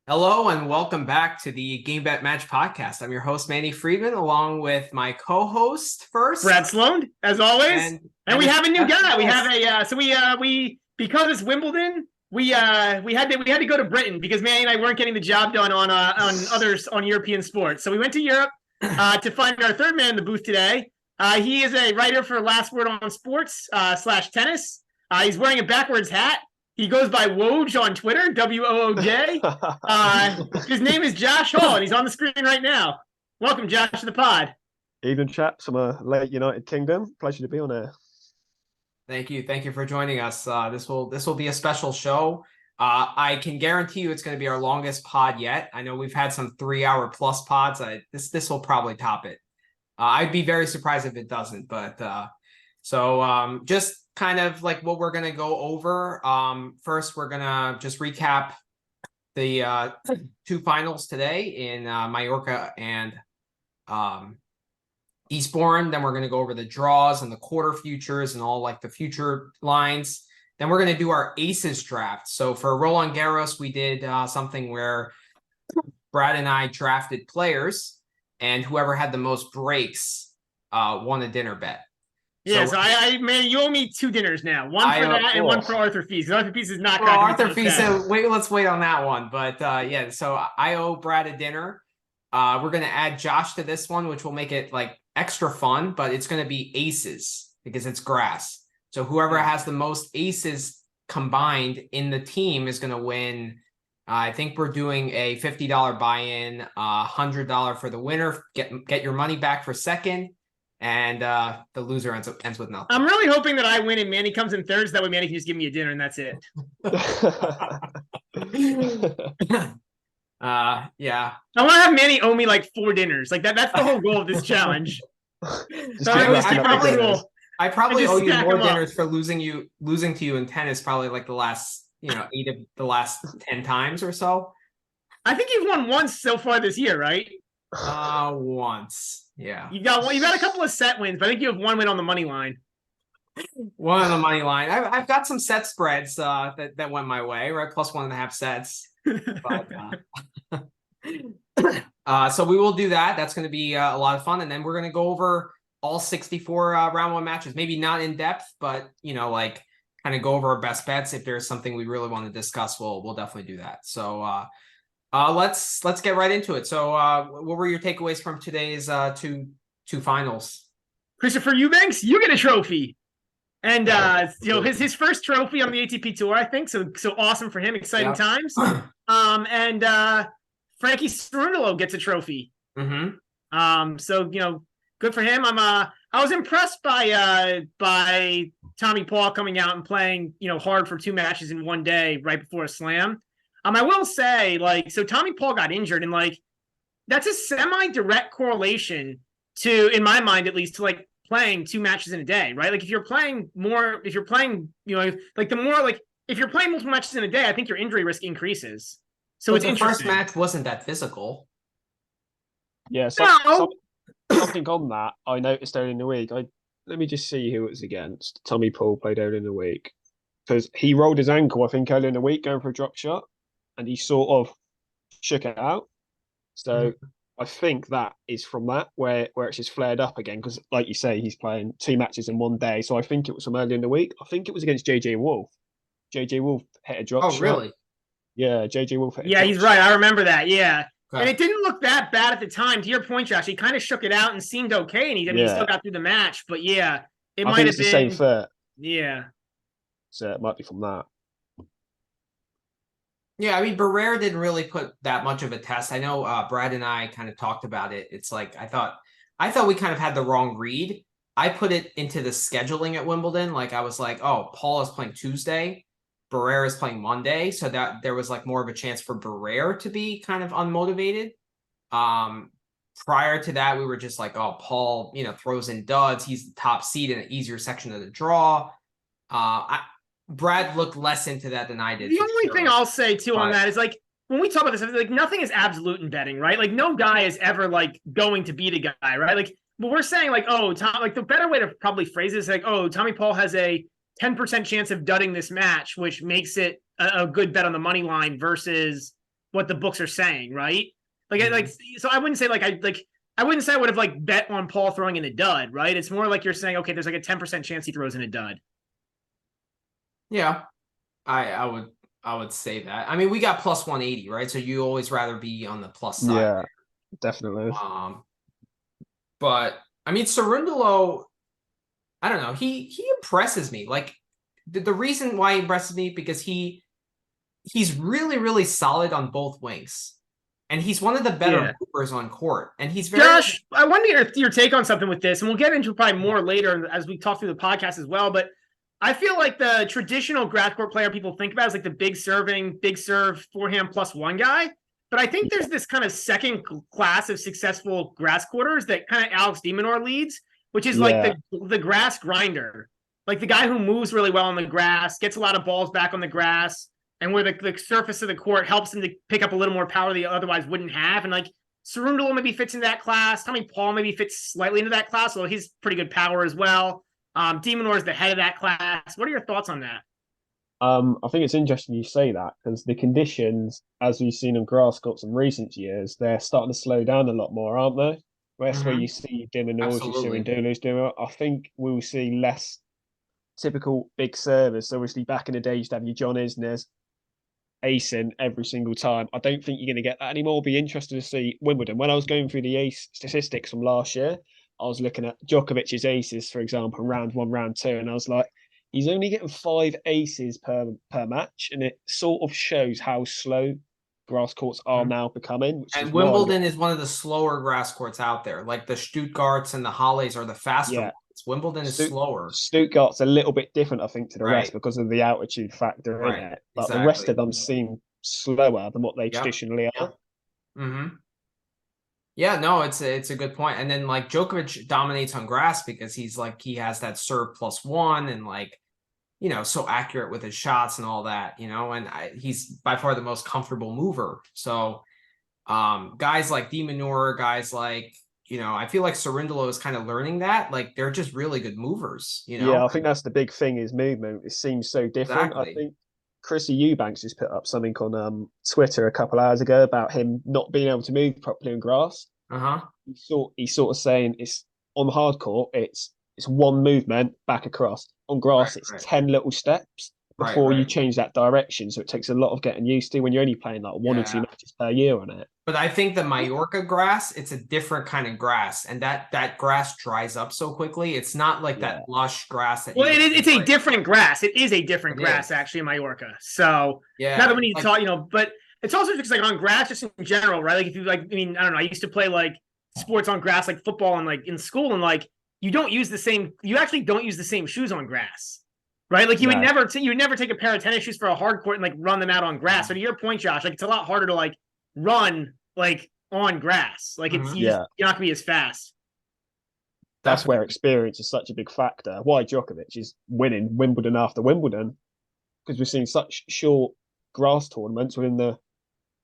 Hello and welcome back to the Game Bet Match podcast. I'm your host, Manny Friedman, along with my co-host first, Brad Sloan, as always. And we have a new guy. We have we because it's Wimbledon, we had to go to Britain because Manny and I weren't getting the job done on European sports. So we went to Europe to find our third man in the booth today. He is a writer for Last Word on Sports / tennis. He's wearing a backwards hat. He goes by Woj on Twitter, Wooj. His name is Josh Hall, and he's on the screen right now. Welcome, Josh, to the pod. Evening, chaps. I'm a late United Kingdom. Pleasure to be on air. Thank you for joining us. This will be a special show. I can guarantee you it's going to be our longest pod yet. I know we've had some 3-hour plus pods. This will probably top it. I'd be very surprised if it doesn't. But just kind of like what we're going to go over. First, we're going to just recap the two finals today in Mallorca and Eastbourne. Then we're going to go over the draws and the quarter futures and all like the future lines. Then we're going to do our aces draft. So for Roland Garros, we did something where Brad and I drafted players, and whoever had the most breaks won a dinner bet. Yeah, so man, you owe me 2 dinners now. One for that and one for Arthur Fees. Arthur Fees is not cracking. Arthur Fees, let's wait on that one. But yeah, so I owe Brad a dinner. We're going to add Josh to this one, which will make it like extra fun, but it's going to be aces because it's grass. So whoever has the most aces combined in the team is going to win. I think we're doing a $50 buy-in, $100 for the winner. Get your money back for second. And the loser ends with nothing. I'm really hoping that I win and Manny comes in third, so that way Manny can just give me a dinner and that's it. Yeah. I want to have Manny owe me like 4 dinners. Like that's the whole goal of this challenge. I probably owe you more dinners for losing to you in tennis, probably like the last 8 of the last 10 times or so. I think you've won once so far this year, right? Once. Yeah. You've got a couple of set wins, but I think you have 1 win on the money line. One on the money line. I've got some set spreads that went my way, right? Plus 1.5 sets. But, so we will do that. That's going to be a lot of fun. And then we're going to go over all 64 round 1 matches. Maybe not in depth, but like kind of go over our best bets. If there's something we really want to discuss, we'll definitely do that. So let's get right into it. So what were your takeaways from today's two finals? Christopher Eubanks, you get a trophy. And his first trophy on the ATP tour, I think. So awesome for him. Exciting times. And Frankie Cerundolo gets a trophy. Mm-hmm. So good for him. I was impressed by Tommy Paul coming out and playing hard for 2 matches in 1 day right before a slam. I will say, so Tommy Paul got injured, and that's a semi-direct correlation to, in my mind at least, to playing 2 matches in a day, right? If you're playing multiple matches in a day, I think your injury risk increases. So but it's the interesting. First match wasn't that physical. Yeah, something on that I noticed earlier in the week. Let me just see who it was against. Tommy Paul played earlier in the week because he rolled his ankle, I think, earlier in the week going for a drop shot, and he sort of shook it out. So I think that is from that where it's just flared up again because, like you say, he's playing 2 matches in 1 day. So I think it was from earlier in the week. I think it was against JJ Wolf. JJ Wolf hit a drop shot. Oh, really? Yeah, JJ Wolf hit a drop he's right. I remember that. Yeah. Okay. And it didn't look that bad at the time. To your point, Josh, he kind of shook it out and seemed okay, and he still got through the match. But yeah, it might have been the same foot. Yeah. So it might be from that. Yeah, I mean, Barrera didn't really put that much of a test. I know Brad and I kind of talked about it. It's like I thought we kind of had the wrong read. I put it into the scheduling at Wimbledon. I was like, oh, Paul is playing Tuesday, Barrera is playing Monday, so that there was more of a chance for Barrera to be kind of unmotivated. Prior to that, we were just like, oh, Paul, throws in duds. He's the top seed in an easier section of the draw. Brad looked less into that than I did. The only thing I'll say too on that is when we talk about this, nothing is absolute in betting, right? No guy is ever going to beat a guy, right? But we're saying Tom, the better way to probably phrase it is Tommy Paul has a 10% chance of dudding this match, which makes it a good bet on the money line versus what the books are saying, right? So I wouldn't say I wouldn't say I would have bet on Paul throwing in a dud, right? It's more like you're saying, okay, there's a 10% chance he throws in a dud. Yeah, I would say that. I mean, we got plus 180, right? So you always rather be on the plus side. Yeah, definitely. But I mean, Cerundolo, I don't know. He impresses me. Like the reason why he impresses me because he's really, really solid on both wings. And he's one of the better movers on court. And he's very Josh, I want to get your take on something with this, and we'll get into probably more later as we talk through the podcast as well. But I feel like the traditional grass court player people think about is like the big serve, forehand +1 guy. But I think there's this kind of second class of successful grass quarters that kind of Alex de Minaur leads, which is like the grass grinder, like the guy who moves really well on the grass, gets a lot of balls back on the grass, and where the surface of the court helps him to pick up a little more power that he otherwise wouldn't have. And like Cerundolo maybe fits into that class. Tommy Paul maybe fits slightly into that class, although he's pretty good power as well. De Minaur is the head of that class. What are your thoughts on that? I think it's interesting you say that because the conditions, as we've seen on grass courts in recent years, they're starting to slow down a lot more, aren't they? That's where you see de Minaur's, you see Cerundolo's doing it. I think we'll see less typical big servers. So obviously back in the day, you used to have your John Isners acing every single time. I don't think you're going to get that anymore. I'll be interested to see Wimbledon. When I was going through the ace statistics from last year, I was looking at Djokovic's aces, for example, round 1, round 2, and I was like, he's only getting 5 aces per match, and it sort of shows how slow grass courts are now becoming. And Wimbledon is one of the slower grass courts out there. Like the Stuttgarts and the Halys are the faster ones. Wimbledon is slower. Stuttgart's a little bit different, I think, to the rest because of the altitude factor in it. But the rest of them seem slower than what they traditionally are. Yeah, no, it's a good point. And then like Djokovic dominates on grass because he has that serve +1 and like, you know, so accurate with his shots and all that, you know, and he's by far the most comfortable mover. So guys like de Minaur, guys like, you know, I feel like Cerundolo is kind of learning that. Like they're just really good movers, you know? Yeah, I think that's the big thing is movement. It seems so different. I think Chrissy Eubanks just put up something on Twitter a couple hours ago about him not being able to move properly on grass. He's sort of saying it's on hard court, it's one movement back across. On grass, it's 10 little steps before you change that direction. So it takes a lot of getting used to when you're only playing like 1 or 2 matches per year on it. But I think the Mallorca grass, it's a different kind of grass, and that grass dries up so quickly. It's not like that lush grass. It's a different grass. It is a different grass actually in Mallorca. So not that we need to talk, you know, but it's also just like on grass, just in general, right? Like if you I don't know, I used to play like sports on grass, like football and like in school, and like you actually don't use the same shoes on grass. Right, like you would never take a pair of tennis shoes for a hard court and like run them out on grass. So to your point, Josh, like it's a lot harder to like run like on grass. Like you're not gonna be as fast. That's where experience is such a big factor. Why Djokovic is winning Wimbledon after Wimbledon, because we've seen such short grass tournaments within the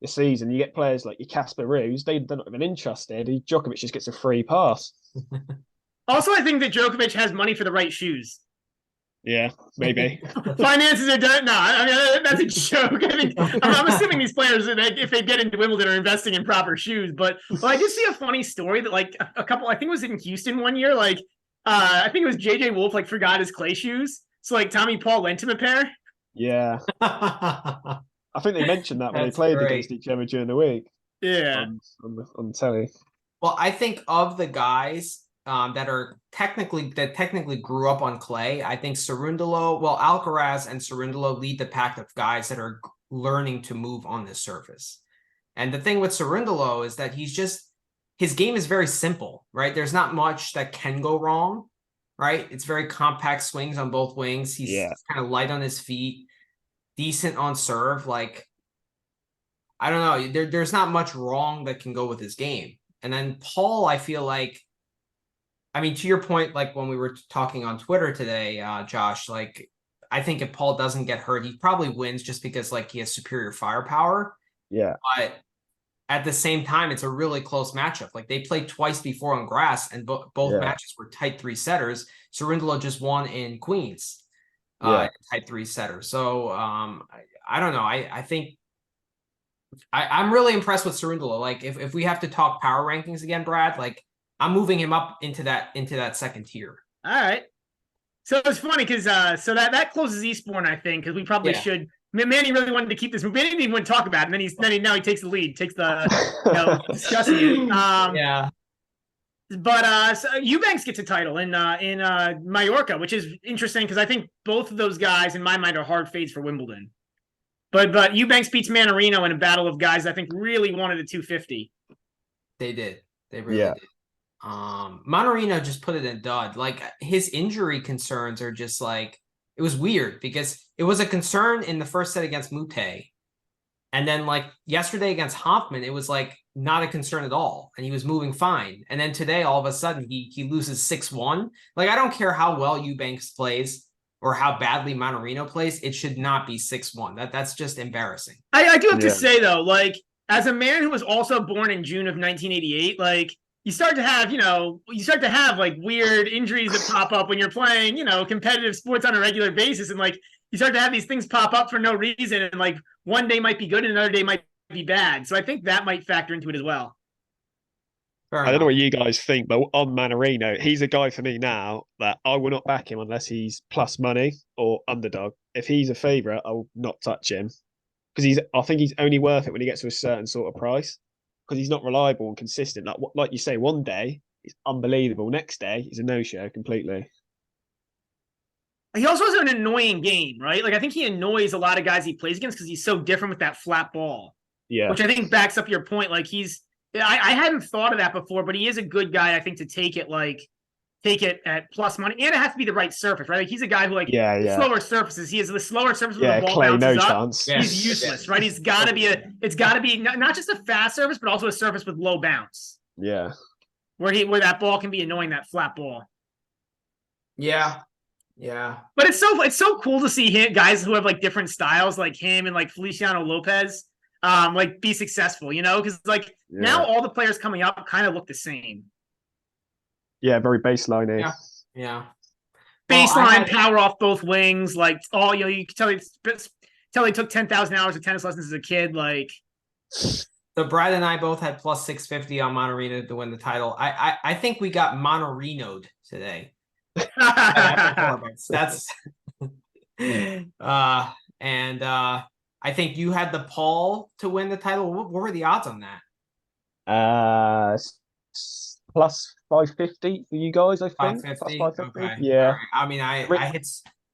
season. You get players like your Casper Ruud, they're not even interested. Djokovic just gets a free pass. Also, I think that Djokovic has money for the right shoes. Yeah, maybe. Finances are done. No, I mean, that's a joke. I mean, I'm assuming these players, if they get into Wimbledon, are investing in proper shoes. But I did see a funny story that like a couple, I think it was in Houston one year, like I think it was JJ Wolf like forgot his clay shoes. So like Tommy Paul lent him a pair. Yeah. I think they mentioned that when they played against each other during the week. Yeah. On telly. Well, I think of the guys that technically grew up on clay, I think Alcaraz and Cerundolo lead the pack of guys that are learning to move on this surface. And the thing with Cerundolo is that his game is very simple, right? There's not much that can go wrong, right? It's very compact swings on both wings. He's kind of light on his feet, decent on serve. Like, I don't know. There's not much wrong that can go with his game. And then Paul, I feel like, I mean, to your point, like when we were talking on Twitter today, Josh, like I think if Paul doesn't get hurt, he probably wins just because like he has superior firepower. Yeah. But at the same time, it's a really close matchup. Like they played twice before on grass, and both matches were tight 3-setters. Cerundolo just won in Queens, tight 3-setter. So I don't know. I think I'm really impressed with Cerundolo. Like if we have to talk power rankings again, Brad, like I'm moving him up into that second tier. All right. So it's funny because so that closes Eastbourne, I think, because we probably should. Manny really wanted to keep this. Manny didn't even want to talk about it, and then now he takes the lead, takes the discussing it. Yeah. But so Eubanks gets a title in Mallorca, which is interesting because I think both of those guys, in my mind, are hard fades for Wimbledon. But Eubanks beats Mannarino in a battle of guys I think really wanted a 250. They did. They really did. Mannarino just put it in dud. Like his injury concerns are just like, it was weird because it was a concern in the first set against Mute. And then like yesterday against Hoffman, it was like not a concern at all. And he was moving fine. And then today, all of a sudden, he loses 6-1. Like, I don't care how well Eubanks plays or how badly Mannarino plays. It should not be 6-1. That's just embarrassing. I do have to say, though, like, as a man who was also born in June of 1988, like, you start to have like weird injuries that pop up when you're playing, competitive sports on a regular basis. And like, you start to have these things pop up for no reason. And like one day might be good and another day might be bad. So I think that might factor into it as well. I don't know what you guys think, but on Mannarino, he's a guy for me now that I will not back him unless he's plus money or underdog. If he's a favourite, I will not touch him because I think he's only worth it when he gets to a certain sort of price. Because he's not reliable and consistent. Like you say, one day he's unbelievable. Next day he's a no-show completely. He also has an annoying game, right? Like I think he annoys a lot of guys he plays against because he's so different with that flat ball. Yeah. Which I think backs up your point. Like I hadn't thought of that before, but he is a good guy, I think, to take it at plus money. And it has to be the right surface, right? Like he's a guy who slower surfaces. He has the slower surface where the ball bounces up. Chance. He's useless, right? It's got to be not just a fast surface, but also a surface with low bounce. Yeah. Where that ball can be annoying, that flat ball. Yeah. Yeah. But it's so cool to see guys who have like different styles like him and like Feliciano Lopez like be successful, because like now all the players coming up kind of look the same. Yeah, very baseline. Yeah. Baseline power off both wings, like you can tell he took 10,000 hours of tennis lessons as a kid. Like, so Brad and I both had plus 650 on Mannarino to win the title. I think we got Mannarino'd today. That's and I think you had the Paul to win the title. What were the odds on that? Plus 550 for you guys, I think. 550? Plus 550. Okay. Yeah. Right. I mean, I hit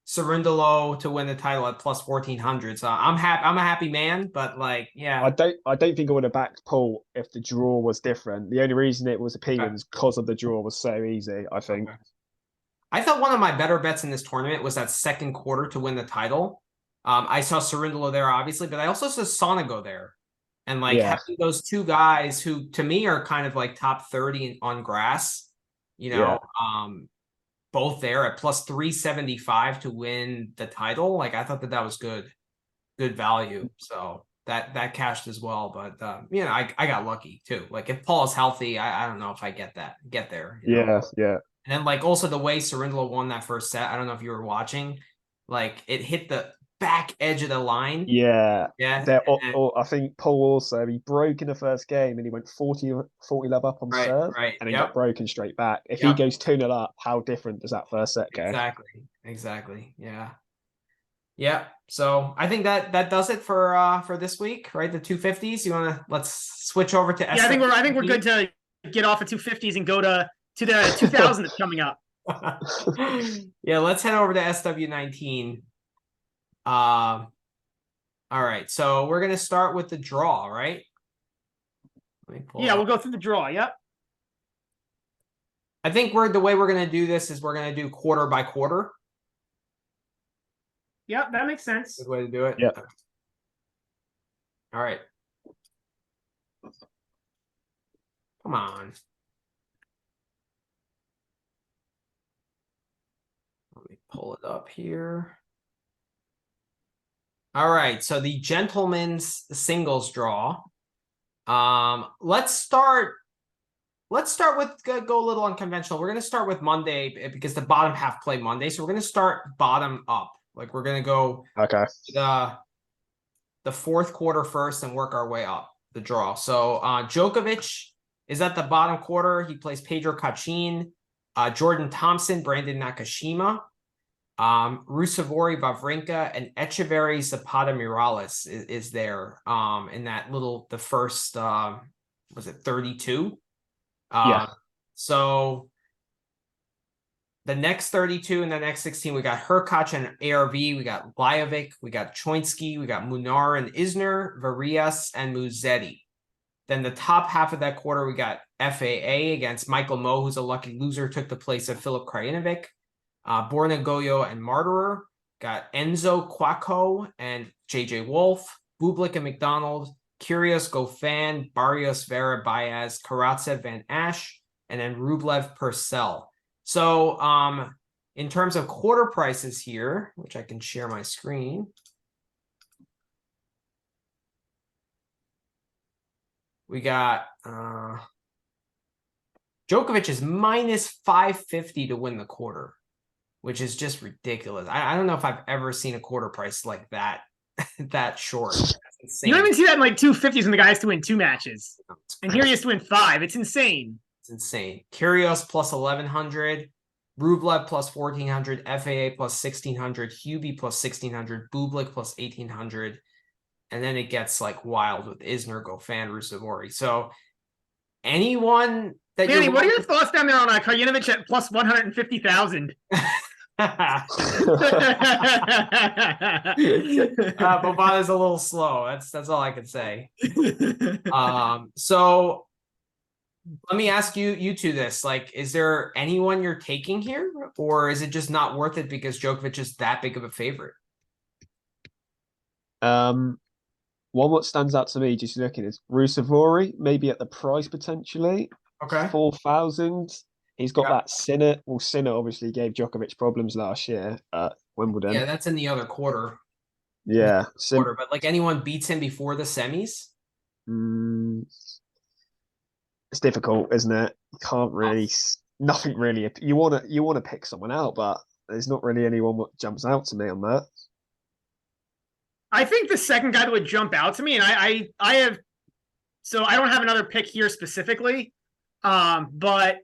Cerundolo to win the title at plus 1400. So I'm happy. I'm a happy man, but like, yeah. I don't think I would have backed Paul if the draw was different. The only reason it was appealing is because of the draw was so easy, I think. Okay. I thought one of my better bets in this tournament was that second quarter to win the title. I saw Cerundolo there, obviously, but I also saw Sonego there. And like having those two guys who to me are kind of like top 30 on grass, both there at plus 375 to win the title. Like I thought that was good value. So that cashed as well. But I got lucky too. Like if Paul is healthy, I don't know if I get there. Yeah. And then like also the way Cerundolo won that first set, I don't know if you were watching, like it hit the back edge of the line. Yeah. I think Paul also, he broke in the first game and he went 40 love up on serve and he got broken straight back. If he goes 2-0 up, how different does that first set go? Exactly. Yeah. So I think that does it for this week, right? The 250s. Let's switch over to I think we're good to get off of 250s and go to the 2000 that's coming up. Yeah, let's head over to SW19. All right, so we're gonna start with the draw, right? We'll go through the draw. Yep. I think the way we're gonna do this is we're gonna do quarter by quarter. Yep, that makes sense. Good way to do it. Yeah. All right. Come on. Let me pull it up here. All right, so the gentleman's singles draw. Let's start with go a little unconventional. We're going to start with Monday because the bottom half play Monday. So we're going to start bottom up. Like we're going to go the the fourth quarter first and work our way up the draw. So Djokovic is at the bottom quarter. He plays Pedro Cachin, Jordan Thompson, Brandon Nakashima, Rusevori, Wawrinka, and Echeverry Zapata Miralles is there in that the first, was it 32? Yeah. So the next 32 and the next 16, we got Hurkacz and ARV, we got Lajovic, we got Choinsky, we got Munar and Isner, Varias, and Musetti. Then the top half of that quarter, we got FAA against Michael Moe, who's a lucky loser, took the place of Filip Krajinovic. Borna Goyo and Martyrer. Got Enzo Quaco and JJ Wolf. Bublik and McDonald. Kyrgios, Goffin, Barrios, Vera, Baez, Karatsev, Van Ash, and then Rublev, Purcell. So in terms of quarter prices here, which I can share my screen. We got Djokovic is minus 550 to win the quarter, which is just ridiculous. I don't know if I've ever seen a quarter price like that, that short. That's insane. You don't even see that in like 250s when the guy has to win 2 matches. And here he has to win 5. It's insane. It's insane. Kyrgios plus 1,100, Rublev plus 1,400, FAA plus 1,600, Hubie plus 1,600, Bublik plus 1,800. And then it gets like wild with Isner, Goffin, Rusevori. So anyone that Manny, what are your thoughts down there on Krajinovic at plus 150,000? Bobana's a little slow. That's all I can say. So let me ask you two this. Like, is there anyone you're taking here, or is it just not worth it because Djokovic is that big of a favorite? One what stands out to me just looking is Rusevori, maybe at the price potentially. Okay. 4,000. He's got that Sinner. Well, Sinner obviously gave Djokovic problems last year at Wimbledon. Yeah, that's in the other quarter. Yeah. But like anyone beats him before the semis? It's difficult, isn't it? You can't really, nothing really. You want to pick someone out, but there's not really anyone that jumps out to me on that. I think the second guy that would jump out to me, and I have, so I don't have another pick here specifically, but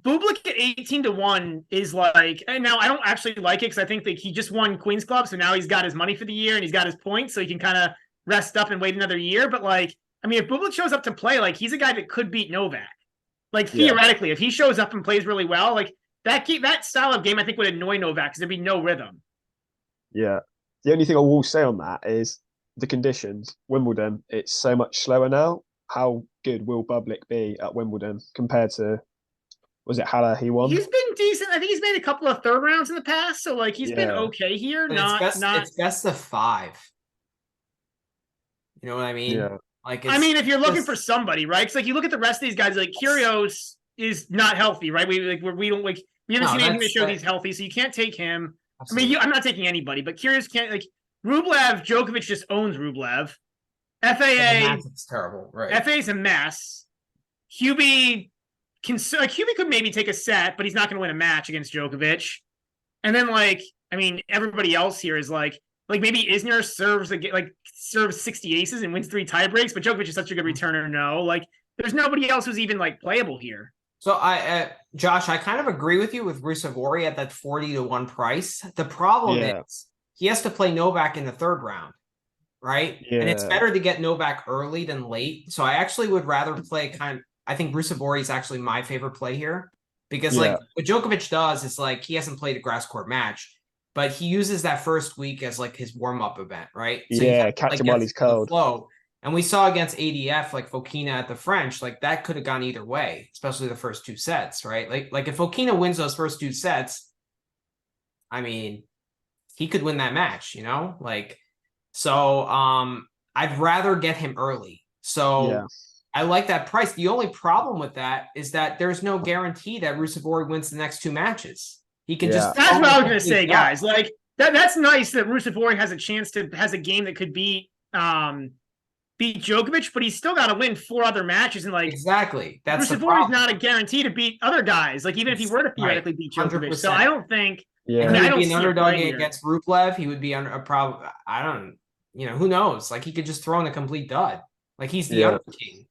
Bublik at 18-1 is like, and now I don't actually like it because I think that he just won Queen's Club, so now he's got his money for the year and he's got his points, so he can kind of rest up and wait another year. But like, I mean, if Bublik shows up to play, like he's a guy that could beat Novak. Like theoretically, if he shows up and plays really well, like that style of game, I think would annoy Novak because there'd be no rhythm. Yeah. The only thing I will say on that is the conditions. Wimbledon, it's so much slower now. How good will Bublik be at Wimbledon compared to, was it Haller he won? He's been decent. I think he's made a couple of third rounds in the past, so like he's been okay here. But it's best of 5. You know what I mean? Yeah. Like, I mean, if you're looking for somebody, right? Because like you look at the rest of these guys, like Kyrgios is not healthy, right? We haven't seen anything to show he's healthy, so you can't take him. Absolutely. I mean, I'm not taking anybody, but Kyrgios can't, like, Rublev, Djokovic just owns Rublev. FAA, it's terrible, right? FAA's a mess. Hubie could maybe take a set, but he's not going to win a match against Djokovic. And then, like, I mean, everybody else here is like maybe Isner serves 60 aces and wins 3 tie breaks, but Djokovic is such a good returner. No, like, there's nobody else who's even like playable here. So Josh, I kind of agree with you with Rusevori at that 40-1 price. The problem is he has to play Novak in the 3rd round, right? Yeah. And it's better to get Novak early than late. So I actually would rather play I think Rusevori is actually my favorite play here because like what Djokovic does is like he hasn't played a grass court match, but he uses that first week as like his warm-up event, right? So catch him while he's cold. Flow. And we saw against ADF, like Fokina at the French, like that could have gone either way, especially the first 2 sets, right? Like if Fokina wins those first 2 sets, I mean, he could win that match, you know? Like, so I'd rather get him early. So I like that price. The only problem with that is that there's no guarantee that Rusevori wins the next 2 matches. He can just. That's what I was going to say, guys. Like that's nice that Rusevori has a game that could beat Djokovic, but he's still got to win 4 other matches, and like exactly that's Rusevori is not a guarantee to beat other guys. Like even if he were to theoretically beat Djokovic, 100%. So I don't think. If he would be an underdog against Rublev, he would be under a problem. I don't. who knows? Like he could just throw in a complete dud. Like he's the other king,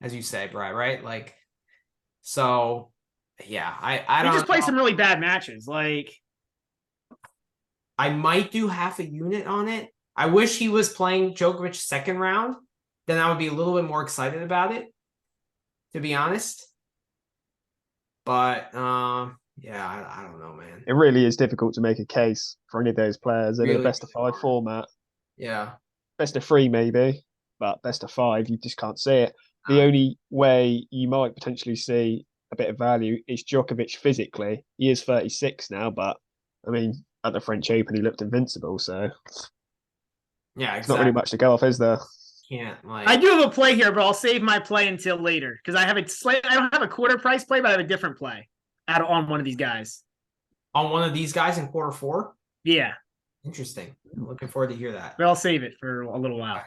as you say, Brad, right? Like, so yeah, I don't He just plays know. some really bad matches. Like I might do half a unit on it. I wish he was playing Djokovic second round. Then I would be a little bit more excited about it, to be honest. But yeah, I don't know, man. It really is difficult to make a case for any of those players in a Really, best of 5 format. Yeah. Best of 3 maybe, but best of 5 you just can't see it. The only way you might potentially see a bit of value is Djokovic physically. He is 36 now, but I mean at the French Open he looked invincible, so Yeah, it's not really exactly. much to go off, is there? Can't I do have a play here, but I'll save my play until later because I don't have a quarter price play, but I have a different play on one of these guys. On one of these guys in quarter 4? Yeah. Interesting. I'm looking forward to hear that. But I'll save it for a little while.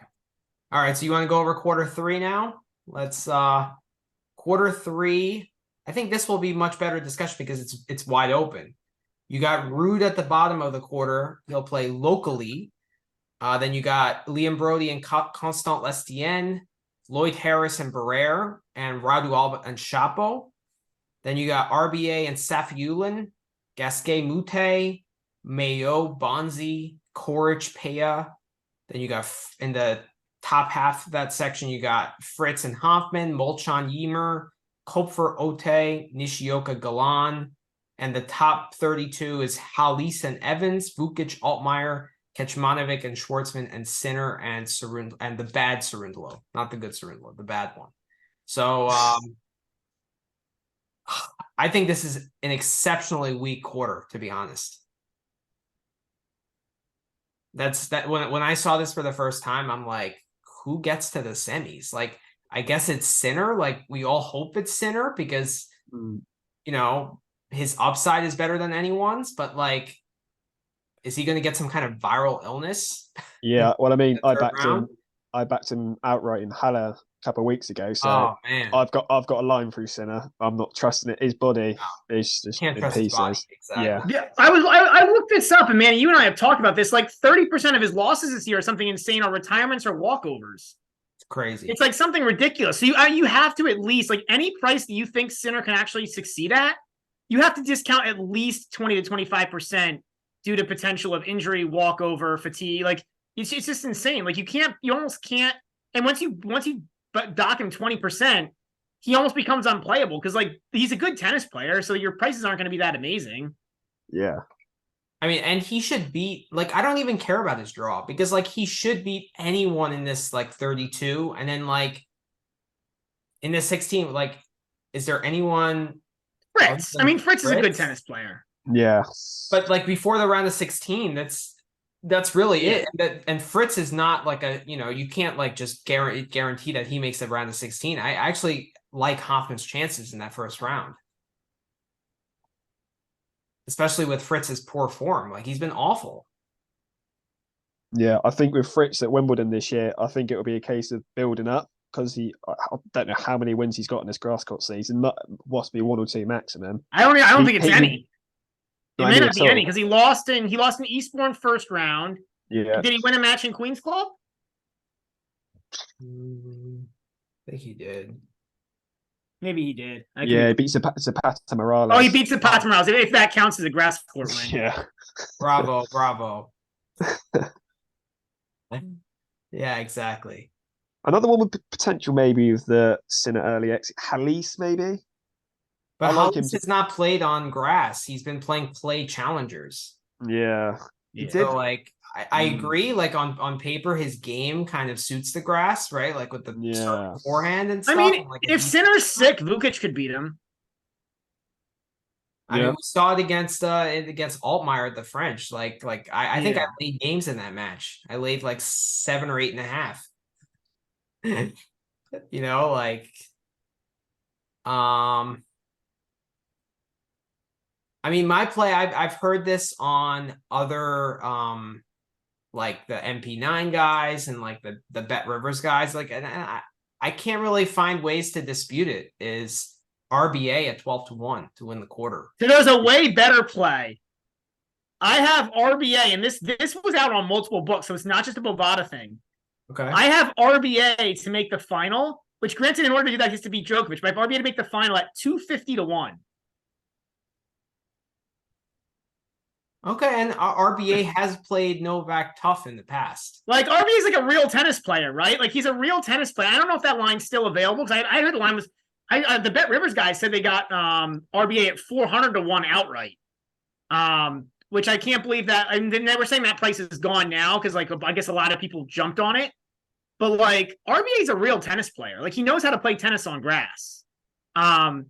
All right, so you want to go over quarter 3 now? Let's quarter 3. I think this will be much better discussion because it's wide open. You got Rude at the bottom of the quarter. He'll play locally. Then you got Liam Brody and Constant Lestienne, Lloyd Harris and Barrere, and Radu Alba and Chapo. Then you got RBA and Safiullin, Gasquet Mute, Mayo, Bonzi, Koric, Pea. Then you got in the top half of that section, you got Fritz and Hoffman, Molchan Ymer, Kopfer Ote, Nishioka Galan. And the top 32 is Halys and Evans, Vukic, Altmaier, Kecmanovic and Schwartzman and Sinner and the bad Cerundolo, not the good Cerundolo, the bad one. So I think this is an exceptionally weak quarter, to be honest. That's that when I saw this for the first time, I'm like, who gets to the semis? Like, I guess it's Sinner. Like, we all hope it's Sinner because his upside is better than anyone's, but like, is he going to get some kind of viral illness? Yeah, well, I mean, I backed him outright in Halle a couple of weeks ago. So man. I've got a line through Sinner. I'm not trusting it. His body is just Can't in trust pieces. his body. Exactly. Yeah. I looked this up, and man, you and I have talked about this. Like 30% of his losses this year are something insane, are retirements or walkovers. It's crazy. It's like something ridiculous. So you have to at least, like, any price that you think Sinner can actually succeed at, you have to discount at least 20 to 25% due to potential of injury, walkover, fatigue. Like it's just insane. Like you almost can't. And once you dock him 20%, he almost becomes unplayable because like he's a good tennis player, so your prices aren't going to be that amazing. Yeah. I mean, and he should beat, like, I don't even care about his draw because like he should beat anyone in this like 32. And then like in this 16, like, is there anyone? Fritz. I mean, Fritz is a good tennis player. Yeah. But like before the round of 16, that's really it. And Fritz is not like you can't like just guarantee that he makes the round of 16. I actually like Hoffman's chances in that first round. Especially with Fritz's poor form. Like he's been awful. Yeah, I think with Fritz at Wimbledon this year, I think it will be a case of building up because I don't know how many wins he's got in this grass court season. Must be 1 or 2 maximum. I don't think it's any. It may not be any because he lost in Eastbourne first round. Yeah. Did he win a match in Queen's Club? I think he did. Maybe he did. He beat Zapata Morales. Oh, he beat Zapata Morales. If that counts as a grass court win. Yeah. Bravo. Yeah, exactly. Another one with potential maybe with the Sinner early exit. Halys maybe? But Halys has not played on grass. He's been playing clay challengers. Yeah. So like I agree, like on paper his game kind of suits the grass, right? Like with the forehand and stuff. I mean, like if Sinner's sick, Vukic could beat him. I mean, we saw it against Altmaier at the French. Like I think I laid games in that match. I laid like 7 or 8.5. I mean, my play, I've heard this on other like the MP9 guys and like the Bet Rivers guys. Like, and I can't really find ways to dispute it. Is RBA at 12-1 to win the quarter? So there's a way better play I have RBA, and this was out on multiple books, so it's not just a Bovada thing. Okay. I have RBA to make the final, which granted, in order to do that, he has to beat Djokovic. But I have RBA to make the final at 250 to 1. Okay, and RBA has played Novak tough in the past. Like, RBA is like a real tennis player, right? Like, he's a real tennis player. I don't know if that line's still available, because I heard the line was, the Bet Rivers guys said they got RBA at 400 to 1 outright. Which I can't believe that. I mean, they were saying that price is gone now, because, like, I guess a lot of people jumped on it. But, like, RBA is a real tennis player. Like, he knows how to play tennis on grass. I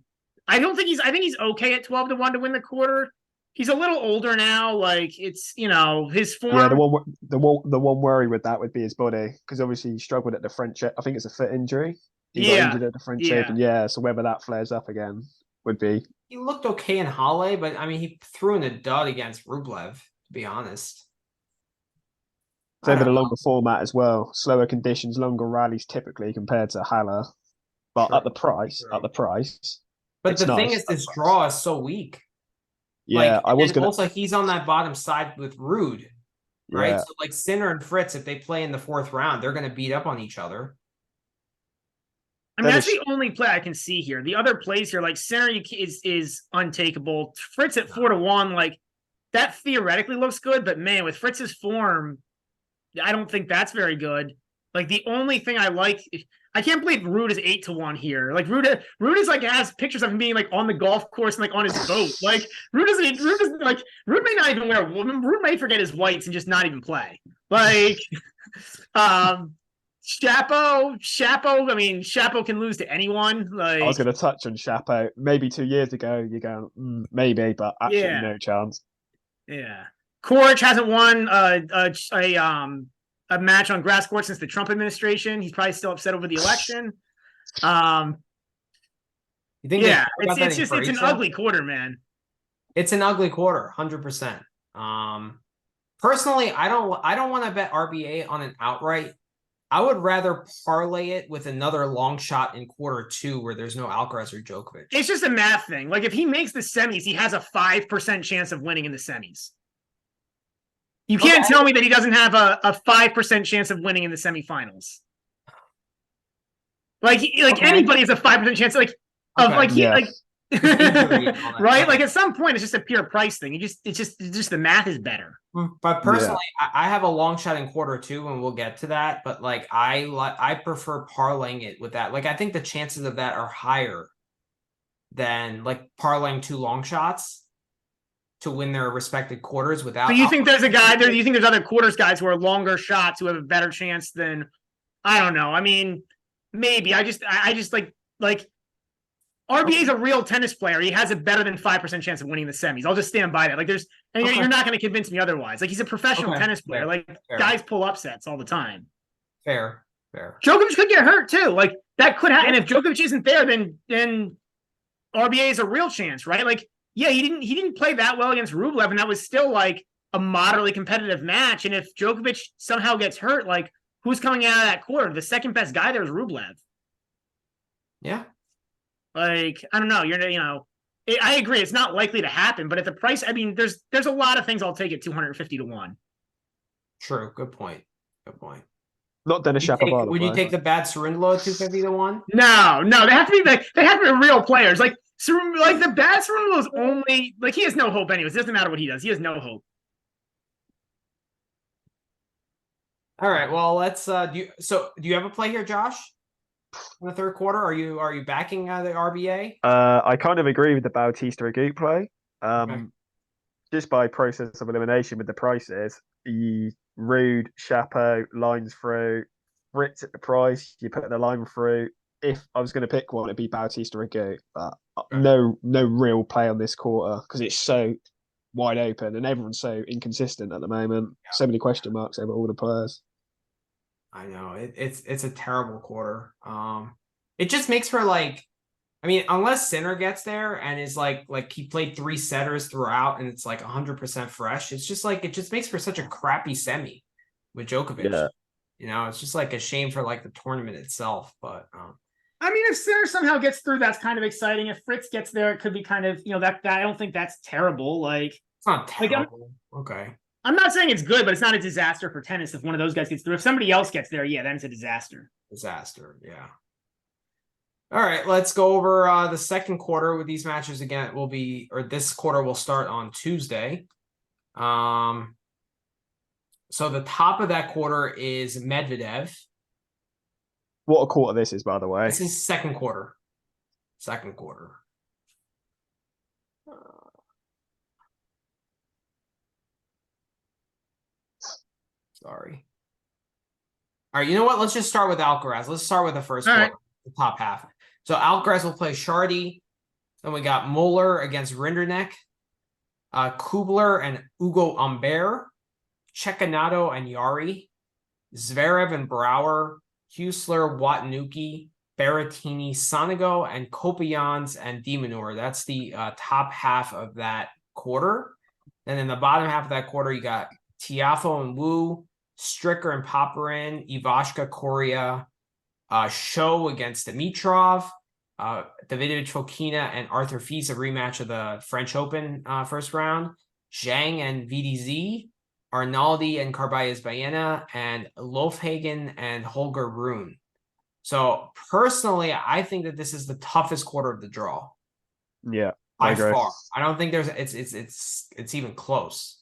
think he's okay at 12 to 1 to win the quarter. He's a little older now. Like, it's, his form. Yeah, the one worry with that would be his body, because obviously he struggled at the French. I think it's a foot injury. He got injured at the French Open. Yeah, so whether that flares up again would be. He looked okay in Halle, but I mean, he threw in a dud against Rublev, to be honest. It's over the longer format as well. Slower conditions, longer rallies typically compared to Halle. But at the price. But the thing is, this draw is so weak. Yeah, Also, he's on that bottom side with Rude, right? Yeah. So, like, Sinner and Fritz, if they play in the 4th round, they're going to beat up on each other. I mean, that's the only play I can see here. The other plays here, like Sinner is untakeable. Fritz at 4 to 1, like, that theoretically looks good, but man, with Fritz's form, I don't think that's very good. Like, the only thing I like, I can't believe Rude is 8 to 1 here. Like, Rude is like, has pictures of him being like on the golf course and like on his boat. Like, Rude may not even wear a woman. Rude may forget his whites and just not even play. Like, Shapo. I mean, Shapo can lose to anyone. Like, I was going to touch on Shapo. Maybe 2 years ago, you go maybe, but absolutely no chance. Yeah, Coric hasn't won a match on grass court since the Trump administration. He's probably still upset over the election. You think? Yeah, it's an ugly quarter, man. It's an ugly quarter, 100%. Personally, I don't want to bet RBA on an outright. I would rather parlay it with another long shot in quarter 2 where there's no Alcaraz or Djokovic. It's just a math thing. Like, if he makes the semis, he has a 5% chance of winning in the semis. You can't tell me that he doesn't have a 5% chance of winning in the semifinals. Anybody has a 5% chance. Right? Like, at some point, it's just a pure price thing. It's just the math is better. But personally, I have a long shot in quarter 2, and we'll get to that. But like, I prefer parlaying it with that. Like, I think the chances of that are higher than like parlaying 2 long shots to win their respective quarters without. So you think there's a guy there? You think there's other quarters guys who are longer shots who have a better chance than? I don't know. I mean, maybe. I just like RBA is a real tennis player. He has a better than 5% chance of winning the semis. I'll just stand by that. Like, you're not going to convince me otherwise. Like, he's a professional tennis player. Guys pull upsets all the time. Fair. Djokovic could get hurt too. Like, that could happen. And if Djokovic isn't there, then RBA is a real chance, right? Like, yeah, he didn't play that well against Rublev, and that was still like a moderately competitive match. And if Djokovic somehow gets hurt, like, who's coming out of that quarter? The second best guy there is Rublev. Yeah. Like, I don't know. I agree. It's not likely to happen, but at the price, I mean, there's a lot of things I'll take at 250 to 1. True. Good point. Not Dennis Shapovalov. Would you take the bad Cerundolo at 250 to 1? No. They have to be real players. Like the bad Cerundolo is only like, he has no hope anyways. It doesn't matter what he does. He has no hope. All right. Well, let's. Do you have a play here, Josh? In the third quarter, are you backing the RBA? I kind of agree with the Bautista Agut play. Just by process of elimination with the prices, Rude, Shapo, lines through, Fritz at the price, you put the line through. If I was going to pick one, it'd be Bautista Agut, but no real play on this quarter because it's so wide open and everyone's so inconsistent at the moment. Yeah. So many question marks over all the players. I know it's a terrible quarter. It just makes for like, I mean, unless Sinner gets there and is like he played 3 setters throughout and it's like 100% fresh. It's just like, it just makes for such a crappy semi with Djokovic. Yeah. It's just like a shame for like the tournament itself. But I mean, if Sinner somehow gets through, that's kind of exciting. If Fritz gets there, it could be kind of, that I don't think that's terrible. Like, it's not terrible. Okay. I'm not saying it's good, but it's not a disaster for tennis if one of those guys gets through. If somebody else gets there, yeah, then it's a disaster. Disaster. Yeah. All right, let's go over the second quarter with these matches again. This quarter will start on Tuesday. So the top of that quarter is Medvedev. What a quarter this is, by the way. This is second quarter. Second quarter. Sorry. All right, you know what? Let's just start with Alcaraz. Let's start with the first quarter, the top half. So Alcaraz will play Shardy. Then we got Moeller against Rinderknecht, Kubler and Ugo Humbert, Cecchinato and Yari, Zverev and Brouwer, Huesler, Watanuki, Berrettini, Sonego, and Kopyans and de Minaur. That's the top half of that quarter. Then in the bottom half of that quarter, you got Tiafoe and Wu, Stricker and Popyrin, Ivashka, Coria, Show against Dimitrov, Davidovich Fokina and Arthur Fils, a rematch of the French Open first round, Zhang and VDZ, Arnaldi and Carballes Baena, and Lofhagen and Holger Rune. So personally, I think that this is the toughest quarter of the draw. Yeah, by far. I don't think it's even close,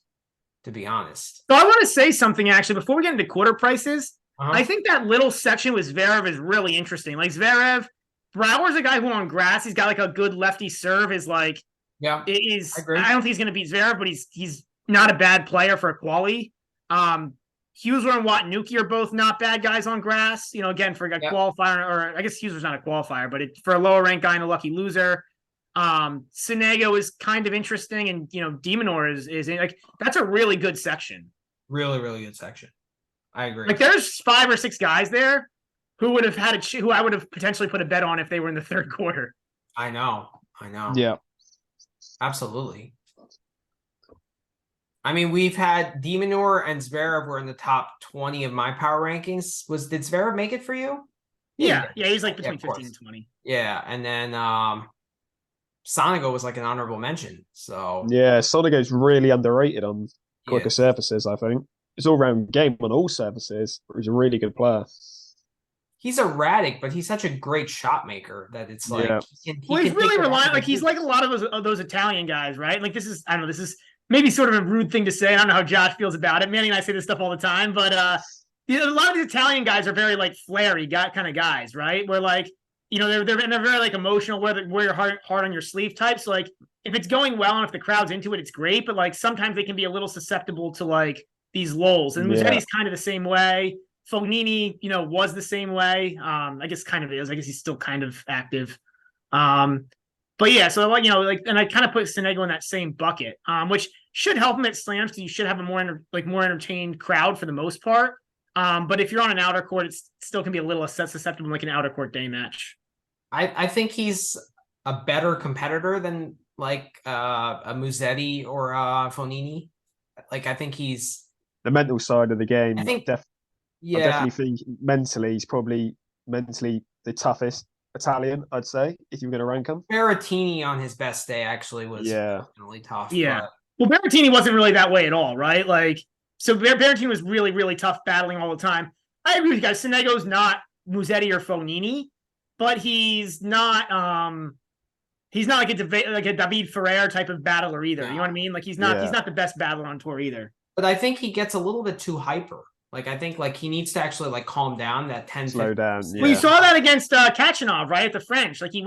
to be honest. So I want to say something actually before we get into quarter prices. I think that little section with Zverev is really interesting. Like Zverev, Brouwer's a guy who on grass, he's got like a good lefty serve. Is like, yeah, I don't think he's going to beat Zverev, but he's not a bad player for a quali. Huesler and Watanuki are both not bad guys on grass. You know, again, for a qualifier, or I guess Huesler's not a qualifier, but for a lower ranked guy and a lucky loser. Sonego is kind of interesting, and you know, de Minaur is like, that's a really good section. Really, really good section. I agree. Like there's 5 or 6 guys there who would have had who I would have potentially put a bet on if they were in the third quarter. I know. Yeah. Absolutely. I mean, we've had de Minaur and Zverev were in the top 20 of my power rankings. Did Zverev make it for you? Yeah, he's like between 15 and 20. Yeah, and then Sonego was like an honorable mention. So yeah, Sonego's really underrated on quicker surfaces, I think. It's all-round game on all surfaces, but he's a really good player. He's erratic, but he's such a great shot maker that it's like he's really reliant. Like he's like a lot of those Italian guys, right? Like this is maybe sort of a rude thing to say. I don't know how Josh feels about it. Manny and I say this stuff all the time, but a lot of the Italian guys are very like flary kind of guys, right? Where like, you know, they're very like emotional, where you're hard on your sleeve type. So like if it's going well and if the crowd's into it, it's great. But like sometimes they can be a little susceptible to like these lulls. And Mussetti's kind of the same way. Fognini, you know, was the same way. I guess kind of is. I guess he's still kind of active. But yeah, so like, you know, like, and I kind of put Sonego in that same bucket, which should help him at slams because you should have a more entertained crowd for the most part. But if you're on an outer court, it still can be a little susceptible like an outer court day match. I think he's a better competitor than like a Musetti or Fognini. Like I think he's the mental side of the game. I think I definitely think mentally he's probably the toughest Italian, I'd say, if you're going to rank him. Berrettini on his best day actually was definitely tough. Yeah. Well, Berrettini wasn't really that way at all, right? Like, so Berrettini was really, really tough battling all the time. I agree with you guys. Sonego's not Musetti or Fognini, but he's not like a David Ferrer type of battler either. You know what I mean? Like he's not the best battler on tour either. But I think he gets a little bit too hyper. Like I think like he needs to actually like calm down. That 10 slow down. Yeah. Well, you saw that against Kachanov, right, at the French. Like he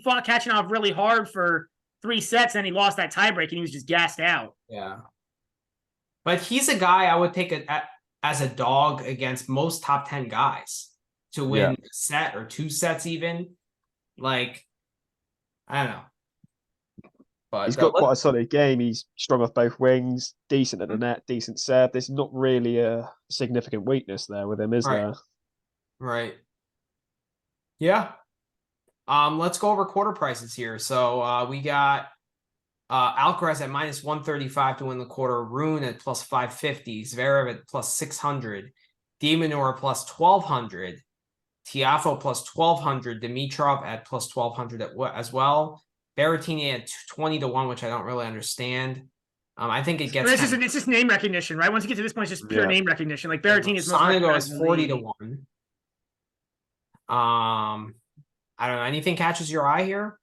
fought Kachanov really hard for 3 sets, and he lost that tiebreak, and he was just gassed out. Yeah, but he's a guy I would take as a dog against most top 10 guys to win a set or 2 sets even. Like I don't know. But he's got quite a solid game. He's strong off both wings, decent at the net, decent serve. There's not really a significant weakness there with him, is there? Right. Yeah. Let's go over quarter prices here. So we got Alcaraz at -135 to win the quarter, Rune at +550, Zverev at +600, de Minaur +1200, Tiafoe +1200, Dimitrov at +1200 as well. Berrettini at 20 to 1, which I don't really understand. I think it gets. It's just name recognition, right? Once you get to this point, it's just pure name recognition. Like Berrettini is most Sonego is 40 to 1. I don't know. Anything catches your eye here?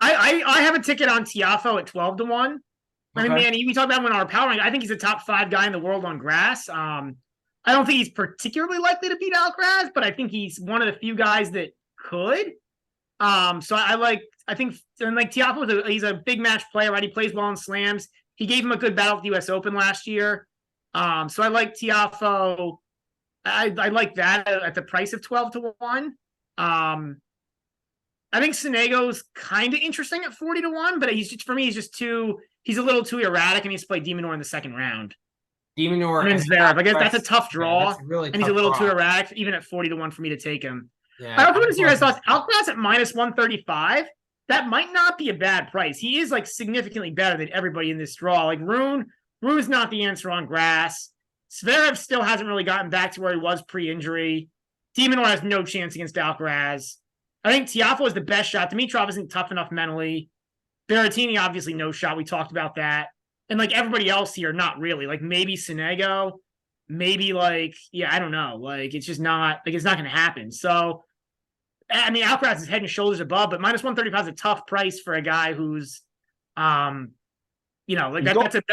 I have a ticket on Tiafoe at 12 to 1. I mean, man, we talked about him in our power rank. I think he's a top 5 guy in the world on grass. I don't think he's particularly likely to beat Alcaraz, but I think he's one of the few guys that could. So I think Tiafoe, he's a big match player, right? He plays well in slams. He gave him a good battle at the US Open last year. So I like Tiafoe. I like that at the price of 12 to 1. I think Sonego's kind of interesting at 40 to 1, but he's a little too erratic, and he's played de Minaur in the second round. de Minaur and Zverev. I guess that's a tough draw, really and he's a little too erratic, even at 40 to 1 for me to take him. Yeah, I also want to see your guys' thoughts. Alcaraz at minus 135. That might not be a bad price. He is like significantly better than everybody in this draw. Like Rune's not the answer on grass. Zverev still hasn't really gotten back to where he was pre-injury. de Minaur has no chance against Alcaraz. I think Tiafoe is the best shot. Dimitrov isn't tough enough mentally. Berrettini, obviously, no shot. We talked about that. And like everybody else here, not really. Like maybe Sonego, maybe I don't know. Like it's just not it's not going to happen. So, I mean, Alcaraz is head and shoulders above, but minus 135 is a tough price for a guy who's, that's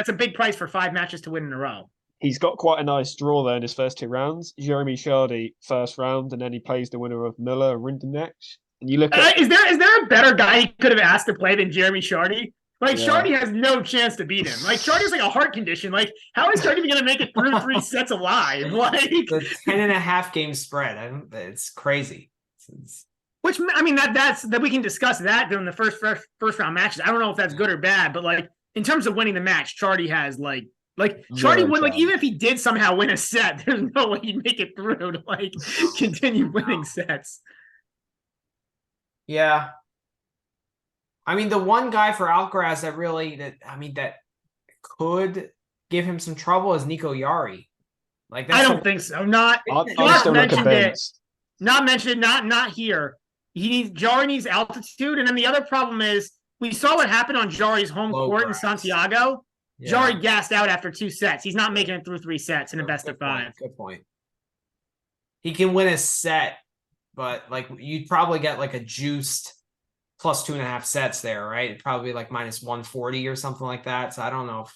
a big price for 5 matches to win in a row. He's got quite a nice draw there in his first 2 rounds. Jeremy Chardy first round, and then he plays the winner of Miller and Rinderknecht. And you look at is there a better guy he could have asked to play than Jeremy Chardy? Like Chardy has no chance to beat him. Like Chardy's like a heart condition. Like how is Chardy going to make it through 3 sets alive? Like the 10.5 game spread. It's crazy. Which I mean that's we can discuss that during the first round matches. I don't know if that's good or bad, but like in terms of winning the match, Chardy has like Chardy would even if he did somehow win a set, there's no way he'd make it through to continue winning sets. Yeah. I mean, the one guy for Alcaraz that could give him some trouble is Nico Yari. Like I don't think so. Not mentioned. Not here. Jari needs altitude, and then the other problem is we saw what happened on Jari's home court in Santiago. Yeah. Jari gassed out after 2 sets. He's not making it through 3 sets in a best of 5. Good point. He can win a set, but you'd probably get a juiced plus 2.5 sets there, right? It'd probably be minus 140 or something like that. So I don't know.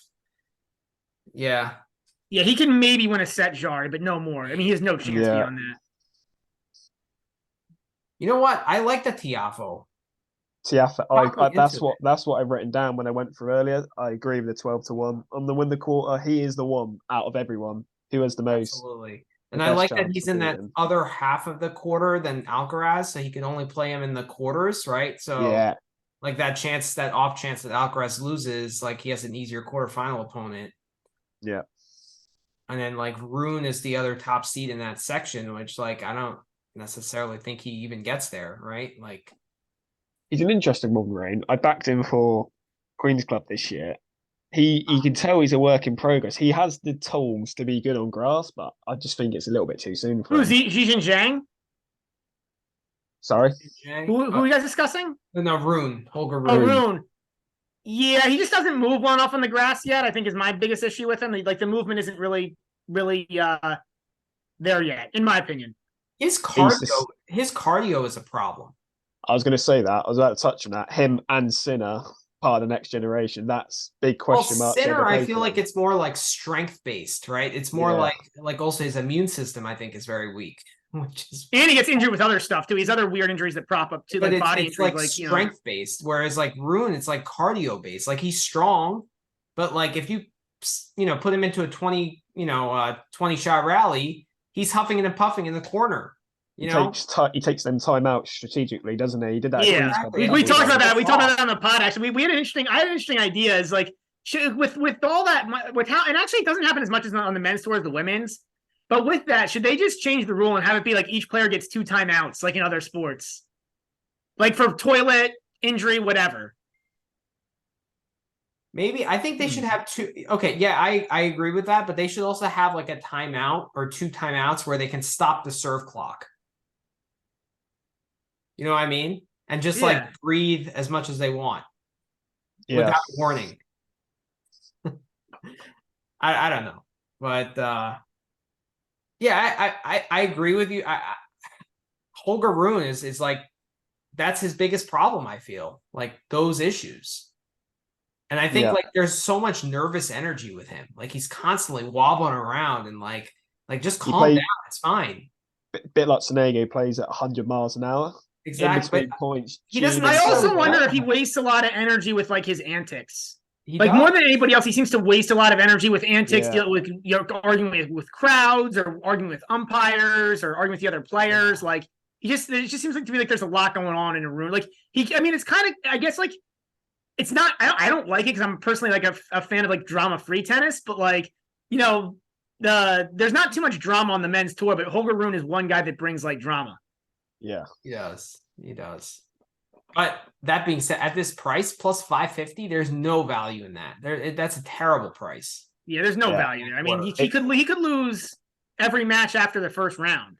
Yeah, he can maybe win a set, Jari, but no more. I mean, he has no chance beyond that. You know what? I like the Tiafoe. That's what I've written down when I went through earlier. I agree with the 12 to 1 on the win the quarter. He is the one out of everyone who has the most. Absolutely. And I like that he's in that other half of the quarter than Alcaraz, so he can only play him in the quarters, right? So that off chance that Alcaraz loses, he has an easier quarterfinal opponent. Yeah. And then Rune is the other top seed in that section, which I don't necessarily think he even gets there, right? He's an interesting one, Rain. I backed him for Queen's Club this year. You can tell he's a work in progress. He has the tools to be good on grass, but I just think it's a little bit too soon for him. Who's Xijin Zhang? Sorry? Who are you guys discussing? No, Rune. Holger Rune. Oh, Rune. Yeah, he just doesn't move well enough on the grass yet, I think is my biggest issue with him. The movement isn't really there yet, in my opinion. His cardio is a problem. I was going to say that. I was about to touch on that. Him and Sinner, part of the next generation. That's big question mark. Sinner, I feel like it's more strength based, right? It's more like also his immune system, I think, is very weak. And he gets injured with other stuff too. He has other weird injuries that prop up too, but body injuries. Strength based, whereas Rune, it's cardio based. He's strong, but if you put him into a 20 shot rally, he's huffing and puffing in the corner. He takes them time out strategically, doesn't he? He did that. Yeah, we talked about that. We talked about that on the pod. Actually, I had an interesting idea. Is with all that, with how, and actually it doesn't happen as much as on the men's tour as the women's. But with that, should they just change the rule and have it be each player gets 2 timeouts, in other sports, for toilet, injury, whatever? Maybe. I think they should have 2. Okay, yeah, I agree with that, but they should also have a timeout or 2 timeouts where they can stop the serve clock. You know what I mean? And just like breathe as much as they want without warning. I don't know, but yeah, I agree with you. Holger Rune is like, that's his biggest problem. I feel like those issues. And I think like there's so much nervous energy with him. Like he's constantly wobbling around and like just calm down. It's fine. Bit like Sonego plays at 100 miles an hour. Exactly. In between points. He doesn't. I also wonder if he wastes a lot of energy with like his antics. Like more than anybody else, he seems to waste a lot of energy with antics, dealing with arguing with crowds or arguing with umpires or arguing with the other players. Like it just seems like to me like there's a lot going on in a room. Like it's kind of, I guess, like it's not. I don't like it because I'm personally like a fan of like drama-free tennis, but like there's not too much drama on the men's tour. But Holger Rune is one guy that brings like drama. Yeah, he does. But that being said, at this price plus 550, there's no value in that. That's a terrible price. Yeah, there's no value there. I mean, he could lose every match after the first round.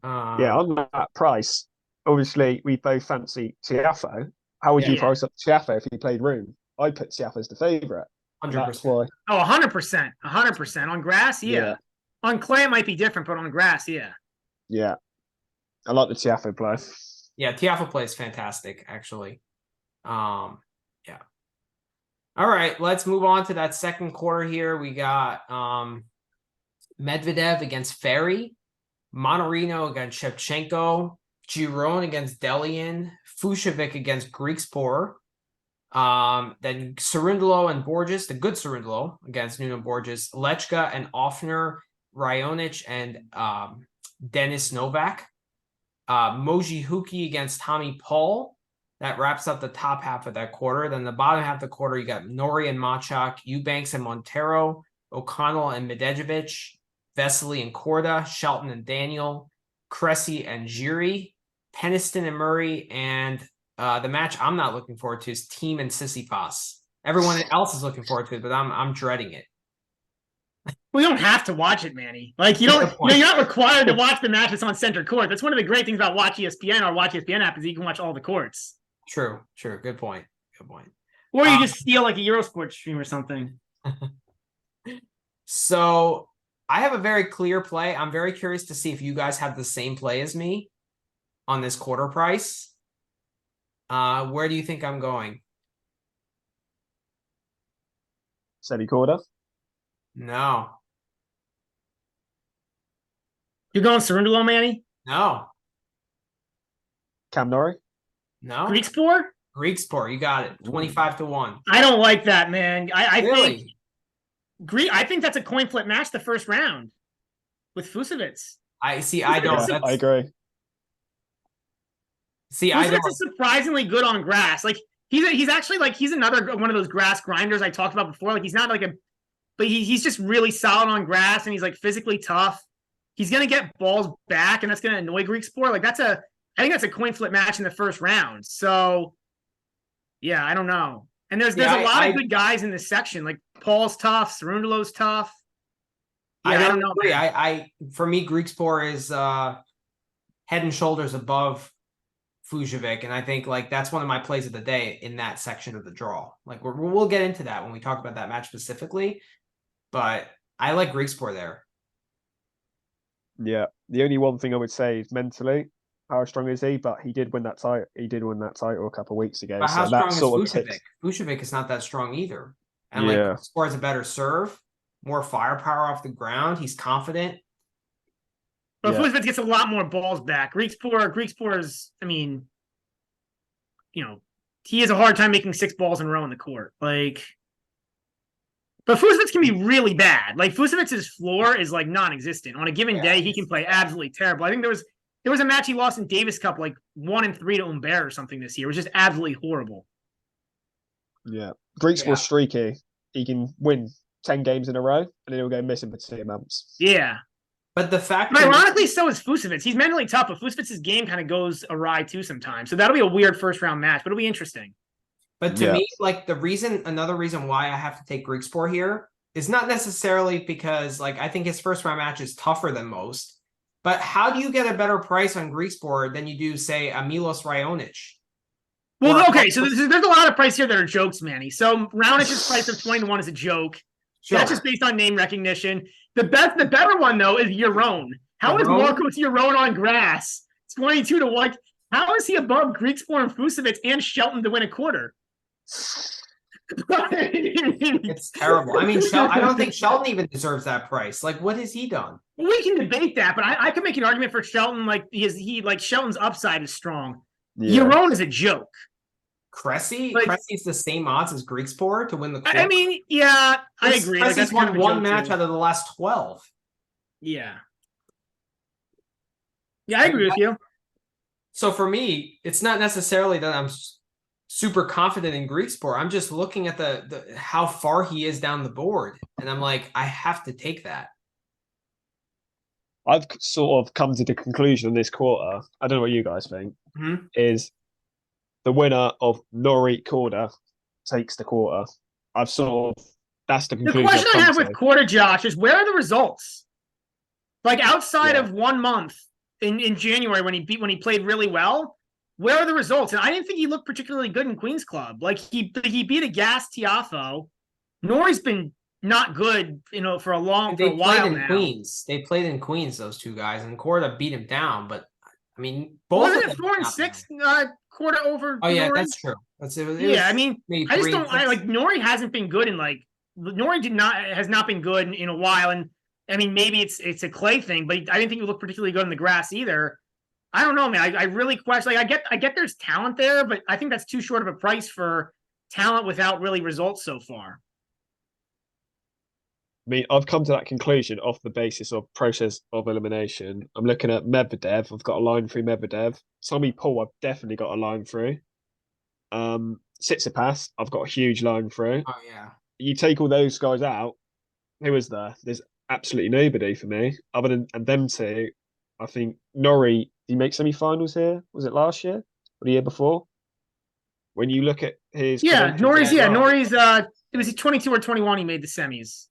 On that price, obviously we both fancy Tiafoe. How would you price up Tiafoe if he played Rune? I'd put Tiafoe as the favourite. 100%. Oh, 100%. 100%. On grass, On clay, it might be different, but on grass, Yeah. I like the Tiafoe play. Yeah, Tiafoe play is fantastic, actually. Yeah. All right, let's move on to that second quarter here. We got Medvedev against Ferry, Mannarino against Shevchenko, Giron against Delian, Fucsovics against Griekspoor, then Cerundolo and Borges, the good Cerundolo against Nuno Borges, Lechka and Offner, Raonic and Denis Novak, Moji Huki against Tommy Paul. That wraps up the top half of that quarter. Then the bottom half of the quarter, you got Nori and Machak, Eubanks and Montero, O'Connell and Medejevic, Vesely and Korda, Shelton and Daniel, Cressy and Giri, Peniston and Murray, and the match I'm not looking forward to is Team and Sissipas. Everyone else is looking forward to it, but I'm dreading it. We don't have to watch it, Manny. Like you're not required to watch the match that's on center court. That's one of the great things about Watch ESPN or Watch ESPN app is you can watch all the courts. True. Good point. Or you just steal like a Eurosport stream or something. So I have a very clear play. I'm very curious to see if you guys have the same play as me on this quarter price. Where do you think I'm going? Semi-quarter? No. You're going Cerundolo, Manny? No. Cam Norrie? No. Griekspoor, you got it. 25-1. I don't like that, man. I really? I think that's a coin flip match the first round with Fucsovics. I don't. I agree. Fucsovics is surprisingly good on grass. Like he's actually like he's another one of those grass grinders I talked about before. Like he's not like but he's just really solid on grass and he's like physically tough. He's gonna get balls back and that's gonna annoy Griekspoor. Like I think that's a coin flip match in the first round. So yeah, I don't know. And there's a lot of good guys in this section. Like Paul's tough, Cerundolo's tough. Yeah, I don't agree. For me, Griekspoor is head and shoulders above Fucsovics, and I think like that's one of my plays of the day in that section of the draw. Like we'll get into that when we talk about that match specifically, but I like Griekspoor there. Yeah, the only one thing I would say is mentally, how strong is he? But he did win that title. He did win that title a couple of weeks ago. But how strong is Fucsovics? Fucsovics is not that strong either, and like Griekspoor has a better serve, more firepower off the ground. He's confident. But Fucsovics gets a lot more balls back. Griekspoor is, I mean, he has a hard time making 6 balls in a row in the court. Like, but Fucsovics can be really bad. Like Fucsovics' floor is like non-existent. On a given day, he can play absolutely terrible. I think there was a match he lost in Davis Cup, like 1-3 to Humbert or something this year. It was just absolutely horrible. Yeah, Griekspoor's streaky. He can win 10 games in a row, and then he'll go missing for 2 months. Yeah. But the fact that ironically, so is Fucsovics. He's mentally tough, but Fucsovics' game kind of goes awry too sometimes. So that'll be a weird first round match, but it'll be interesting. But to me, like another reason why I have to take Griekspoor here is not necessarily because like I think his first round match is tougher than most. But how do you get a better price on Greek sport than you do, say, a Milos Raonic? Well, okay, so there's a lot of price here that are jokes, Manny. So Raunic's price of 20-1 is a joke. Sure. That's just based on name recognition. The better one though is Yaron. How is Marcos Yaron on grass? 22-1. How is he above Greek sport and Fusovic and Shelton to win a quarter? It's terrible. I mean, I don't think Shelton even deserves that price. Like, what has he done? We can debate that, but I can make an argument for Shelton. Like, Shelton's upside is strong. Yeah. Yaron is a joke. Cressy? Like, Cressy's the same odds as Greek sport to win the quarter. I mean, yeah, I agree. Cressy's won one match out of the last 12. Yeah. Yeah, I agree with you. So for me, it's not necessarily that I'm super confident in Greek sport. I'm just looking at the how far he is down the board, and I'm like, I have to take that. I've sort of come to the conclusion in this quarter. I don't know what you guys think. Is the winner of Norrie quarter takes the quarter. That's the conclusion. The question I have with quarter, Josh, is where are the results? Like outside of 1 month in January when he played really well, where are the results? And I didn't think he looked particularly good in Queens Club. Like he beat a gas Tiafo. Norrie's been not good, for a while now. Queens. They played in Queens, those two guys, and Corda beat him down. But I mean, wasn't it 4-6 quarter over? Oh yeah, Norrie? That's true. I mean, I just don't. Norrie hasn't been good Norrie has not been good in a while, and I mean maybe it's a clay thing, but I didn't think he looked particularly good in the grass either. I don't know, man. I really question. Like I get there's talent there, but I think that's too short of a price for talent without really results so far. I mean, I've come to that conclusion off the basis of process of elimination. I'm looking at Medvedev. I've got a line through Medvedev. Tommy Paul, I've definitely got a line through. Tsitsipas, I've got a huge line through. Oh, yeah. You take all those guys out, who is there? There's absolutely nobody for me. Other than them two, I think Norrie, did he make semi-finals here? Was it last year or the year before? When you look at his... Norrie's, it was 22 or 21 he made the semis.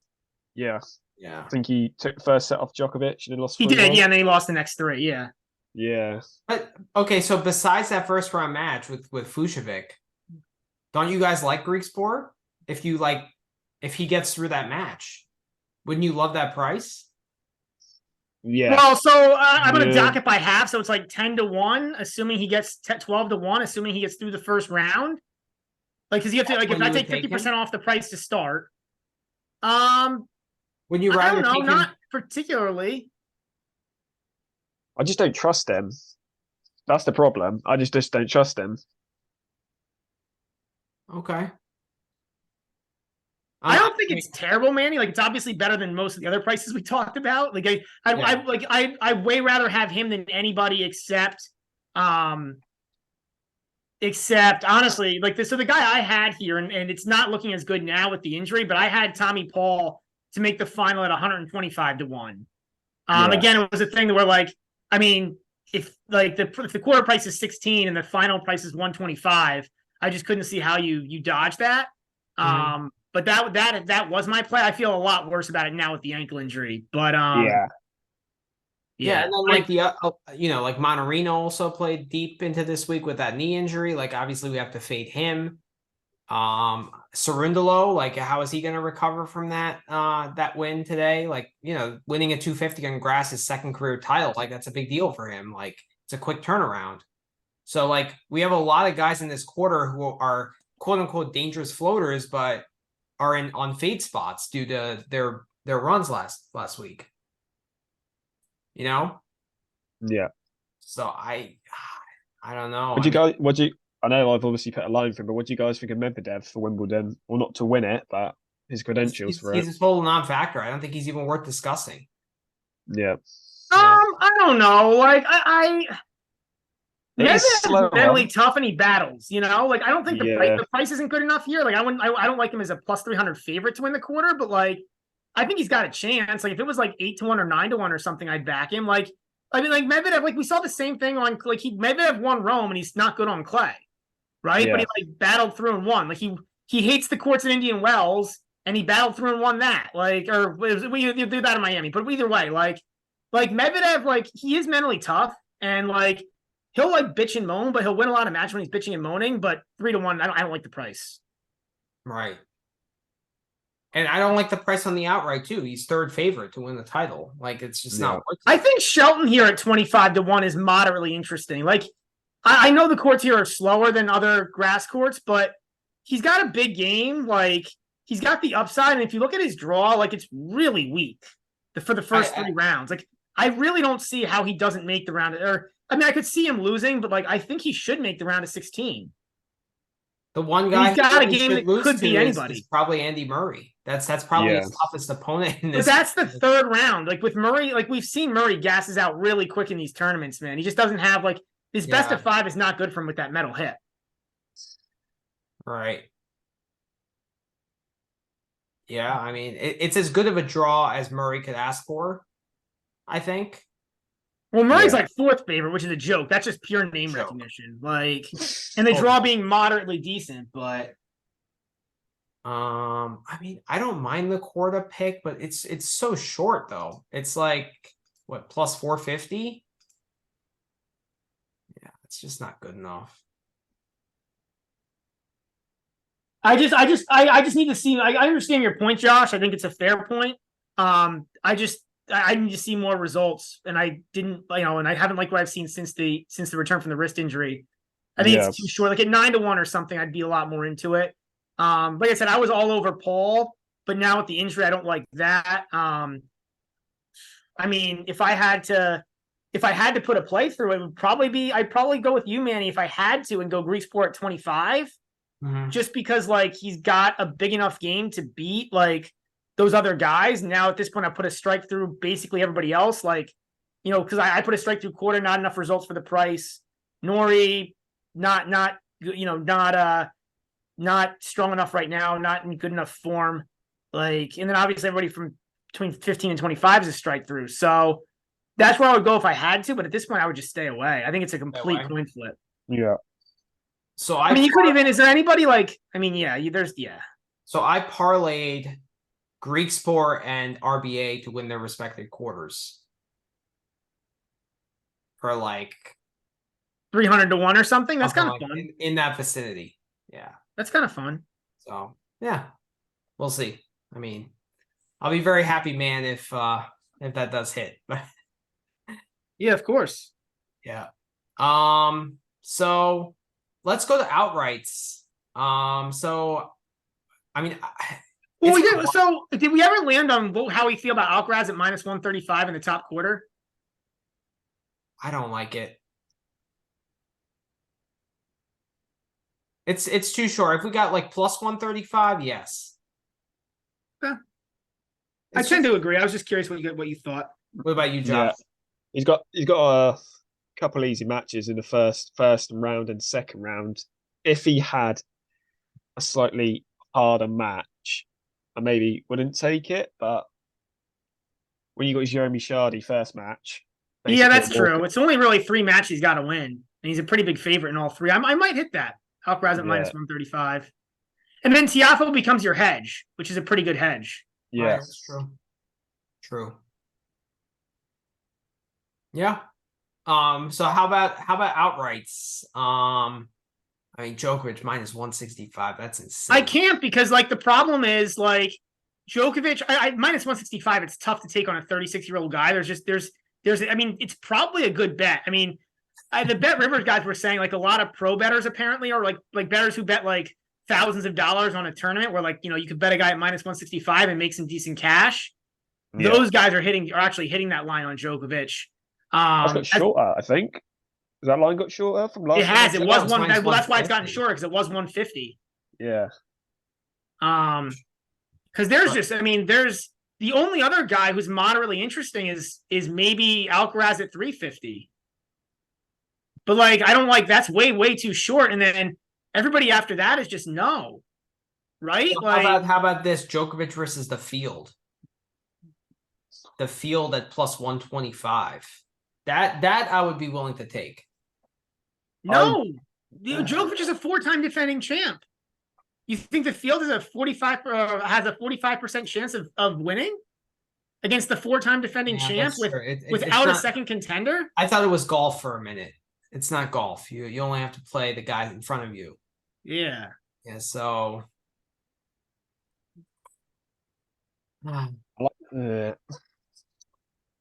Yeah. Yeah. I think he took the first set off Djokovic and then lost. He did, yeah, and then he lost the next three, yeah. Yeah. But okay, so besides that first round match with Fusovic, don't you guys like Greek sport? If he gets through that match, wouldn't you love that price? Yeah. Well, so I'm going to dock it by half, so it's like 10-1, assuming he gets 12-1, assuming he gets through the first round. Like, because you have to if I take 50% off the price to start. Would you rather? I don't know, not particularly. I just don't trust him. That's the problem. I just don't trust him. Okay. I don't think it's terrible, Manny. Like it's obviously better than most of the other prices we talked about. Like I way rather have him than anybody except honestly, like this. So the guy I had here, and it's not looking as good now with the injury, but I had Tommy Paul to make the final at 125-1. Again, it was a thing where like, I mean, if the quarter price is 16 and the final price is 125, I just couldn't see how you dodge that. But that was my play. I feel a lot worse about it now with the ankle injury. But yeah, and then like like Mannarino also played deep into this week with that knee injury. Like obviously we have to fade him. Cerundolo, like how is he going to recover from that win today? Like, winning a 250 on grass, his second career title, like that's a big deal for him. Like it's a quick turnaround. So like we have a lot of guys in this quarter who are quote unquote dangerous floaters, but are on fade spots due to their runs last week. Yeah. So I don't know. I know I've obviously put a line for him, but what do you guys think of Medvedev for Wimbledon? Well, not to win it, but his credentials for it. He's a total non-factor. I don't think he's even worth discussing. Yeah. I don't know. Like Medvedev's mentally tough and he battles. Like I don't think the price isn't good enough here. Like I don't like him as a plus 300 favorite to win the quarter, but like I think he's got a chance. Like if it was like 8-1 or 9-1 or something, I'd back him. Like I mean, like Medvedev, like we saw the same thing on like Medvedev won Rome and he's not good on clay, right? Yeah. But he like battled through and won. Like he hates the courts in Indian Wells and he battled through and won that. Like, or we do that in Miami. But either way, like Like Medvedev, like he is mentally tough, and like he'll like bitch and moan, but he'll win a lot of matches when he's bitching and moaning. But 3-1, I don't like the price. Right. And I don't like the price on the outright too. He's third favorite to win the title. Like it's just not worth it. I think Shelton here at 25-1 is moderately interesting. Like I know the courts here are slower than other grass courts, but he's got a big game. Like he's got the upside, and if you look at his draw, like it's really weak for the first 3 rounds. Like I really don't see how he doesn't make the round. Or I mean, I could see him losing, but like I think he should make the round of 16. The one guy he's got a game that could be anybody. Is probably Andy Murray. That's probably his toughest opponent in this. But that's the third round. Like with Murray, like we've seen Murray gasses out really quick in these tournaments, man. He just doesn't have like his best of 5 is not good for him with that metal hit. Right. Yeah, I mean, it's as good of a draw as Murray could ask for, I think. Well, Murray's like 4th favorite, which is a joke. That's just pure name recognition. Like, and the draw being moderately decent, but I mean, I don't mind the Quarta pick, but it's so short though. It's like what, plus 450? Yeah, it's just not good enough. I just need to see. I understand your point, Josh. I think it's a fair point. I need to see more results, and I didn't, and I haven't liked what I've seen since the return from the wrist injury. I think it's too short. Like at 9-1 or something, I'd be a lot more into it. Like I said, I was all over Paul, but now with the injury, I don't like that. I mean, if I had to put a play through, it would probably be, I'd probably go with you, Manny, if I had to, and go Greek Sport at 25, just because like he's got a big enough game to beat like those other guys. Now at this point, I put a strike through basically everybody else, like, because I put a strike through Quarta, not enough results for the price. Nori, not strong enough right now, not in good enough form. Like, and then obviously everybody from between 15 and 25 is a strike through. So that's where I would go if I had to, but at this point I would just stay away. I think it's a complete coin flip. Yeah. So I mean, you could even, is there anybody like, I mean, So I parlayed Greek Sport and RBA to win their respective quarters for like 300-1 or something. That's kind of fun. In that vicinity. Yeah. That's kind of fun. So yeah, we'll see. I mean, I'll be very happy, man, if that does hit. Yeah, of course. Yeah. So let's go to outrights. So I mean, well, we did. So did we ever land on how we feel about Alcaraz at minus 135 in the top quarter? I don't like it. It's too short. If we got like plus 135, yes. Yeah. I tend to agree. I was just curious what you thought. What about you, Josh? Yeah. He's got a couple easy matches in the first round and second round. If he had a slightly harder match, I maybe wouldn't take it. But when you got Jeremy Shardy first match, yeah, that's true. It's only really 3 matches he's got to win, and he's a pretty big favorite in all 3. I might hit that. Alcaraz at minus 135. And then Tiafoe becomes your hedge, which is a pretty good hedge. Yeah, that's true. True. Yeah. So how about outrights? I mean, Djokovic minus 165. That's insane. I can't, because like the problem is like Djokovic, I minus 165. It's tough to take on a 36-year-old guy. There's I mean, it's probably a good bet. I mean, the Bet Rivers guys were saying like a lot of pro bettors apparently are like bettors who bet like thousands of dollars on a tournament where like, you could bet a guy at minus 165 and make some decent cash. Yeah. Those guys are actually hitting that line on Djokovic. That's got shorter, I think. Has that line got shorter from last? It has. It was one. Well, that's why it's gotten shorter, because it was 150. Yeah. Because there's just, I mean, there's the only other guy who's moderately interesting is maybe Alcaraz at 350. But like, I don't like, that's way too short. And then everybody after that is just no, right? Well, like, how about this Djokovic versus the field? The field at plus 125. That I would be willing to take. No, Djokovic is a 4-time defending champ. You think the field is has a 45% chance of winning? against the 4-time defending champ without a second contender. I thought it was golf for a minute. It's not golf. You only have to play the guy in front of you. Yeah. Yeah. So.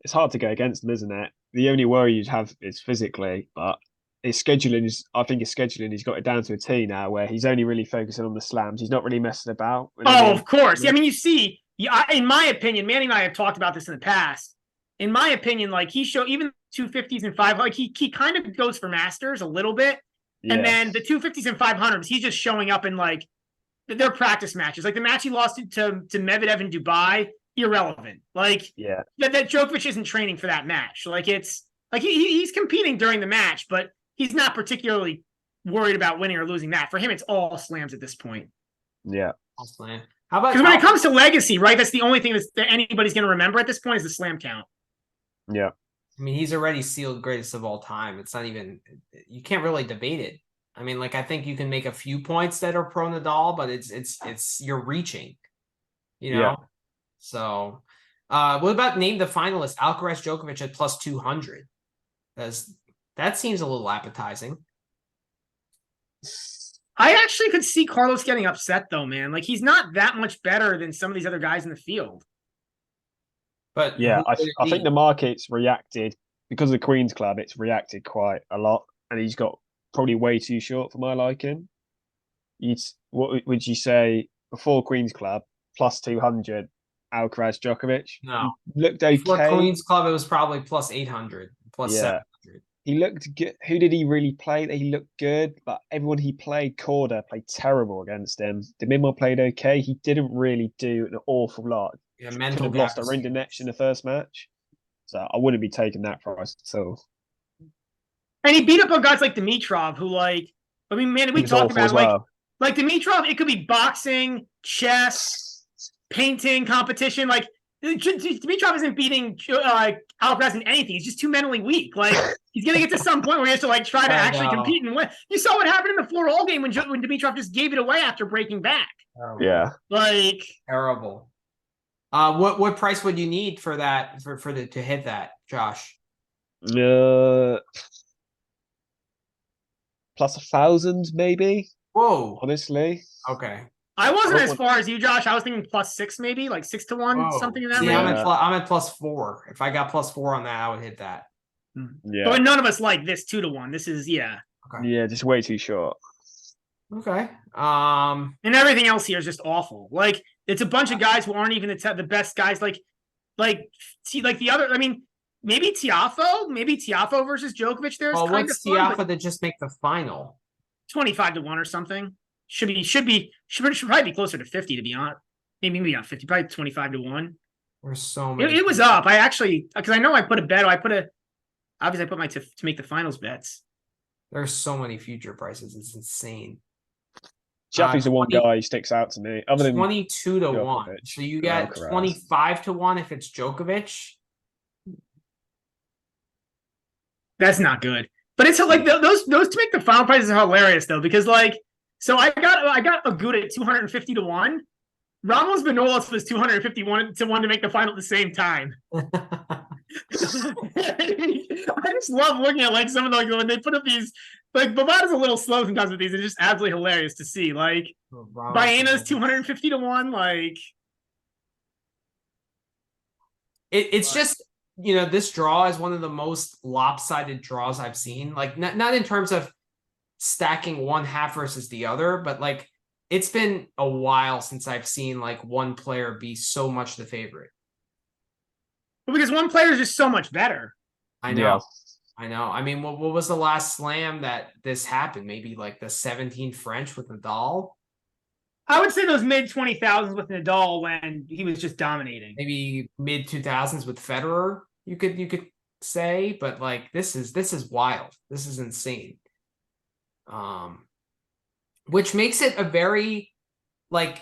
It's hard to go against him, isn't it? The only worry you'd have is physically, but his scheduling is. I think his scheduling. He's got it down to a T now, where he's only really focusing on the slams. He's not really messing about. Oh, of course. Yeah, I mean, you see, in my opinion, Manny and I have talked about this in the past. In my opinion, like he showed even 250s and 5, like he kind of goes for masters a little bit, and then the 250s and 500s, he's just showing up in like their practice matches. Like the match he lost to Medvedev in Dubai, irrelevant. Like that Djokovic isn't training for that match. Like it's like he's competing during the match, but he's not particularly worried about winning or losing that. For him, it's all slams at this point. Yeah, all slam. How about because when it comes to legacy, right? That's the only thing that anybody's going to remember at this point is the slam count. Yeah, I mean, he's already sealed greatest of all time. It's not even, you can't really debate it. I mean, like I think you can make a few points that are pro Nadal, but it's you're reaching, you know. Yeah. So, what about name the finalist Alcaraz Djokovic at plus 200? That seems a little appetizing. I actually could see Carlos getting upset though, man. Like he's not that much better than some of these other guys in the field. But yeah, I think the market's reacted because of the Queen's Club. It's reacted quite a lot, and he's got probably way too short for my liking. What would you say before Queen's Club plus 200 Alcaraz Djokovic? No, he looked okay. Before Queen's Club, it was probably plus 800, plus 700. He looked good. Who did he really play? He looked good, but everyone he played, Korda played terrible against him. Demimov played okay. He didn't really do an awful lot. Yeah, could have lost a ring to Netch in the first match. So I wouldn't be taking that price at all. And he beat up on guys like Dimitrov, who like, I mean, man, we talked about like Dimitrov, it could be boxing, chess, painting competition. Like Dimitrov isn't beating Alcaraz in anything. He's just too mentally weak. Like he's gonna get to some point where he has to like try to actually compete and win. You saw what happened in the 4-all game when Dimitrov just gave it away after breaking back. Yeah, like terrible. What price would you need for that to hit that, Josh? Plus 1,000 maybe. Whoa, honestly. Okay. I wasn't as far as you, Josh. I was thinking plus 6 maybe, like 6 to 1, something in that range. I'm at plus 4. If I got plus 4 on that, I would hit that. Yeah. But none of us like this 2 to 1. This is Okay. Yeah, just way too short. Okay. And everything else here is just awful. Like it's a bunch of guys who aren't even the best guys. Like the other. I mean, maybe Tiafoe versus Djokovic. There's what's Tiafoe to just make the final? 25 to 1 or something. Should probably be closer to 50 to be honest. Maybe not 50, probably 25 to 1. There's so many. It was up. I actually because I know I put a bet. Obviously I put my to make the finals bets. There's so many future prices. It's insane. Jeffy's the one guy who sticks out to me. Other than 22 to 1. So you got 25 to 1 if it's Djokovic. That's not good. But it's like those to make the final prices are hilarious though, because like so I got a good at 250 to 1. Ramos Vinolas was 251 to 1 to make the final at the same time. I just love looking at like some of the when they put up these like Bovada's a little slow sometimes with these. It's just absolutely hilarious to see. Like Baena's 250 to 1. Like it's just this draw is one of the most lopsided draws I've seen. Like not in terms of stacking one half versus the other, but like it's been a while since I've seen like one player be so much the favorite. Because one player is just so much better. I know. Yeah. I know. I mean, what was the last slam that this happened? Maybe like the 17 French with Nadal? I would say those mid 20,000s with Nadal when he was just dominating. Maybe mid 2000s with Federer, you could say, but like this is wild. This is insane. Which makes it a very like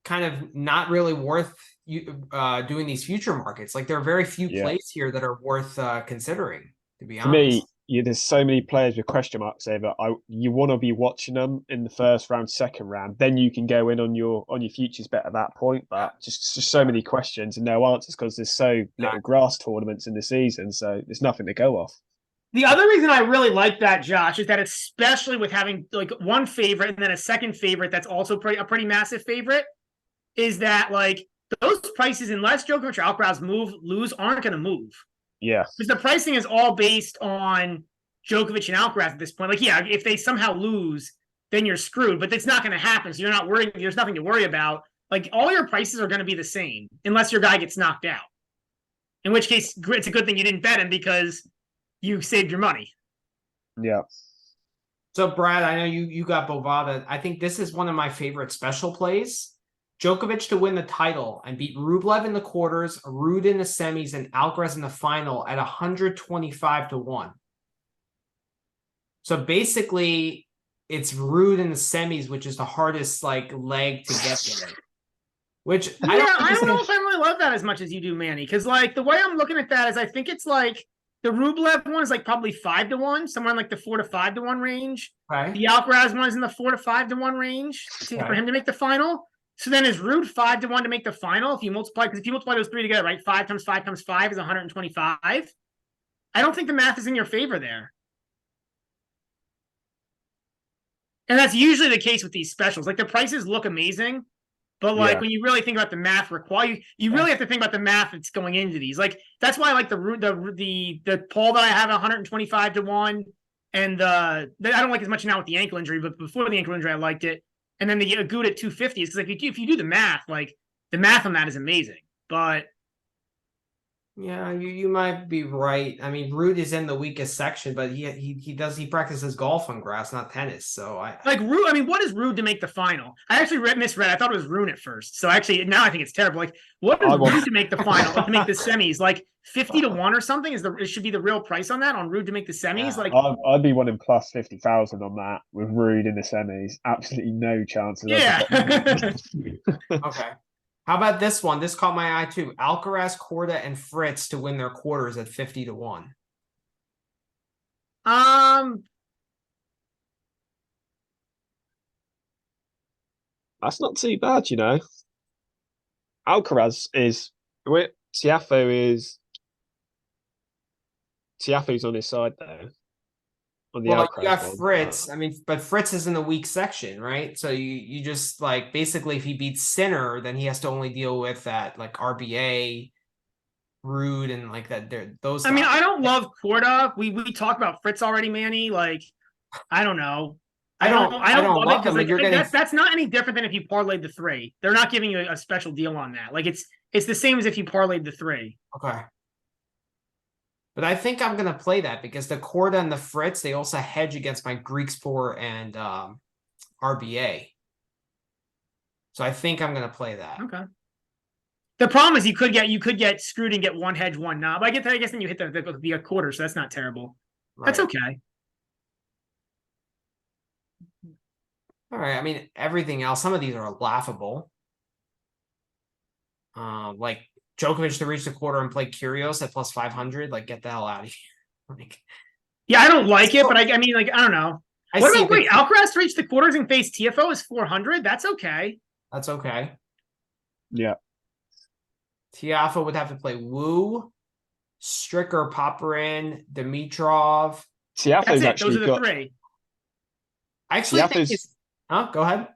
kind of not really worth doing these future markets. Like there are very few plays here that are worth considering, to be honest. For me, there's so many players with question marks over. You want to be watching them in the first round, second round, then you can go in on your futures bet at that point. But just so many questions and no answers because there's so little grass tournaments in the season, so there's nothing to go off. The other reason I really like that, Josh, is that especially with having like one favorite and then a second favorite that's also a pretty massive favorite, is that like those prices, unless Djokovic or Alcaraz lose, aren't going to move. Yeah. Because the pricing is all based on Djokovic and Alcaraz at this point. Like, yeah, if they somehow lose, then you're screwed. But it's not going to happen. So you're not worried. There's nothing to worry about. Like, all your prices are going to be the same unless your guy gets knocked out. In which case, it's a good thing you didn't bet him because you saved your money. Yeah. So, Brad, I know you got Bovada. I think this is one of my favorite special plays. Djokovic to win the title and beat Rublev in the quarters, Ruud in the semis, and Alcaraz in the final at 125-1. So basically, it's Ruud in the semis, which is the hardest leg to get there. Which I don't know if I really love that as much as you do, Manny. Because the way I'm looking at that is I think it's like the Rublev one is probably 5-1, somewhere in the 4 to 5-1 range. Okay. The Alcaraz one is in the 4 to 5-1 range for him to make the final. So then is Ruud 5-1 to make the final? If you multiply those three together, right? 5 times 5 times 5 is 125. I don't think the math is in your favor there. And that's usually the case with these specials. Like the prices look amazing, but when you really think about the math required, you really have to think about the math that's going into these. Like that's why I like the Paul that I have 125-1, and I don't like as much now with the ankle injury, but before the ankle injury I liked it. And then the Agut at 250 is because if you do the math, the math on that is amazing. But yeah, you might be right. I mean, Ruud is in the weakest section, but he practices golf on grass, not tennis. So Ruud. I mean, what is Ruud to make the final? I actually misread. I thought it was Rune at first. So actually, now I think it's terrible. What is Ruud to make the final? To make the semis, 50-1 or something it should be the real price on that on Ruud to make the semis. Yeah. I'd be winning plus 50,000 on that with Ruud in the semis. Absolutely no chance. Yeah. Okay. How about this one? This caught my eye too. Alcaraz, Korda, and Fritz to win their quarters at 50-1. That's not too bad, Alcaraz is Tiafoe's on his side though. You got Fritz. I mean, but Fritz is in the weak section, right? So you just basically if he beats Sinner, then he has to only deal with that RBA, Ruud, and that. Those. I mean, I don't love Korda. We talked about Fritz already, Manny. I don't know. I don't love them. That's not any different than if you parlayed the three. They're not giving you a special deal on that. It's the same as if you parlayed the three. Okay. But I think I'm going to play that because the Korda and the Fritz, they also hedge against my Griekspoor and RBA. So I think I'm going to play that. Okay. The problem is you could get screwed and get one hedge, one knob. I guess then you hit the quarter, so that's not terrible. Right. That's okay. All right. I mean, everything else, some of these are laughable. Djokovic to reach the quarter and play Kyrgios at plus 500. Get the hell out of here. Yeah, I don't like it, but I mean, I don't know. Alcaraz to reach the quarters and face TFO is 400? That's okay. That's okay. Yeah. Tiafoe would have to play Wu, Stricker, Popperin, Dimitrov. Tiafoe's actually Those are the three. I actually think go ahead.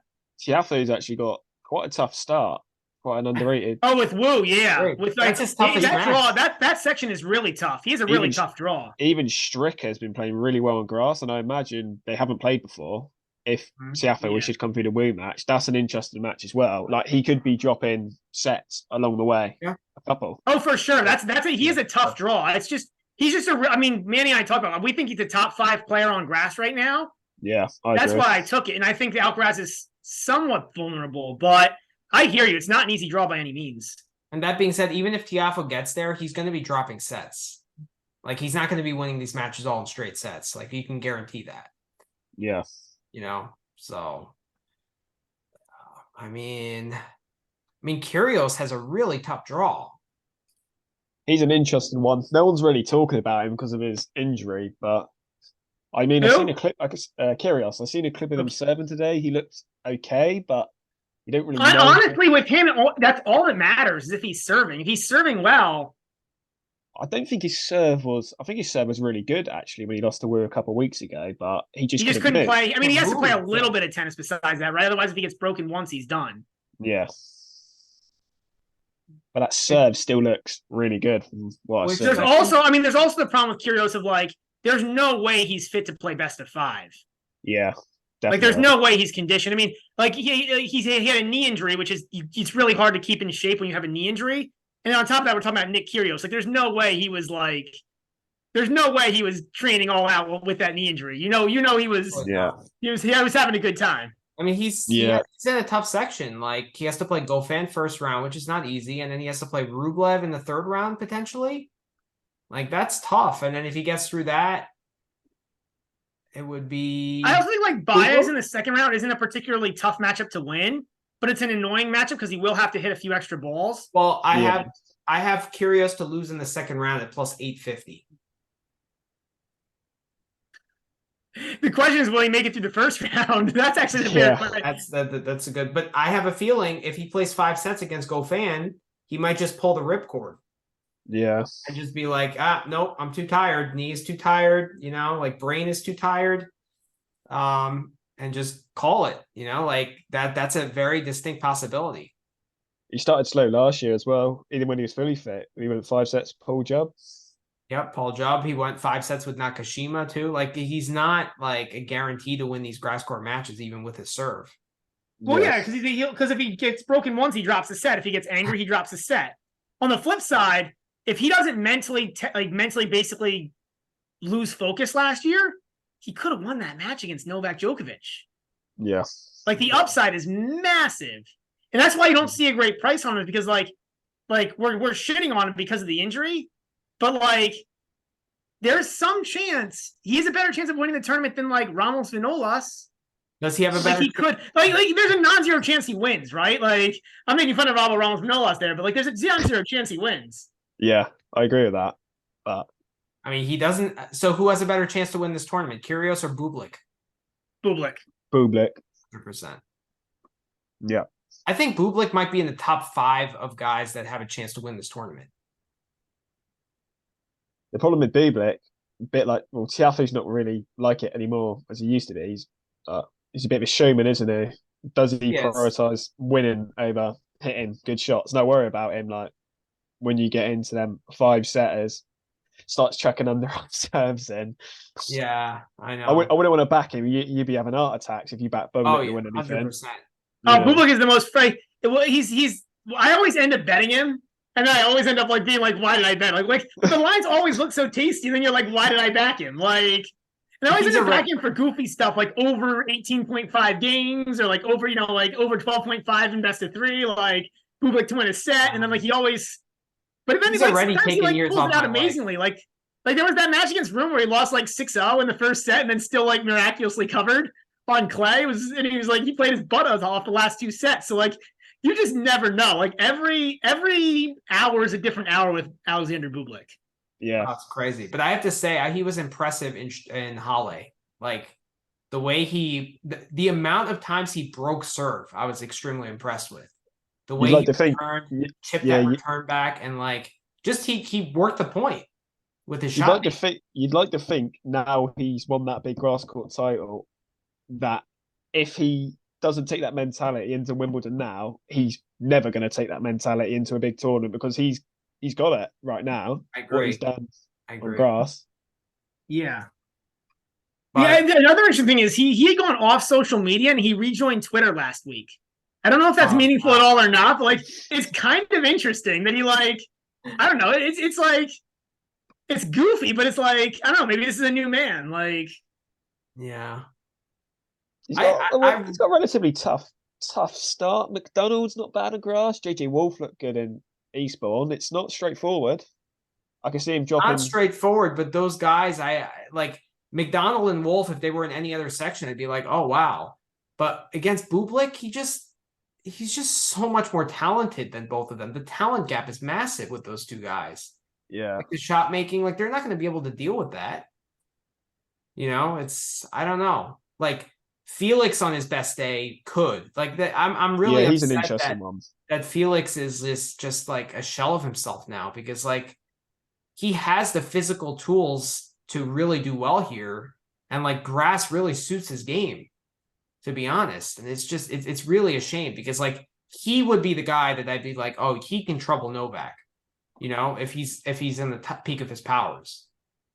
Tiafoe's actually got quite a tough start. Quite an underrated. Oh, with Wu, yeah. With that's his toughest that draw, that section is really tough. He has a really tough draw. Even Stricker has been playing really well on grass, and I imagine they haven't played before. If Tiafoe wishes to come through the Wu match, that's an interesting match as well. He could be dropping sets along the way. Yeah, a couple. Oh, for sure. He has a tough draw. He's just I mean, Manny and I talk about. We think he's a top 5 player on grass right now. Yeah, that's why I took it, and I think the Alcaraz is somewhat vulnerable, but. I hear you. It's not an easy draw by any means. And that being said, even if Tiafoe gets there, he's going to be dropping sets. He's not going to be winning these matches all in straight sets. You can guarantee that. Yeah. So, I mean, Kyrgios has a really tough draw. He's an interesting one. No one's really talking about him because of his injury, but I mean, I've Who? seen a clip. Kyrgios. I've seen a clip of him serving today. He looked okay, but you don't really know. Honestly, with him, that's all that matters is if he's serving. If he's serving well, I don't think his serve was. I think his serve was really good actually when he lost to Wu a couple of weeks ago, but he just couldn't move. play. I mean, he has to play a Move, little yeah. bit of tennis besides that, right? Otherwise, if he gets broken once, he's done. Yeah. But that serve still looks really good from what I've seen. There's also the problem with Kyrgios of like, there's no way he's fit to play best of 5. Yeah. Definitely. Like, there's no way he's conditioned. I mean, like he had a knee injury, which is it's really hard to keep in shape when you have a knee injury. And on top of that, we're talking about Nick Kyrgios. Like, there's no way he was training all out with that knee injury. He was. Yeah. He was having a good time. I mean, he's in a tough section. Like, he has to play Goffin first round, which is not easy, and then he has to play Rublev in the 3rd round potentially. Like, that's tough. And then if he gets through that, it would be. I also think like Baez in the 2nd round isn't a particularly tough matchup to win, but it's an annoying matchup because he will have to hit a few extra balls. Well, I have Kyrgios to lose in the 2nd round at plus 850. The question is, will he make it through the 1st round? That's actually the fair question. That's a good. But I have a feeling if he plays 5 sets against Goffin, he might just pull the ripcord. Yeah. And just be like, nope, I'm too tired. Knee is too tired. Like brain is too tired. And just call it. Like that's a very distinct possibility. He started slow last year as well, even when he was fully fit. He went 5 sets, Paul Jubb. Yep, Paul Jubb. He went 5 sets with Nakashima too. Like, he's not like a guarantee to win these grass court matches, even with his serve. Well, yeah, because if he gets broken once, he drops a set. If he gets angry, he drops a set. On the flip side, if he doesn't mentally basically lose focus last year, he could have won that match against Novak Djokovic. Yeah. Like, the upside is massive. And that's why you don't see a great price on him, because like we're shitting on him because of the injury. But, like, there's some chance he has a better chance of winning the tournament than, like, Ramos Vinolas. Does he have a better? He could. Like, there's a non-zero chance he wins, right? Like, I'm making fun of Ramos Vinolas there, but, like, there's a non-zero chance he wins. Yeah, I agree with that. But I mean, he doesn't. So who has a better chance to win this tournament, Kyrgios or Bublik? Bublik. 100%. Yeah. I think Bublik might be in the top 5 of guys that have a chance to win this tournament. The problem with Bublik, a bit like, well, Tiafoe's not really like it anymore as he used to be. He's a bit of a showman, isn't he? Does he prioritize winning over hitting good shots? No worry about him. Like, when you get into them 5 setters, starts chucking underarm serves in. Yeah, I know. I wouldn't want to back him. You'd be having heart attacks if you back Bublik to win anything. 100%. Bublik is the most he's I always end up betting him. And then I always end up like being like, why did I bet? Like the lines always look so tasty. And then you're like, why did I back him? Like, and I always end up backing him for goofy stuff, like over 18.5 games or like over, like over 12.5 in best of 3, like Bublik to win a set. And then like he always, but then he's already taking he years pulls off it out amazingly. Like there was that match against Room where he lost like 6-0 in the first set and then still like miraculously covered on clay. He played his butt off the last 2 sets. So like, you just never know. Like every hour is a different hour with Alexander Bublik. Yeah, that's crazy. But I have to say, he was impressive in Halys. Like the way the amount of times he broke serve, I was extremely impressed with. The way he chipped that return back, and like just he worked the point with his shot. You'd like to think now he's won that big grass court title that if he doesn't take that mentality into Wimbledon now, he's never going to take that mentality into a big tournament because he's got it right now. I agree. What he's done on grass. Yeah. But another interesting thing is he had gone off social media and he rejoined Twitter last week. I don't know if that's meaningful at all or not, but like it's kind of interesting that he like, I don't know, it's like it's goofy, but it's like, I don't know, maybe this is a new man. Like, yeah. He's got a relatively tough start. McDonald's not bad on grass. JJ Wolf looked good in Eastbourne. It's not straightforward. I can see him dropping. Not straightforward, but those guys, I like McDonald and Wolf. If they were in any other section, I'd be like, oh wow. But against Bublik, he's just so much more talented than both of them. The talent gap is massive with those two guys. Yeah, like the shot making, like they're not going to be able to deal with that. You know, I don't know. Like Felix on his best day could. Like that I'm really he's an upset interesting one. that Felix is just like a shell of himself now, because like he has the physical tools to really do well here, and like grass really suits his game, to be honest. And it's really a shame, because like he would be the guy that I'd be like, oh, he can trouble Novak, you know, if he's in the peak of his powers.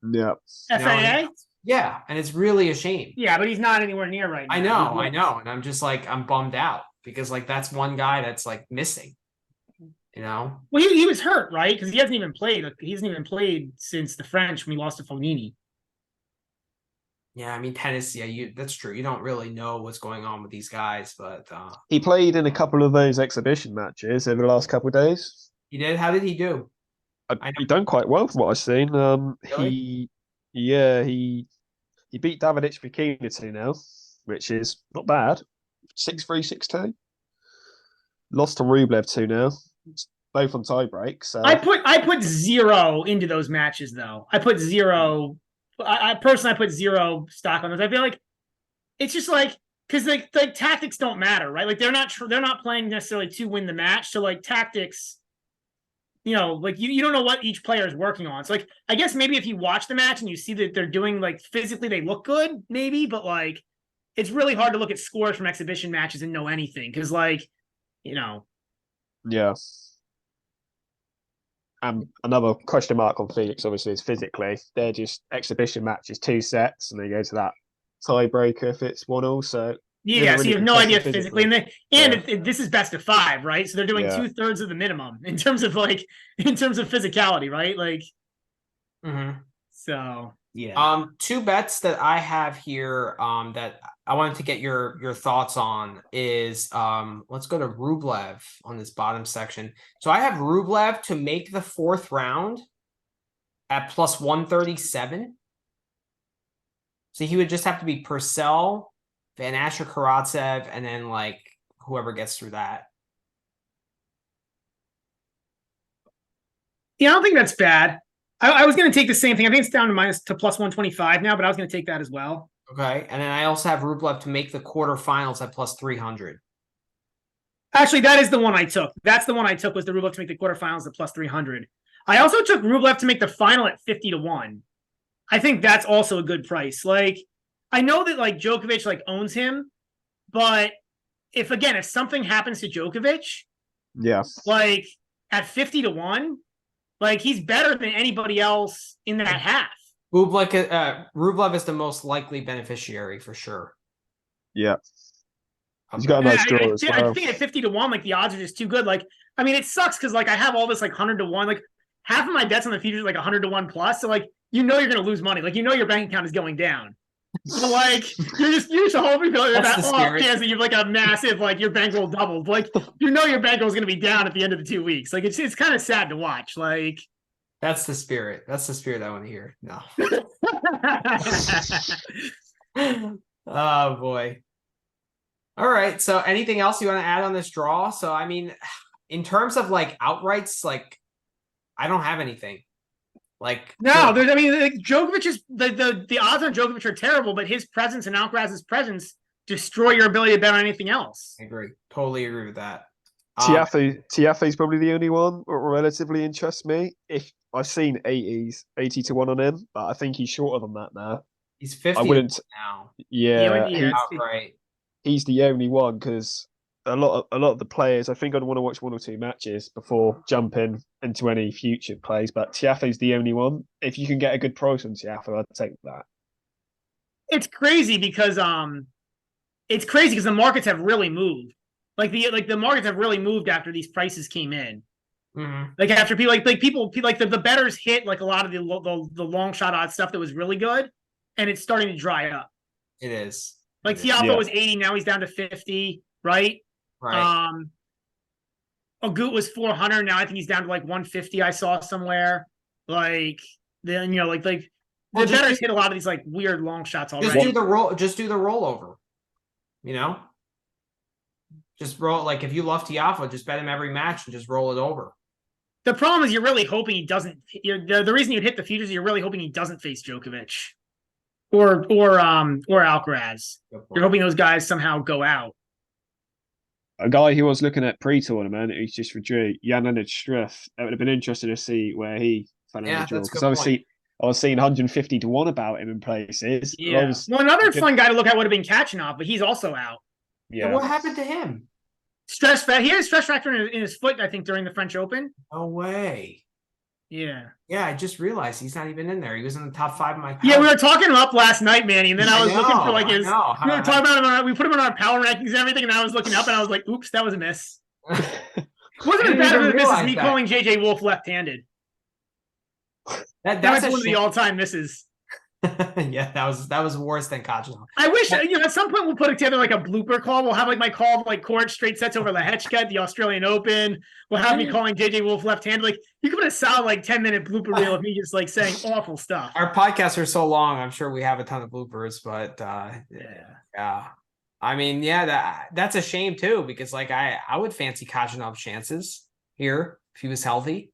Yeah. FAA? Yeah, and it's really a shame. Yeah, but he's not anywhere near right now. I know. And I'm just like, I'm bummed out, because like that's one guy that's like missing, you know? Well, he was hurt, right? Because he hasn't even played. He hasn't even played since the French when he lost to Fognini. Yeah, I mean, tennis, yeah, that's true. You don't really know what's going on with these guys, but he played in a couple of those exhibition matches over the last couple of days. He did? How did he do? He done quite well from what I've seen. Really? He beat Davidovich Fokina 2-0, which is not bad. 6-3, 6-2. Lost to Rublev 2-0. Both on tie breaks. So. I put 0 into those matches though. I put 0. I personally put 0 stock on those. I feel like it's just like, because like tactics don't matter, right? Like they're not playing necessarily to win the match. So like tactics, you know, like you don't know what each player is working on. So like, I guess maybe if you watch the match and you see that they're doing like physically, they look good, maybe, but like it's really hard to look at scores from exhibition matches and know anything, because like, you know. Yeah. And another question mark on Felix, obviously, is physically. They're just exhibition matches, 2 sets, and they go to that tiebreaker if it's 1-1. So yeah, so you have no idea physically. This is best of 5, right? So they're doing 2/3 of the minimum in terms of physicality, right? Like, So yeah. 2 bets that I have here that I wanted to get your thoughts on is let's go to Rublev on this bottom section. So I have Rublev to make the 4th round at plus 137. So he would just have to be Purcell, Van Asher, Karatsev, and then like whoever gets through that. Yeah, I don't think that's bad. I was going to take the same thing. I think it's down to plus 125 now, but I was going to take that as well. Okay, and then I also have Rublev to make the quarterfinals at plus 300. Actually, that is the one I took. That's the one I took, was the Rublev to make the quarterfinals at plus 300. I also took Rublev to make the final at 50-1. I think that's also a good price. Like, I know that like Djokovic like owns him, but if something happens to Djokovic, like at 50-1, like he's better than anybody else in that half. Rublev is the most likely beneficiary for sure. Yeah. He's got a nice draw as well. I think at 50-1, like the odds are just too good. Like, I mean, it sucks because like I have all this like 100-1. Like half of my bets on the futures like 100-1 plus. So like you're going to lose money. Like your bank account is going down. So like you're just hoping that off chance that you have like a massive like your bankroll doubled. Like your bankroll is going to be down at the end of the 2 weeks. Like it's kind of sad to watch. Like that's the spirit. That's the spirit I want to hear. No. Oh boy. All right. So anything else you want to add on this draw? So I mean, in terms of like outrights, like I don't have anything. Like Djokovic is the odds on Djokovic are terrible, but his presence and Alcaraz's presence destroy your ability to bet on anything else. I agree. Totally agree with that. Tiafe's probably the only one that relatively interests me. If I've seen 80-1 on him, but I think he's shorter than that now. He's 50 now. Yeah, right. He's the only one because a lot of the players, I think I'd want to watch 1 or 2 matches before jumping into any future plays. But Tiafe's the only one. If you can get a good price on Tiafe, I'd take that. It's crazy because the markets have really moved. The markets have really moved after these prices came in. Mm-hmm. Like after people the bettors hit like a lot of the long shot odds stuff that was really good, and it's starting to dry up. It is. Like Tiafoe was 80, now he's down to 50, right? Right. Agut was 400, now I think he's down to like 150. I saw somewhere. Like then the bettors hit a lot of these like weird long shots already. Just do the rollover. Just roll, like if you love Tiafoe, just bet him every match and just roll it over. The problem is you're really hoping he doesn't. The reason you'd hit the futures is you're really hoping he doesn't face Djokovic. or Alcaraz. You're hoping those guys somehow go out. A guy who was looking at pre-tournament, he's just withdrew, Jan Struff. It would have been interesting to see where he fell in the draw. Because obviously, I was seeing 150 to 1 about him in places. Yeah. Well, another fun guy to look at would have been Kachanov, but he's also out. Yeah. What happened to him? He had a stress fracture in his foot, I think, during the French Open. No way. Yeah. Yeah, I just realized he's not even in there. He was in the top 5 of my power. Yeah, we were talking him up last night, Manny, and then I was looking for like his. We were talking about him. We put him on our power rankings and everything, and I was looking up, and I was like, "Oops, that was a miss." It wasn't as bad as a miss as me calling JJ Wolf left-handed. That's one of the all-time misses. Yeah, that was worse than Kachanov. I wish at some point we'll put together like a blooper call. We'll have like my call of like court straight sets over Lehechka at the Australian Open. We'll have me calling JJ Wolf left-handed. Like you can put a solid like 10-minute blooper reel of me just like saying awful stuff. Our podcasts are so long. I'm sure we have a ton of bloopers, but yeah. I mean, that's a shame too because like I would fancy Kachanov's chances here if he was healthy.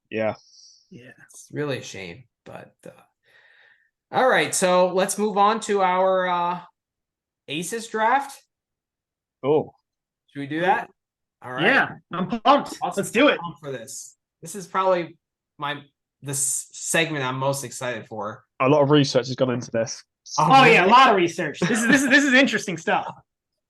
Yeah, it's really a shame, but. All right, so let's move on to our Aces draft. Oh, should we do that? All right. Yeah, I'm pumped. Let's do it for this. This is probably this segment I'm most excited for. A lot of research has gone into this. Oh yeah, a lot of research. This is interesting stuff.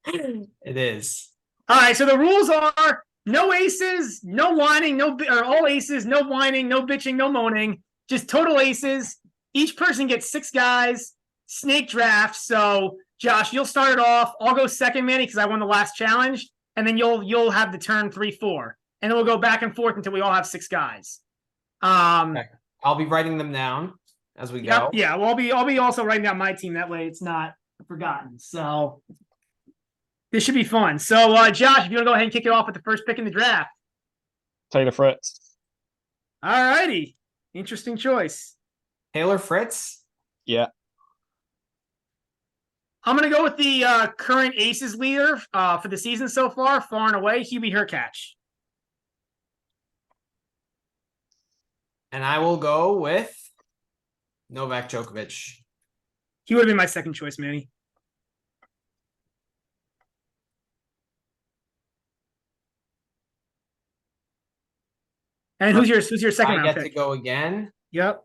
It is. All right, so the rules are no aces, no whining, or all aces, no whining, no bitching, no moaning, just total aces. Each person gets 6 guys, snake draft. So, Josh, you'll start it off. I'll go second, Manny, because I won the last challenge. And then you'll have the turn 3-4. And then we'll go back and forth until we all have 6 guys. Okay. I'll be writing them down as we go. Yeah, well, I'll be also writing down my team. That way it's not forgotten. So, this should be fun. So, Josh, if you want to go ahead and kick it off with the first pick in the draft. Taylor Fritz. All righty. Interesting choice. Taylor Fritz? Yeah. I'm going to go with the current Aces leader for the season so far and away, Hubie Hurkacz. And I will go with Novak Djokovic. He would have been my second choice, Manny. And who's your second round pick? I get to go again? Yep.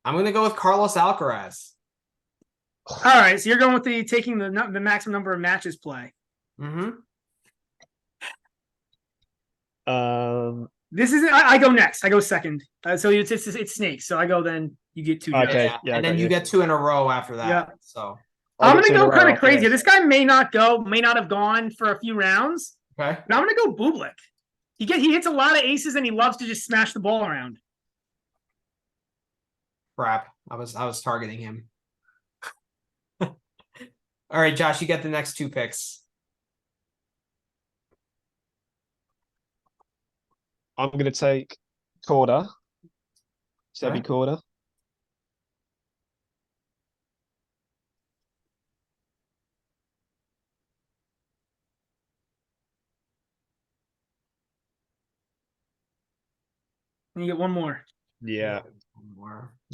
I'm going to go with Carlos Alcaraz. All right, so you're going with taking the maximum number of matches play. Mm-hmm. This is I go next. I go second. So it's snakes. So I go then. You get 2. Okay. Yeah, and then you get 2 in a row after that. Yeah. So I'm gonna go kind of crazy. This guy may not have gone for a few rounds. Okay. But I'm gonna go Bublik. He hits a lot of aces and he loves to just smash the ball around. Crap. I was targeting him. All right, Josh, you get the next 2 picks. I'm going to take Korda. Sebi Korda. And you get one more. Yeah.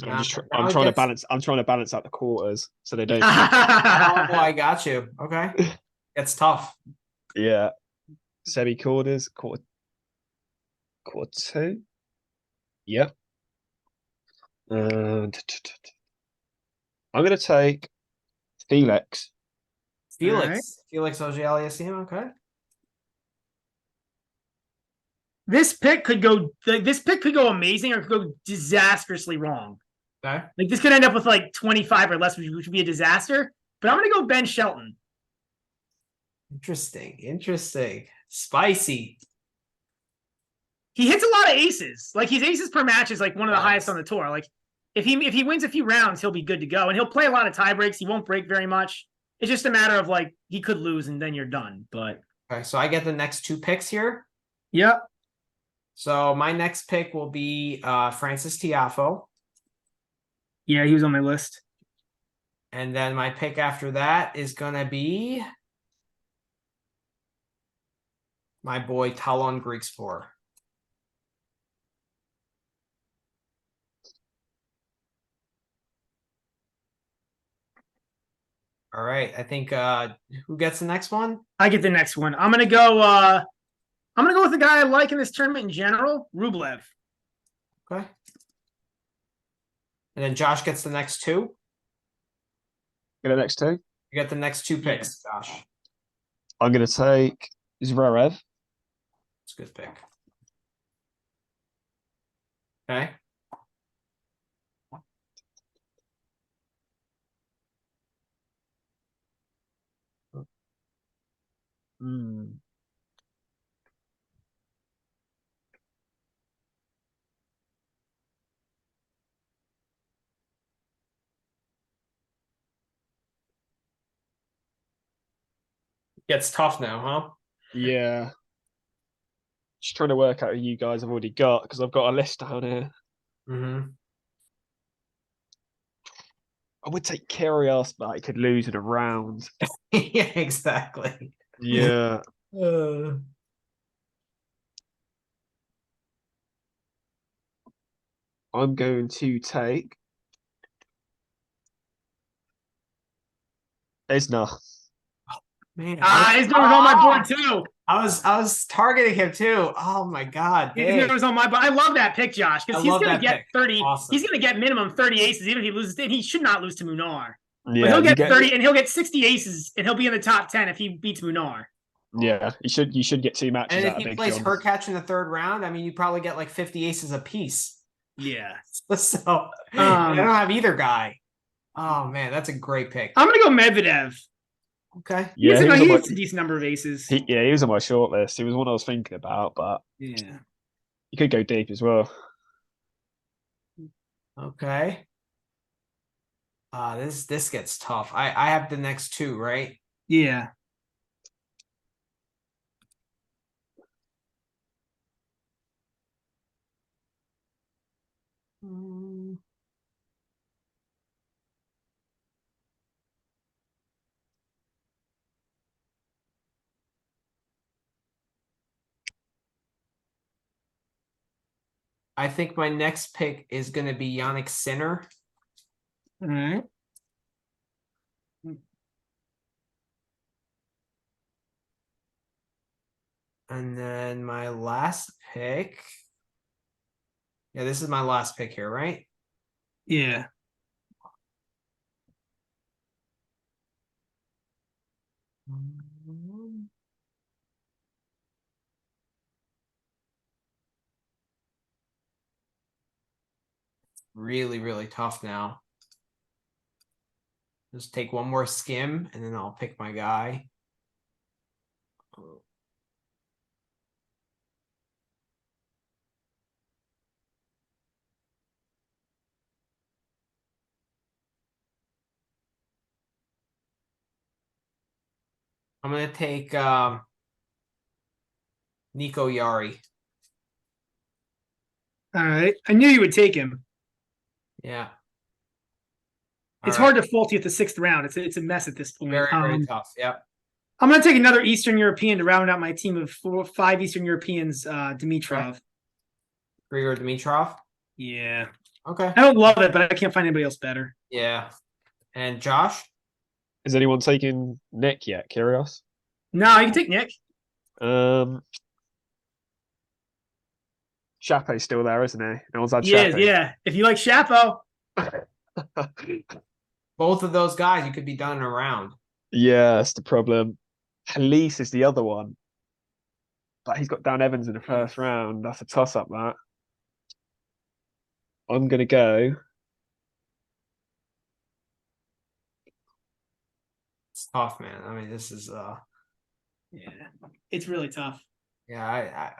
I'm trying to balance out the quarters so they don't. Oh, I got you. Okay. It's tough. Yeah. Sebi Korda's quarter 2. Yep. I'm gonna take Felix. Felix Auger-Aliassime. Okay. This pick could go amazing or it could go disastrously wrong. Okay. Like this could end up with like 25 or less, which would be a disaster. But I'm gonna go Ben Shelton. Interesting. Spicy. He hits a lot of aces. Like his aces per match is like one of the highest on the tour. Like if he wins a few rounds, he'll be good to go. And he'll play a lot of tie breaks. He won't break very much. It's just a matter of like he could lose and then you're done. But okay, so I get the next 2 picks here. Yep. So my next pick will be Francis Tiafoe. Yeah, he was on my list. And then my pick after that is gonna be my boy Talon Griekspoor. All right. I think who gets the next one? I get the next one. I'm gonna go with the guy I like in this tournament in general, Rublev. Okay. And then Josh gets the next two. Get the next two. You got the next two picks, Josh. I'm going to take Zverev. It's a good pick. Okay. Gets tough now, huh? Yeah. Just trying to work out who you guys have already got because I've got a list down here. Mm-hmm. I would take Kyrgios, but I could lose in a round. Yeah, exactly. Yeah. I'm going to take Isner. Man, Isner was on my board too. I was targeting him too. Oh my god. Isner was on my board. I love that pick, Josh, because he's gonna get 30. Awesome. He's gonna get minimum 30 aces, even if he loses. And he should not lose to Munar. Yeah, but he'll get 30 and he'll get 60 aces, and he'll be in the top 10 if he beats Munar. Yeah, you should get 2 matches. And if he plays Hurkacz in the third round, I mean, you probably get like 50 aces apiece. Yeah. So I don't have either guy. Oh man, that's a great pick. I'm gonna go Medvedev. Okay. Yeah, he has a decent number of aces. He was on my short list. He was one I was thinking about, but yeah, you could go deep as well. Okay. This gets tough. I have the next two, right? Yeah. I think my next pick is going to be Yannick Sinner. All right. And then my last pick. Yeah, this is my last pick here, right? Yeah. Really, really tough now. Just take one more skim and then I'll pick my guy. I'm going to take Nico Yari. All right. I knew you would take him. Yeah. It's hard to fault you at the 6th round. It's a mess at this point. Very, very tough. Yep. I'm going to take another Eastern European to round out my team of 5 Eastern Europeans, Dimitrov. Grigor Dimitrov? Yeah. Okay. I don't love it, but I can't find anybody else better. Yeah. And Josh? Is anyone taking Nick yet? Kyrgios? No, you can take Nick. Chapeau's still there, isn't he? No one's had Chapeau. Yeah. If you like Chapeau. Both of those guys, you could be done in a round. Yeah, that's the problem. Halys is the other one. But he's got Dan Evans in the first round. That's a toss-up, that. I'm going to go. It's tough, man. I mean, this is... Yeah, it's really tough. Yeah,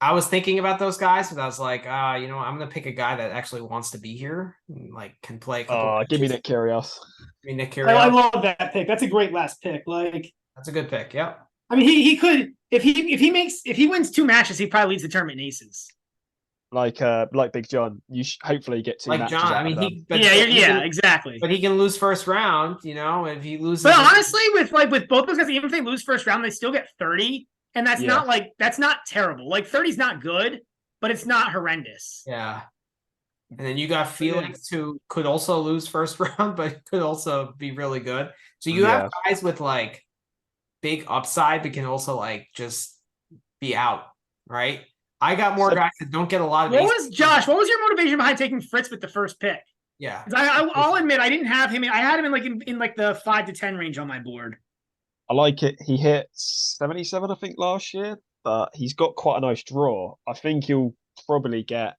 I was thinking about those guys, but I was like, you know, I'm going to pick a guy that actually wants to be here and, like, can play a couple give me Nick Kyrgios. Give me Nick Kyrgios. I love that pick. That's a great last pick. Like, that's a good pick. Yep. I mean, he could if he wins 2 matches, he probably leads the tournament in aces. Like Big John, you hopefully get 2 matches. John, I mean, exactly. But he can lose first round, you know, if he loses. But honestly, with both those guys, even if they lose first round, they still get 30, and that's not terrible. Like 30's not good, but it's not horrendous. Yeah. And then you got Felix, who could also lose first round, but could also be really good. So you have guys with like big upside, but can also like just be out, right? I got more guys that don't get a lot of. What was your motivation behind taking Fritz with the first pick? Yeah, I'll admit I didn't have him. I had him in like the 5 to 10 range on my board. I like it. He hit 77, I think, last year, but he's got quite a nice draw. I think he'll probably get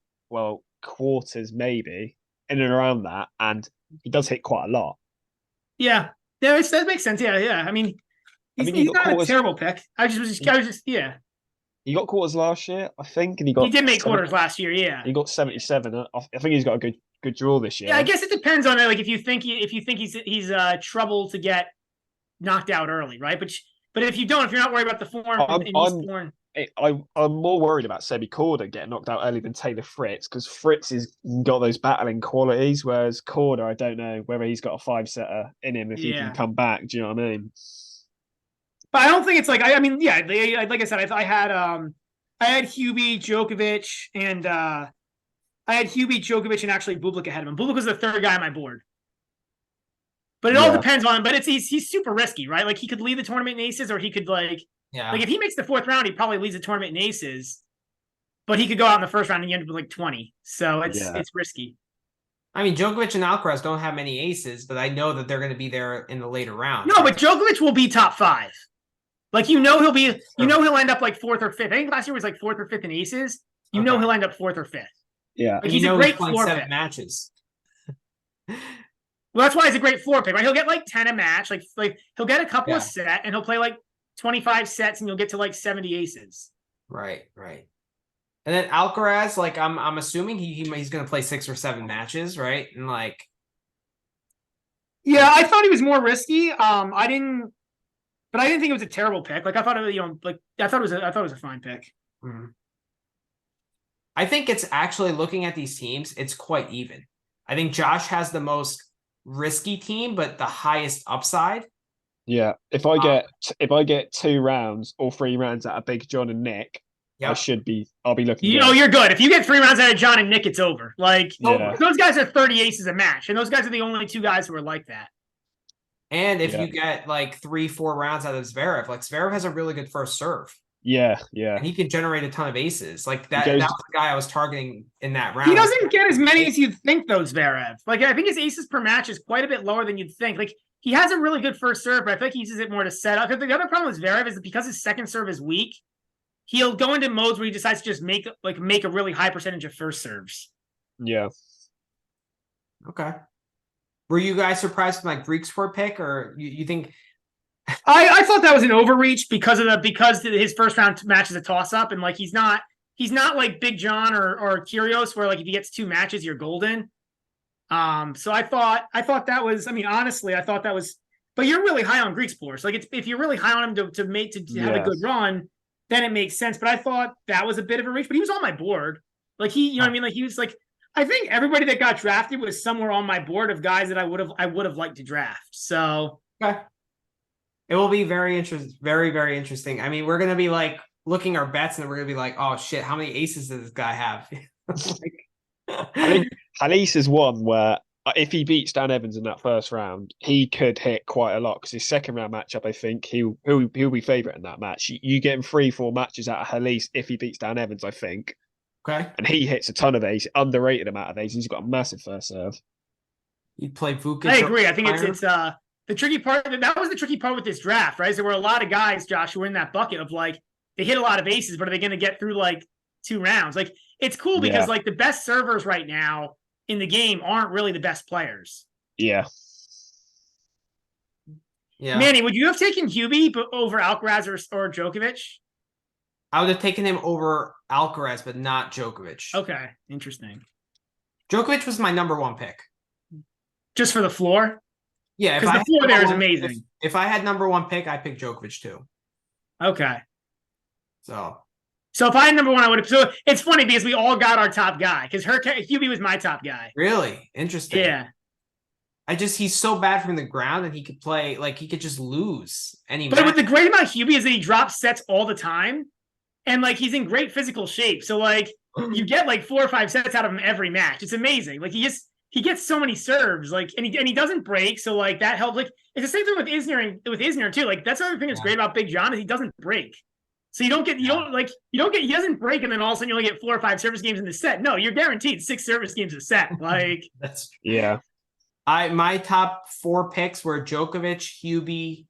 quarters maybe in and around that, and he does hit quite a lot. Yeah, that makes sense. Yeah. I mean, he's not a terrible pick. I was just He got quarters last year, I think, and he did make quarters last year. Yeah, he got 77. I think he's got a good draw this year. Yeah, I guess it depends on like if you think he's trouble to get knocked out early, right? But if you're not worried about the form I'm more worried about Sebi Corda getting knocked out early than Taylor Fritz, because Fritz has got those battling qualities, whereas Corda, I don't know whether he's got a 5-setter in him if he can come back. Do you know what I mean? But I don't think it's like like I said, I had Hubie, Djokovic, and actually Bublik ahead of him. Bublik was the third guy on my board. But it all depends on him. But he's super risky, right? Like he could lead the tournament in aces, or he could like if he makes the 4th round, he probably leads the tournament in aces. But he could go out in the 1st round and end up with like 20. So it's risky. I mean, Djokovic and Alcaraz don't have many aces, but I know that they're going to be there in the later rounds. No, but Djokovic will be top 5. Like he'll end up like 4th or 5th. I think last year was like 4th or 5th in aces. He'll end up 4th or 5th. Yeah, like he's a great floor 7 pick. matches. Well, that's why he's a great floor pick, right? He'll get like 10 a match, like he'll get a couple of set, and he'll play like 25 sets, and you'll get to like 70 aces. Right. And then Alcaraz, like I'm assuming he's going to play 6 or 7 matches, right? And like, yeah, I thought he was more risky. I didn't think it was a terrible pick. Like I thought it was a fine pick. Mm-hmm. I think it's actually, looking at these teams, it's quite even. I think Josh has the most risky team, but the highest upside. Yeah, if I get 2 rounds or 3 rounds out of Big John and Nick, I'll be looking. You're good. If you get 3 rounds out of John and Nick, it's over. Like those guys are 30 aces a match, and those guys are the only 2 guys who are like that. And if you get like 3-4 rounds out of Zverev, like Zverev has a really good first serve. Yeah. And he can generate a ton of aces. Like that was the guy I was targeting in that round. He doesn't get as many as you'd think, though, Zverev. Like I think his aces per match is quite a bit lower than you'd think. Like he has a really good first serve, but I think he uses it more to set up. The other problem with Zverev is that because his second serve is weak, he'll go into modes where he decides to just make a really high percentage of first serves. Yeah. Okay. Were you guys surprised with my Greek sport pick, or you think? I thought that was an overreach because his first round match is a toss up, and like he's not like Big John or Kyrgios, where like if he gets 2 matches you're golden. So I thought that was, I mean, honestly, I thought that was, but you're really high on Greek sports. Like if you're really high on him to have a good run, then it makes sense. But I thought that was a bit of a reach, but he was on my board. Like you know what I mean? Like he was like, I think everybody that got drafted was somewhere on my board of guys that I would have liked to draft. So okay. It will be very interesting, very, very interesting. I mean, we're gonna be like looking our bets, and we're gonna be like, "Oh shit, how many aces does this guy have?" I think Halys is one where if he beats Dan Evans in that first round, he could hit quite a lot, because his second round matchup, I think he'll be favourite in that match. You get him 3-4 matches out of Halys if he beats Dan Evans, I think. Okay. And he hits a ton of aces, underrated amount of aces. He's got a massive first serve. You play Vukic. I agree. I think it's the tricky part. That was the tricky part with this draft, right? There were a lot of guys, Josh, who were in that bucket of like they hit a lot of aces, but are they going to get through like 2 rounds? Like it's cool because like the best servers right now in the game aren't really the best players. Yeah. Manny, would you have taken Hubie over Alcaraz or Djokovic? I would have taken him over Alcaraz, but not Djokovic. Okay, interesting. Djokovic was my number 1 pick. Just for the floor? Yeah, because the floor there is amazing. If I had number 1 pick, I picked Djokovic too. Okay. So if I had number 1, I would have. So it's funny because we all got our top guy because Hubie was my top guy. Really interesting. Yeah. He's so bad from the ground, and he could play like he could just lose any. But what the great about Hubie is that he drops sets all the time, and like he's in great physical shape. So like you get like 4 or 5 sets out of him every match. It's amazing. Like he gets so many serves, like, and he doesn't break, so like that helps. Like it's the same thing with Isner too. Like that's another thing that's great about Big John is he doesn't break. So he doesn't break, and then all of a sudden you only get 4 or 5 service games in the set. No, you're guaranteed 6 service games a set. Like that's yeah. My top 4 picks were Djokovic, Hubie,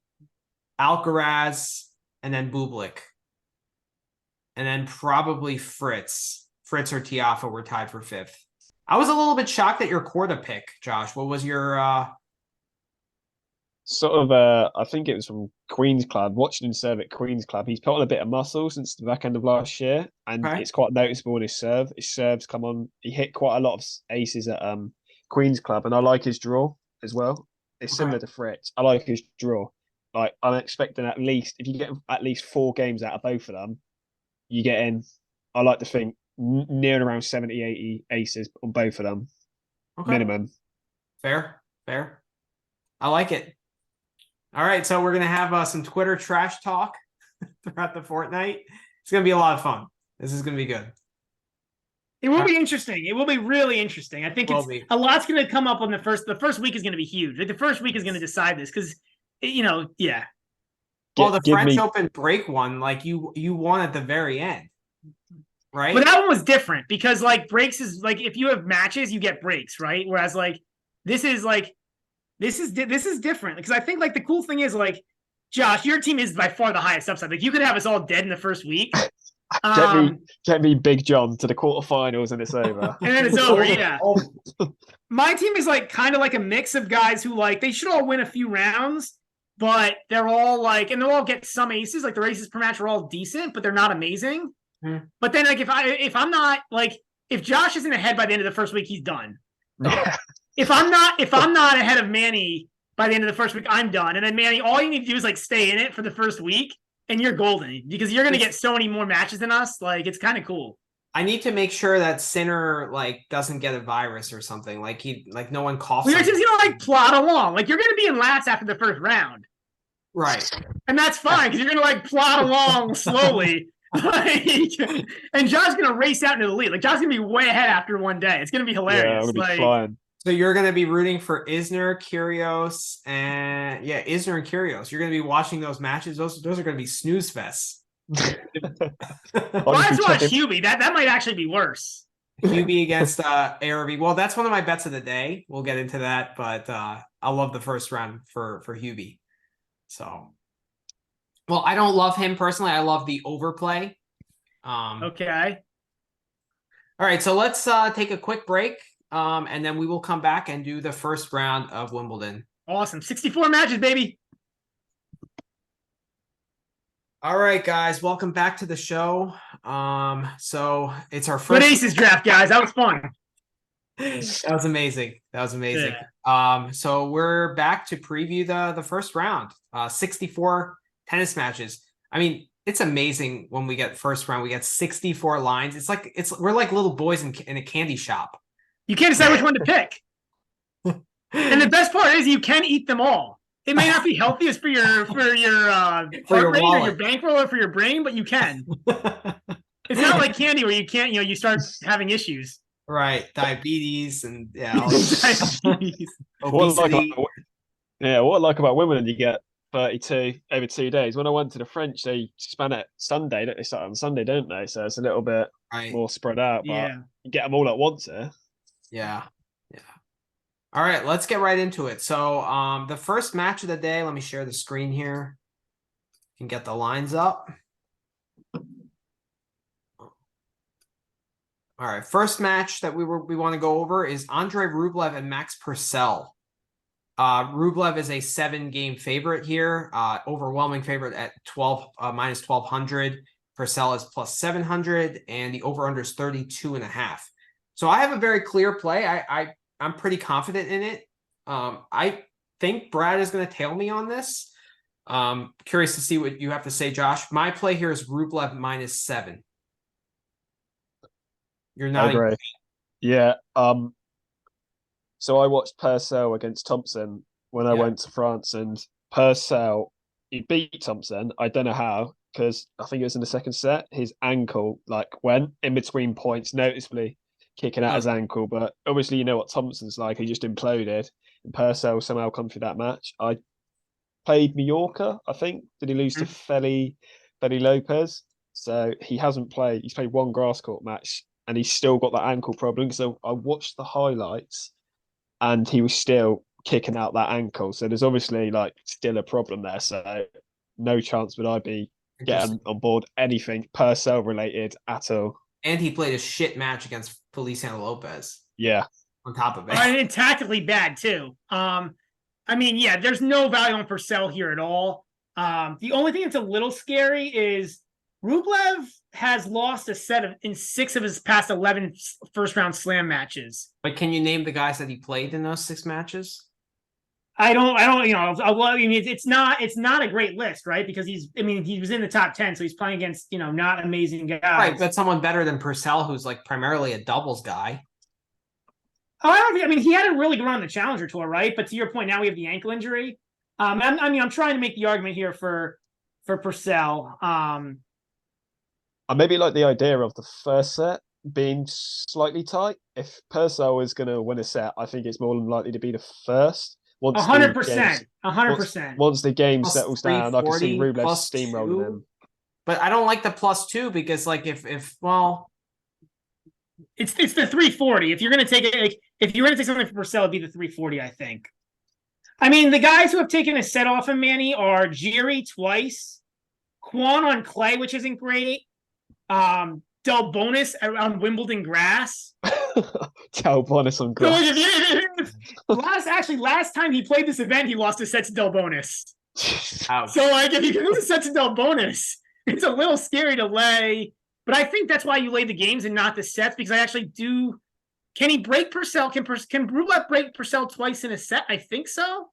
Alcaraz, and then Bublik. And then probably Fritz. Fritz or Tiafoe were tied for 5th. I was a little bit shocked at your Korda pick, Josh. What was your sort of I think it was from Queen's Club, watching him serve at Queen's Club. He's put on a bit of muscle since the back end of last year, and it's quite noticeable in his serve. His serves come on. He hit quite a lot of aces at Queen's Club, and I like his draw as well. It's similar to Fritz. I like his draw. Like I'm expecting at least, if you get at least 4 games out of both of them, you get in, I like to think, near around 70, 80 aces on both of them. Minimum. Fair. I like it. All right, so we're going to have some Twitter trash talk throughout the fortnight. It's going to be a lot of fun. This is going to be good. It will be interesting. It will be really interesting. I think a lot's going to come up on the first week is going to be huge. Like the first week is going to decide this because, yeah. Well, the French Open break one, like you won at the very end, right? But that one was different because like breaks is like if you have matches, you get breaks, right? Whereas like this is different because I think like the cool thing is like Josh, your team is by far the highest upside. Like you could have us all dead in the first week. Get me Big John to the quarterfinals and it's over. And then it's over, yeah. My team is like kind of like a mix of guys who like they should all win a few rounds, but they're all like, and they'll all get some aces. Like the aces per match are all decent, but they're not amazing. But then like if I'm not like if Josh isn't ahead by the end of the first week, he's done. If I'm not ahead of Manny by the end of the first week, I'm done. And then Manny, all you need to do is like stay in it for the first week. And you're golden because you're going to get so many more matches than us. Like, it's kind of cool. I need to make sure that Sinner, like, doesn't get a virus or something. Like, no one coughs. Well, you're just going to, like, plod along. Like, you're going to be in last after the first round. Right. And that's fine because you're going to, like, plod along slowly. Like, and Josh's going to race out into the lead. Like, Josh's going to be way ahead after one day. It's going to be hilarious. Yeah, I'm going to be like, flying. So you're going to be rooting for Isner, Kyrgios, and Isner and Kyrgios. You're going to be watching those matches. Those are going to be snooze fests. Well, let's watch Hubie. That might actually be worse. Hubie against ARV. Well, that's one of my bets of the day. We'll get into that, but I love the first round for Hubie. So, well, I don't love him personally. I love the overplay. Okay. All right, so let's take a quick break. And then we will come back and do the first round of Wimbledon. Awesome. 64 matches, baby. All right, guys. Welcome back to the show. So it's our first good aces draft, guys. That was fun. That was amazing. Yeah. So we're back to preview the first round. 64 tennis matches. I mean, it's amazing when we get first round, we get 64 lines. We're like little boys in a candy shop. You can't decide which one to pick. And the best part is you can eat them all. It may not be healthiest for your heart rate or your bankroll or for your brain, but you can. It's not like candy where you can't, you start having issues. Right. Diabetes and diabetes. Obesity. What I like about Wimbledon, you get 32 over 2 days. When I went to the French, they span it Sunday. They start on Sunday, don't they? So it's a little bit more spread out, but you get them all at once here. Yeah. All right, let's get right into it. So the first match of the day, let me share the screen here. You can get the lines up. All right, first match that we want to go over is Andrei Rublev and Max Purcell. Rublev is a 7-game favorite here, overwhelming favorite at minus 1200. Purcell is plus 700, and the over/under is 32.5. So I have a very clear play. I'm pretty confident in it. I think Brad is going to tail me on this. Curious to see what you have to say, Josh. My play here is Rublev minus 7. You're not. I agree. Yeah. So I watched Purcell against Thompson when I went to France, and Purcell, he beat Thompson. I don't know how, because I think it was in the second set. His ankle went in between points, noticeably kicking out his ankle. But obviously, you know what Thompson's like. He just imploded. And Purcell somehow come through that match. I played Mallorca, I think. Did he lose to Feli Lopez? So he hasn't played. He's played one grass court match, and he's still got that ankle problem. So I watched the highlights, and he was still kicking out that ankle. So there's obviously still a problem there. So no chance would I be getting on board anything Purcell related at all. And he played a shit match against Feliciano Lopez. Yeah. On top of it. And tactically bad too. There's no value on Purcell here at all. The only thing that's a little scary is Rublev has lost a set in 6 of his past 11 first-round slam matches. But can you name the guys that he played in those 6 matches? I don't. It's not a great list, right? Because he was in the top 10, so he's playing against not amazing guys. Right, but someone better than Purcell, who's primarily a doubles guy. Oh, he had a really good run on the Challenger Tour, right? But to your point, now we have the ankle injury. I'm trying to make the argument here for Purcell. I maybe like the idea of the first set being slightly tight. If Purcell is going to win a set, I think it's more than likely to be the first. 100%. 100%. Once the game Plus settles down, I can see Rublev steamrolling him. But I don't like the +2 because, it's the 340. If you're going to take it, if you're going to take something for Purcell, it'd be the 340, I think. The guys who have taken a set off of Manny are Jiri twice, Kwon on clay, which isn't great, Del Bonis on Wimbledon grass. Del Bonis on grass. Last time he played this event, he lost a set to Del Bonis. Ouch. So if you lose a set to Del Bonis, it's a little scary to lay. But I think that's why you lay the games and not the sets, because I actually do. Can he break Purcell? Can Rublev break Purcell twice in a set? I think so.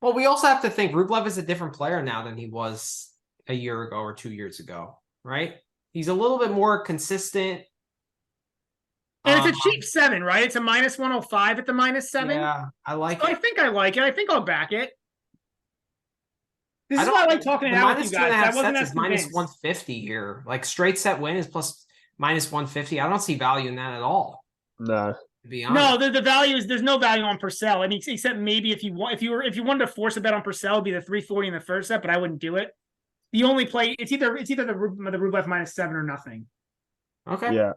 Well, we also have to think Rublev is a different player now than he was a year ago or 2 years ago, right? He's a little bit more consistent. And it's a cheap 7, right? It's a -105 at the -7. Yeah, I like it. I think I like it. I think I'll back it. This is why I like talking it out with you guys. I wasn't as convinced. -150 here. Straight set win is plus -150. I don't see value in that at all. No. To be honest. No, the value is there's no value on Purcell. Except maybe if you wanted to force a bet on Purcell, it'd be the 340 in the first set, but I wouldn't do it. The only play it's either the Rublev -7 or nothing. Okay. Yeah.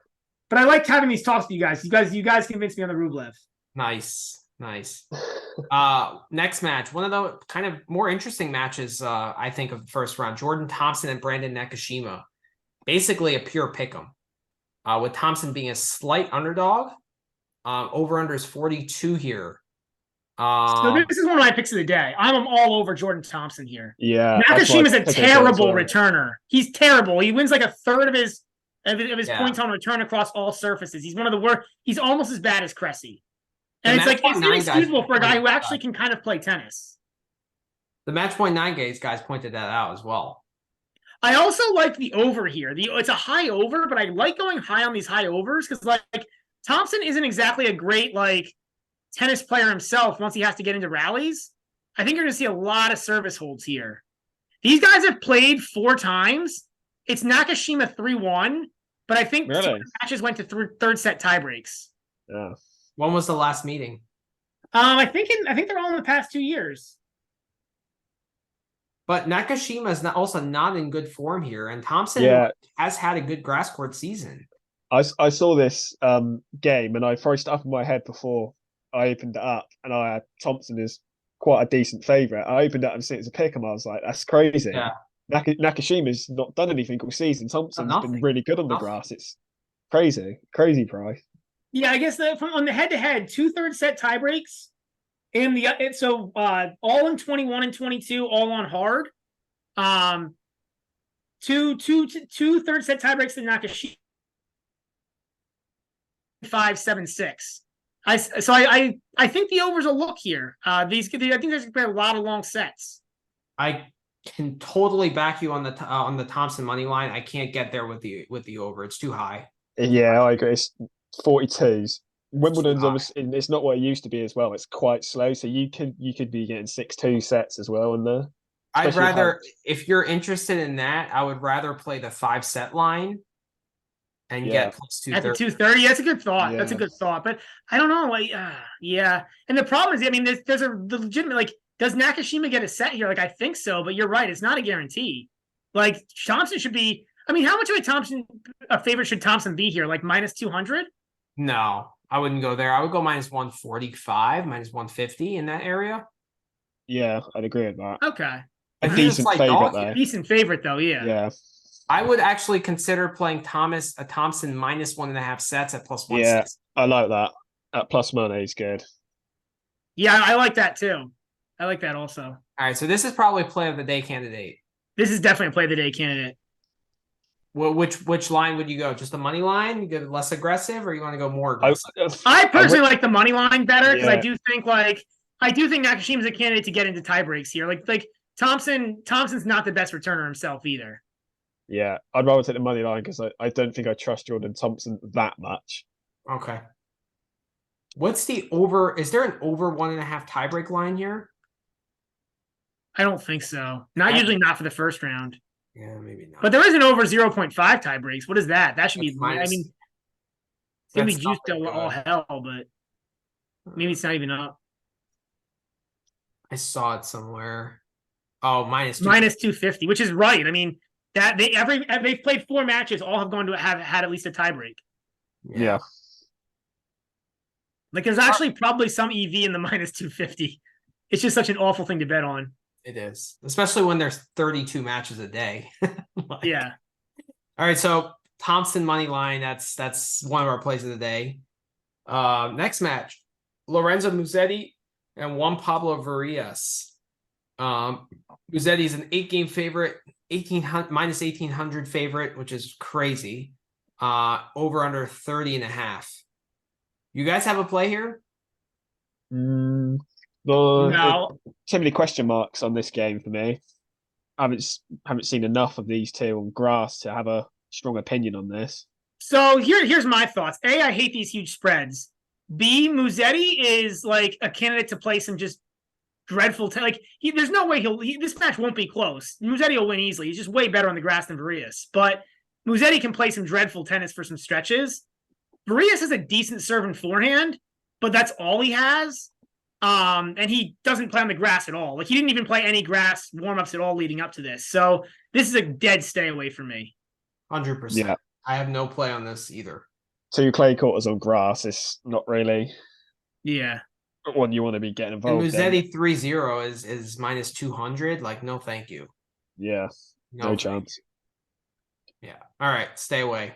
But I like having these talks with you guys. You guys convinced me on the Rublev. Nice. Next match, one of the kind of more interesting matches, I think, of the first round. Jordan Thompson and Brandon Nakashima. Basically a pure pick'em. With Thompson being a slight underdog. Over-under is 42 here. So this is one of my picks of the day. I'm all over Jordan Thompson here. Yeah. Nakashima's a terrible returner. He's terrible. He wins a third of his points on return across all surfaces. He's one of the worst. He's almost as bad as Cressy. And it's inexcusable for a guy who actually can kind of play tennis. The match point 9 guys pointed that out as well. I also like the over here. It's a high over, but I like going high on these high overs because Thompson isn't exactly a great tennis player himself once he has to get into rallies. I think you're going to see a lot of service holds here. These guys have played 4 times. It's Nakashima 3-1, but I think 2 matches went to third set tiebreaks. Yeah. When was the last meeting? I think they're all in the past 2 years. But Nakashima is also not in good form here, and Thompson has had a good grass court season. I saw this game, and I threw stuff in my head before I opened it up, and Thompson is quite a decent favourite. I opened it up and seen it as a pick, and I was like, that's crazy. Yeah. Nakashima's not done anything all season. Thompson's been really good on the grass. It's crazy price. Yeah, I guess on the head-to-head, 2 third set tiebreaks, and all in 21 and 22, all on hard. Two third set tiebreaks to Nakashima. 5-7-6. I think the overs a look here. I think there's going to be a lot of long sets. I can totally back you on the Thompson money line. I can't get there with the over. It's too high. Yeah, I agree. It's 42s. Wimbledon's obviously it's not what it used to be as well. It's quite slow, so you could be getting 6-2 sets as well in there. I'd Especially with rather, Halys. if you're interested in that, I would rather play the 5-set line and Yeah. get plus At the 230. 230, that's a good thought. That's a Yeah. good thought. But I don't know. Like, yeah. And the problem is, I mean, there's a the legitimate, like, does Nakashima get a set here? Like, I think so, but you're right. It's not a guarantee. Like, Thompson should be, I mean, how much of a favorite should Thompson be here? Like, minus 200? No, I wouldn't go there. I would go minus 145, minus 150 in that area. Yeah, I'd agree with that. Okay. A He's a decent slight favorite dog though. here. Decent favorite, though. Yeah. Yeah. I would actually consider playing Thompson minus 1.5 sets at plus 160. Yeah, I like that. At plus money is good. Yeah, I like that too. I like that also. All right, so this is probably play of the day candidate. This is definitely a play of the day candidate. Well, which line would you go? Just the money line? You go less aggressive, or you want to go more aggressive? I personally like the money line better because Yeah. I do think Nakashima's a candidate to get into tie breaks here. Like Thompson's not the best returner himself either. Yeah, I'd rather take the money line because I don't think I trust Jordan Thompson that much. Okay. What's the over? Is there an over 1.5 tiebreak line here? I don't think so. Usually not for the first round. Yeah, maybe not. But there is an over 0.5 tie breaks. What is that? That should That's be. minus- I mean, it's gonna be That's juiced nothing to all good. hell, but maybe it's not even up. I saw it somewhere. Oh, minus 250, which is right. I mean, that they've played 4 matches, all have gone to have had at least a tie break. Yeah. Like there's actually probably some EV in the minus 250. It's just such an awful thing to bet on. It is, especially when there's 32 matches a day. Yeah. All right, so Thompson money line. That's one of our plays of the day. Next match, Lorenzo Musetti and Juan Pablo Varillas. Musetti is an 8-game favorite, minus 1,800 favorite, which is crazy. Over under 30.5. You guys have a play here? No. Too many question marks on this game for me. I haven't seen enough of these two on grass to have a strong opinion on this. So here's my thoughts. A, I hate these huge spreads. B, Musetti is like a candidate to play some just dreadful. There's no way this match won't be close. Musetti will win easily. He's just way better on the grass than Varillas. But Musetti can play some dreadful tennis for some stretches. Varillas has a decent serve and forehand, but that's all he has. And he doesn't play on the grass at all. Like he didn't even play any grass warm-ups at all leading up to this. So this is a dead stay away from me. 100%. Yeah. I have no play on this either. 2 clay quarters on grass is not really one you want to be getting And involved in. Musetti 3-0 is minus 200. Like, no, thank you. Yeah, no thank chance. you. Yeah. All right, stay away.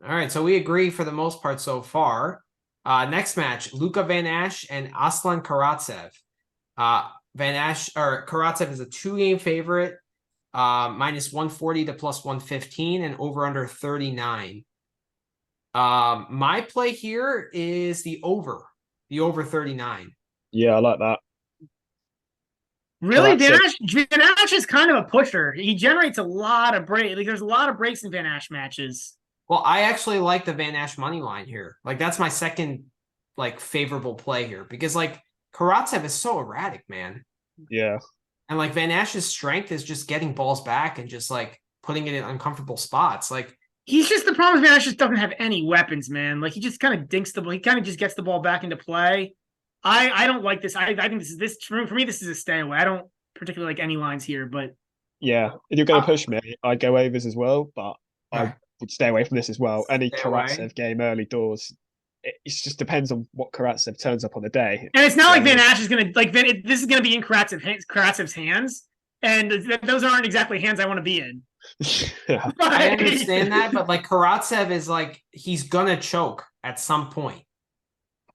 All right, so we agree for the most part so far. Next match, Luka Van Ash and Aslan Karatsev. Karatsev is a 2-game favorite, minus 140 to plus 115 and over under 39. My play here is the over 39. Yeah, I like that. Really, Karatsev. Van Ash is kind of a pusher. He generates a lot of breaks. Like there's a lot of breaks in Van Ash matches. Well, I actually like the Van Ash money line here. Like that's my second favorable play here because Karatsev is so erratic, man. Yeah. And Van Ash's strength is just getting balls back and just putting it in uncomfortable spots. He's just the problem is Van Ash just doesn't have any weapons, man. Like he just kind of dinks the ball. He kind of just gets the ball back into play. I don't like this. I think this for me, this is a stay away. I don't particularly like any lines here, but Yeah. If you're going to push me, I'd go overs as well, but I would stay away from this as well. Any Stay away. Karatsev game early doors, it just depends on what Karatsev turns up on the day. and it's not like Van Ash is gonna this is gonna be in Karatsev's hands, and those aren't exactly hands I want to be in. Yeah. I understand that, but Karatsev is he's gonna choke at some point.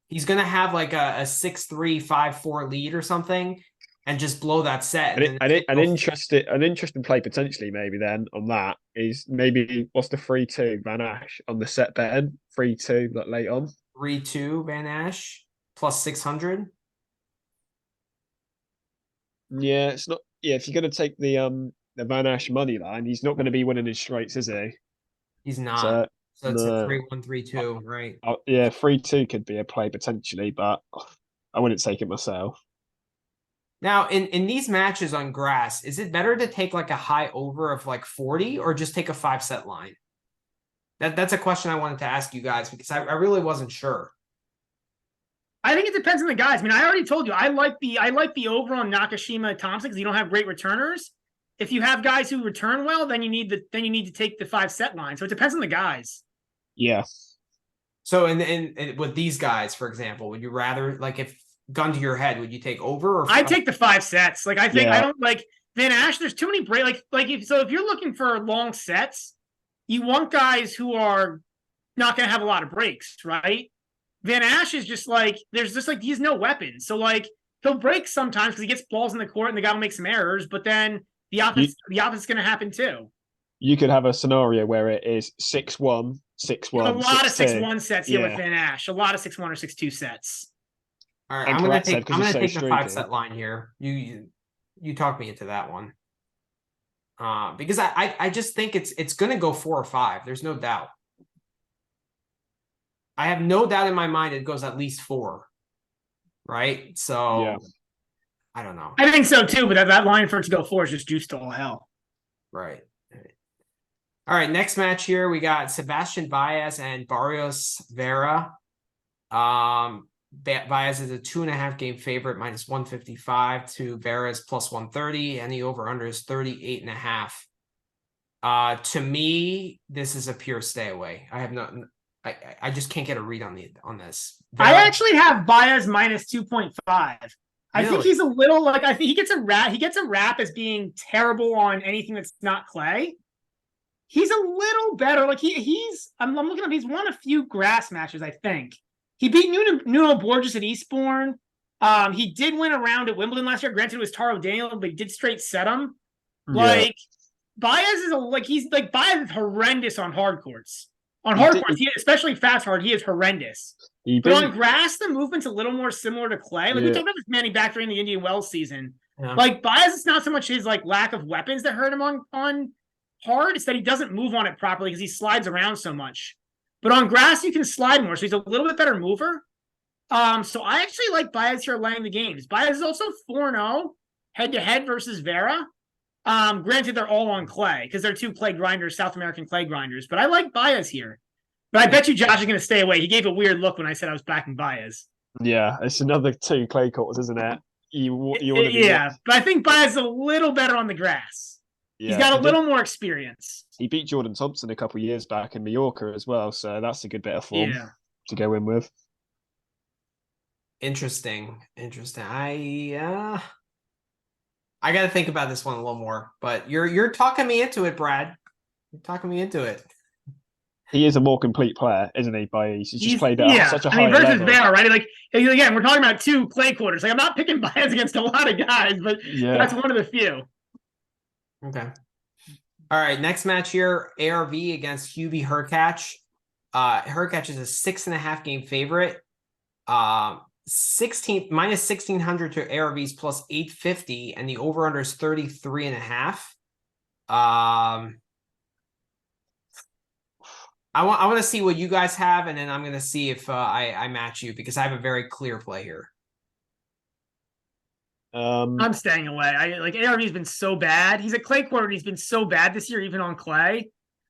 He's gonna have a 6-3, 5-4 lead or something, and just blow that set. An interesting play potentially maybe then on that is maybe what's the 3-2 Van Ash on the set betting 3-2 late on 3-2 Van Ash plus 600. Yeah, it's not. Yeah, if you're going to take the Van Ash money line, he's not going to be winning his straights, is he? He's not. So it's no. a 3-1, 3-2, right? Yeah, 3-2 could be a play potentially, but I wouldn't take it myself. Now, in these matches on grass, is it better to take like a high over of like 40 or just take a 5-set line? That's a question I wanted to ask you guys because I really wasn't sure. I think it depends on the guys. I mean, I already told you I like the over on Nakashima and Thompson because you don't have great returners. If you have guys who return well, then you need to take the 5-set line. So it depends on the guys. Yeah. So in with these guys, for example, would you rather, like, if gun to your head, would you take over or I take the 5 sets. Like I think Yeah. I don't like Van Ash. There's too many break. If you're looking for long sets, you want guys who are not going to have a lot of breaks, right? Van Ash is just like he has no weapons, so like he'll break sometimes because he gets balls in the court and the guy will make some errors, but then the opposite's going to happen too. You could have a scenario where it is 6-1, 6-1. A lot of 6-1 sets here Yeah. with Van Ash. A lot of 6-1 or 6-2 sets. All right, And I'm gonna Karat said take 'cause he's so the streaky. 5-set line here. You talked me into that one. Because I just think it's gonna go 4 or 5. There's no doubt. I have no doubt in my mind it goes at least 4. Right? So Yeah. I don't know. I think so too, but that line for it to go 4 is just juiced to all hell. Right. All right, next match here we got Sebastian Baez and Barrios Vera. Baez is a 2.5 game favorite, minus 155 to Vera's plus 130, and the over-under is 38.5. To me, this is a pure stay away. I have no, I just can't get a read on this. Vera, I actually have Baez minus 2.5. I think Really? he's a little like I think he gets a rap as being terrible on anything that's not clay. He's a little better. Like I'm looking up. He's won a few grass matches. I think he beat Nuno Borges at Eastbourne. He did win a round at Wimbledon last year. Granted, it was Taro Daniel, but he did straight set him. Like Baez is Baez is horrendous on hard courts. On hard courts, especially fast hard, he is horrendous. But on grass, the movement's a little more similar to clay. Like we talked about this Manny back during the Indian Wells season. Yeah. Like Baez, it's not so much his like lack of weapons that hurt him on hard. It's that he doesn't move on it properly because he slides around so much. But on grass, you can slide more, so he's a little bit better mover. So I actually like Baez here laying the games. Baez is also 4-0 head-to-head versus Vera. Granted, they're all on clay because they're 2 clay grinders, South American clay grinders. But I like Baez here. But I bet you Josh is going to stay away. He gave a weird look when I said I was backing Baez. Yeah, it's another 2 clay courts, isn't it? You want to be but I think Baez is a little better on the grass. Yeah, he's got a little more experience. He beat Jordan Thompson a couple of years back in Mallorca as well, so that's a good bit of form to go in with. Interesting. I got to think about this one a little more, but you're talking me into it, Brad. You're talking me into it. He is a more complete player, isn't he? He's just played at such a high versus level. Vera, right? Like again, we're talking about 2 clay quarters. Like I'm not picking Baez against a lot of guys, but that's one of the few. Okay. All right, next match here, ARV against Hubie Hurkacz. Hurkacz is a 6.5 game favorite. 16 minus 1600 to ARV's plus 850, and the over under is 33.5. I want to see what you guys have, and then I'm going to see if I match you because I have a very clear play here. I'm staying away. ARV's been so bad. He's a clay quarter, and he's been so bad this year, even on clay.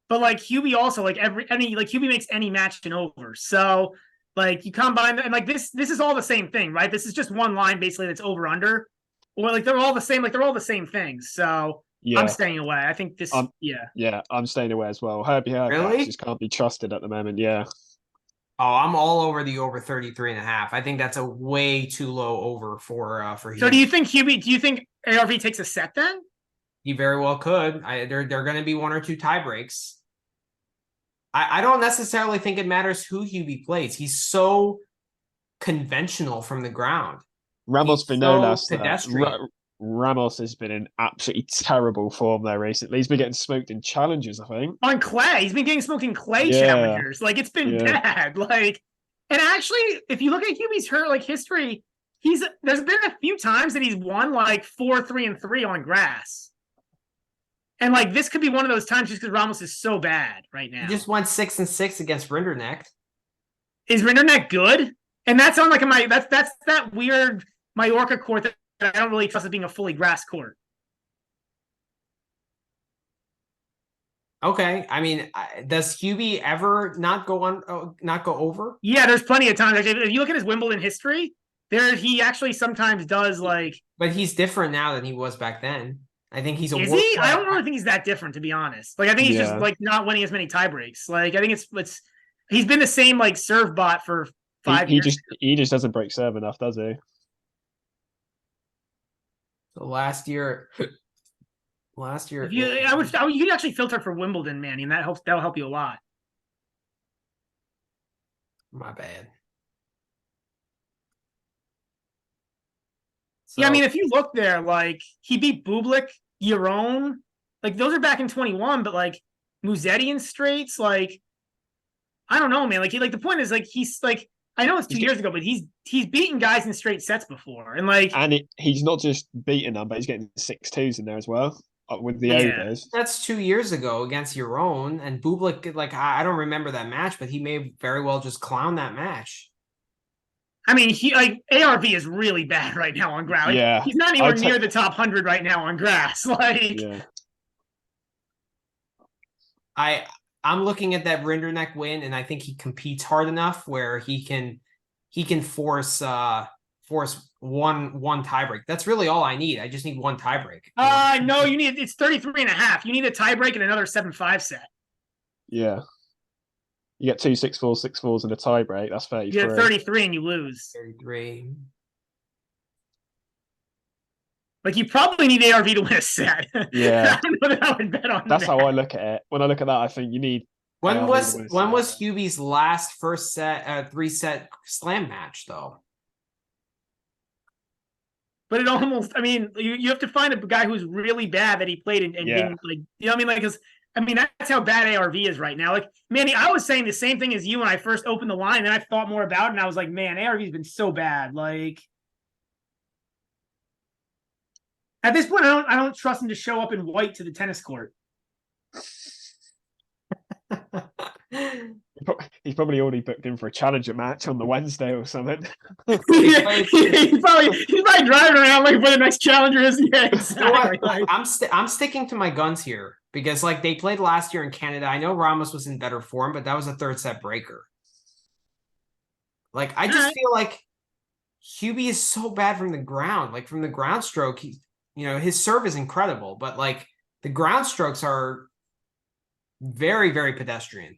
But like Hubie also, Hubie makes any match an over. So like you combine and like this is all the same thing, right? This is just one line basically that's over under, or like they're all the same. Like they're all the same things. So I'm staying away. I think this. Yeah, I'm staying away as well. Herbie Hurkacz just can't be trusted at the moment. Yeah. Oh, I'm all over the over 33.5. I think that's a way too low over for Hubie. So do you think ARV takes a set then? He very well could. They're going to be 1 or 2 tie breaks. I don't necessarily think it matters who Hubie plays. He's so conventional from the ground. Ramos Vinolas. Pedestrian. Ramos has been in absolutely terrible form there recently. He's been getting smoked in challenges, I think. On clay. He's been getting smoked in clay challengers. Like, it's been bad. Like, and actually, if you look at Hubie's history, there's been a few times that he's won like 4-3-3 on grass. And like this could be one of those times just because Ramos is so bad right now. He just went 6-6 against Rinderknecht. Is Rinderknecht good? And that's on like that's that weird Mallorca court that I don't really trust it being a fully grass court. Okay, I mean, does Hubie ever not go over? Yeah, there's plenty of times. Actually, if you look at his Wimbledon history, he actually sometimes does like. But he's different now than he was back then. I think he's a. Is he? I don't really think he's that different, to be honest. Like, I think he's just like not winning as many tie breaks. Like, I think it's he's been the same like serve bot for 5 years. He just doesn't break serve enough, does he? So last year. If you could actually filter for Wimbledon, man, and that'll help you a lot. My bad. So, yeah, I mean, if you look there, like he beat Bublik, Yaron, like those are back in 21, but like Musetti in straights, like I don't know, man. Like the point is like he's like I know it's 2 years ago, but he's beaten guys in straight sets before, and he's not just beating them, but he's getting 6-2s in there as well. With the overs. That's 2 years ago against Yaron and Bublik. Like, I don't remember that match, but he may very well just clown that match. I mean, ARV is really bad right now on grass. Like, he's not anywhere near the top 100 right now on grass. Like, I'm looking at that Rinderknecht win, and I think he competes hard enough where he can force one tiebreak. That's really all I need. I just need one tiebreak. No, it's 33.5. You need a tiebreak and another 7-5 set. Yeah. You get 2 6-4s, 6-4s, and a tiebreak. That's 33. You get 33 and you lose. 33. Like, you probably need ARV to win a set. Yeah. I don't know that I would bet on That's how I look at it. When I look at that, I think you need. When was Hubie's last first set 3-set slam match though? But it almost, I mean, you have to find a guy who's really bad that he played and didn't, like, you know what I mean? Like, because, I mean, that's how bad ARV is right now. Like, Manny, I was saying the same thing as you when I first opened the line, and I thought more about it, and I was like, man, ARV's been so bad. Like, at this point, I don't trust him to show up in white to the tennis court. He's probably already booked in for a challenger match on the Wednesday or something. he's probably driving around looking for the next challenger. Yeah, exactly. I'm sticking to my guns here because like they played last year in Canada. I know Ramos was in better form, but that was a 3rd set breaker. Like I just feel like Hubie is so bad from the ground. Like from the ground stroke, his serve is incredible, but like the ground strokes are very, very pedestrian.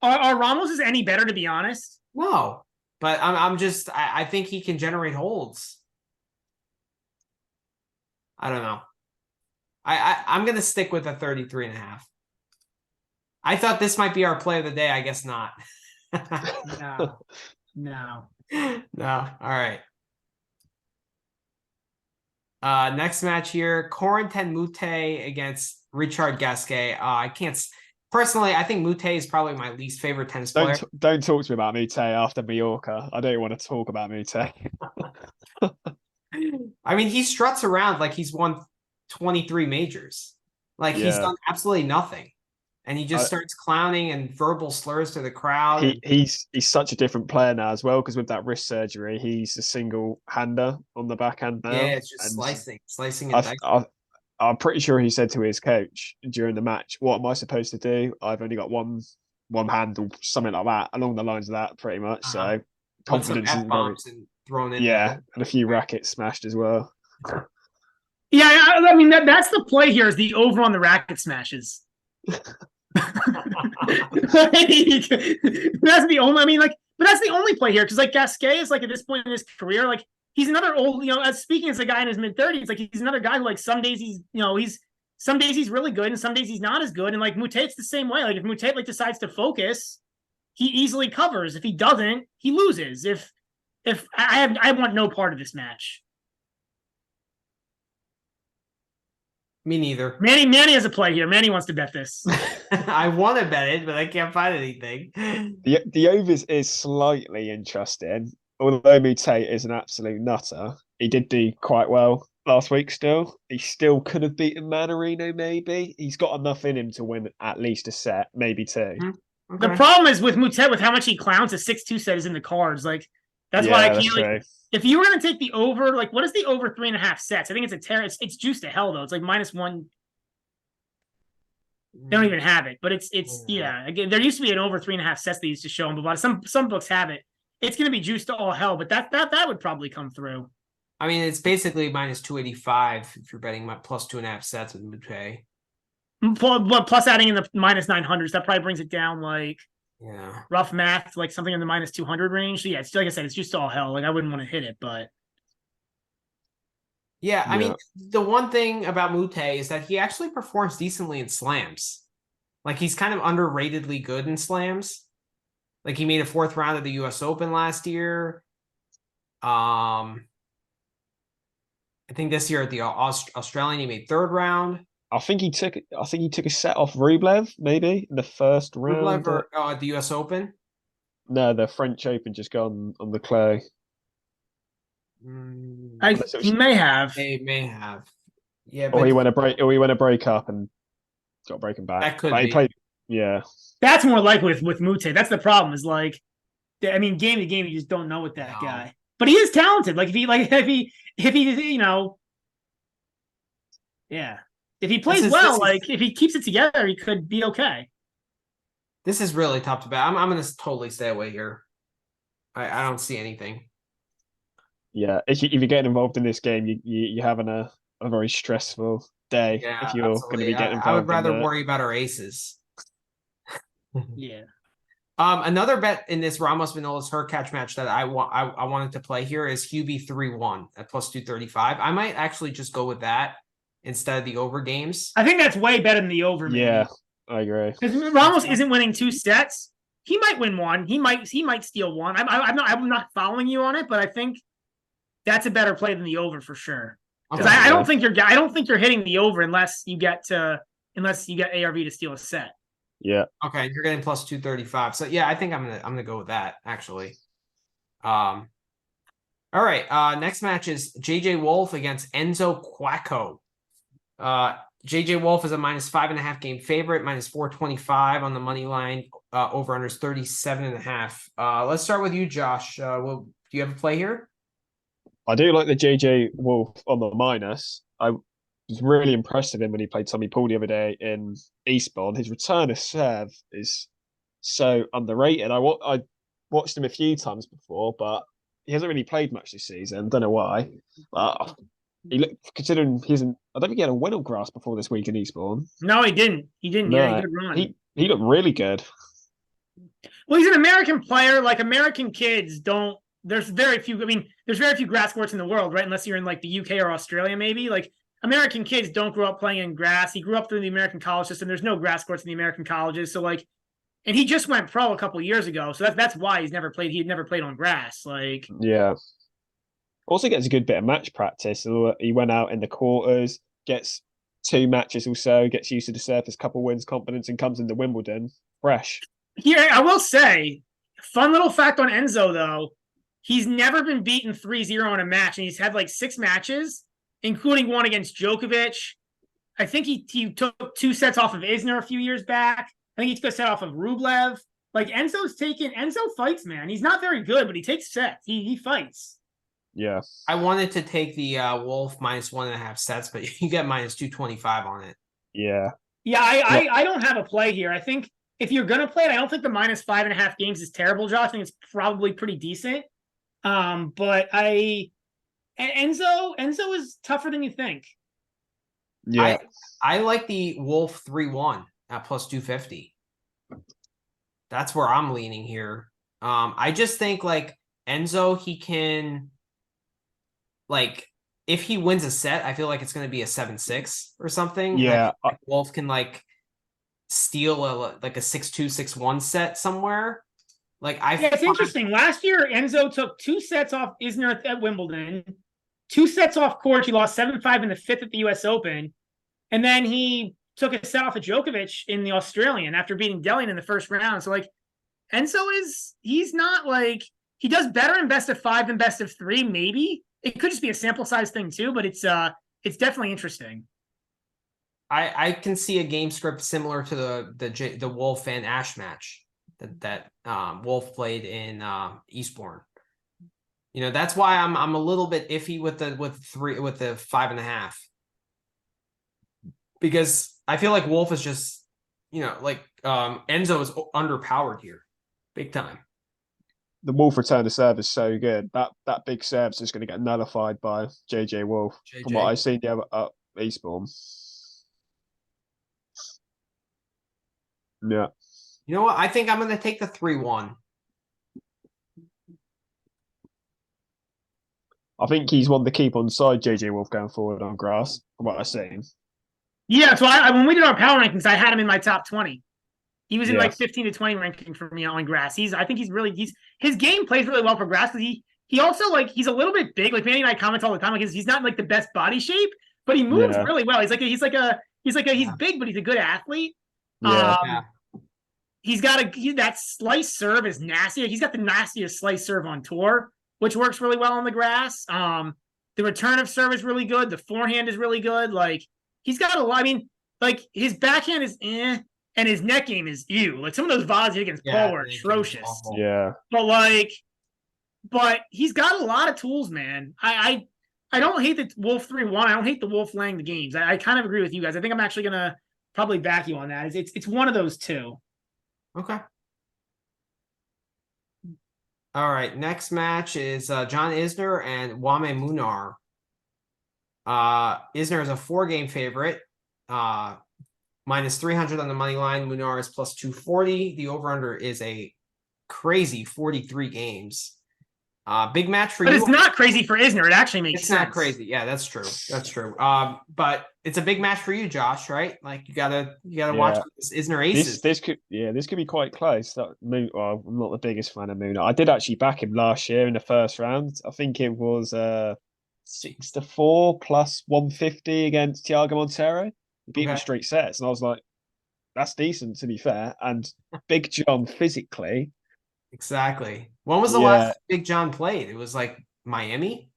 Are Ramos is any better, to be honest? No, but I think he can generate holds. I don't know. I'm going to stick with a 33.5. I thought this might be our play of the day. I guess not. No. All right. Next match here, Corentin Moutet against Richard Gasquet. I can't. Personally, I think Moutet is probably my least favorite tennis player. Don't talk to me about Moutet after Mallorca. I don't want to talk about Moutet. I mean, he struts around like he's won 23 majors. Like he's done absolutely nothing. And he just starts clowning and verbal slurs to the crowd. He's such a different player now as well, because with that wrist surgery, he's a single hander on the backhand now. Yeah, it's just slicing and dicing. I'm pretty sure he said to his coach during the match, "What am I supposed to do? I've only got one handle," something like that, along the lines of that, pretty much. So confidence and thrown in. Yeah, and a few rackets smashed as well. Yeah, I mean that's the play here is the over on the racket smashes. That's the only. I mean, like, but that's the only play here because like Gasquet is like at this point in his career, like. He's another old, as speaking as a guy in his mid-30s, like he's another guy who like some days some days he's really good and some days he's not as good. And like Moutet's the same way. Like if Moutet like decides to focus, he easily covers. If he doesn't, he loses. If I want no part of this match. Me neither. Manny has a play here. Manny wants to bet this. I want to bet it, but I can't find anything. The overs is slightly interesting. Although Moutet is an absolute nutter, he did do quite well last week still. He still could have beaten Mannarino, maybe. He's got enough in him to win at least a set, maybe 2. Okay. The problem is with Moutet, with how much he clowns, a 6-2 set is in the cards. Like, that's why I can't. Like, If you were going to take the over, like, what is the over 3.5 sets? I think it's juiced to hell, though. It's like -1. They don't even have it, but yeah. Again, there used to be an over 3.5 sets they used to show them, but some books have it. It's going to be juiced to all hell, but that would probably come through. I mean, it's basically -285 if you're betting plus 2.5 sets with Mute. Plus adding in the -900s, that probably brings it down like rough math, like something in the -200 range. So yeah, it's like I said, it's just all hell. Like I wouldn't want to hit it, but yeah, I mean, the one thing about Mute is that he actually performs decently in slams. Like he's kind of underratedly good in slams. Like he made a 4th round of the US Open last year. I think this year at the Australian he made 3rd round. I think he took a set off Rublev maybe in the 1st round. Rublev at the US Open? No, the French Open just gone on the clay. He may have. He may have. Yeah, or he went a break up and got broken back. That could be. He played, yeah. That's more likely with Mute. That's the problem. Is like, I mean, game to game, you just don't know with that guy. But he is talented. Like if he yeah. If he plays well, if he keeps it together, he could be okay. This is really tough to bet. I'm going to totally stay away here. I don't see anything. Yeah, if you're getting involved in this game, you're having a very stressful day if you're going to be getting involved. I would rather worry about our aces. Yeah. Another bet in this Ramos Vinolas Hurkacz match that I wanted to play here is Hubie 3-1 at +235. I might actually just go with that instead of the over games. I think that's way better than the over. Maybe. Yeah, I agree. Because Ramos isn't winning 2 sets. He might win one. He might steal one. I'm not following you on it, but I think that's a better play than the over for sure. Because I don't think you're hitting the over unless you get ARV to steal a set. Yeah. Okay, you're getting +235. So yeah, I think I'm gonna go with that actually. All right. Next match is JJ Wolf against Enzo Quacko. JJ Wolf is a -5.5 game favorite, -425 on the money line. Over under is 37.5. Let's start with you, Josh. Do you have a play here? I do like the JJ Wolf on the minus. I was really impressed with him when he played Tommy Paul the other day in Eastbourne. His return of serve is so underrated. I watched him a few times before, but he hasn't really played much this season. Don't know why. But considering I don't think he had a win on grass before this week in Eastbourne. No, he didn't. He didn't. No, yeah, he did run. He looked really good. Well, he's an American player. Like American kids don't. There's very few. I mean, there's very few grass courts in the world, right? Unless you're in like the UK or Australia, maybe. Like American kids don't grow up playing in grass. He grew up through the American college system. There's no grass courts in the American colleges, so like, and he just went pro a couple of years ago. So that's why he's never played. He had never played on grass. Like, yeah. Also gets a good bit of match practice. He went out in the quarters, gets 2 matches or so, gets used to the surface, couple wins, confidence, and comes into Wimbledon fresh. Here, I will say, fun little fact on Enzo though. He's never been beaten 3-0 in a match, and he's had like 6 matches, including one against Djokovic. I think he took 2 sets off of Isner a few years back. I think he took a set off of Rublev. Like Enzo fights, man. He's not very good, but he takes sets. He fights. Yeah. I wanted to take the Wolf -1.5 sets, but you get -225 on it. Yeah. Yeah, I don't have a play here. I think if you're gonna play it, I don't think the -5.5 games is terrible, Josh. I think it's probably pretty decent. But Enzo is tougher than you think. Yeah. I like the Wolf 3-1 at +250. That's where I'm leaning here. I just think like Enzo, he can like if he wins a set, I feel like it's going to be a 7-6 or something. Yeah. Like Wolf can like steal a 6-2, 6-1 set somewhere. Like it's interesting. Last year, Enzo took 2 sets off Isner at Wimbledon, 2 sets off court. He lost 7-5 in the 5th at the US Open. And then he took a set off of Djokovic in the Australian after beating Delian in the first round. So like Enzo he's not like he does better in best of 5 than best of 3, maybe. It could just be a sample size thing too, but it's definitely interesting. I can see a game script similar to the Wolf and Ash match that Wolf played in Eastbourne. That's why I'm a little bit iffy with the 5.5. Because I feel like Wolf is just, Enzo is underpowered here. Big time. The Wolf return to serve is so good. That big serve is just going to get nullified by JJ Wolf from what I've seen at Eastbourne. Yeah. You know what? I think I'm going to take the 3-1. I think he's one to keep on side JJ Wolf going forward on grass, from what I've seen. Yeah, so when we did our power rankings, I had him in my top 20. He was in like 15 to 20 ranking for me on grass. I think his game plays really well for grass because he also he's a little bit big. Like Manny and I comment all the time, like he's not like the best body shape, but he moves really well. He's big, but he's a good athlete. Yeah. He's got that slice serve is nasty. He's got the nastiest slice serve on tour, which works really well on the grass. The return of serve is really good. The forehand is really good. Like he's got a lot. I mean, like his backhand is and his net game is ew. Like some of those volleys against Paul were atrocious. Yeah. But he's got a lot of tools, man. I don't hate the Wolf 3-1. I don't hate the Wolf laying the games. I kind of agree with you guys. I think I'm actually gonna probably back you on that. It's one of those two. Okay. All right. Next match is John Isner and Wame Munar. Isner is a 4-game favorite. Minus 300 on the money line. Munar is plus 240. The over-under is a crazy 43 games. Big match for you. But it's not crazy for Isner. It actually makes sense. It's not crazy. Yeah, that's true. That's true. But it's a big match for you, Josh, right? Like you gotta watch this Isner aces. This could be quite close. I'm not the biggest fan of Munar. I did actually back him last year in the first round. I think it was 6-4 plus 150 against Thiago Monteiro. He beat him straight sets, and I was like, that's decent, to be fair. And Big John physically. Exactly. When was the last Big John played? It was like Miami?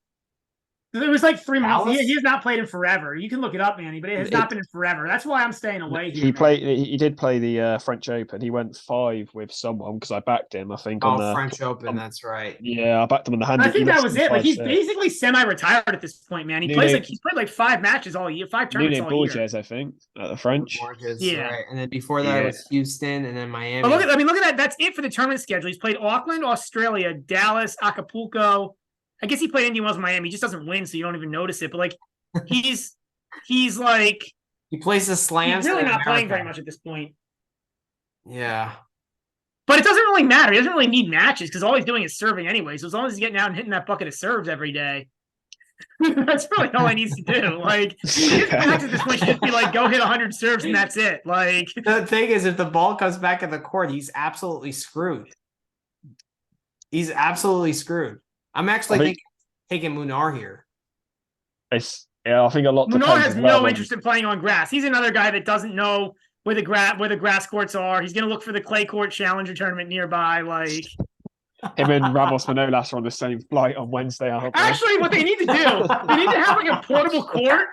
It was like 3 months. He has not played in forever. You can look it up, Manny, but it has not been in forever. That's why I'm staying away here. He did play the French Open. He went 5 with someone because I backed him, I think. On the French Open, that's right. Yeah, I backed him on the hand. I think that was it. Like he's basically semi-retired at this point, man. He's played like 5 matches all year, 5 tournaments all year. I think, at the French. Right. And then before that it was Houston and then Miami. But look at that. That's it for the tournament schedule. He's played Auckland, Australia, Dallas, Acapulco. I guess he played Indian Wells, Miami. He just doesn't win, so you don't even notice it. But like, he's like he plays the slams. He's really not playing very much at this point. Yeah, but it doesn't really matter. He doesn't really need matches because all he's doing is serving anyway. So as long as he's getting out and hitting that bucket of serves every day, that's really all he needs to do. Like his match at this point should just be like, go hit 100 serves and that's it. Like the thing is, if the ball comes back in the court, he's absolutely screwed. He's absolutely screwed. I'm actually taking Munar here. I think a lot. Munar has no interest in playing on grass. He's another guy that doesn't know where the grass courts are. He's going to look for the clay court challenger tournament nearby. Like him and Ramos Manolas are on the same flight on Wednesday. Actually, what they need to do, they need to have like a portable court.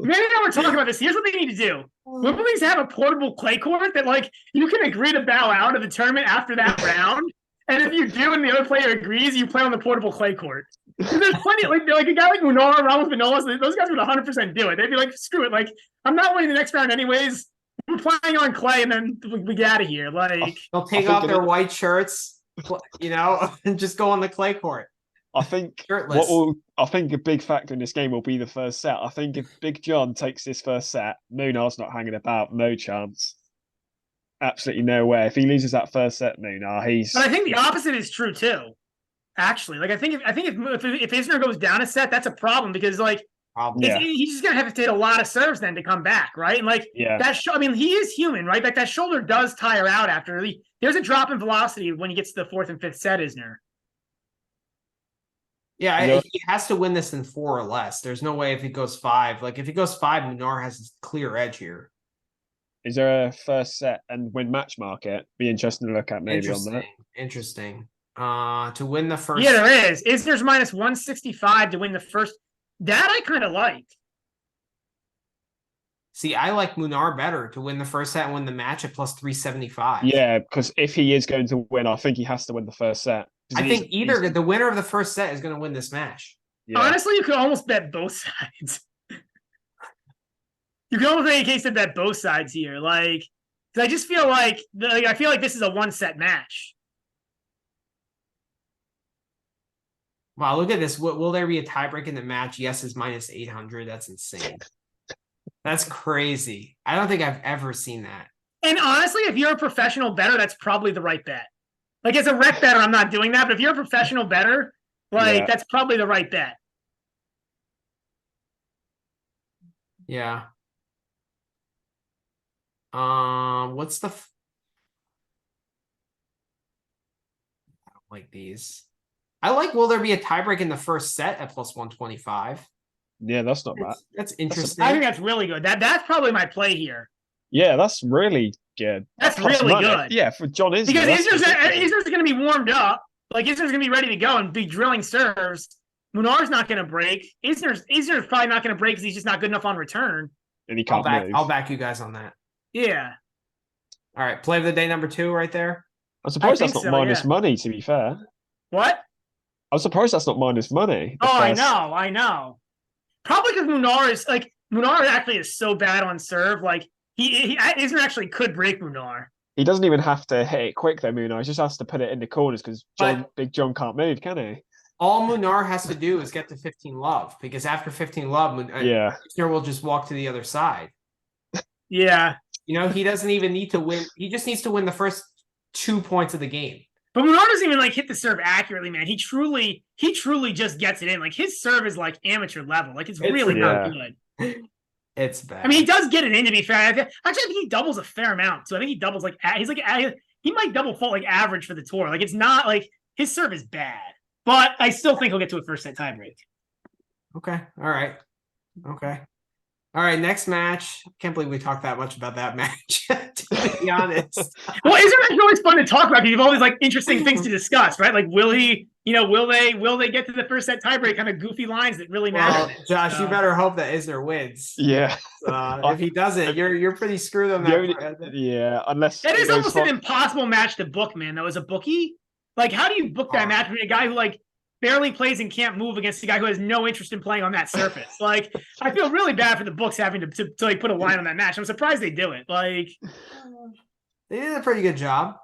Manny and I were talking about this. Here's what they need to do. Wimbledon needs to have a portable clay court that like you can agree to bow out of the tournament after that round. And if you do and the other player agrees, you play on the portable clay court. There's plenty, like a guy like Munar, Ramos Manolas, those guys would 100% do it. They'd be like, screw it. Like, I'm not winning the next round anyways. We're playing on clay and then we get out of here. Like, they'll take off their white shirts, and just go on the clay court. I think shirtless. I think a big factor in this game will be the first set. I think if Big John takes this first set, Munar's not hanging about, no chance. Absolutely no way. If he loses that first set, Munar, he's. But I think the opposite is true too. Actually, like I think if Isner goes down a set, that's a problem because like he's just gonna have to hit a lot of serves then to come back, right? And like that. I mean, he is human, right? Like that shoulder does tire out after. There's a drop in velocity when he gets to the 4th and 5th set, Isner. Yeah, he has to win this in 4 or less. There's no way if he goes 5. Like if he goes 5, Munar has a clear edge here. Is there a first set and win match market? Be interesting to look at maybe on that. Interesting. To win the first. Yeah, there is. Isner's minus 165 to win the first. That I kind of like. See, I like Munar better to win the first set and win the match at plus 375. Yeah, because if he is going to win, I think he has to win the first set. I think either the winner of the first set is going to win this match. Yeah. Honestly, you could almost bet both sides. You can almost make a case to bet both sides here. Like, because I just feel like this is a one-set match. Wow, look at this. Will there be a tiebreak in the match? Yes is minus 800. That's insane. That's crazy. I don't think I've ever seen that. And honestly, if you're a professional bettor, that's probably the right bet. Like, as a rec bettor, I'm not doing that. But if you're a professional bettor, that's probably the right bet. Yeah. What's the? I don't like these. I like. Will there be a tiebreak in the first set at plus 125? Yeah, that's not bad. That's interesting. I think that's really good. That's probably my play here. Yeah, that's really good. That's really good. Yeah, for John Isner. Because Isner's going to be warmed up. Like, Isner's going to be ready to go and be drilling serves. Munar's not going to break. Isner's probably not going to break because he's just not good enough on return. And he can't move. I'll back you guys on that. Yeah. All right, play of the day number 2 right there. I'm surprised that's not minus money, to be fair. What? I'm surprised that's not minus money. Oh, I know. Probably because Munar actually is so bad on serve. Like, Isner actually could break Munar. He doesn't even have to hit it quick though, Munar. He just has to put it in the corners because Big John can't move, can he? All Munar has to do is get to 15 love, because after 15 love, Isner will just walk to the other side. Yeah. You know, he doesn't even need to win. He just needs to win the first 2 points of the game. But Munar doesn't even hit the serve accurately, man. He truly just gets it in. Like, his serve is like amateur level. Like, it's really not good. It's bad. I mean, he does get it in, to be fair. Actually, I think he doubles a fair amount. So I think he doubles he might double fault like average for the tour. Like, it's not like his serve is bad, but I still think he'll get to a first set tiebreak. Okay. All right. All right, next match. I can't believe we talked that much about that match, to be honest. Well, isn't it always fun to talk about? Because you have all these interesting things to discuss, right? Like, will they get to the first set tiebreak? Kind of goofy lines that really matter. Well, Josh, you better hope that Isner wins. Yeah. If he doesn't, you're pretty screwed on that. Yeah, unless that is almost an impossible match to book, man. Though, as a bookie, like, how do you book that match with a guy who barely plays and can't move against a guy who has no interest in playing on that surface? Like, I feel really bad for the books having to put a line on that match. I'm surprised they do it. Like, they did a pretty good job.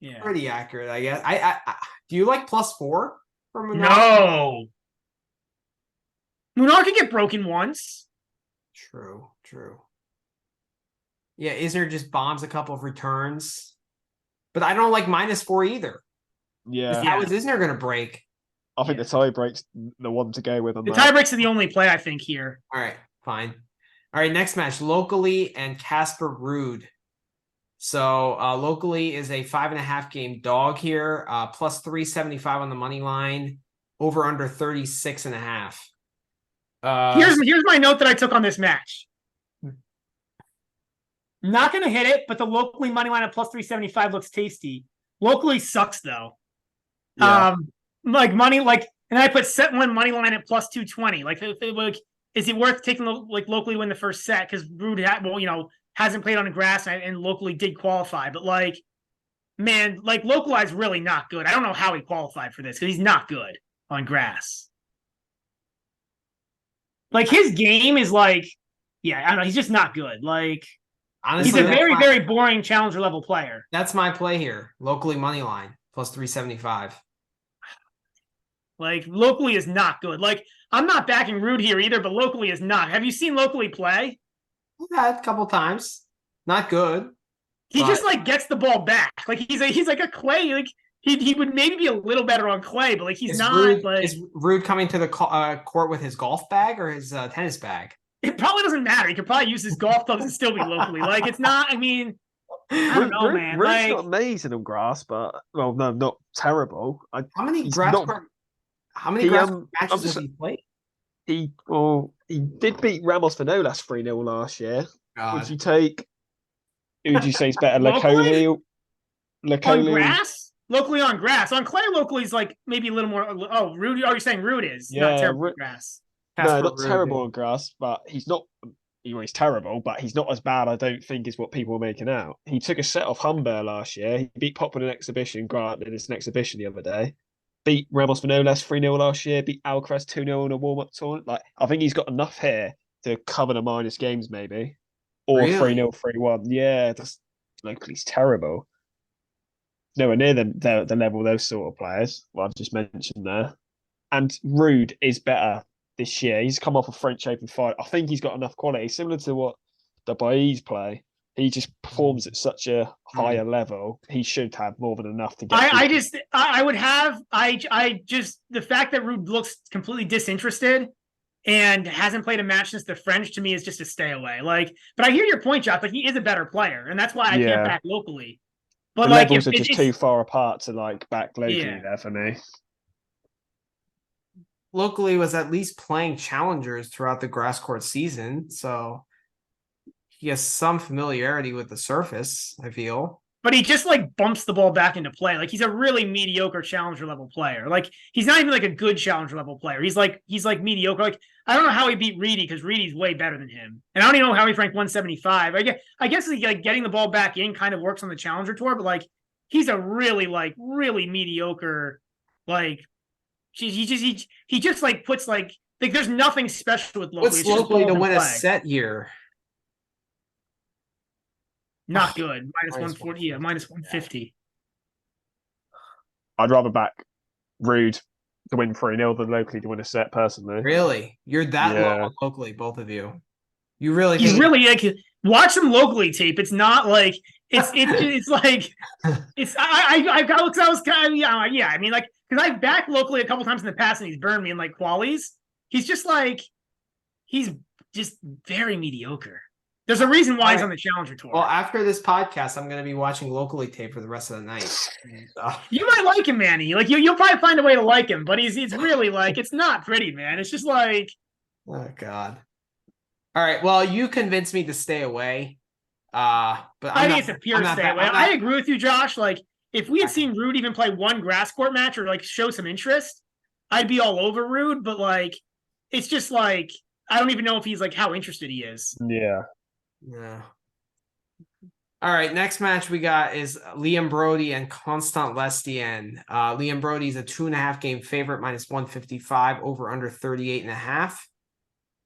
Yeah, pretty accurate, I guess. I do you like +4 for Munar? No, Munar can get broken once. True. Yeah, Isner just bombs a couple of returns, but I don't like -4 either. Yeah. How is Isner going to break? I think the tie break's the one to go with. The tie breaks are the only play, I think, here. All right, fine. All right, next match, Locally and Casper Ruud. So Locally is a 5.5 game dog here, plus 375 on the money line, over under 36.5. Here's my note that I took on this match. Not going to hit it, but the Locally money line at plus 375 looks tasty. Locally sucks though. Yeah. And I put set one money line at plus 220. Is it worth taking Locally win the first set? Because Ruud hasn't played on the grass and Locally did qualify. But Locali's really not good. I don't know how he qualified for this because he's not good on grass. His game is I don't know. He's just not good. Honestly, he's a very, very boring challenger level player. That's my play here. Locally money line plus 375. Locally is not good. I'm not backing Ruud here either, but Locally is not. Have you seen Locally play? Yeah, a couple times. Not good. He just gets the ball back. He's like a clay. He would maybe be a little better on clay, but he's not. Is Ruud coming to the court with his golf bag or his tennis bag? It probably doesn't matter. He could probably use his golf clubs and still be Locally. It's not. I mean, I don't know, man. Ruud's not amazing on grass, but no, not terrible. How many grass matches has he played? He did beat Ramos Vinolas 3-0 last year. God. Would you take? Who would you say is better, Locally? On grass? Locally on grass. On clay, Locally's maybe a little more. Oh, Ruud. Are you saying Ruud is? Yeah, not terrible on grass? No, not terrible on grass, but he's not he's terrible, but he's not as bad, I don't think, as what people are making out. He took a set off Humbert last year. He beat Pop in an exhibition, granted, it's an exhibition the other day. Beat Ramos Vinolas 3-0 last year, beat Alcaraz 2-0 in a warm-up tournament. Like, I think he's got enough here to cover the minus games, maybe. Or Really? 3-0, 3-1. Yeah, that's locally he's terrible. Nowhere near the level of those sort of players, what I've just mentioned there. And Rude is better this year. He's come off a French Open fight. I think he's got enough quality, similar to what the Baez play. He just performs at such a higher level. He should have more than enough to get. I just the fact that Rude looks completely disinterested and hasn't played a match since the French, to me, is just a stay away. Like, but I hear your point, Josh. Like, he is a better player, and that's why I can't back locally. But the like, levels are just too far apart to like back locally there for me. Locally was at least playing challengers throughout the grass court season, so he has some familiarity with the surface, I feel. But he just like bumps the ball back into play. Like, he's a really mediocre challenger level player. Like, he's not even like a good challenger level player. He's like mediocre. Like, I don't know how he beat Reedy, because Reedy's way better than him. And I don't even know how he ranked 175. I guess like getting the ball back in kind of works on the challenger tour, but like, he's a really mediocre, like, he just like puts like there's nothing special with locally. What's locally to win a set here? Not good. Minus 140. Yeah, minus 150. I'd rather back Rude to win 3-0 than locally to win a set, personally. Really? You're that low on locally, both of you. You really He's really like, watch some locally tape. It's not like it's like it's I was kind of I mean, like, because I've backed locally a couple times in the past and he's burned me in like qualies. He's just very mediocre. There's a reason why he's on the Challenger Tour. Well, after this podcast, I'm going to be watching locally tape for the rest of the night. You might like him, Manny. Like, you'll probably find a way to like him, but it's really like, it's not pretty, man. It's just like, oh God. All right. Well, you convinced me to stay away. But I think it's a pure stay away. I agree with you, Josh. Like, if we had seen Rude even play one grass court match or like show some interest, I'd be all over Rude. But like, it's just like, I don't even know if he's like how interested he is. Yeah. Yeah. All right. Next match we got is Liam Brody and Constant Lestienne. Liam Brody's a 2.5 game favorite, minus 155, over under 38.5.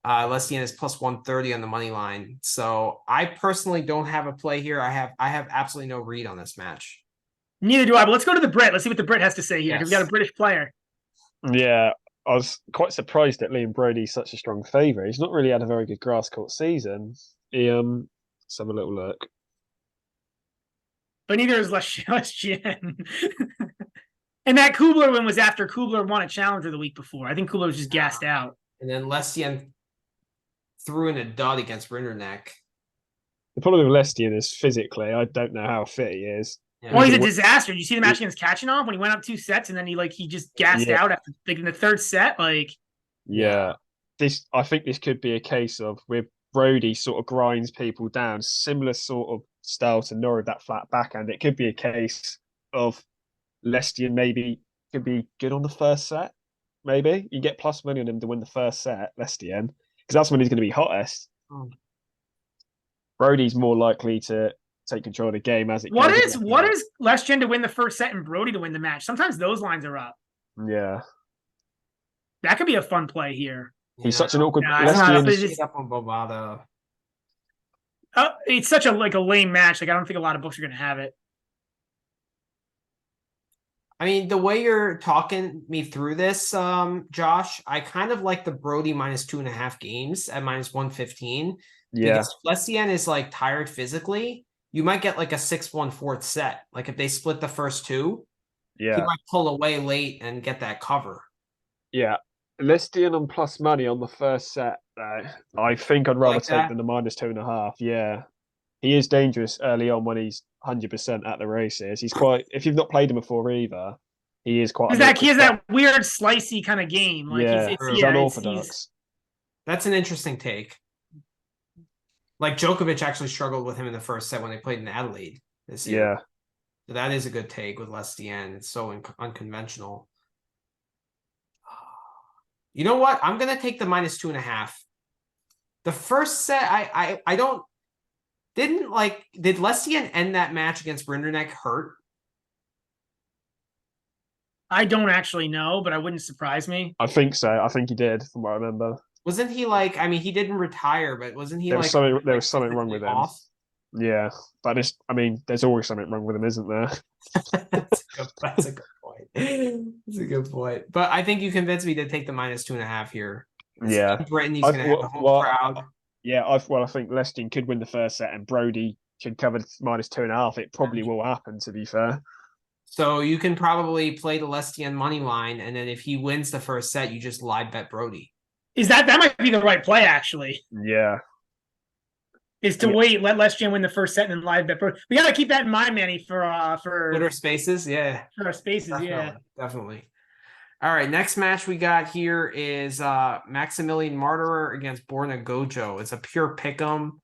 Lestienne is plus 130 on the money line. So I personally don't have a play here. I have absolutely no read on this match. Neither do I. But let's go to the Brit. Let's see what the Brit has to say here. Because we got a British player. Yeah. I was quite surprised that Liam Brody's such a strong favourite. He's not really had a very good grass court season. Let's have a little look. But neither is Lestienne. And that Kubler win was after Kubler won a challenger the week before. I think Kubler was just gassed out. And then Lestienne threw in a dud against Rinderneck. The problem with Lestienne is physically, I don't know how fit he is. Yeah. Well, he's a disaster. Did you see the match against Kachanov when he went up 2 sets and then he just gassed out after in the third set? I think this could be a case of with Brody sort of grinds people down, similar sort of style to Norrie, that flat backhand. It could be a case of Lestienne maybe could be good on the first set. Maybe you get plus money on him to win the first set, Lestienne, because that's when he's going to be hottest. Brody's more likely to take control of the game as it goes. What is Lestienne to win the first set and Brody to win the match? Sometimes those lines are up. Yeah. That could be a fun play here. He's such an awkward. It's up on Bovado. It's such a lame match. Like, I don't think a lot of books are going to have it. I mean, the way you're talking me through this, Josh, I kind of like the Brody minus 2.5 games at minus 115. Yeah. Because Lestienne is like tired physically. You might get like a 6-1 fourth set. Like if they split the first two, he might pull away late and get that cover. Yeah. Lestienne on plus money on the first set. I think I'd rather take than the minus 2.5. Yeah. He is dangerous early on when he's 100% at the races. He's quite, if you've not played him before either, he is quite. He has that weird slicey kind of game. Like he's unorthodox. That's an interesting take. Like Djokovic actually struggled with him in the first set when they played in Adelaide this year. Yeah. So that is a good take with Lestienne. It's so unconventional. You know what? I'm going to take the minus 2.5. The first set, I don't didn't like. Did Lestienne end that match against Rinderknecht hurt? I don't actually know, but I wouldn't surprise me. I think so. I think he did, from what I remember. Wasn't he like? I mean, he didn't retire, but wasn't he There like? was something. There was something wrong with him. Off? Yeah, but I mean, there's always something wrong with him, isn't there? That's a good point. That's a good point. But I think you convinced me to take the -2.5 here. Yeah, Brittany's going to have the whole crowd. Yeah, I think Lestienne could win the first set, and Brody should cover -2.5. It probably will happen, to be fair. So you can probably play the Lestienne money line, and then if he wins the first set, you just live bet Brody. That might be the right play, actually. Yeah. Is to wait, let Lestienne win the first set and then live bet Brody. We got to keep that in mind, Manny, for Twitter Spaces, yeah. For our Spaces, definitely, Definitely. All right, next match we got here is Maximilian Martyrer against Borna Gojo. It's a pure pick'em.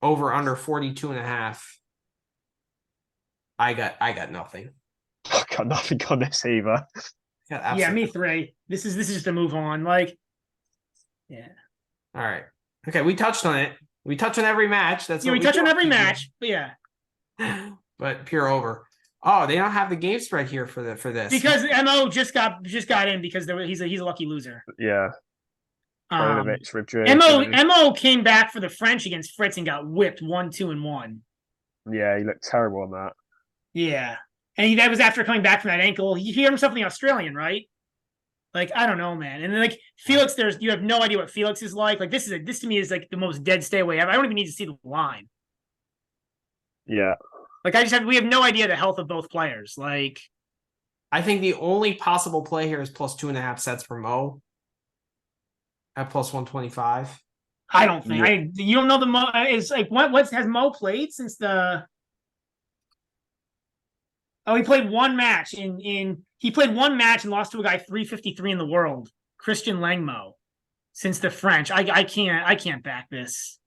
Over under 42.5. I got nothing. I got nothing on this either. Yeah, me 3. This is just a move on. Like, yeah. All right. Okay, we touched on it. We touch on every match. That's we touch on every match. But yeah. But pure over. Oh, they don't have the game spread here for this because Mo just got in because he's a lucky loser. Yeah. Mo came back for the French against Fritz and got whipped 1-2 and 1. Yeah, he looked terrible on that. Yeah, and that was after coming back from that ankle. He hurt himself in the Australian, right? Like, I don't know, man. And then like Felix, you have no idea what Felix is like. Like this to me is like the most dead stay away ever. I don't even need to see the line. Yeah. Like we have no idea the health of both players. Like, I think the only possible play here is +2.5 sets for Mo at +125. I don't think you don't know the Mo is like what has Mo played since the. Oh, he played one match he played one match and lost to a guy 353 in the world, Christian Langmo, since the French. I can't back this.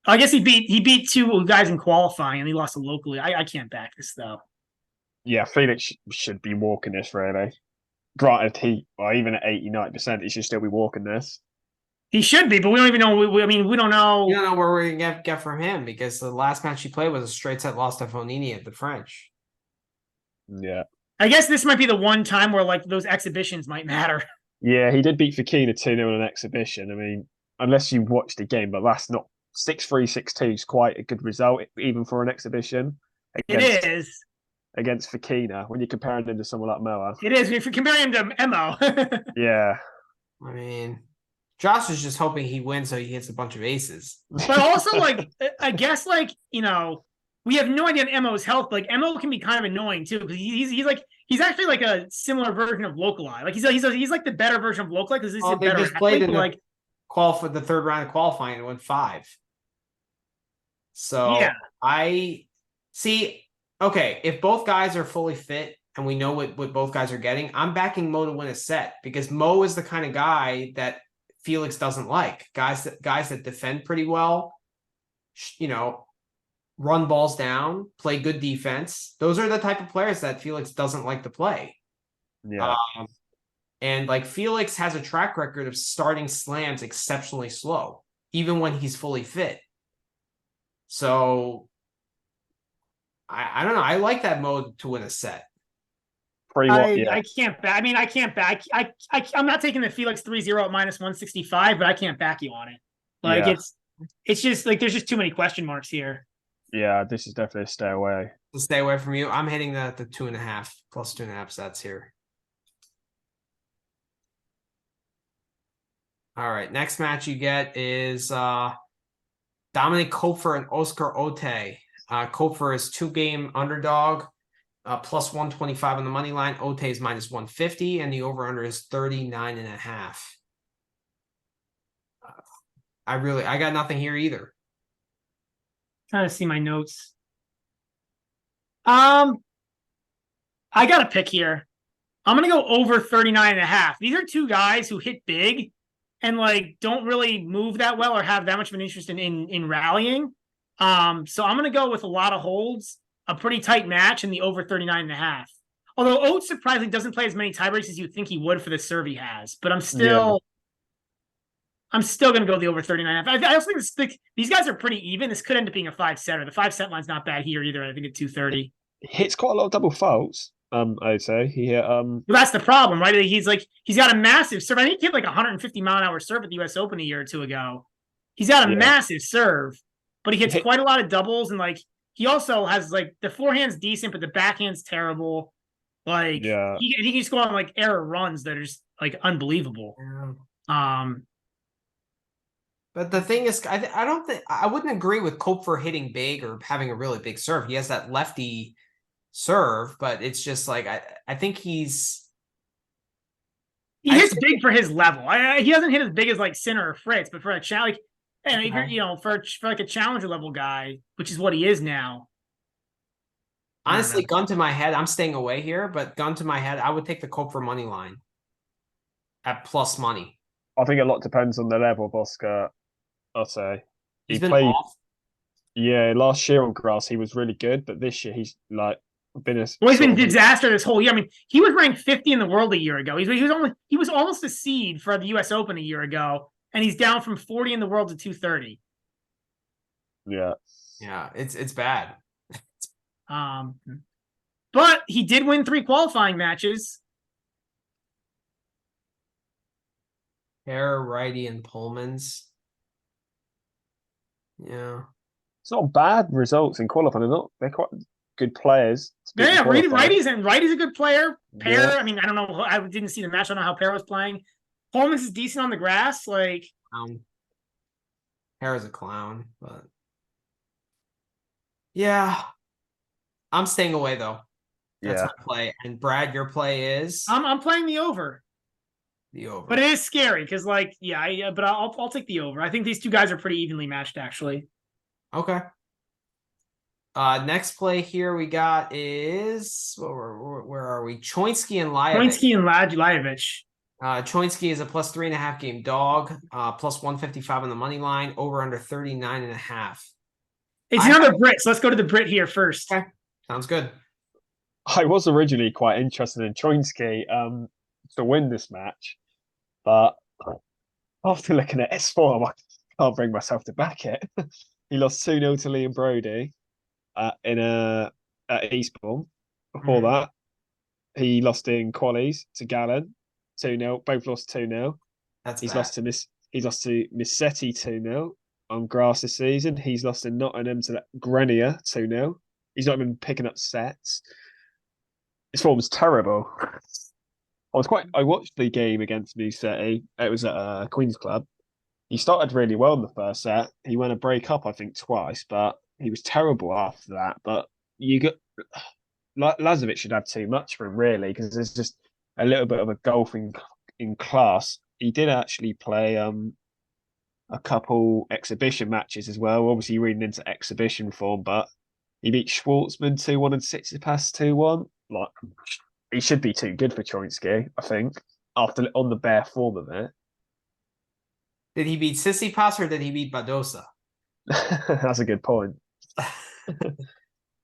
I guess he beat 2 guys in qualifying and he lost locally. I can't back this though. Yeah, Felix should be walking this really. Granted, even at 80-90%, he should still be walking this. He should be, but we don't even know. We don't know. You don't know where we're gonna get from him because the last match he played was a straight set loss to Fonini at the French. Yeah, I guess this might be the one time where like those exhibitions might matter. Yeah, he did beat Fokina 2-0 in an exhibition. I mean, unless you watched the game, but that's not 6-3, 6-2 is quite a good result even for an exhibition. It is against Fokina when you're comparing him to someone like Moa. It is if you're comparing him to Mo. Yeah, I mean. Josh is just hoping he wins so he hits a bunch of aces. But also, like, I guess, like, we have no idea on Mo's health. Like, Mo can be kind of annoying too because he's actually like a similar version of Locali. Like he's like the better version of Locali because he's a better just played athlete, in the third round of qualifying and went 5. So yeah. I see. Okay, if both guys are fully fit and we know what both guys are getting, I'm backing Mo to win a set because Mo is the kind of guy that Felix doesn't like. Guys that defend pretty well, run balls down, play good defense. Those are the type of players that Felix doesn't like to play. Yeah. And like Felix has a track record of starting slams exceptionally slow, even when he's fully fit. So I don't know. I like that mode to win a set. I can't back. I mean, I can't back. I'm not taking the Felix 3-0 at -165, but I can't back you on it. Like it's just like there's just too many question marks here. Yeah, this is definitely a stay away. To stay away from you. I'm hitting the 2.5 +2.5 sets here. All right, next match you get is Dominic Kopfer and Oscar Ote. Kopfer is 2-game underdog. +125 on the money line. Ote is -150, and the over/under is 39.5. I got nothing here either. Trying to see my notes. I got a pick here. I'm gonna go over 39.5. These are 2 guys who hit big and like don't really move that well or have that much of an interest in rallying. So I'm gonna go with a lot of holds. A pretty tight match in the over 39.5. Although Oates surprisingly doesn't play as many tiebreaks as you think he would for the serve he has. But I'm still I'm still going to go the over 39. I also think these guys are pretty even. This could end up being a 5-setter. The 5-set line's not bad here either. I think at 230. He hits quite a lot of double faults. I'd say he hit. Well, that's the problem, right? He's got a massive serve. I think he hit like 150-mile-an-hour serve at the U.S. Open a year or two ago. He's got a massive serve, but he hits quite a lot of doubles, and like he also has like the forehand's decent, but the backhand's terrible. Like he can just go on like error runs that are just like unbelievable. But the thing is, I wouldn't agree with Kopfer hitting big or having a really big serve. He has that lefty serve, but it's just like I think he hits big for his level. He doesn't hit as big as like Sinner or Fritz, but for a challenge, and for like a challenger level guy, which is what he is now. Honestly, gun to my head, I'm staying away here. But gun to my head, I would take the Kopfer money line at plus money. I think a lot depends on the level of Oscar. I'll say he's been off. Yeah, last year on grass he was really good, but this year he's like he's been disaster this whole year. I mean, he was ranked 50 in the world a year ago. He was almost a seed for the U.S. Open a year ago, and he's down from 40 in the world to 230. Yeah, it's bad. But he did win 3 qualifying matches. Hare, righty, and Pullman's. Yeah, it's not bad results in qualifying. They're quite good players. Yeah, righty's a good player. Pear, I mean, I don't know. I didn't see the match. I don't know how Pear was playing. Pullman's is decent on the grass. Like, Pear is a clown, but yeah, I'm staying away though. That's my play. And Brad, your play is? I'm playing the over. The over. But it is scary because, like, but I'll take the over. I think these two guys are pretty evenly matched, actually. Okay. Next play here we got is where are we? Choinsky and Lajovic. Choinsky is a plus 3.5 game dog, plus 155 on the money line, over under 39.5. It's another Brit, so let's go to the Brit here first. Okay. Sounds good. I was originally quite interested in Choinsky to win this match, but after looking at his form, I can't bring myself to back it. He lost 2-0 to Liam Brody at Eastbourne. Before that, he lost in qualies to Gallen 2-0. Both lost 2-0. He's lost to Missetti 2-0 on grass this season. He's lost in Nottingham to Grenier 2-0. He's not even picking up sets. His form's terrible. I watched the game against Missetti. It was at Queen's Club. He started really well in the first set. He went a break up, I think, twice, but he was terrible after that. But Lazovic should have too much for him, really, because there's just a little bit of a golf in class. He did actually play a couple exhibition matches as well. Obviously, reading into exhibition form, but he beat Schwartzman 2-1 and Tsitsipas 2-1. Like, he should be too good for Choinsky, I think, on the bare form of it. Did he beat Tsitsipas or did he beat Badosa? That's a good point.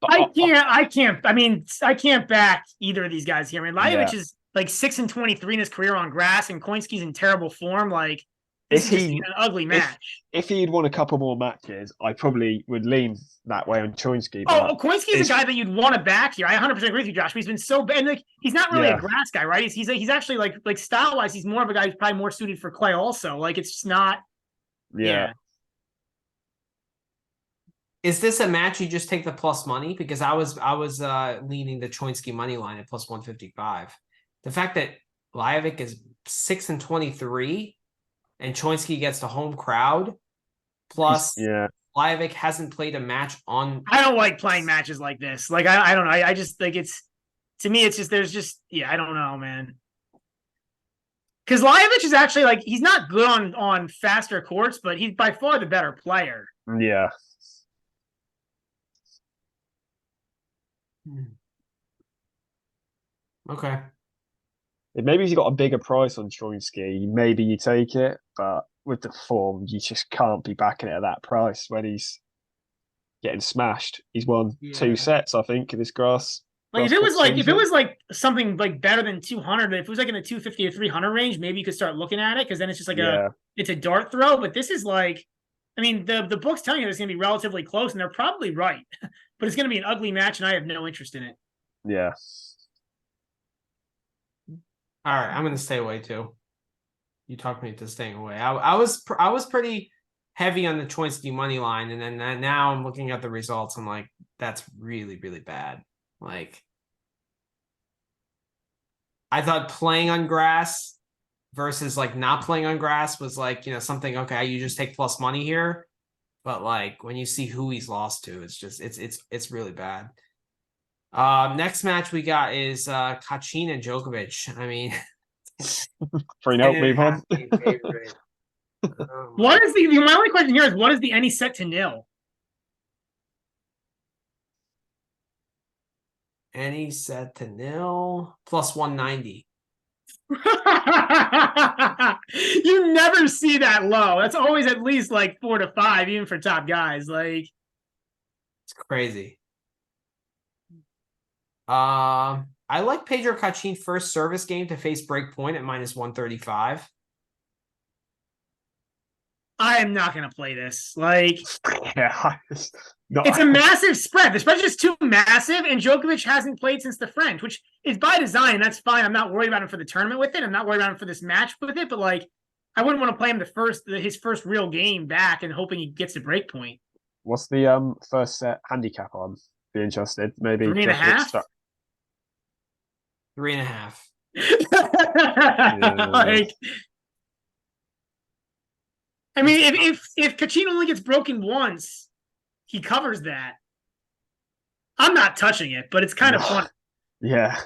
I can't back either of these guys here. I mean, Lajovic is like 6-23 in his career on grass, and Koinski's in terrible form. Like, this is an ugly match. If he'd won a couple more matches, I probably would lean that way on Choinsky. Koinski's a guy that you'd want to back here. I 100% agree with you, Josh. But he's been so bad. Like, he's not really a grass guy, right? He's actually like style wise, he's more of a guy who's probably more suited for clay. Also, like, it's just not. Yeah. Is this a match you just take the plus money? Because I was leaning the Choinsky money line at plus 155. The fact that Lajovic is 6-23 and Choinsky gets the home crowd, plus Lajovic hasn't played a match on. I don't like playing matches like this. Like, I don't know. I just think to me, it's just, I don't know, man. Because Lajovic is actually, like, he's not good on faster courts, but he's by far the better player. Yeah. Okay. Maybe if you got a bigger price on Choinsky, maybe you take it, but with the form, you just can't be backing it at that price when he's getting smashed. He's won 2 sets, I think, in this grass Like if it was like something like better than 200, if it was like in the 250 or 300 range, maybe you could start looking at it because then it's just like it's a dart throw. But this is like, I mean, the book's telling you it's going to be relatively close, and they're probably right. But it's going to be an ugly match, and I have no interest in it. Yeah. All right, I'm going to stay away too. You talked me into staying away. I was pretty heavy on the Choinsky money line, and then now I'm looking at the results. I'm like, that's really, really bad. Like, I thought playing on grass versus like not playing on grass was like, something, okay, you just take plus money here. But like when you see who he's lost to, it's just it's really bad. Next match we got is Kachin and Djokovic. I mean, 3-0, move on. What is my only question here is what is the any set to nil? Any set to nil plus 190. You never see that low. That's always at least like 4 to 5, even for top guys. Like, it's crazy. I like Pedro Kachin first service game to face break point at minus 135. I am not going to play this. Like, yeah, it's a massive spread. The spread's just too massive, and Djokovic hasn't played since the French, which is by design. That's fine. I'm not worried about him for the tournament with it. I'm not worried about him for this match with it. But like, I wouldn't want to play him his first real game back and hoping he gets to break point. What's the first set handicap on? Be interested. Maybe 3.5. 3.5. Like, I mean, if Kachin only gets broken once, he covers that. I'm not touching it, but it's kind of fun. Yeah.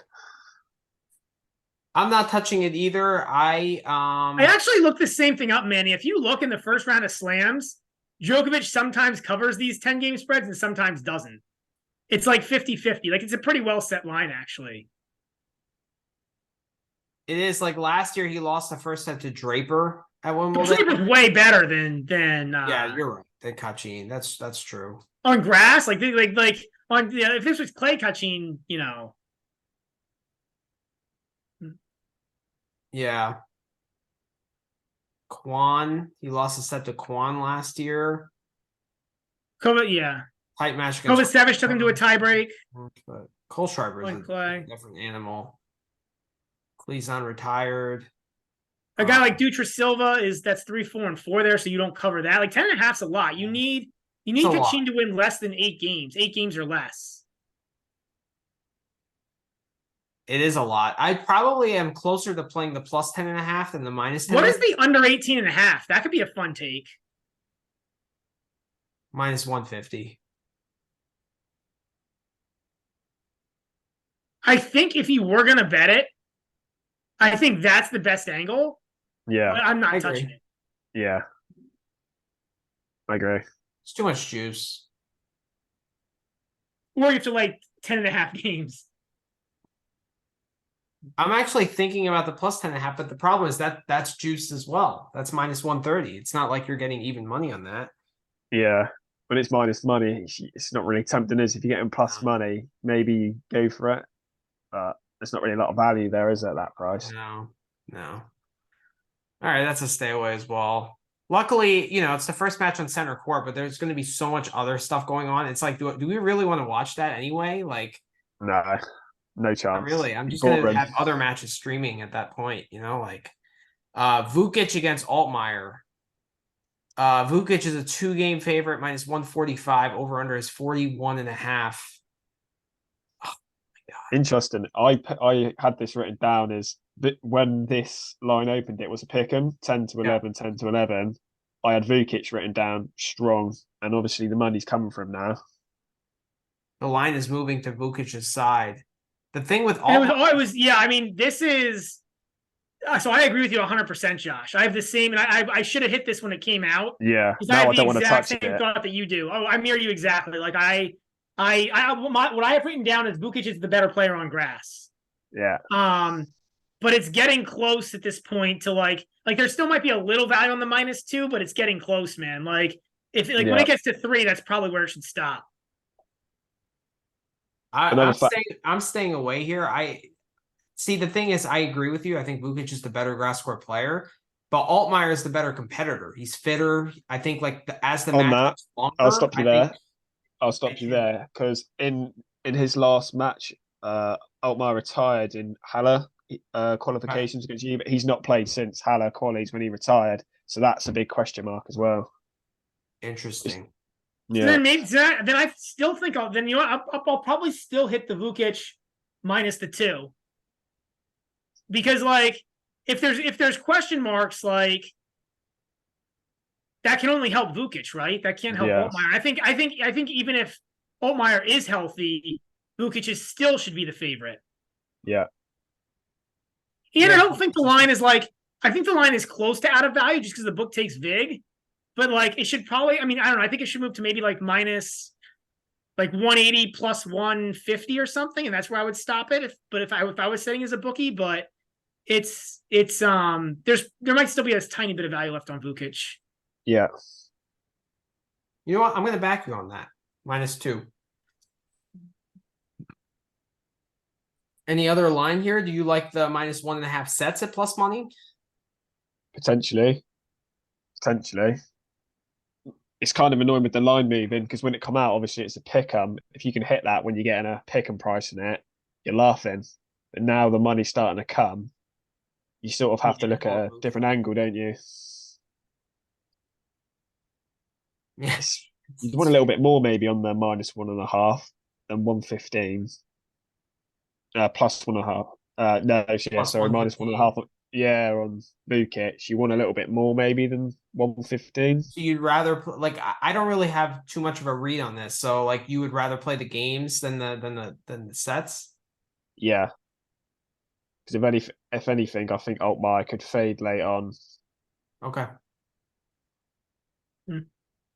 I'm not touching it either. I actually looked the same thing up, Manny. If you look in the first round of slams, Djokovic sometimes covers these 10-game spreads and sometimes doesn't. It's like 50-50. Like, it's a pretty well set line, actually. It is. Like last year, he lost the first set to Draper at Wimbledon. Draper's way better than yeah, you're right. Than Kachin. That's true. On grass, like on if this was clay Kachin, Yeah. Kwan, he lost a set to Kwan last year. Yeah. Tight match against Kovacevic took him to a tiebreak. But Kohlschreiber is a different animal. Klizan retired. A guy like Dutra Silva that's 3, 4, and 4 there, so you don't cover that. Like 10.5's a lot. You need Kachin to win less than 8 games. 8 games or less. It is a lot. I probably am closer to playing the plus 10.5 than the minus 10. What is the under 18.5? That could be a fun take. Minus 150. I think if you were gonna bet it, I think that's the best angle. Yeah. But I'm not touching it. Yeah. I agree. It's too much juice. Or you have to like 10.5 games. I'm actually thinking about the plus 10.5, but the problem is that's juice as well. That's minus 130. It's not like you're getting even money on that. Yeah. When it's minus money, it's not really tempting, is if you're getting plus money, maybe go for it. But there's not really a lot of value there, is there, at that price? No. All right, that's a stay away as well. Luckily, it's the first match on center court, but there's going to be so much other stuff going on. It's like, do we really want to watch that anyway? Like, no chance. Not really. I'm just going to have other matches streaming at that point, like Vukic against Altmaier. Vukic is a 2-game favorite, minus 145. Over under is 41.5. Interesting. I had this written down as that when this line opened, it was a pick'em 10 to 11, 10 to 11. I had Vukic written down strong, and obviously the money's coming from now. The line is moving to Vukic's side. The thing with I mean, this is so I agree with you 100%, Josh. I have the same, and I should have hit this when it came out. Yeah, because I don't want to touch it. Thought that you do. Oh, I mirror you exactly. Like what I have written down is Vukic is the better player on grass. Yeah. But it's getting close at this point to like there still might be a little value on the -2, but it's getting close, man. Like when it gets to 3, that's probably where it should stop. I'm staying away here. I see. The thing is, I agree with you. I think Vukic is the better grass court player, but Altmaier is the better competitor. He's fitter. I think like as the On match that, gets longer, I'll stop you I think there. I'll stop you there because in his last match, Altmaier retired in Halle qualifications against you, but he's not played since Halle qualies when he retired. So that's a big question mark as well. Interesting. So then maybe then I still think I'll probably still hit the Vukic minus the 2. Because like if there's question marks, like that can only help Vukic, right? That can't help Altmaier. I think even if Altmaier is healthy, Vukic still should be the favorite. Yeah. And I don't think the line is like, I think the line is close to out of value just because the book takes Vig. But like it should probably, I mean, I don't know. I think it should move to maybe like minus like 180 plus 150 or something, and that's where I would stop it. If I was setting as a bookie, but there might still be a tiny bit of value left on Vukic. Yeah. You know what? I'm going to back you on that. -2. Any other line here? Do you like the -1.5 sets at plus money? Potentially. It's kind of annoying with the line moving because when it come out, obviously it's a pick 'em. If you can hit that when you're getting a pick 'em price in it, you're laughing. But now the money's starting to come, you sort of have to look at a different angle, don't you? Yes. You'd want a little bit more maybe on the -1.5 than 115. Plus 1.5. No, yeah, sorry, -1.5. Yeah, on Vukic, you want a little bit more maybe than 115. So you'd rather like I don't really have too much of a read on this. So like you would rather play the games than the sets? Yeah. Because if anything, I think Altmaier could fade late on. Okay.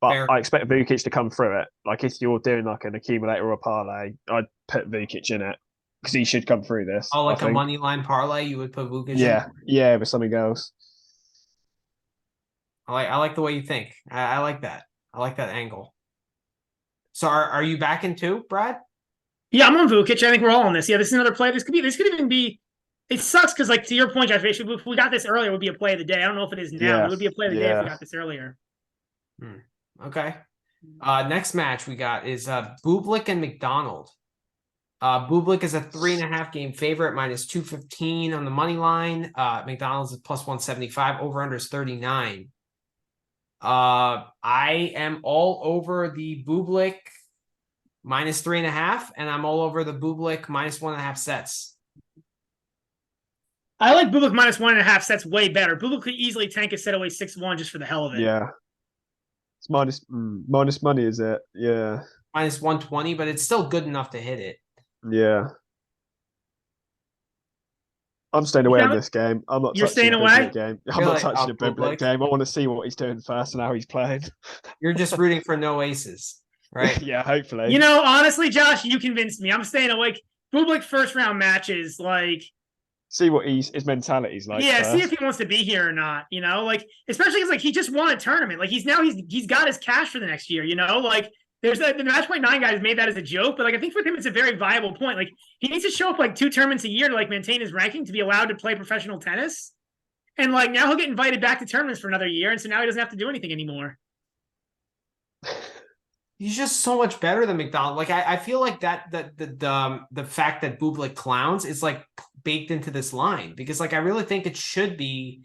But Fair. I expect Vukic to come through it. Like if you're doing like an accumulator or a parlay, I'd put Vukic in it because he should come through this. Oh, like a money line parlay, you would put Vukic in? Yeah, with something else. I like the way you think. I like that. I like that angle. So are you back in 2, Brad? Yeah, I'm on Vukic. I think we're all on this. Yeah, this is another play. This could even be. It sucks because, like, to your point, Josh, if we got this earlier, it would be a play of the day. I don't know if it is now. It would be a play of the day if we got this earlier. Okay. Next match we got is Bublik and McDonald. Bublik is a 3.5 game favorite, -215 on the money line. McDonald's is plus 175. Over under is 39. I am all over the Bublik -3.5, and I'm all over the Bublik -1.5 sets. I like Bublik -1.5 sets way better. Bublik could easily tank a set away 6-1 just for the hell of it. Yeah. It's minus money, is it? Yeah. -120, but it's still good enough to hit it. Yeah. I'm staying away on this game. I'm not. You're staying away. Game. I'm not touching a Bublik game. I want to see what he's doing first and how he's playing. You're just rooting for no aces, right? Yeah, hopefully. You know, honestly, Josh, you convinced me. I'm staying away. Bublik first round matches, like. See what his mentality's like. Yeah, first. see if he wants to be here or not. You know, like especially because like he just won a tournament. Like he's got his cash for the next year. You know, like. There's the Match Point 9 guys made that as a joke, but like I think for him it's a very viable point. Like he needs to show up like 2 tournaments a year to like maintain his ranking to be allowed to play professional tennis. And like now he'll get invited back to tournaments for another year, and so now he doesn't have to do anything anymore. He's just so much better than McDonald. Like I feel like the fact that Bublik clowns is like baked into this line because like I really think it should be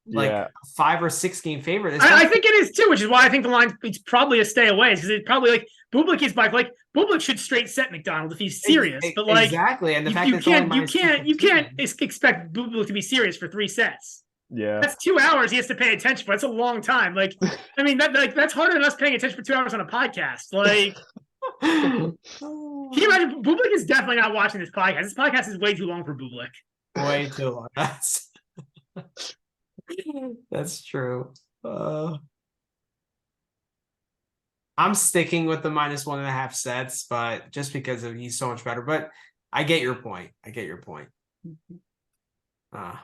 like a 5 or 6 game favorite. I think it is too, which is why I think the line it's probably a stay away because it's probably like Bublik is by like Bublik should straight set McDonald if he's serious, but like exactly, and the fact you can't expect Bublik to be serious for 3 sets. Yeah, that's 2 hours he has to pay attention for. That's a long time. Like, I mean that's harder than us paying attention for 2 hours on a podcast. Like, can you imagine? Bublik is definitely not watching this podcast. This podcast is way too long for Bublik. Way too long. That's true. I'm sticking with the -1.5 sets, but just because he's so much better. But I get your point. All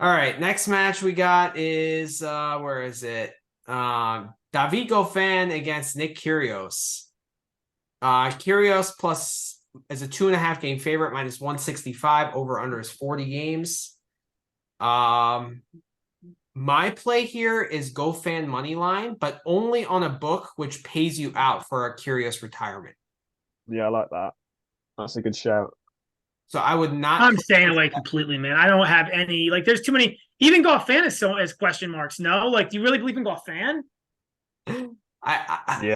right, next match we got is where is it? David Goffin against Nick Kyrgios. Kyrgios plus as a 2.5 game favorite, minus 165. Over under is 40 games. My play here is GoFan money line, but only on a book which pays you out for a Kyrgios retirement. Yeah, I like that. That's a good shout. So I would not. I'm staying away completely, man. I don't have any. Like, there's too many. Even GoFan is so as question marks. No, like, do you really believe in GoFan? Yeah.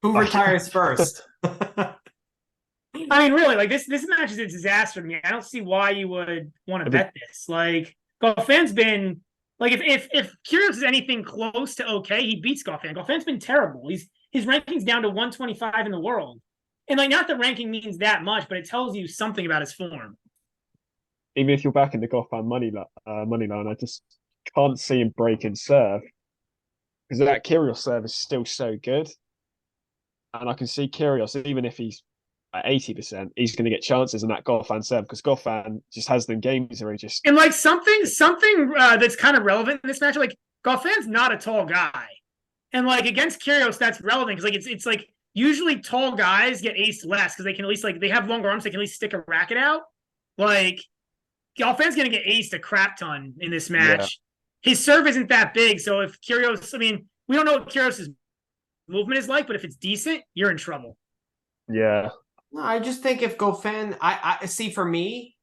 Who retires first? I mean, really, like this match is a disaster to me. I don't see why you would want to bet this. Like, GoFan's been like, if Kyrgios is anything close to okay, he beats GoFan. GoFan's been terrible. His ranking's down to 125 in the world. And like, not that ranking means that much, but it tells you something about his form. Even if you're back in the GoFan money line, I just can't see him breaking serve because that Kyrgios serve is still so good, and I can see Kyrgios, even if he's at 80%, he's going to get chances in that GoFan serve because GoFan just has them games where he just and like something that's kind of relevant in this match. Like, GoFan's not a tall guy, and like against Kyrgios, that's relevant because like it's like. Usually tall guys get aced less because they can at least like they have longer arms, they can at least stick a racket out. Like, GoFan's gonna get aced a crap ton in this match. Yeah. His serve isn't that big, so if Kyrgios, I mean, we don't know what Kyrgios' movement is like, but if it's decent, you're in trouble. Yeah. No, I just think if GoFan, I see for me,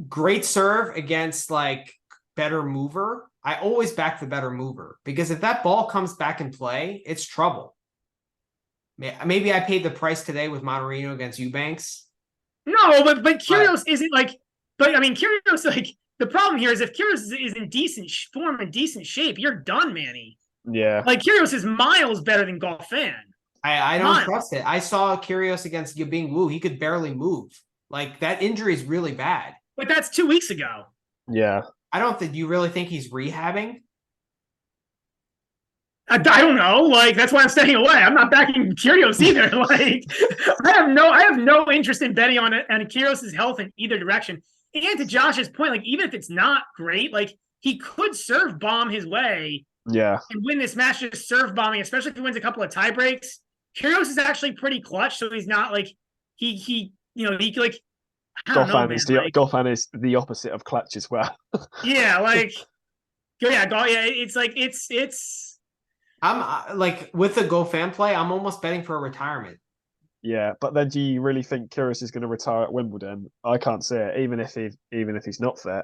great serve against like better mover. I always back the better mover because if that ball comes back in play, it's trouble. Maybe I paid the price today with Mannarino against Eubanks. No, but Kyrgios isn't like. But I mean, Kyrgios, like, the problem here is if Kyrgios is in decent form and decent shape, you're done, Manny. Yeah. Like, Kyrgios is miles better than GoFan. I don't trust it. I saw Kyrgios against Yibing Wu. He could barely move. Like, that injury is really bad. But that's 2 weeks ago. Yeah. I don't think you really think he's rehabbing. I don't know. Like, that's why I'm staying away. I'm not backing Kyrgios either. Like, I have no interest in betting on it and Kyrgios' health in either direction. And to Josh's point, like, even if it's not great, like, he could serve bomb his way. Yeah. And win this match just serve bombing, especially if he wins a couple of tie breaks. Kyrgios is actually pretty clutch, so he's not like he like. GoFan is the opposite of clutch as well. Yeah, like, it's like it's. I'm like with the GoFan play, I'm almost betting for a retirement. Yeah, but then do you really think Kyrgios is going to retire at Wimbledon? I can't see it, even if he's not fit.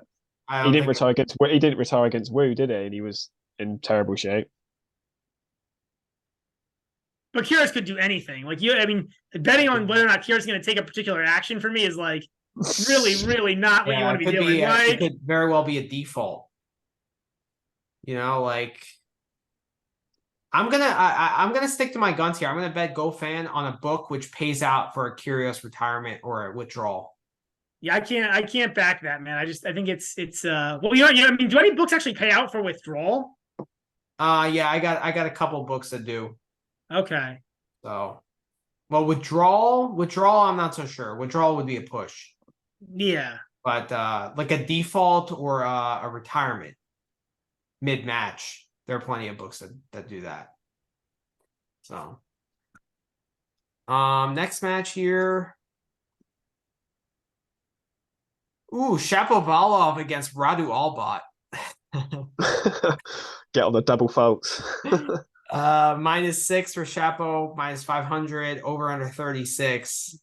He didn't retire against Wu, did he? And he was in terrible shape. But Kyrgios could do anything. Like, I mean, betting on whether or not Kyrgios is going to take a particular action for me is like really, really not what you want to be doing. It could very well be a default. You know, like. I'm gonna stick to my guns here. I'm gonna bet GoFan on a book which pays out for a Kyrgios retirement or a withdrawal. Yeah, I can't back that, man. I think it's well, I mean, do any books actually pay out for withdrawal? Yeah, I got a couple books that do. Okay. So, well, withdrawal, I'm not so sure. Withdrawal would be a push. Yeah. But like a default or a retirement mid-match. There are plenty of books that do that. So, next match here. Ooh, Shapovalov against Radu Albat. Get on the double faults. -6 for Shapo, -500, over under 36.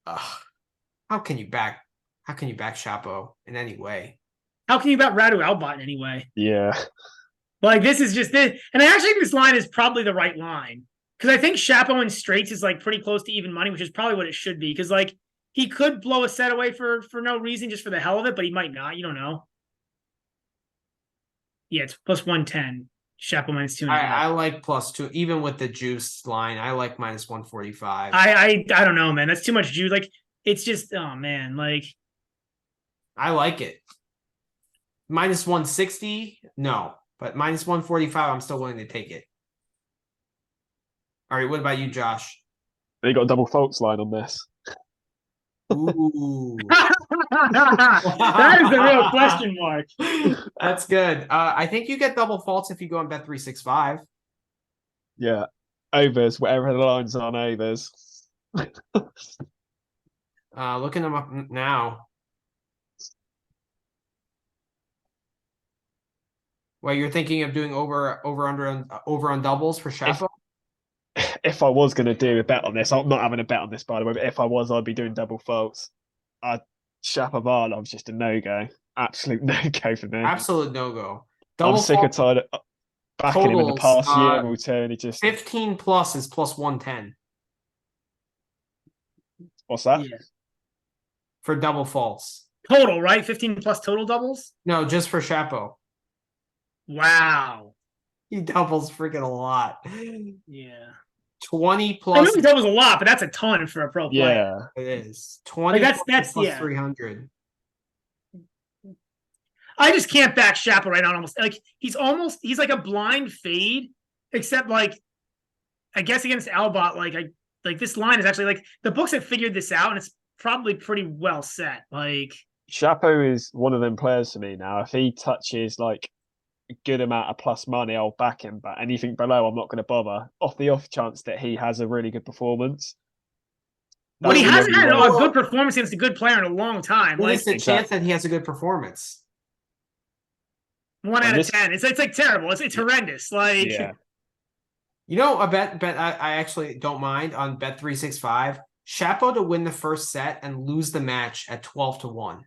How can you back Shapo in any way? How can you bet Radu Albat in any way? Yeah. Like, this is just it. And I actually think this line is probably the right line. Because I think Shapo in straights is like pretty close to even money, which is probably what it should be. Because like he could blow a set away for no reason, just for the hell of it, but he might not. You don't know. Yeah, it's +110. Shapo -2.5. I like +2, even with the juice line. I like -145. I don't know, man. That's too much juice. Like, it's just, oh man, like, I like it. -160, no, but -145, I'm still willing to take it. All right, what about you, Josh? They got a double faults line on this. Ooh. That is the real question mark. That's good. I think you get double faults if you go on Bet365. Yeah. overs, whatever the lines on overs. Looking them up now. Well, you're thinking of doing over on doubles for Chapo? If I was going to do a bet on this, I'm not having a bet on this, by the way, but if I was, I'd be doing double faults. Shapovalov's just a no-go. Absolute no-go for me. Absolute no-go. I'm sick and tired of backing him in the past year or two, and he just... 15 plus is plus 110. What's that? Yeah. For double faults. Total, right? 15 plus total doubles? No, just for Chapo. Wow. He doubles freaking a lot. Yeah. 20 I plus. know he doubles a lot, but that's a ton for a pro player. Yeah. It is. 20 like that's plus yeah. 300. I just can't back Chapo right now. He's like a blind fade, except like, I guess against Albot, like this line is actually like the books have figured this out, and it's probably pretty well set. Like Chapo is one of them players to me now. If he touches like a good amount of plus money, I'll back him. But anything below, I'm not going to bother. Off the off chance that he has a really good performance. But he hasn't had a good performance against a good player in a long time. What is the chance that he has a good performance? 1 out of 10. It's like terrible. It's horrendous. Like, yeah. You know, a bet I actually don't mind on Bet365. Chapo to win the first set and lose the match at 12-1.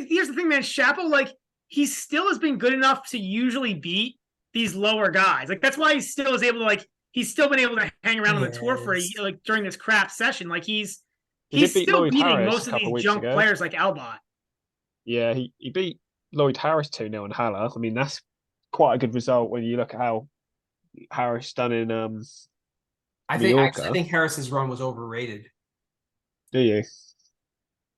Here's the thing, man. Chapo, like, he still has been good enough to usually beat these lower guys. Like, that's why he still is able to, like, he's still been able to hang around on the tour for like during this crap session. Like, he's still beating most of these junk players like Albot. Yeah, he beat Lloyd Harris 2-0 in Halys. I mean, that's quite a good result when you look at how Harris done in I think Harris's run was overrated. Do you?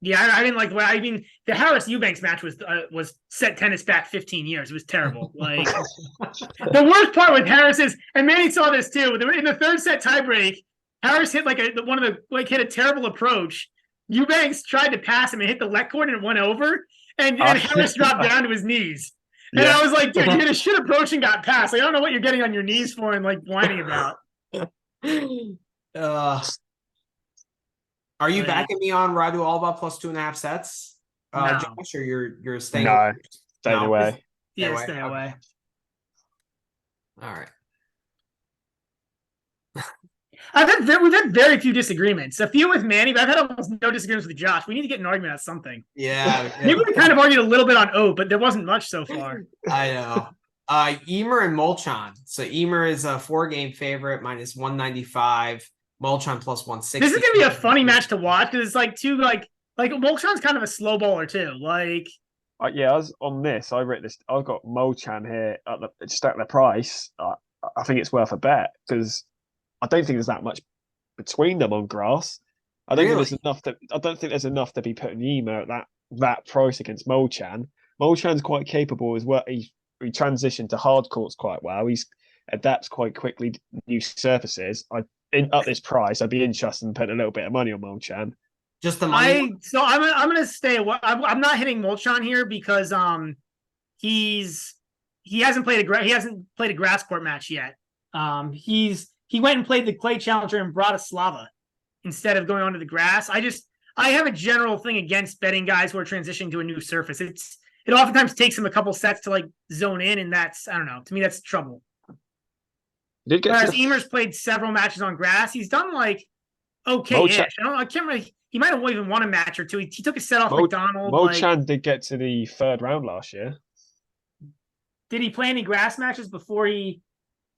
Yeah, I didn't like. I mean, the Halys Eubanks match was set tennis back 15 years. It was terrible. Like the worst part with Harris is, and Manny saw this too. In the third set tiebreak, Harris hit hit a terrible approach. Eubanks tried to pass him and hit the let cord and it went over, and Harris dropped down to his knees. And I was like, dude, you hit a shit approach and got passed. Like, I don't know what you're getting on your knees for and like whining about. Are you backing me on Radu Alba plus 2.5 sets? No. Josh, or you're staying away? Staying away. Yeah, stay away. All right. We've had very few disagreements. A few with Manny, but I've had almost no disagreements with Josh. We need to get an argument on something. Yeah. Maybe we kind of argued a little bit on O, but there wasn't much so far. I know. Emer and Molchan. So Emer is a 4-game favorite, minus 195. Molchan plus 160. This is gonna be a funny match to watch because it's like two like Molchan's kind of a slow baller too. Like yeah, I was on this. I read this. I've got Molchan here at the price. I think it's worth a bet because I don't think there's that much between them on grass. I don't think there's enough to be putting Emer at that price against Molchan. Molchan's quite capable as well. He transitioned to hard courts quite well. He adapts quite quickly to new surfaces. At this price, I'd be interested in putting a little bit of money on Molchan. Just the money. I'm gonna stay away. I'm not hitting Molchan here because he hasn't played a grass court match yet. He went and played the clay challenger in Bratislava instead of going onto the grass. I have a general thing against betting guys who are transitioning to a new surface. It oftentimes takes them a couple sets to like zone in, and I don't know. To me, that's trouble. Whereas Emer's played several matches on grass. He's done like okay-ish. I can't really. He might have even won a match or two. He took a set off McDonald. Molchan did get to the third round last year. Did he play any grass matches before he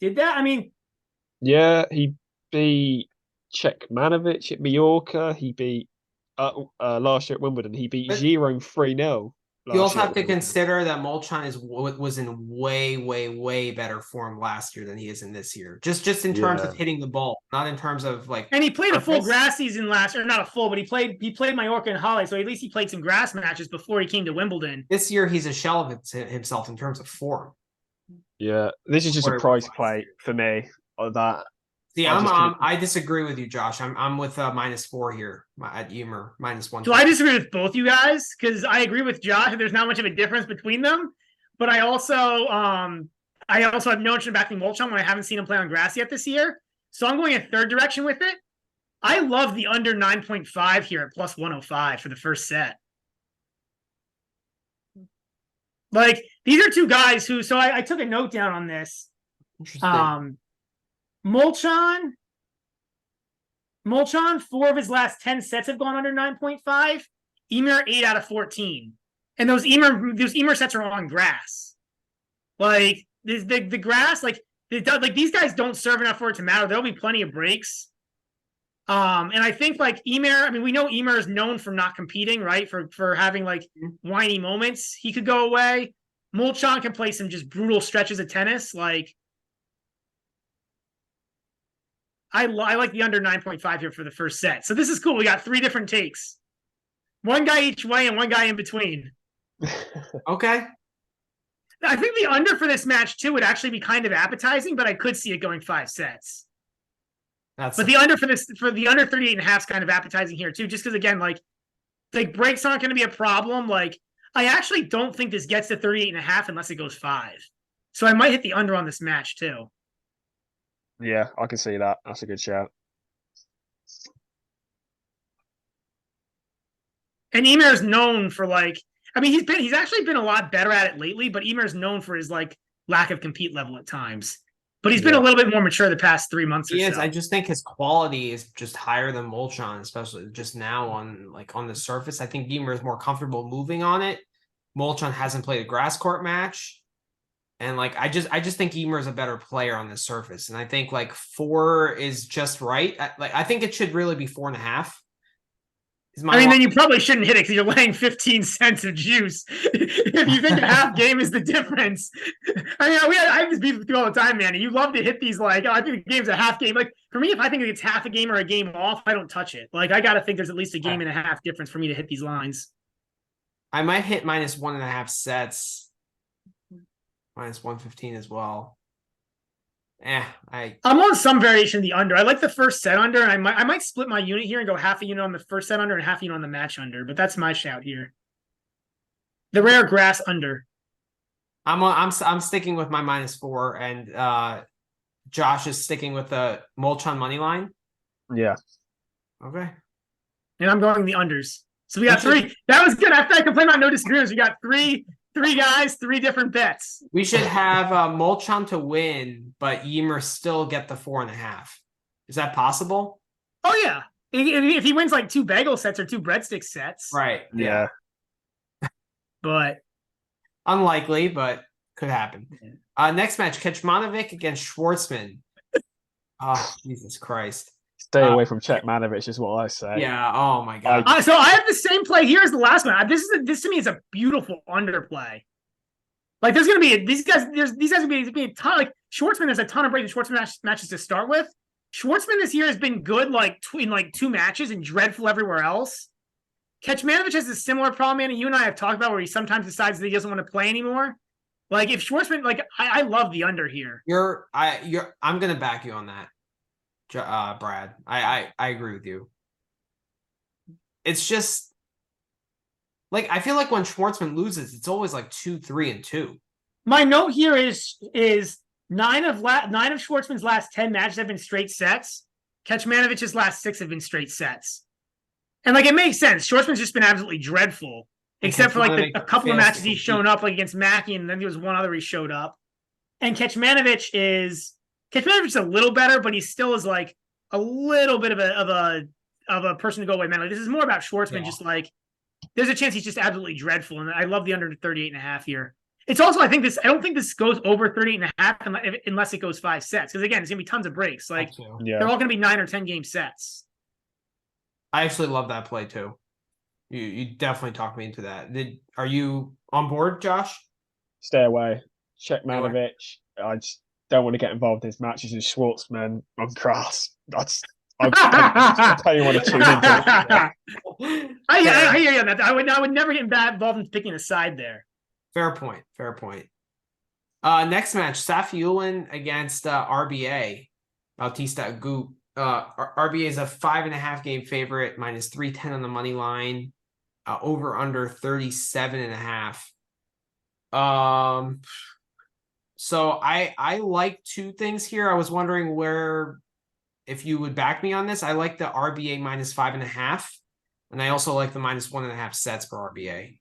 did that? I mean, yeah, he beat Czechmanovic at Mallorca. He beat last year at Wimbledon. He beat Giron 3-0. You also have to consider that Molchan was in way, way, way better form last year than he is in this year. Just in terms of hitting the ball, not in terms of like. And he played a full grass season last year, not a full, but he played Mallorca and Halys, so at least he played some grass matches before he came to Wimbledon. This year he's a shell of himself in terms of form. Yeah, this is just a price play for me on that. See, I disagree with you, Josh. I'm with -4 here at Emer, -1. So I disagree with both you guys because I agree with Josh that there's not much of a difference between them. But I also I also have no interest in backing Molchan when I haven't seen him play on grass yet this year. So I'm going a third direction with it. I love the under 9.5 here at plus 105 for the first set. Like, these are two guys who, so I took a note down on this. Interesting. Molchan, 4 of his last 10 sets have gone under 9.5. Emer 8 out of 14. And those Emer sets are on grass. Like, the grass, like these guys don't serve enough for it to matter. There'll be plenty of breaks. And I think like Emer, I mean, we know Emer is known for not competing, right? For having like whiny moments. He could go away. Molchan can play some just brutal stretches of tennis. Like, I like the under 9.5 here for the first set. So this is cool. We got 3 different takes. One guy each way and one guy in between. Okay. I think the under for this match too would actually be kind of appetizing, but I could see it going 5 sets. But the under for the under 38.5 is kind of appetizing here too, just because again, like breaks aren't going to be a problem. Like, I actually don't think this gets to 38.5 unless it goes 5. So I might hit the under on this match too. Yeah, I can see that. That's a good shout. And Emer's known for like, I mean, he's actually been a lot better at it lately, but Emer's known for his like lack of compete level at times. But he's been a little bit more mature the past 3 months or so. I just think his quality is just higher than Molchan, especially just now on the surface. I think Emer is more comfortable moving on it. Molchan hasn't played a grass court match. And like I just think Emer is a better player on the surface. And I think like 4 is just right. I think it should really be 4.5. Then you probably shouldn't hit it because you're laying 15 cents of juice. If you think a half game is the difference. I mean, I have this beef with you all the time, man. You love to hit these like, oh, I think the game's a half game. Like, for me, if I think it's half a game or a game off, I don't touch it. Like, I got to think there's at least a game and a half difference for me to hit these lines. I might hit minus 1.5 sets. Minus 115 as well. I'm on some variation of the under. I like the first set under, and I might split my unit here and go half a unit on the first set under and half a unit on the match under. But that's my shout here. The rare grass under. I'm sticking with my -4, and Josh is sticking with the Molchan money line. Yeah. Okay. And I'm going the unders. So we got 3. That was good. After I complained about no disagreements, we got 3 guys, 3 different bets. We should have Molchan to win, but Emer still get the 4.5. Is that possible? Oh yeah, if he wins like 2 bagel sets or 2 breadstick sets, right? Yeah, but unlikely, but could happen. Next match: Kecmanovic against Schwartzman. Oh, Jesus Christ! Stay away from Kecmanovic is what I say. Yeah. Oh my God. So I have the same play here as the last one. This to me is a beautiful underplay. Like, there's going to be these guys will be a ton. Like, Schwartzman, there's a ton of breaks in Schwartzman matches to start with. Schwartzman this year has been good in 2 matches and dreadful everywhere else. Kecmanovic has a similar problem, man. And you and I have talked about where he sometimes decides that he doesn't want to play anymore. Like, if Schwartzman, like, I love the under here. I'm going to back you on that. Brad, I agree with you. It's just like I feel like when Schwartzman loses, it's always like 2-3 and 2. My note here is 9 of Schwartzman's last 10 matches have been straight sets. Kecmanovic's last 6 have been straight sets, and like it makes sense. Schwartzman's just been absolutely dreadful, except for like a couple of matches he's shown up, like against Mackey, and then there was one other he showed up. And Kecmanovic is a little better, but he still is like a little bit of a person to go away, man. Like, this is more about Schwartzman. Just like there's a chance he's just absolutely dreadful, and I love the under 38.5 here. It's also I don't think this goes over 38.5 unless it goes 5 sets, because again it's gonna be tons of breaks. Like they're all gonna be 9 or 10 game sets. I actually love that play too. You definitely talked me into that. Are you on board, Josh? Stay away. Kecmanovic. I just don't want to get involved in his matches with Schwartzman on grass. I tell you what to tune into. I hear you on that. I would never get involved in picking a side there. Fair point. Next match: Safiullin against RBA. Bautista Agut. RBA is a 5.5 game favorite, -310 on the money line. Over under 37.5. So I like two things here. I was wondering if you would back me on this. I like the RBA -5.5, and I also like the -1.5 sets per RBA.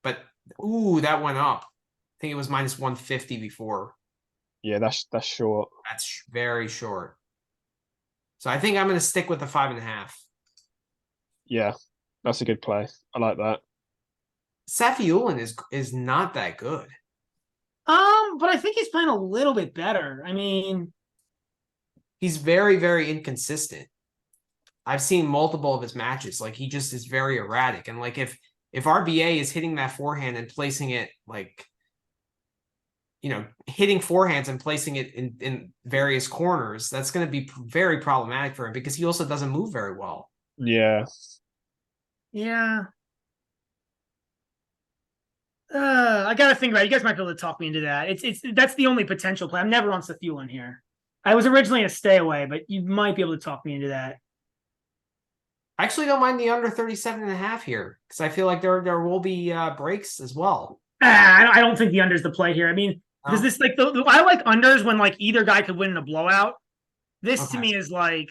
But ooh, that went up. I think it was -150 before. Yeah, that's short. That's very short. So I think I'm going to stick with the 5.5. Yeah, that's a good play. I like that. Safiullin is not that good. But I think he's playing a little bit better. I mean, he's very, very inconsistent. I've seen multiple of his matches. Like, he just is very erratic. And like, if RBA is hitting that forehand and placing it like, hitting forehands and placing it in various corners, that's going to be very problematic for him because he also doesn't move very well. Yeah. Yeah. I gotta think about it. You guys might be able to talk me into that. That's the only potential play. I'm never on Safiullin here. I was originally a stay away, but you might be able to talk me into that. I actually don't mind the under 37.5 here because I feel like there will be breaks as well. I don't think the under's the play here. I mean, because this like I like unders when like either guy could win in a blowout. This to me is like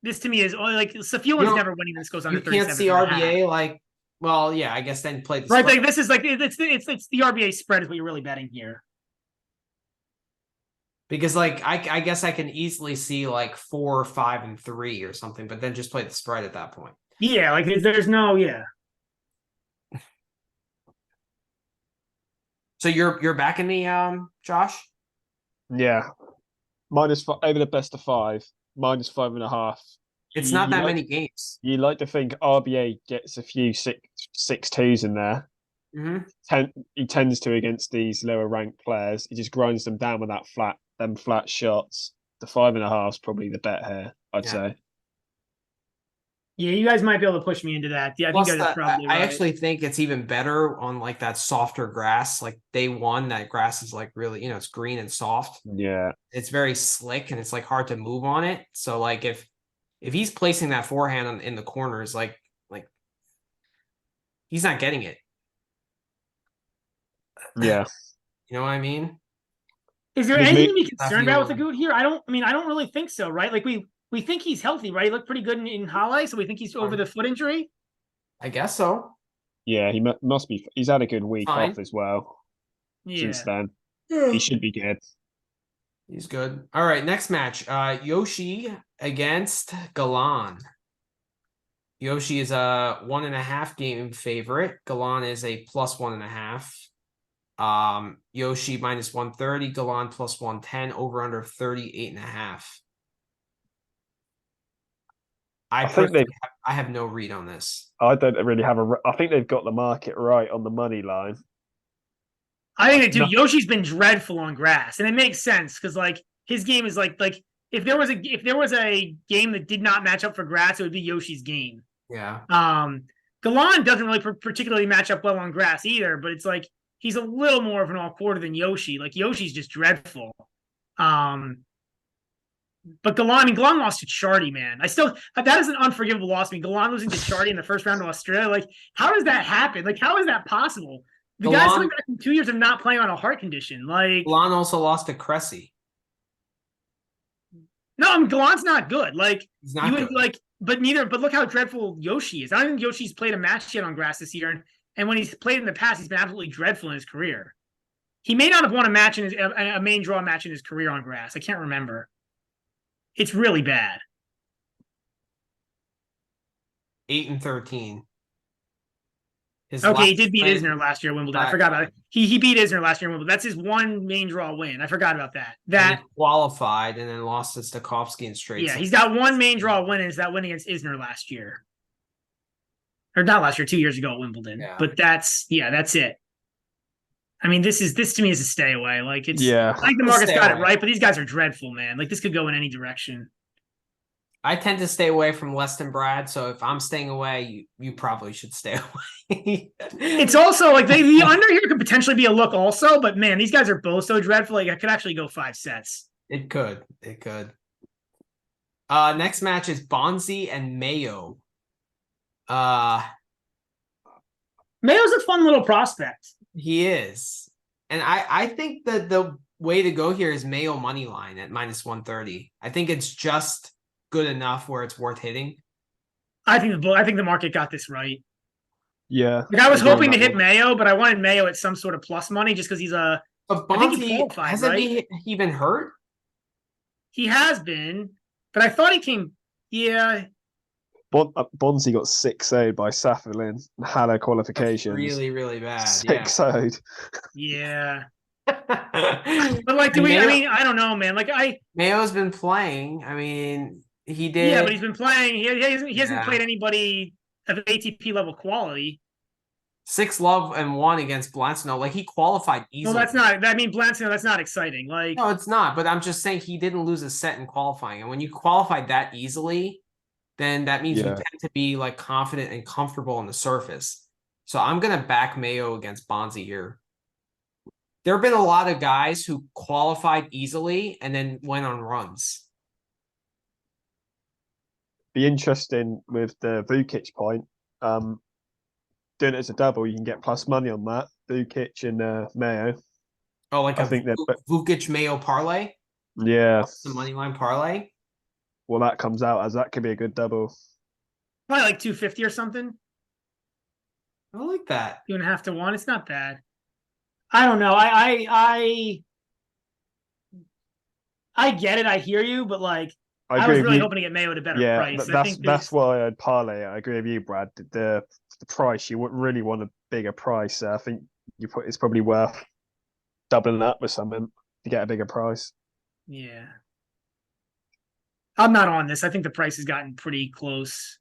Safiullin's never winning. This goes under 37. You can't see RBA like. Well, yeah, I guess then play the right. Like this is like it's the RBA spread is what you're really betting here. Because like I guess I can easily see like 4, 5, and 3 or something, but then just play the spread at that point. Yeah, like there's no So you're backing me, Josh? Yeah, -5 over the best of 5, -5.5. It's not that many games. You like to think RBA gets a few 6-2s in there. He tends to against these lower ranked players. He just grinds them down with them flat shots. The 5.5 is probably the bet here, I'd say. Yeah, you guys might be able to push me into that. Yeah, I think you guys are probably right. I actually think it's even better on like that softer grass. Like day one, that grass is like really, it's green and soft. Yeah. It's very slick and it's like hard to move on it. So like if he's placing that forehand in the corners, like he's not getting it. Yeah. You know what I mean? Is there anything to be concerned about with the Goot here? I don't really think so, right? Like we think he's healthy, right? He looked pretty good in Halys, so we think he's over the foot injury. I guess so. Yeah, he must be. He's had a good week off as well. Since then, he should be good. He's good. All right, next match. Yoshi against Galan. Yoshi is a 1.5 game favorite. Galan is a +1.5. Yoshi -130, Galan +110, over under 38.5. I have no read on this. I don't really have I think they've got the market right on the money line. I think they do. Yoshi's been dreadful on grass, and it makes sense because like his game is like if there was a game that did not match up for grass, it would be Yoshi's game. Yeah. Galan doesn't really particularly match up well on grass either, but it's like he's a little more of an all-quarter than Yoshi. Like Yoshi's just dreadful. But Galan lost to Chardy, man. That is an unforgivable loss. I mean, Galan losing to Chardy in the first round of Australia. Like, how does that happen? Like, how is that possible? The guy's coming back from 2 years of not playing on a heart condition. Like, Galan also lost to Cressy. No, I mean, Galan's not good. Like, he's not good. But look how dreadful Yoshi is. I don't think Yoshi's played a match yet on grass this year, and when he's played in the past, he's been absolutely dreadful in his career. He may not have won a main draw match in his career on grass. I can't remember. It's really bad. 8-13. He did beat Isner last year at Wimbledon. I forgot about it. He beat Isner last year at Wimbledon. That's his one main draw win. I forgot about that. That qualified and then lost to Stakhovsky in straight. Yeah, he's got one main draw win, and it's that win against Isner last year. Or not last year, 2 years ago at Wimbledon. Yeah. But that's it. I mean, this to me is a stay away. Like it's I think the market's got it right, but these guys are dreadful, man. Like this could go in any direction. I tend to stay away from less than Brad, so if I'm staying away, you probably should stay away. It's also like the under here could potentially be a look also, but man, these guys are both so dreadful. Like I could actually go 5 sets. It could. Next match is Bonzi and Mayo. Mayo's a fun little prospect. He is. And I think that the way to go here is Mayo money line at -130. I think it's just good enough where it's worth hitting. I think the market got this right. Yeah. Like I was hoping to hit Mayo, but I wanted Mayo at some sort of plus money just because he's a. But I think he Bonzi, qualified, hasn't right? he been hurt? He has been, but I thought he came. Yeah. Bonzi got 6-0 by Safin in Haller qualifications. That's really, really bad. 6-0. Yeah. But like, do we? Mayo, I mean, I don't know, man. Like, Mayo's been playing. I mean, he did. Yeah, but he's been playing. He hasn't played anybody of ATP level quality. 6 love and 1 against Blancino. Like, he qualified easily. Well, that's not. I mean, Blancino. That's not exciting. Like, no, it's not. But I'm just saying he didn't lose a set in qualifying, and when you qualified that easily, then that means you tend to be like confident and comfortable on the surface. So I'm gonna back Mayo against Bonzi here. There have been a lot of guys who qualified easily and then went on runs. Be interesting with the Vukic point. Doing it as a double, you can get plus money on that. Vukic and Mayo. Oh, like I think that Vukic Mayo parlay? Yeah. The money line parlay? Well, that comes out as that could be a good double. Probably like 250 or something. I like that. 2.5 to 1. It's not bad. I don't know. I get it. I hear you, but like I was really hoping to get Mayo at a better price. That's why I'd parlay. I agree with you, Brad. The price, you wouldn't really want a bigger price. I think it's probably worth doubling up with something to get a bigger price. Yeah. I'm not on this. I think the price has gotten pretty close.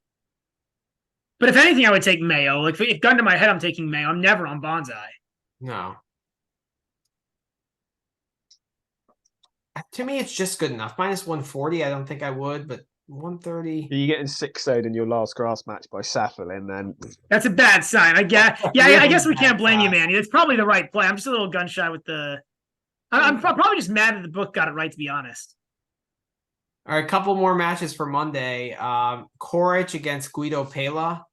But if anything, I would take Mayo. Like if gun to my head, I'm taking Mayo. I'm never on Bonsai. No. To me, it's just good enough. -140, I don't think I would, but 130. You're getting 6-0 in your last grass match by Safin, and then that's a bad sign. I guess. Yeah, I guess we can't blame you, man. It's probably the right play. I'm just a little gun shy with the. I'm probably just mad that the book got it right, to be honest. All right, a couple more matches for Monday. Coric against Guido Pella.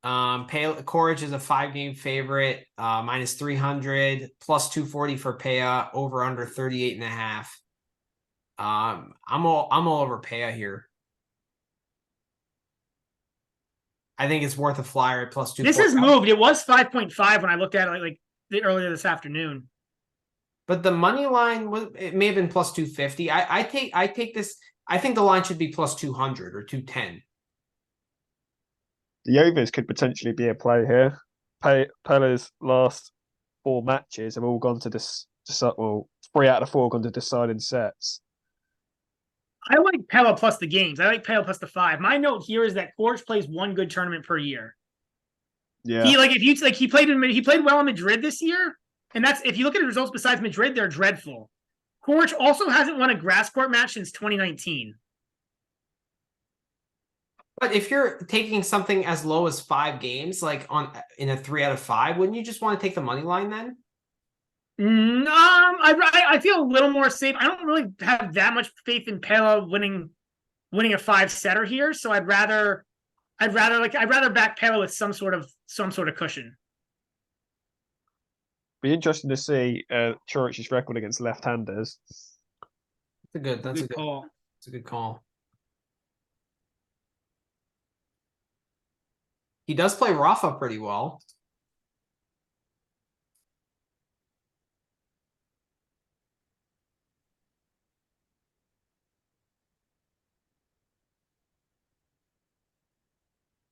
Coric is a 5-game favorite, -300, +240 for Pella, over under 38.5. I'm all over Pella here. I think it's worth a flyer at +240. This has moved. It was 5.5 when I looked at it like earlier this afternoon. But the money line it may have been +250. I take this. I think the line should be +200 or 210. The overs could potentially be a play here. Pella's last 4 matches have all gone to well, 3 out of 4 gone to deciding sets. I like Pella plus the games. I like Pella plus the 5. My note here is that Coric plays 1 good tournament per year. Yeah. He played well in Madrid this year, and that's if you look at his results besides Madrid, they're dreadful. Coric also hasn't won a grass court match since 2019. But if you're taking something as low as 5 games, like in a 3 out of 5, wouldn't you just want to take the money line then? I feel a little more safe. I don't really have that much faith in Pella winning a 5-setter here, so I'd rather back Pella with some sort of cushion. Be interesting to see Coric's record against left-handers. That's a good call. It's a good call. He does play Rafa pretty well.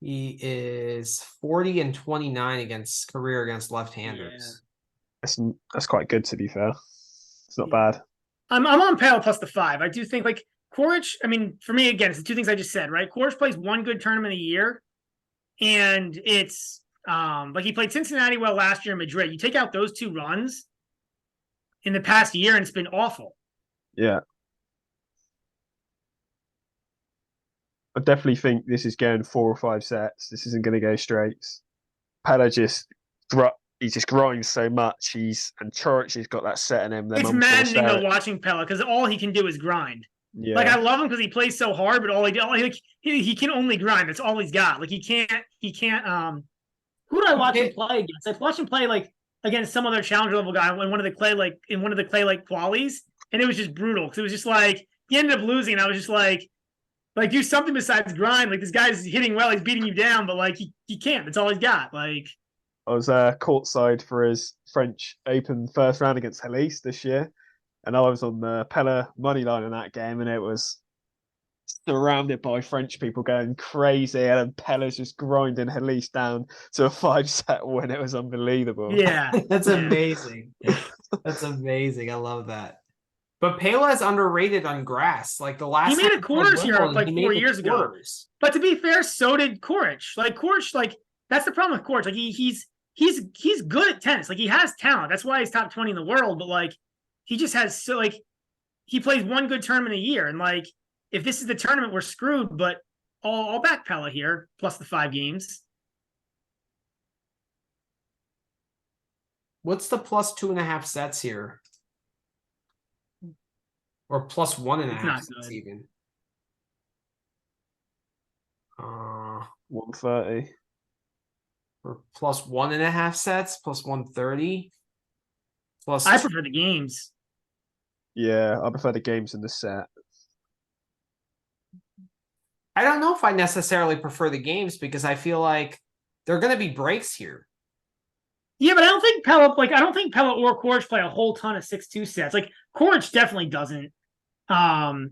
He is 40-29 against career against left-handers. Yeah. That's quite good, to be fair. It's not bad. I'm on Pella plus the 5. I do think like Coric. I mean, for me again, it's the 2 things I just said. Right, Coric plays 1 good tournament a year. And it's like he played Cincinnati well last year in Madrid. You take out those 2 runs in the past year, and it's been awful. Yeah. I definitely think this is going 4 or 5 sets. This isn't going to go straights. Pella he just grinds so much. And Coric has got that set in him. It's maddening though watching Pella because all he can do is grind. Yeah. Like I love him because he plays so hard, but he can only grind. That's all he's got. Like he can't. Who did I watch him play against? I watched him play like against some other challenger level guy in one of the clay qualies, and it was just brutal because it was just like he ended up losing. And I was just like do something besides grind. Like this guy's hitting well, he's beating you down, but like he can't. That's all he's got. Like I was courtside for his French Open first round against Halys this year, and I was on the Pella money line in that game, and it was surrounded by French people going crazy, and Pella's just grinding Halys down to a 5-set win. It was unbelievable. yeah, That's amazing. That's amazing. I love that. But Pela is underrated on grass. Like the last he made time a quarters here Wimbledon, like he 4 made the years ago. quarters. But to be fair, so did Coric. Like Coric, like that's the problem with Coric. Like he's good at tennis. Like he has talent. That's why he's top 20 in the world. But like he just has he plays one good tournament a year. And like if this is the tournament, we're screwed. But I'll back Pella here plus the 5 games. What's the plus 2.5 sets here? Or plus 1.5 sets even. 130. Or plus 1.5 sets, plus 130. Plus I prefer the games. Yeah, I prefer the games in the set. I don't know if I necessarily prefer the games because I feel like there are going to be breaks here. Yeah, but I don't think Pella or Coric play a whole ton of 6-2 sets. Like Coric definitely doesn't. Pella,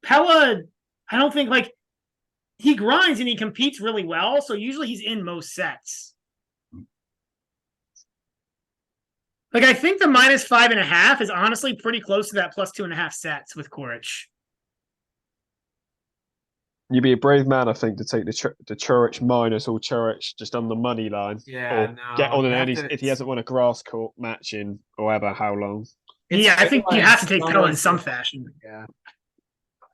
I don't think he grinds and he competes really well, so usually he's in most sets. Like I think the minus 5.5 is honestly pretty close to that plus 2.5 sets with Coric. You'd be a brave man, I think, to take the Coric minus or Coric just on the money line. Yeah, or get on if he hasn't won a grass court match in however how long. I think you have to take Pella in some fashion. Yeah.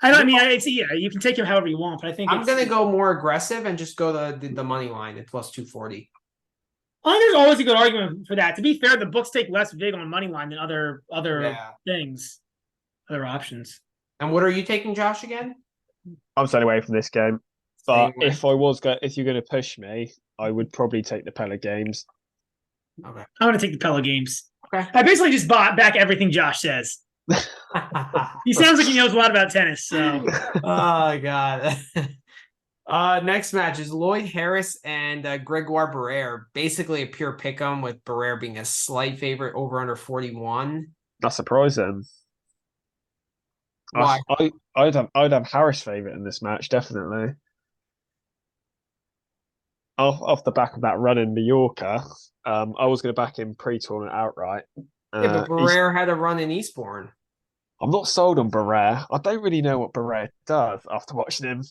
You can take him however you want, but I think I'm going to go more aggressive and just go the money line at plus 240. I think there's always a good argument for that. To be fair, the books take less vig on money line than other things, other options. And what are you taking, Josh, again? I'm staying away from this game. But if you're going to push me, I would probably take the Pella games. Okay. I'm going to take the Pella games. Okay. I basically just bought back everything Josh says. He sounds like he knows a lot about tennis. So. Oh, God. Next match is Lloyd Harris and Gregoire Barrère. Basically a pure pick'em with Barrère being a slight favorite over under 41. That's surprising. Why? I'd have Harris favorite in this match, definitely. Off the back of that run in Mallorca, I was going to back him pre-tournament outright. Yeah, but Barrère had a run in Eastbourne. I'm not sold on Barrère. I don't really know what Barrère does after watching him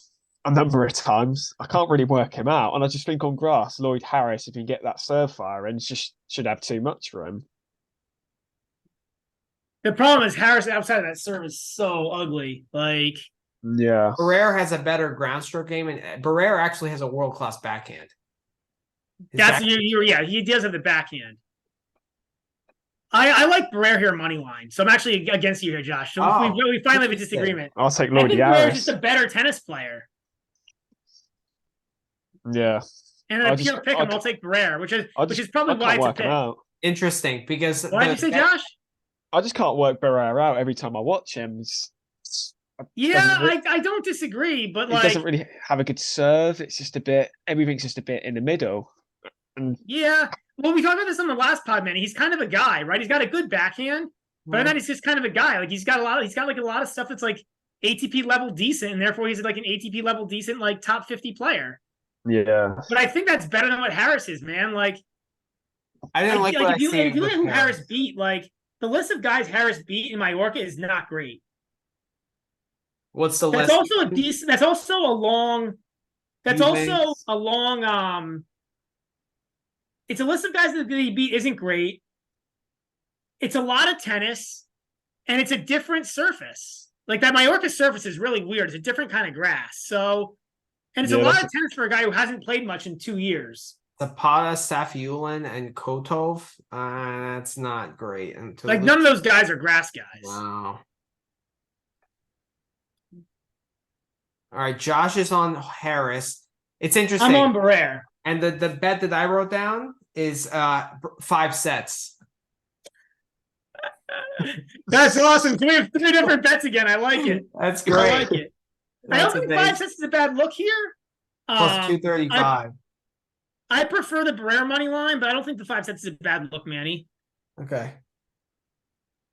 a number of times. I can't really work him out. And I just think on grass, Lloyd Harris, if you get that serve fire, and just should have too much for him. The problem is Harris outside of that serve is so ugly. Yeah. Barrère has a better ground stroke game, and Barrère actually has a world-class backhand. He does have the backhand. I like Barrère here money line, so I'm actually against you here, Josh. So we finally have a disagreement. I'll take Lloyd Harris. Barrère's just a better tennis player. Yeah. And then pure pick him, I'll take Barrère, which is probably why it's a pick. Interesting, because why did you say Josh? I just can't work Barrère out every time I watch him. I don't disagree, but he doesn't really have a good serve. It's just everything's just a bit in the middle. Yeah. Well, we talked about this on the last pod, man. He's kind of a guy, right? He's got a good backhand, but then he's just kind of a guy. Like he's got a lot of stuff that's like ATP level decent, and therefore he's like an ATP level decent, like top 50 player. Yeah. But I think that's better than what Harris is, man. Like I didn't like what if you look at who Harris beat, like the list of guys Harris beat in Mallorca is not great. What's the list? That's also a decent. That's also a long. That's also a long. It's a list of guys that he beat isn't great. It's a lot of tennis, and it's a different surface. Like that Mallorca surface is really weird. It's a different kind of grass. So, and it's a lot of tennis for a guy who hasn't played much in 2 years. Zapata, Safiullin, and Kotov. That's not great. Like none of those guys are grass guys. Wow. All right, Josh is on Harris. It's interesting. I'm on Barrère. And the bet that I wrote down is 5 sets. That's awesome. We have 3 different bets again. I like it. That's I great. like it. I don't think 5 sets is a bad look here. Plus 235. I prefer the Barrera money line, but I don't think the 5 sets is a bad look, Manny. Okay.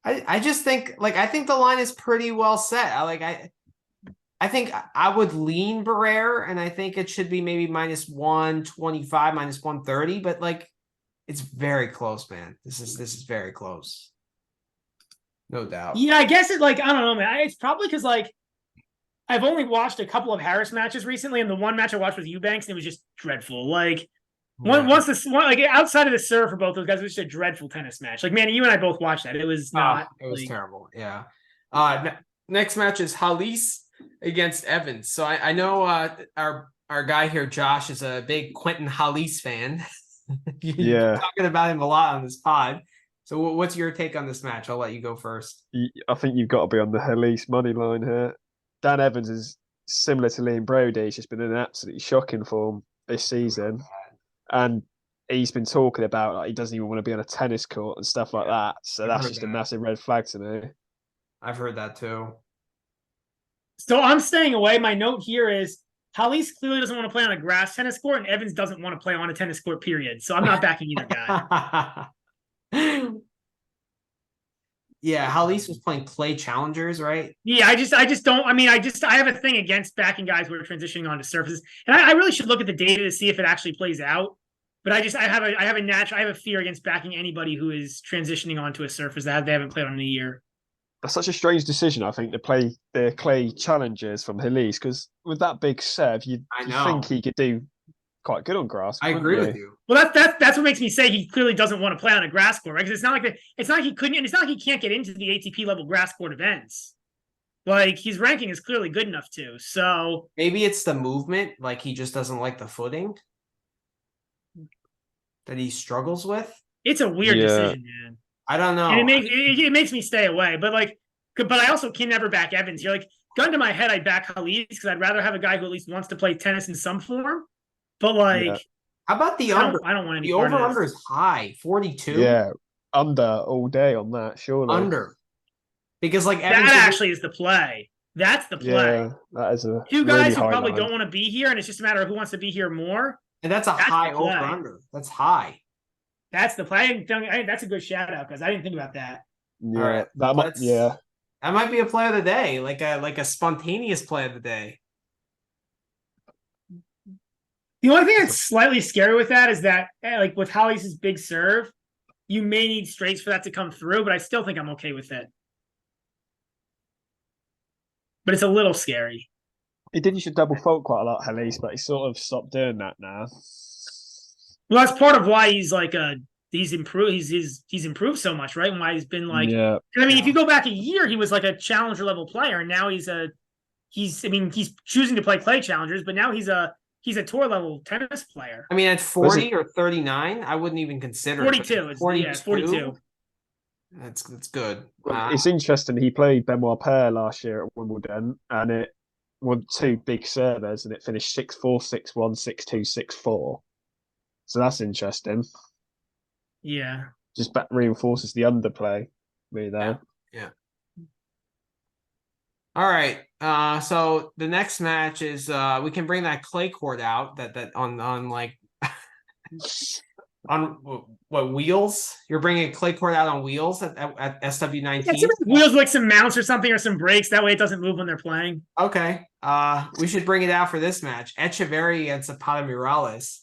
I just think I think the line is pretty well set. I think I would lean Barrera, and I think it should be maybe minus 125, minus 130, but it's very close, man. This is very close. No doubt. Yeah, I guess I don't know, man. It's probably because I've only watched a couple of Harris matches recently, and the one match I watched was Eubanks, and it was just dreadful. Once outside of the serve for both those guys, it was just a dreadful tennis match. Man, you and I both watched that. It was not. It was terrible. Yeah. Next match is Halys against Evans. So I know our guy here, Josh, is a big Quentin Halys fan. You're talking about him a lot on this pod. So what's your take on this match? I'll let you go first. I think you've got to be on the Halys money line here. Dan Evans is similar to Liam Brody. He's just been in an absolutely shocking form this season. And he's been talking about he doesn't even want to be on a tennis court and stuff like that. So that's just a massive red flag to me. I've heard that too. So I'm staying away. My note here is Halys clearly doesn't want to play on a grass tennis court, and Evans doesn't want to play on a tennis court, period. So I'm not backing either guy. Yeah, Halys was playing clay challengers, right? Yeah, I just don't. I have a thing against backing guys who are transitioning onto surfaces, and I really should look at the data to see if it actually plays out. But I have a fear against backing anybody who is transitioning onto a surface that they haven't played on in a year. That's such a strange decision, I think, to play the clay challengers from Halys, because with that big serve, you think he could do quite good on grass. I agree with you. Well, that's what makes me say he clearly doesn't want to play on a grass court, right? Because it's not like he couldn't, and it's not like he can't get into the ATP level grass court events. His ranking is clearly good enough to. So maybe it's the movement, he just doesn't like the footing that he struggles with. It's a weird decision, man. I don't know. And it makes me stay away. But I also can never back Evans here. Gun to my head, I'd back Halys because I'd rather have a guy who at least wants to play tennis in some form. But how about the under? I don't want any the part of over under is high, 42. Yeah, under all day on that, surely. Under, because Evans that actually is the play. That's the play. Yeah, that is a two guys really who probably line. don't want to be here, and it's just a matter of who wants to be here more. And that's high over under. That's high. That's the play. That's a good shout out because I didn't think about that. Yeah, all right, that might be a play of the day, like a spontaneous play of the day. The only thing that's slightly scary with that is that, with Halys' big serve, you may need straights for that to come through, but I still think I'm okay with it. But it's a little scary. He did used to double fault quite a lot, Halys, but he sort of stopped doing that now. Well, that's part of why he's he's improved. He's improved so much, right? And why he's been if you go back a year, he was a challenger level player, and now he's choosing to play clay challengers, but now he's a tour level tennis player. At 40 or 39, I wouldn't even consider 42. It's 42. It's 42. That's good. It's interesting. He played Benoit Paire last year at Wimbledon, and it won 2 big servers, and it finished 6-4, 6-1, 6-2, 6-4. So that's interesting. Yeah. Just reinforces the underplay, really there. Yeah. All right. So the next match is we can bring that clay court out that on on what wheels? You're bringing a clay court out on wheels at SW19. Yeah, wheels some mounts or something or some brakes. That way it doesn't move when they're playing. Okay. We should bring it out for this match. Echeverry against Zapata Morales.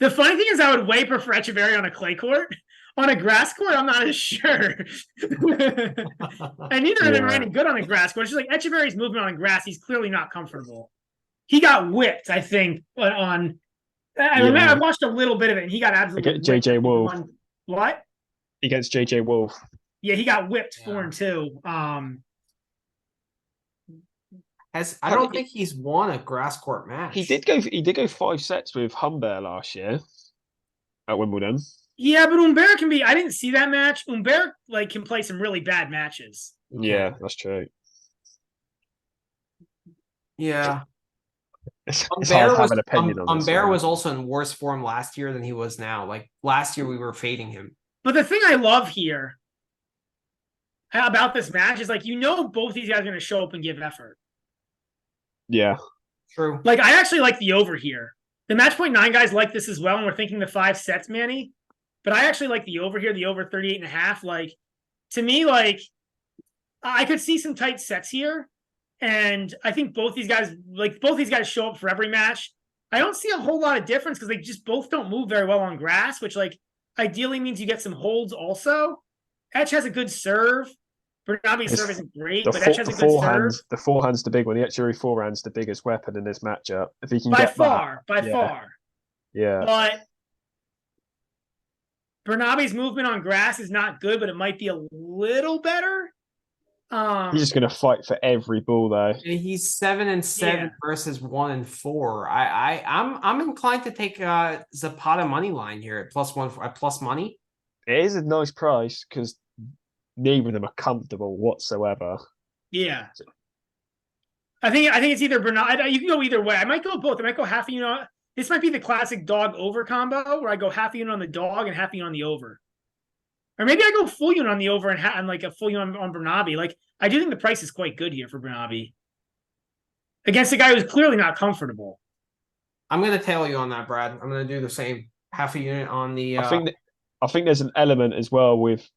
The funny thing is I would way prefer Echeverry on a clay court. On a grass court, I'm not as sure. And neither of them are any good on a grass court. It's just Echeverry's movement on grass, he's clearly not comfortable. He got whipped, I think, but I watched a little bit of it, and he got absolutely against JJ Wolf. What? Against JJ Wolf. Yeah, he got whipped 4-2. I don't think he's won a grass court match. He did go 5 sets with Humbert last year at Wimbledon. Yeah, but Humbert can be. I didn't see that match. Humbert can play some really bad matches. Yeah, that's true. Yeah. It's hard to have an opinion on this. Humbert was also in worse form last year than he was now. Like last year, we were fading him. But the thing I love here about this match is like both these guys are going to show up and give effort. Yeah, true. Like I actually like the over here. The match point 9 guys like this as well, and we're thinking the 5 sets, Manny. But I actually like the over here, the over 38.5. Like to me, like I could see some tight sets here. And I think both these guys show up for every match. I don't see a whole lot of difference because they just both don't move very well on grass, which like ideally means you get some holds also. Etch has a good serve. Bernabe's serve isn't great, but Etch has a good serve. The forehand's the big one. The Etchery forehand's the biggest weapon in this matchup. If he can by get far. Yeah. But Bernabe's movement on grass is not good, but it might be a little better. He's just going to fight for every ball, though. He's 7-7 versus 1-4. I'm inclined to take Zapata money line here at +1 at plus money. It is a nice price because neither of them are comfortable whatsoever. Yeah, I think it's either Bernabe. You can go either way. I might go both. I might go half a unit. This might be the classic dog over combo where I go half a unit on the dog and half a unit on the over. Or maybe I go full unit on the over and like a full unit on Bernabe. Like I do think the price is quite good here for Bernabe against a guy who's clearly not comfortable. I'm going to tail you on that, Brad. I'm going to do the same. Half a unit on the. I think there's an element as well with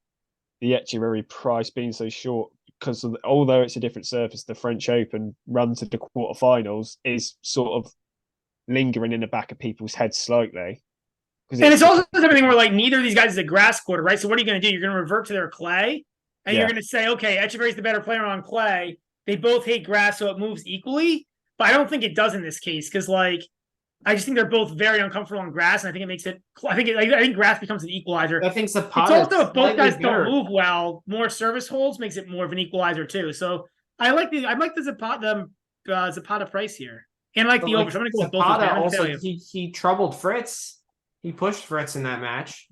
the Etcheverry price being so short because although it's a different surface, the French Open run to the quarterfinals is sort of lingering in the back of people's heads slightly. And it's also something where like neither of these guys is a grass quarter, right? So what are you going to do? You're going to revert to their clay, and you're going to say, okay, Etcheverry's the better player on clay. They both hate grass, so it moves equally. But I don't think it does in this case because like I just think they're both very uncomfortable on grass, and I think it makes it. I think grass becomes an equalizer. I think Zapata. It's also if both guys don't move well, more service holds makes it more of an equalizer too. So I like the Zapata price here, and I like the over. So I'm going to go with both. Zapata also he troubled Fritz. He pushed Fritz in that match.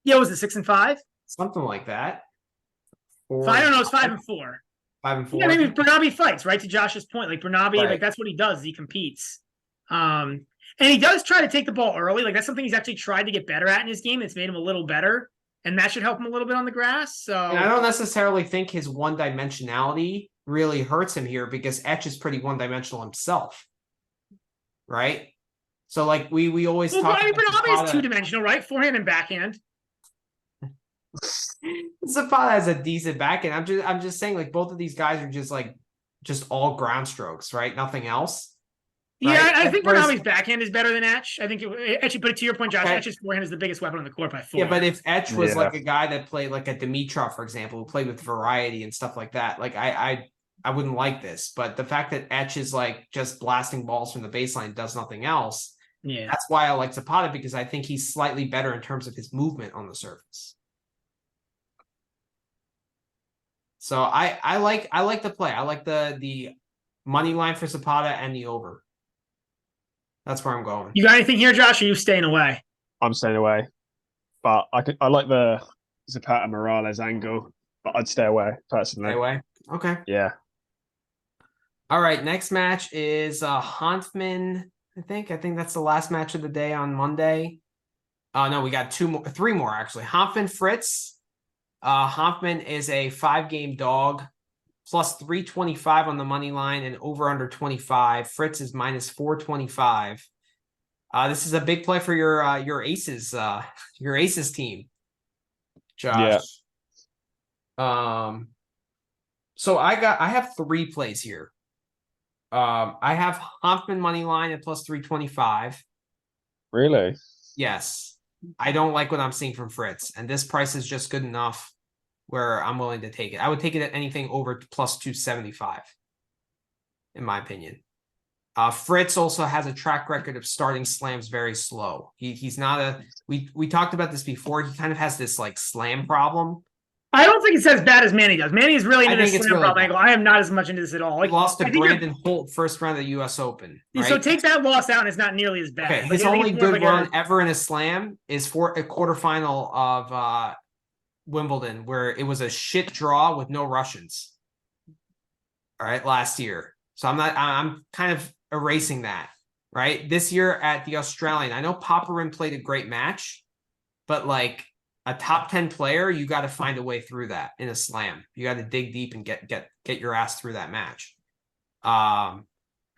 Yeah, was it 6-5? Something like that. I don't know. It's 5-4. 5-4. Yeah, I mean, Bernabe fights, right? To Josh's point, like Bernabe, like that's what he does. He competes, and he does try to take the ball early. Like that's something he's actually tried to get better at in his game. It's made him a little better, and that should help him a little bit on the grass. So, and I don't necessarily think his one-dimensionality really hurts him here because Etch is pretty one-dimensional himself, right? So, like, we always talk about Bernabe is 2-dimensional, right? Forehand and backhand. Zapata has a decent backhand. I'm just saying, like, both of these guys are just all ground strokes, right? Nothing else. Right? Yeah, I think Bernabe's backhand is better than Etch. I think actually, but to your point, Josh, Etch's forehand is the biggest weapon on the court by far. Yeah, but if Etch was like a guy that played like a Dimitrov, for example, who played with variety and stuff like that, like I wouldn't like this. But the fact that Etch is like just blasting balls from the baseline, does nothing else. Yeah, that's why I like Zapata because I think he's slightly better in terms of his movement on the surface. So I like the play. I like the money line for Zapata and the over. That's where I'm going. You got anything here, Josh? Or are you staying away? I'm staying away, but I like the Zapata Morales angle, but I'd stay away personally. Stay away. Okay. Yeah. All right. Next match is Hanfman. I think that's the last match of the day on Monday. No, we got three more actually. Hanfman Fritz. Hanfman is a 5-game dog, plus 325 on the money line and over under 25. Fritz is minus 425. This is a big play for your aces team, Josh. Yeah. So I have 3 plays here. I have Hanfman money line at plus 325. Really? Yes. I don't like what I'm seeing from Fritz, and this price is just good enough where I'm willing to take it. I would take it at anything over plus 275, in my opinion. Fritz also has a track record of starting slams very slow. He's not we talked about this before. He kind of has this like slam problem. I don't think it's as bad as Manny does. Manny is really into this slam problem angle. I am not as much into this at all. Like, he lost to Brandon Holt first round of the U.S. Open. Right? So take that loss out, and it's not nearly as bad. Okay, his only good run ever in a slam is for a quarterfinal of Wimbledon, where it was a shit draw with no Russians. All right, last year. So I'm kind of erasing that, right? This year at the Australian, I know Popyrin played a great match, but like a top 10 player, you got to find a way through that in a slam. You got to dig deep and get your ass through that match. I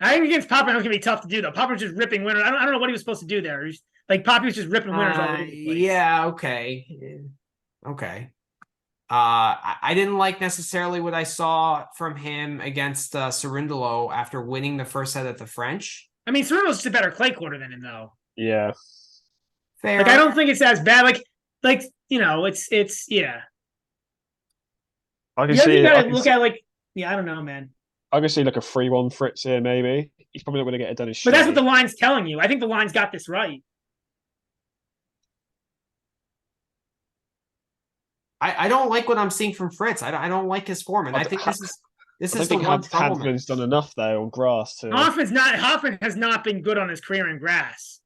think against Popyrin, it's gonna be tough to do though. Popyrin's just ripping winners. I don't know what he was supposed to do there. Like Poppy was just ripping winners all over the place. Yeah, okay. I didn't like necessarily what I saw from him against Cerundolo after winning the first set at the French. I mean, Cerundolo's just a better clay quarter than him, though. Yeah. Fair. Like, I don't think it's as bad. Like you know, it's yeah. I can see. You gotta look at I don't know, man. I can see like a 3-1 Fritz here, maybe. He's probably not going to get it done as But that's what the line's telling you. I think the line's got this right. I don't like what I'm seeing from Fritz. I don't like his form, and I think this is the one trouble. Hanfman's done enough though on grass too. Hoffman has not been good on his career in grass,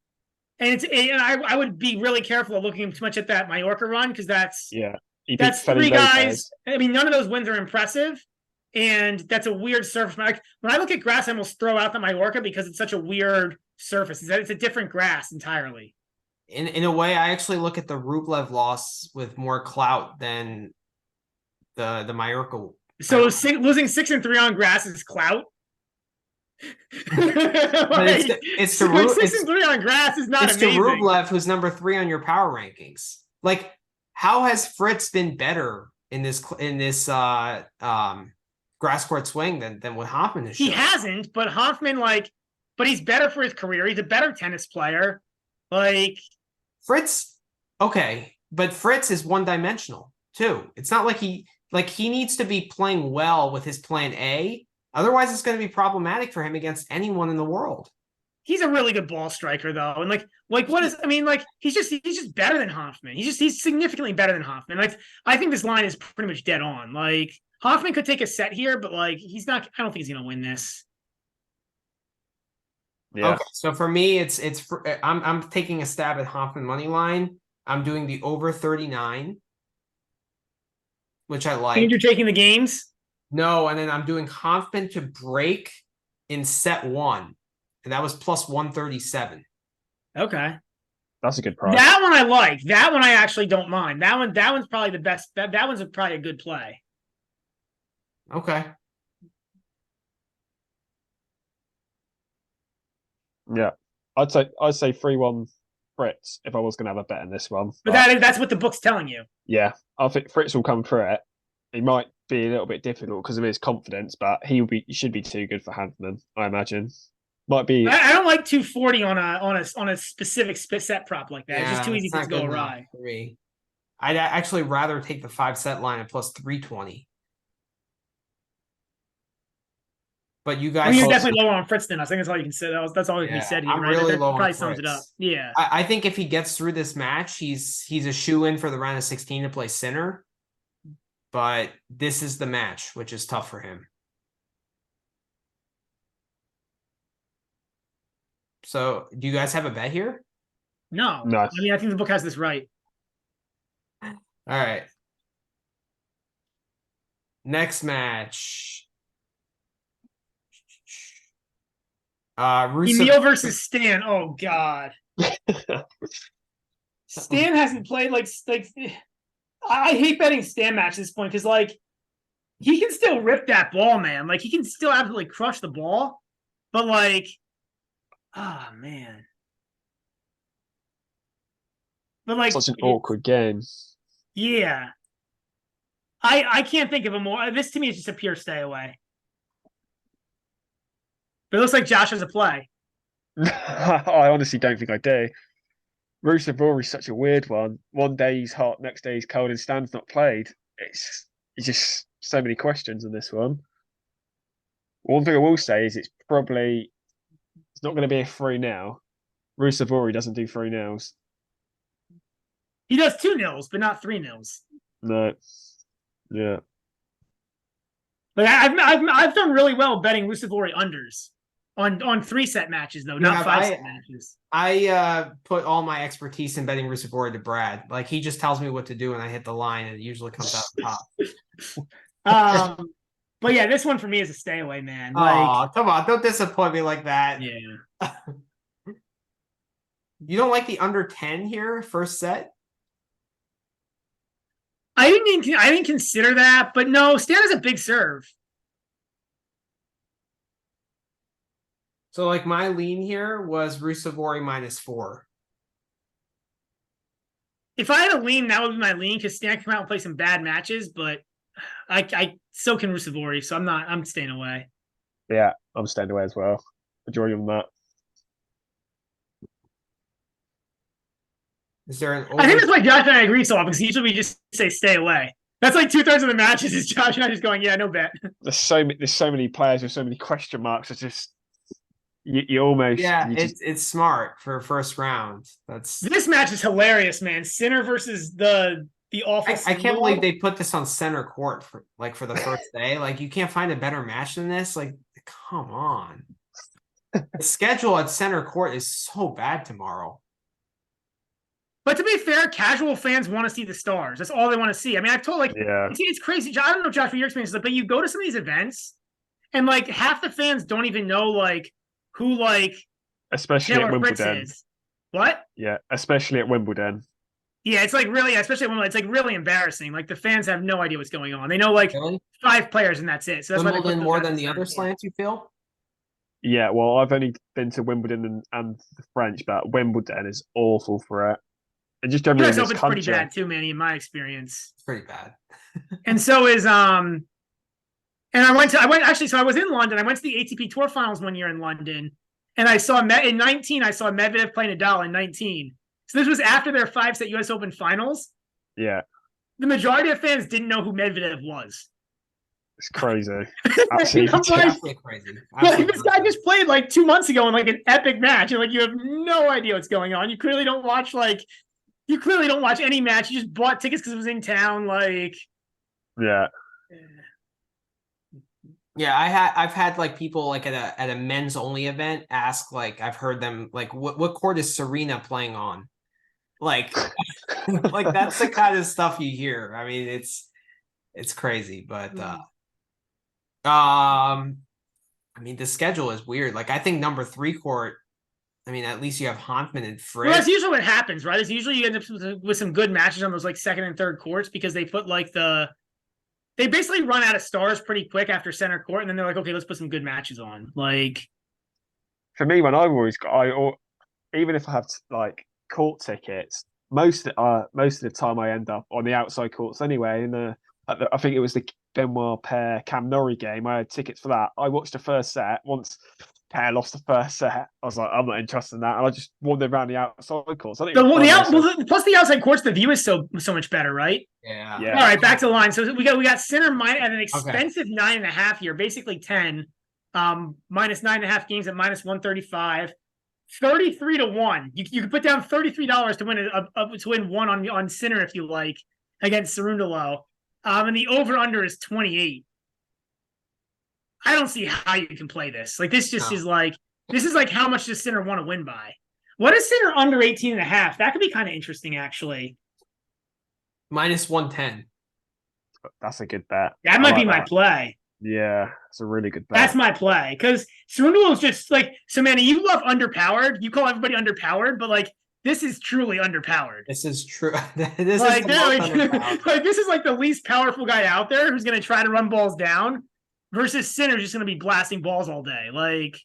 and I would be really careful of looking too much at that Mallorca run because that's 3 guys. I mean, none of those wins are impressive, and that's a weird surface. Like when I look at grass, I almost throw out the Mallorca because it's such a weird surface. It's a different grass entirely. In a way, I actually look at the Rublev loss with more clout than the Mallorca. So losing 6-3 on grass is clout. It's 6-3 on grass is not amazing. It's to Rublev, who's number 3 on your power rankings. Like, how has Fritz been better in this grass court swing than what Hoffman has shown? He hasn't, but Hoffman but he's better for his career. He's a better tennis player. Like Fritz, okay, but Fritz is one-dimensional too. It's not like he needs to be playing well with his plan A. Otherwise, it's going to be problematic for him against anyone in the world. He's a really good ball striker, though, and he's just better than Hoffman. He's significantly better than Hoffman. I think this line is pretty much dead on. Like Hoffman could take a set here, but he's not. I don't think he's going to win this. Yeah. Okay, so for me, I'm taking a stab at Hoffman money line. I'm doing the over 39, which I like. And you're taking the games? No, and then I'm doing Hoffman to break in set 1, and that was plus 137. Okay, that's a good price. That one I like. That one I actually don't mind. That one's probably the best. That one's probably a good play. Okay. Yeah, I'd say 3-1 Fritz if I was going to have a bet in this one. But that's what the book's telling you. Yeah, I think Fritz will come through it. He might be a little bit difficult because of his confidence, but he should be too good for Hanfman, I imagine. Might be. I don't like 240 on a specific set prop like that. It's just too easy to go awry for me. I'd actually rather take the 5-set line at plus 320. But you guys, you're definitely lower on Fritz than us. I think that's all you can say. That's all you can said here. I'm really low on probably Fritz. Sums it up. Yeah, I think if he gets through this match, he's a shoe-in for the round of 16 to play Sinner. But this is the match, which is tough for him. So, do you guys have a bet here? No. No. I mean, I think the book has this right. All right. Next match. Emil versus Stan. Oh God. Stan hasn't played like I hate betting Stan match at this point because he can still rip that ball, man. Like he can still absolutely crush the ball, but man. But such an awkward game. Yeah. I can't think of a more. This to me is just a pure stay away. But it looks like Josh has a play. I honestly don't think I do. Rusevori's such a weird one. One day he's hot, next day he's cold, and Stan's not played. It's just so many questions on this one. One thing I will say is it's not going to be a 3-0. Rusevori doesn't do 3-0s. He does 2-0s, but not 3-0s. No. Yeah. Like I've done really well betting Rusevori unders on 3-set matches though, not 5-set matches. I put all my expertise in betting Rusevori to Brad. Like he just tells me what to do and I hit the line and it usually comes out the top. But yeah, this one for me is a stay away, man. Oh, come on. Don't disappoint me like that. Yeah. You don't like the under 10 here, first set? I didn't consider that, but no, Stan is a big serve. So like my lean here was Rusevori -4. If I had a lean, that would be my lean because Stan came out and play some bad matches, but I so can Rusevori, so I'm staying away. Yeah, I'm staying away as well. Majority on that. Is there an I think that's why Josh and I agree so often, because usually we just say stay away. That's like 2/3 of the matches is Josh and I just going, yeah, no bet. There's so many players with so many question marks. It's just you almost it's smart for first round. This match is hilarious, man. Sinner versus the awful. I can't believe they put this on center court for the first day. Like you can't find a better match than this. Like, come on. The schedule at center court is so bad tomorrow. But to be fair, casual fans want to see the stars. That's all they want to see. I mean, I've told it's crazy. I don't know, Josh, what your experience is, but you go to some of these events, and like half the fans don't even know like who like especially Taylor at Wimbledon. Fritz is. What? Yeah, especially at Wimbledon. Yeah, it's like really, especially at Wimbledon, it's like really embarrassing. Like the fans have no idea what's going on. They know like 5 players and that's it. So that's Wimbledon more than the other slants, you feel? Yeah, well, I've only been to Wimbledon and the French, but Wimbledon is awful for it. And just generally US Open's pretty bad too, Manny, in my experience. It's pretty bad. And so is and I was in London. I went to the ATP Tour Finals one year in London, and I saw in 19. I saw Medvedev play Nadal in 19. So this was after their 5-set US Open finals. Yeah, the majority of fans didn't know who Medvedev was. It's crazy. Absolutely crazy. Like, this guy just played like 2 months ago in like an epic match, and like you have no idea what's going on. You clearly don't watch any match. You just bought tickets because it was in town. Like, yeah. Yeah, I've had like people like at a men's only event ask, like, I've heard them like, what court is Serena playing on? Like, like that's the kind of stuff you hear. I mean, it's crazy, but I mean, the schedule is weird. Like, I think number 3 court, I mean, at least you have Hanfman and Fritz. Well, that's usually what happens, right? It's usually you end up with some good matches on those like 2nd and 3rd courts because they put like they basically run out of stars pretty quick after center court, and then they're like, okay, let's put some good matches on. Like, for me, when even if I have like court tickets, most of the time I end up on the outside courts anyway. I think it was the Benoit Paire Cam Norrie game. I had tickets for that. I watched the first set. Once Paire lost the first set, I was like, I'm not interested in that. And I just wandered around the outside courts. Plus the outside courts, the view is so much better, right? Yeah. All right, back to the line. So we got Sinner at an expensive 9.5 here, basically 10, minus 9.5 games at minus 135. 33 to 1. You can put down $33 to win one on Sinner if you like against Cerundolo. And the over-under is 28. I don't see how you can play this. Like, this just is like, this is like how much does Sinner want to win by? What is Sinner under 18.5? That could be kind of interesting, actually. Minus 110. That's a good bet. That might be my play. Yeah, it's a really good bet. That's my play. Because Cerundolo's just like, so Manny, you love underpowered. You call everybody underpowered, but like, this is truly underpowered. This is true. This is like the least powerful guy out there who's going to try to run balls down versus Sinner's just going to be blasting balls all day. Like,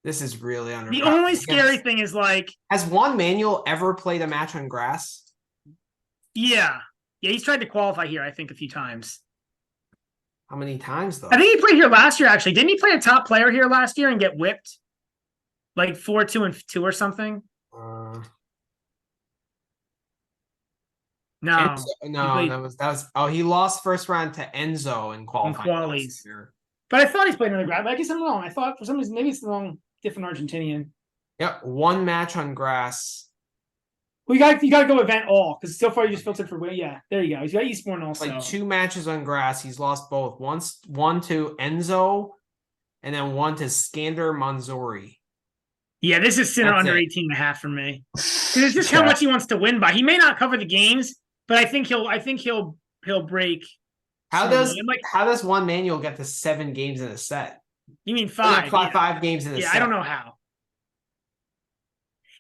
this is really underpowered. The only scary thing is like, has Juan Manuel ever played a match on grass? Yeah, he's tried to qualify here, I think, a few times. How many times though? I think he played here last year. Actually, didn't he play a top player here last year and get whipped, like 4-2-2 or something? No, that was. Oh, he lost first round to Enzo in qualifying. But I thought he's played another grab. I guess I'm wrong. I thought for some reason maybe it's the wrong, different Argentinian. Yep, one match on grass. Well, you got to go event all because so far you just filtered for yeah. There you go. He's got Eastbourne also. Like 2 matches on grass. He's lost both. One to Enzo, and then one to Skander Manzori. Yeah, this is Sinner under 18.5 for me. It's just how much he wants to win by. He may not cover the games, but I think he'll break How Cerundolo. does one manual get to 7 games in a set? You mean 5? Five games in a set. Yeah, I don't know how.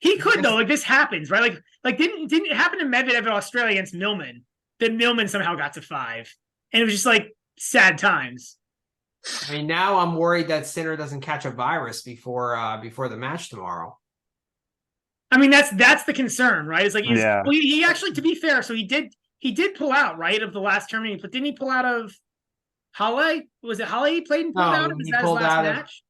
He could though. Like this happens, right? Like didn't it happen to Medvedev in Australia against Millman? That Millman somehow got to 5, and it was just like sad times. I mean, now I'm worried that Sinner doesn't catch a virus before the match tomorrow. I mean, that's the concern, right? It's like Yeah. well, he actually, to be fair, so he did pull out, right, of the last tournament, but didn't he pull out of Halle? Was it Halle he played and pulled out of? Is that his last match?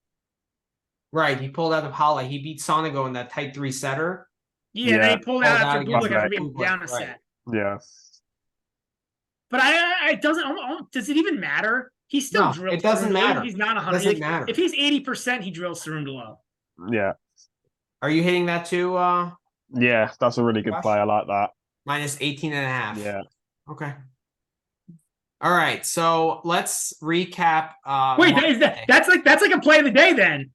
Right, he pulled out of Halle. He beat Sonego in that tight 3-setter. Yeah, then he pulled out after Bublik after being down a set. Yeah. But it doesn't. Does it even matter? He still drills. It doesn't matter. He's not 100. Doesn't matter. If he's 80%, he drills Cerundolo. Yeah. Are you hitting that too? Yeah, that's a really good play. I like that. Minus 18.5. Yeah. Okay. All right. So let's recap. Wait, that's like a play of the day then.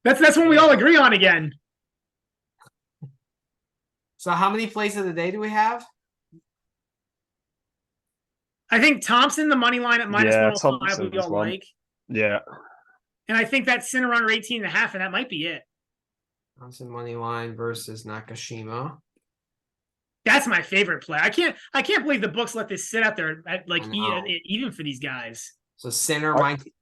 That's when we all agree on again. So how many plays of the day do we have? I think Thompson, the money line at minus 105, we all like. Yeah. And I think that's Sinner under 18.5, and that might be it. Thompson money line versus Nakashima. That's my favorite play. I can't believe the books let this sit out there at even for these guys. So Sinner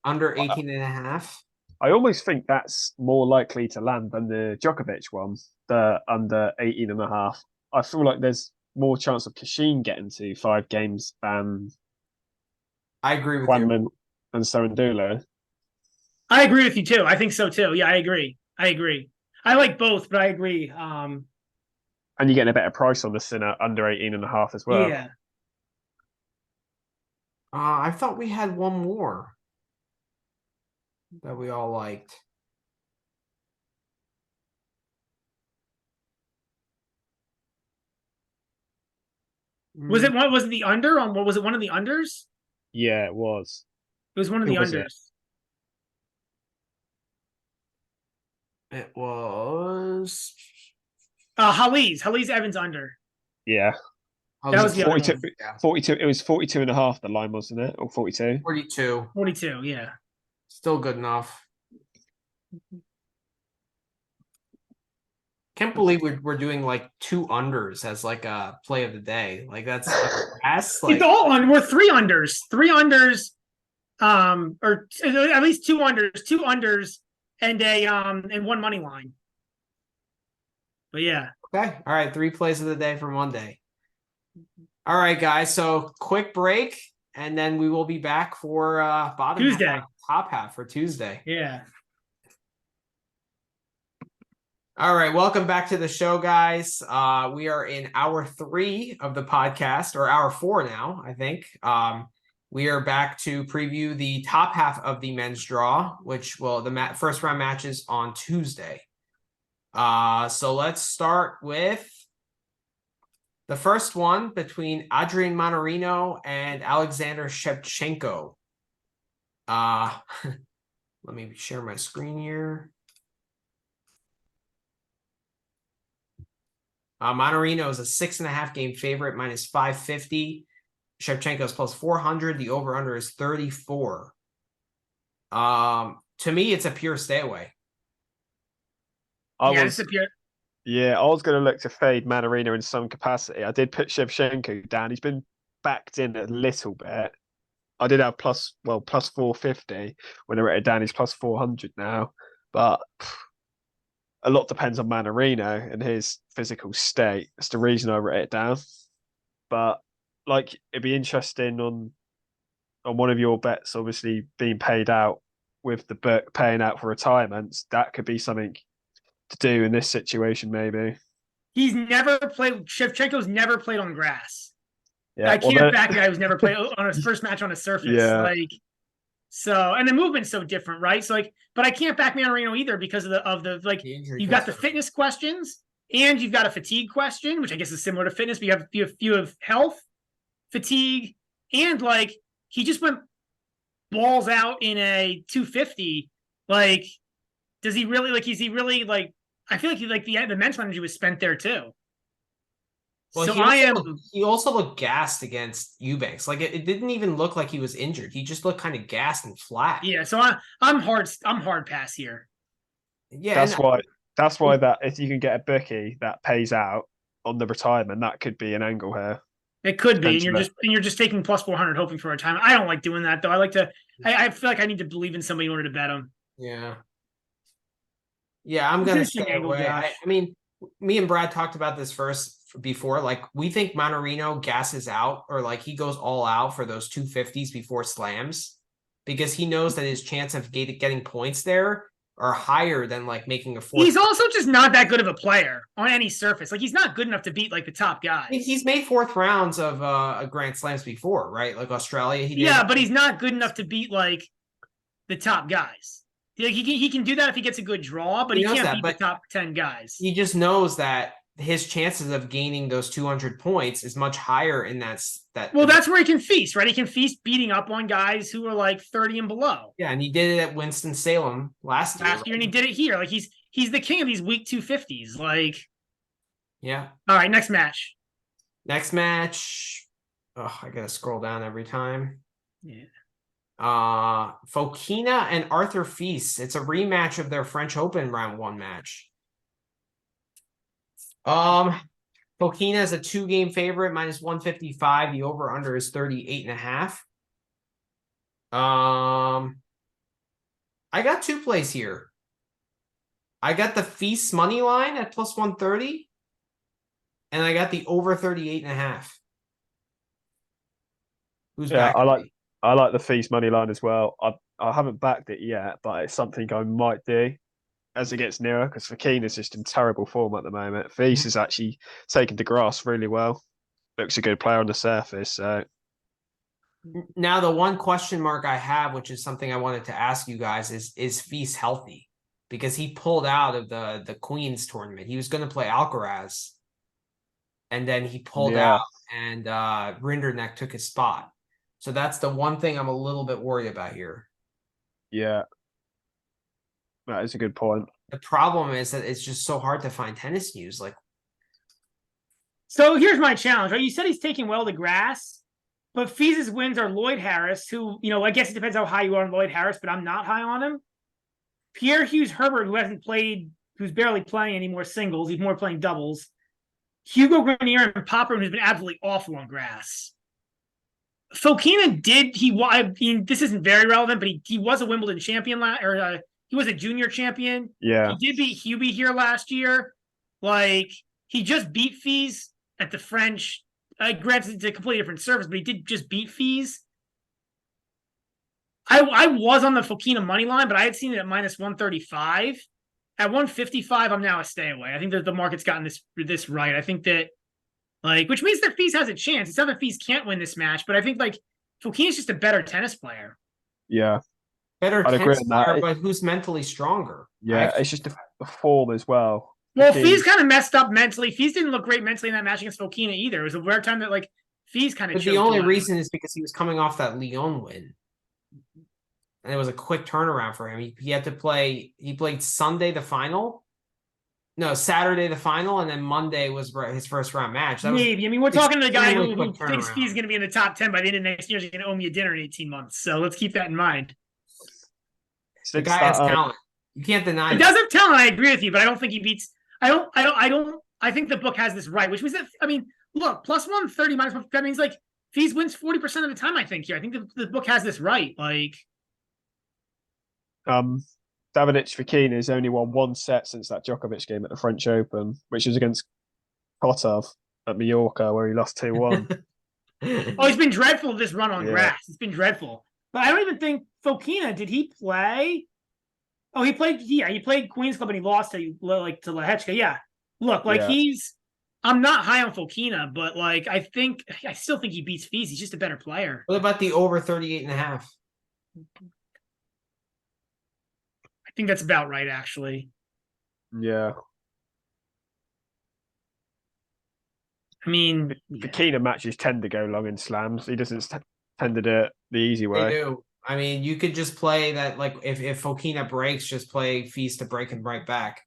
under 18.5. I almost think that's more likely to land than the Djokovic one, the under 18.5. I feel like there's more chance of Kashin getting to 5 games than I agree with you. And Cerundolo. I agree with you too. I think so too. Yeah, I agree. I like both, but I agree. And you're getting a better price on the Sinner under 18.5 as well. Yeah. I thought we had one more that we all liked. Was it the under on what was it? One of the unders? Yeah, it was. It was one of the unders. It was Halys Evans under. Yeah. That was the 42. 42. It was 42.5. The line, wasn't it? Or 42? 42. 42. Yeah. Still good enough. Can't believe we're doing like 2 unders as like a play of the day. Like that's like, it's all on. We're 3 unders. 3 unders. Or at least 2 unders. 2 unders and and 1 money line. But yeah. Okay. All right. 3 plays of the day for Monday. All right, guys. So quick break, and then we will be back for bottom Tuesday. half, top half for Tuesday. Yeah. All right. Welcome back to the show, guys. We are in hour 3 of the podcast, or hour 4 now, I think. We are back to preview the top half of the men's draw, which will the first round matches on Tuesday. So let's start with the first one between Eubanks-Mannarino and Alexander Shevchenko. Let me share my screen here. Mannarino is a 6.5 game favorite, minus 550. Shevchenko is plus 400. The over-under is 34. To me, it's a pure stay away. It's a pure. Yeah, I was going to look to fade Mannarino in some capacity. I did put Shevchenko down. He's been backed in a little bit. I did have plus 450 when I wrote it down. He's plus 400 now. But a lot depends on Mannarino and his physical state. That's the reason I wrote it down. But like, it'd be interesting on one of your bets, obviously being paid out with the book paying out for retirements. That could be something to do in this situation, maybe. Shevchenko's never played on grass. Yeah, I can't back a guy who's never played on his first match on a surface. Yeah. So, and the movement's so different, right? So but I can't back Mannarino either because of the you've got the fitness questions and you've got a fatigue question, which I guess is similar to fitness, but you have health, fatigue, and he just went balls out in a 250. Does he really is he really I feel like the mental energy was spent there too. Well, So he also looked gassed against Eubanks. Like it didn't even look like he was injured. He just looked kind of gassed and flat. Yeah, so I'm hard pass here. Yeah, that's why that if you can get a bookie that pays out on the retirement, that could be an angle here. It could be, and you're just taking plus 400, hoping for a time. I don't like doing that though. I like to. I feel like I need to believe in somebody in order to bet them. Yeah. Yeah, I'm gonna stay away. I mean, me and Brad talked about this before. Like, we think Mannarino gasses out, or like he goes all out for those 250s before slams, because he knows that his chance of getting points there are higher than like making a fourth. He's also just not that good of a player on any surface. Like, he's not good enough to beat like the top guys. He's made fourth rounds of Grand Slams before, right? Like Australia, he did. Yeah, but he's not good enough to beat like the top guys. Like, he can do that if he gets a good draw, but he can't beat the top 10 guys. He just knows that his chances of gaining those 200 points is much higher in that. Well, that's where he can feast, right? He can feast beating up on guys who are like 30 and below. Yeah, and he did it at Winston-Salem last year. Right? And he did it here. Like, he's the king of these week 250s. Like, yeah. All right, next match. Oh, I gotta scroll down every time. Yeah. Fokina and Arthur Feast. It's a rematch of their French Open round 1 match. Fokina is a 2-game favorite, minus 155. The over/under is 38.5. I got 2 plays here. I got the Feast money line at plus 130, and I got the over 38.5. Who's back? I like the Feast money line as well. I haven't backed it yet, but it's something I might do as it gets nearer, because Fokina is just in terrible form at the moment. Feast is actually taken to grass really well. Looks a good player on the surface. So now the one question mark I have, which is something I wanted to ask you guys, is Feast healthy? Because he pulled out of the Queens tournament. He was going to play Alcaraz, and then he pulled out, and Rinderknecht took his spot. So that's the one thing I'm a little bit worried about here. Yeah. That is a good point. The problem is that it's just so hard to find tennis news. Like, so here's my challenge. Right? You said he's taking well to grass, but Feast's wins are Lloyd Harris, who, I guess it depends how high you are on Lloyd Harris, but I'm not high on him. Pierre Hughes Herbert, who hasn't played, who's barely playing any more singles. He's more playing doubles. Hugo Grenier and Popper, who's been absolutely awful on grass. Fokina this isn't very relevant, but he was a Wimbledon champion he was a junior champion. Yeah. He did beat Hubie here last year. Like, he just beat Fees at the French. Granted, it's a completely different service, but he did just beat Fees. I was on the Fokina money line, but I had seen it at minus 135. At 155, I'm now a stay away. I think that the market's gotten this right. I think that, which means that Feast has a chance. It's not that Feast can't win this match, but I think Fokina's just a better tennis player. Yeah. Better tennis player, but who's mentally stronger? Yeah, it's just the form as well. Well, Feast kind of messed up mentally. Feast didn't look great mentally in that match against Fokina either. It was a rare time that Feast kind of. But the only reason is because he was coming off that Lyon win, and it was a quick turnaround for him. He had to play. He played Saturday the final, and then Monday was his first round match. Maybe. I mean, we're talking to the guy who thinks Feast is going to be in the top 10 by the end of next year. He's going to owe me a dinner in 18 months. So let's keep that in mind. The guy has talent. You can't deny it. He does have talent. I agree with you, but I don't think he beats. I think the book has this right, which means that, look, plus 130 minus 1, that means Feast wins 40% of the time, I think, here. I think the book has this right. Davidovich Fokina has only won 1 set since that Djokovic game at the French Open, which was against Kotov at Mallorca, where he lost 2-1. He's been dreadful this run on grass. It's been dreadful. But I don't even think Fokina, did he play? Oh, he played Queens Club and he lost to Lehechka. Yeah. Look, I'm not high on Fokina, but I still think he beats Feast. He's just a better player. What about the over 38.5? I think that's about right, actually. Yeah. I mean, Fokina matches tend to go long in slams. He doesn't tend to do it the easy way. They do. I mean, you could just play that, if Fokina breaks, just play Feast to break him right back.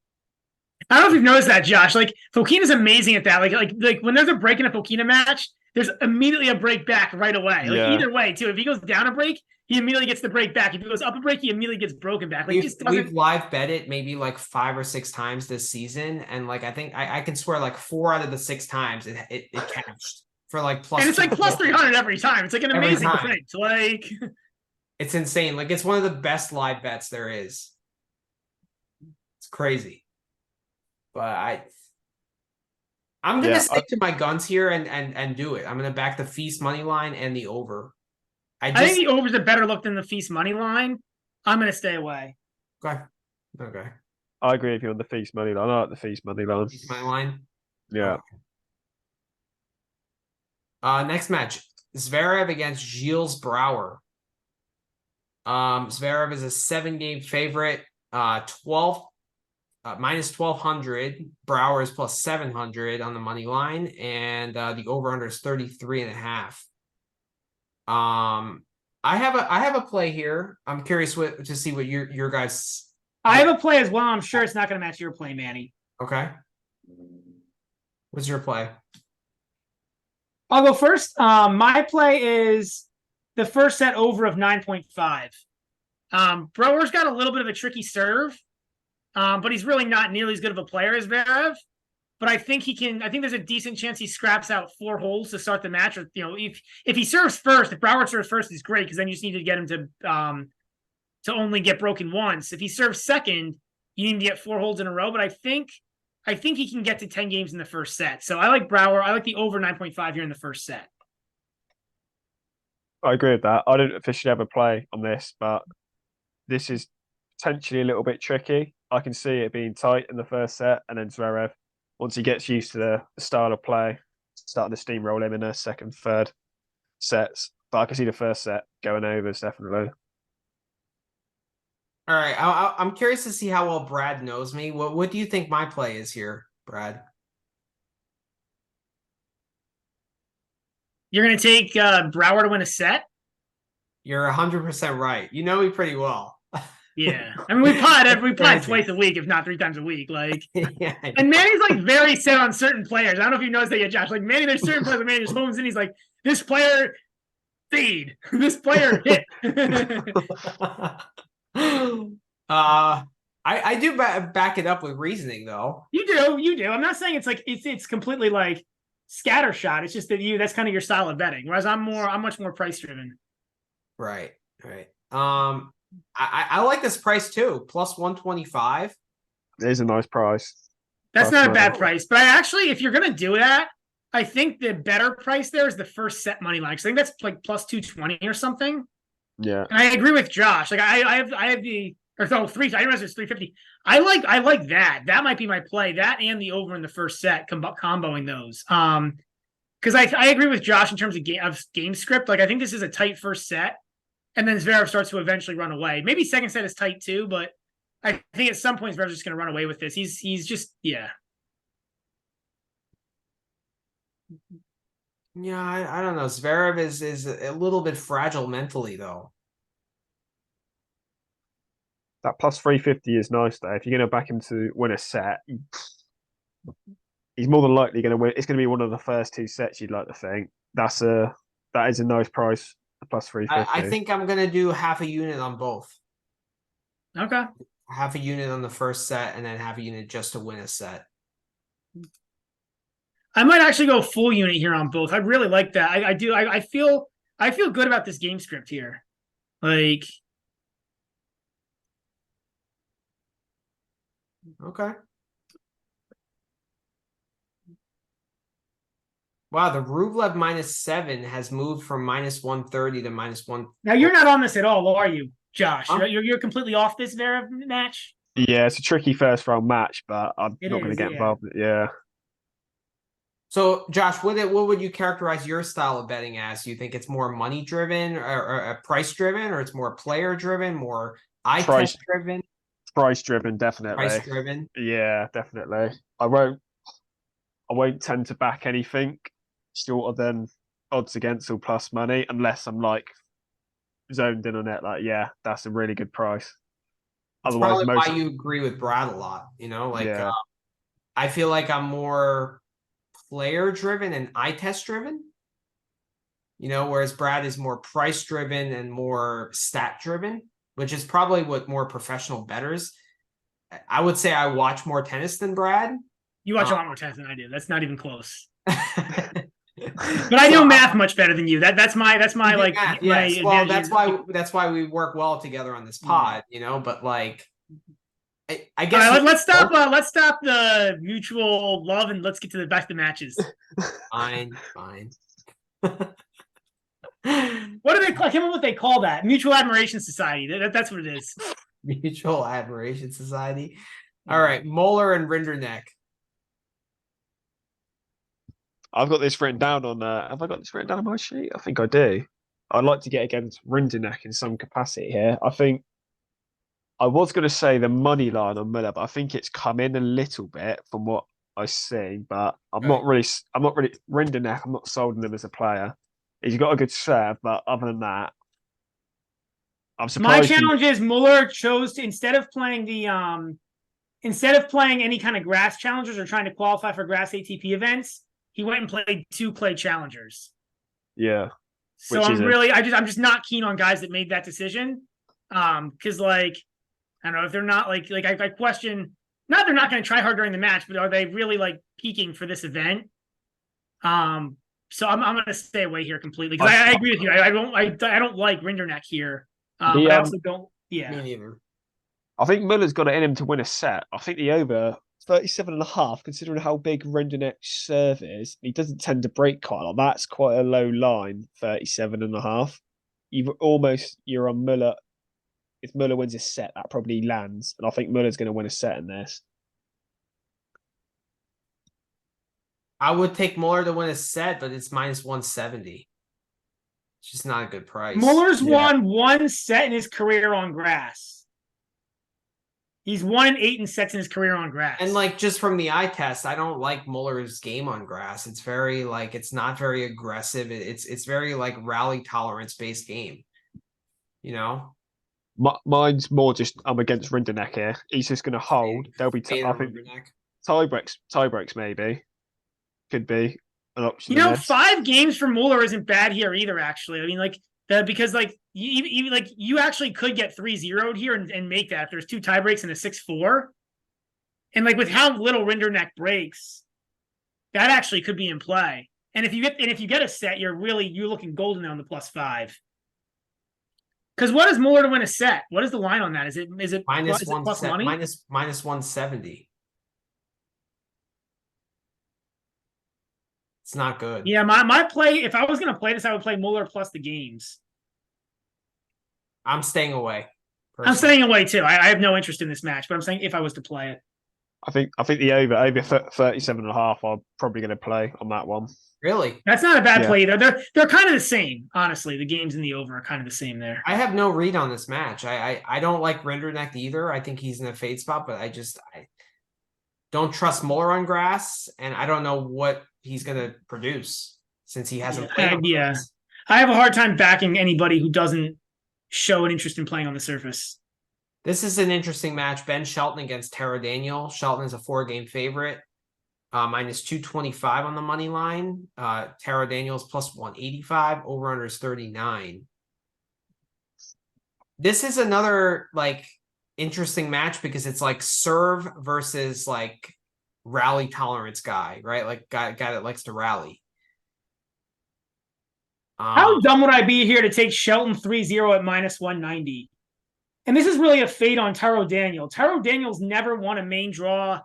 I don't know if you've noticed that, Josh. Like Fokina's amazing at that. Like when there's a break in a Fokina match, there's immediately a break back right away. Like Yeah. either way, too. If he goes down a break, he immediately gets the break back. If he goes up a break, he immediately gets broken back. Like we've live bet it maybe like 5 or 6 times this season, and like I think I can swear like 4 out of the 6 times it cashed for like plus. And it's like plus 300 every time. It's like an amazing break. Like it's insane. Like it's one of the best live bets there is. It's crazy. But I'm gonna stick to my guns here and do it. I'm gonna back the Feast money line and the over. I think the over's a better look than the Feast money line. I'm gonna stay away. Okay. I agree with you on the Feast money line. I like the Feast money line. Feast money line. Yeah. Next match, Zverev against Gilles Brouwer. Zverev is a 7-game favorite. 12 minus 1,200. Brouwer is plus 700 on the money line, and the over/under is 33.5. I have a play here. I'm curious to see what your guys. I have a play as well. I'm sure it's not going to match your play, Manny. Okay. What's your play? I'll go first. My play is the first set over of 9.5. Brouwer's got a little bit of a tricky serve, but he's really not nearly as good of a player as Zverev. But I think he can. I think there's a decent chance he scraps out 4 holes to start the match. Or if he serves first, if Brouwer serves first, he's great because then you just need to get him to only get broken once. If he serves second, you need to get 4 holes in a row. But I think he can get to 10 games in the first set. So I like Brouwer. I like the over 9.5 here in the first set. I agree with that. I didn't officially have a play on this, but this is potentially a little bit tricky. I can see it being tight in the first set, and then Zverev, once he gets used to the style of play, starting to steamroll him in the second, third sets. But I can see the first set going overs, definitely. All right. I'm curious to see how well Brad knows me. What do you think my play is here, Brad? You're going to take Brouwer to win a set? You're 100% right. You know me pretty well. Yeah. I mean, we pod twice a week, if not 3 times a week. Like, yeah, and Manny's like very set on certain players. I don't know if you noticed that yet, Josh. Like, Manny, there's certain players that Manny just homes in. He's like, this player fade. This player hit. I do back it up with reasoning, though. You do. I'm not saying it's like it's completely like scattershot. It's just that that's kind of your style of betting. Whereas I'm much more price driven. Right. I like this price too. Plus 125. It is a nice price. That's not a bad price. But I actually, if you're gonna do that, I think the better price there is the first set money line. I think that's like plus 220 or something. Yeah. And I agree with Josh. Like I have the or no 3. I realize it's 350. I like that. That might be my play. That and the over in the first set, comboing those. Because I agree with Josh in terms of game script. Like I think this is a tight first set. And then Zverev starts to eventually run away. Maybe second set is tight too, but I think at some point Zverev's just going to run away with this. He's just yeah. Yeah, I don't know. Zverev is a little bit fragile mentally though. That plus 350 is nice though. If you're going to back him to win a set, he's more than likely going to win. It's going to be one of the first 2 sets. You'd like to think that is a nice price. Plus 350. I think I'm gonna do half a unit on both. Okay. Half a unit on the first set, and then half a unit just to win a set. I might actually go full unit here on both. I really like that. I do. I feel good about this game script here. Like, okay. Wow, the Rublev -7 has moved from -130 to -1. Now you're not on this at all, are you, Josh? You're completely off this Zverev match. Yeah, it's a tricky first round match, but I'm not going to get involved. Yeah. So, Josh, what would you characterize your style of betting as? Do you think it's more money driven or price driven, or it's more player driven, more eye test driven? Price driven, definitely. Price driven. Yeah, definitely. I won't tend to back anything shorter than odds against or plus money unless I'm like zoned in on it. Like, yeah, that's a really good price. That's probably why you agree with Brad a lot. You know, like I feel like I'm more player driven and eye test driven. Whereas Brad is more price driven and more stat driven, which is probably what more professional bettors. I would say I watch more tennis than Brad. You watch a lot more tennis than I do. That's not even close. But I do math much better than you. That's my like math, my yes. Well, that's why we work well together on this pod, But like, I guess right, let's stop the mutual love and let's get to the back to the matches. Fine. What do they call? I can't remember what they call that. Mutual Admiration Society. That's what it is. Mutual Admiration Society. All right, Moeller and Rinderknecht. I've got this written down on. Have I got this written down on my sheet? I think I do. I'd like to get against Rinderknecht in some capacity here. I think I was going to say the money line on Miller, but I think it's come in a little bit from what I see. But I'm not really Rinderknecht. I'm not sold on him as a player. He's got a good serve, but other than that, I'm surprised. My challenge is Muller chose to instead of playing any kind of grass challengers or trying to qualify for grass ATP events, he went and played 2 clay challengers. Yeah. So I'm just not keen on guys that made that decision. Because like I don't know if they're not like I question not they're not going to try hard during the match, but are they really like peaking for this event? So I'm going to stay away here completely because I agree with you. I don't like Rinderknecht here. But I also don't. Yeah, me neither. I think Muller's got it in him to win a set. I think the over 37.5, considering how big Rinderknecht's serve is, he doesn't tend to break quite a lot. That's quite a low line, 37.5. You're on Muller. If Muller wins a set, that probably lands, and I think Muller's going to win a set in this. I would take Muller to win a set, but it's minus 170. It's just not a good price. Muller's won 1 set in his career on grass. He's 1-8 in sets in his career on grass. And like just from the eye test, I don't like Muller's game on grass. It's very it's not very aggressive. It's very like rally tolerance based game. Mine's more just I'm against Rinderknecht here. He's just going to hold. There'll be I think tie-breaks maybe. Could be an option. 5 games for Muller isn't bad here either. Actually, I mean, because you actually could get 3-0'd here and make that if there's 2 tie breaks and a 6-4, and like with how little Rinderknecht breaks, that actually could be in play. And if you get a set, you're looking golden on the +5. Because what is Muller to win a set? What is the line on that? Is it minus plus money? minus 170? It's not good. Yeah, my play, if I was going to play this, I would play Muller plus the games. I'm staying away. Personally. I'm staying away too. I have no interest in this match, but I'm saying if I was to play it. I think the over 37.5, I'm probably going to play on that one. Really? That's not a bad play either. They're kind of the same, honestly. The games and the over are kind of the same there. I have no read on this match. I don't like Rinderknecht either. I think he's in a fade spot, but I don't trust Muller on grass, and I don't know what he's going to produce since he hasn't played. Yeah, I have a hard time backing anybody who doesn't show an interest in playing on the surface. This is an interesting match. Ben Shelton against Tara Daniel. Shelton is a 4-game favorite. Minus 225 on the money line. Tara Daniels plus 185. Over-under is 39. This is another interesting match because it's like serve versus rally tolerance guy, right? Like guy that likes to rally. How dumb would I be here to take Shelton 3-0 at minus 190? And this is really a fade on Taro Daniel. Taro Daniel's never won a main draw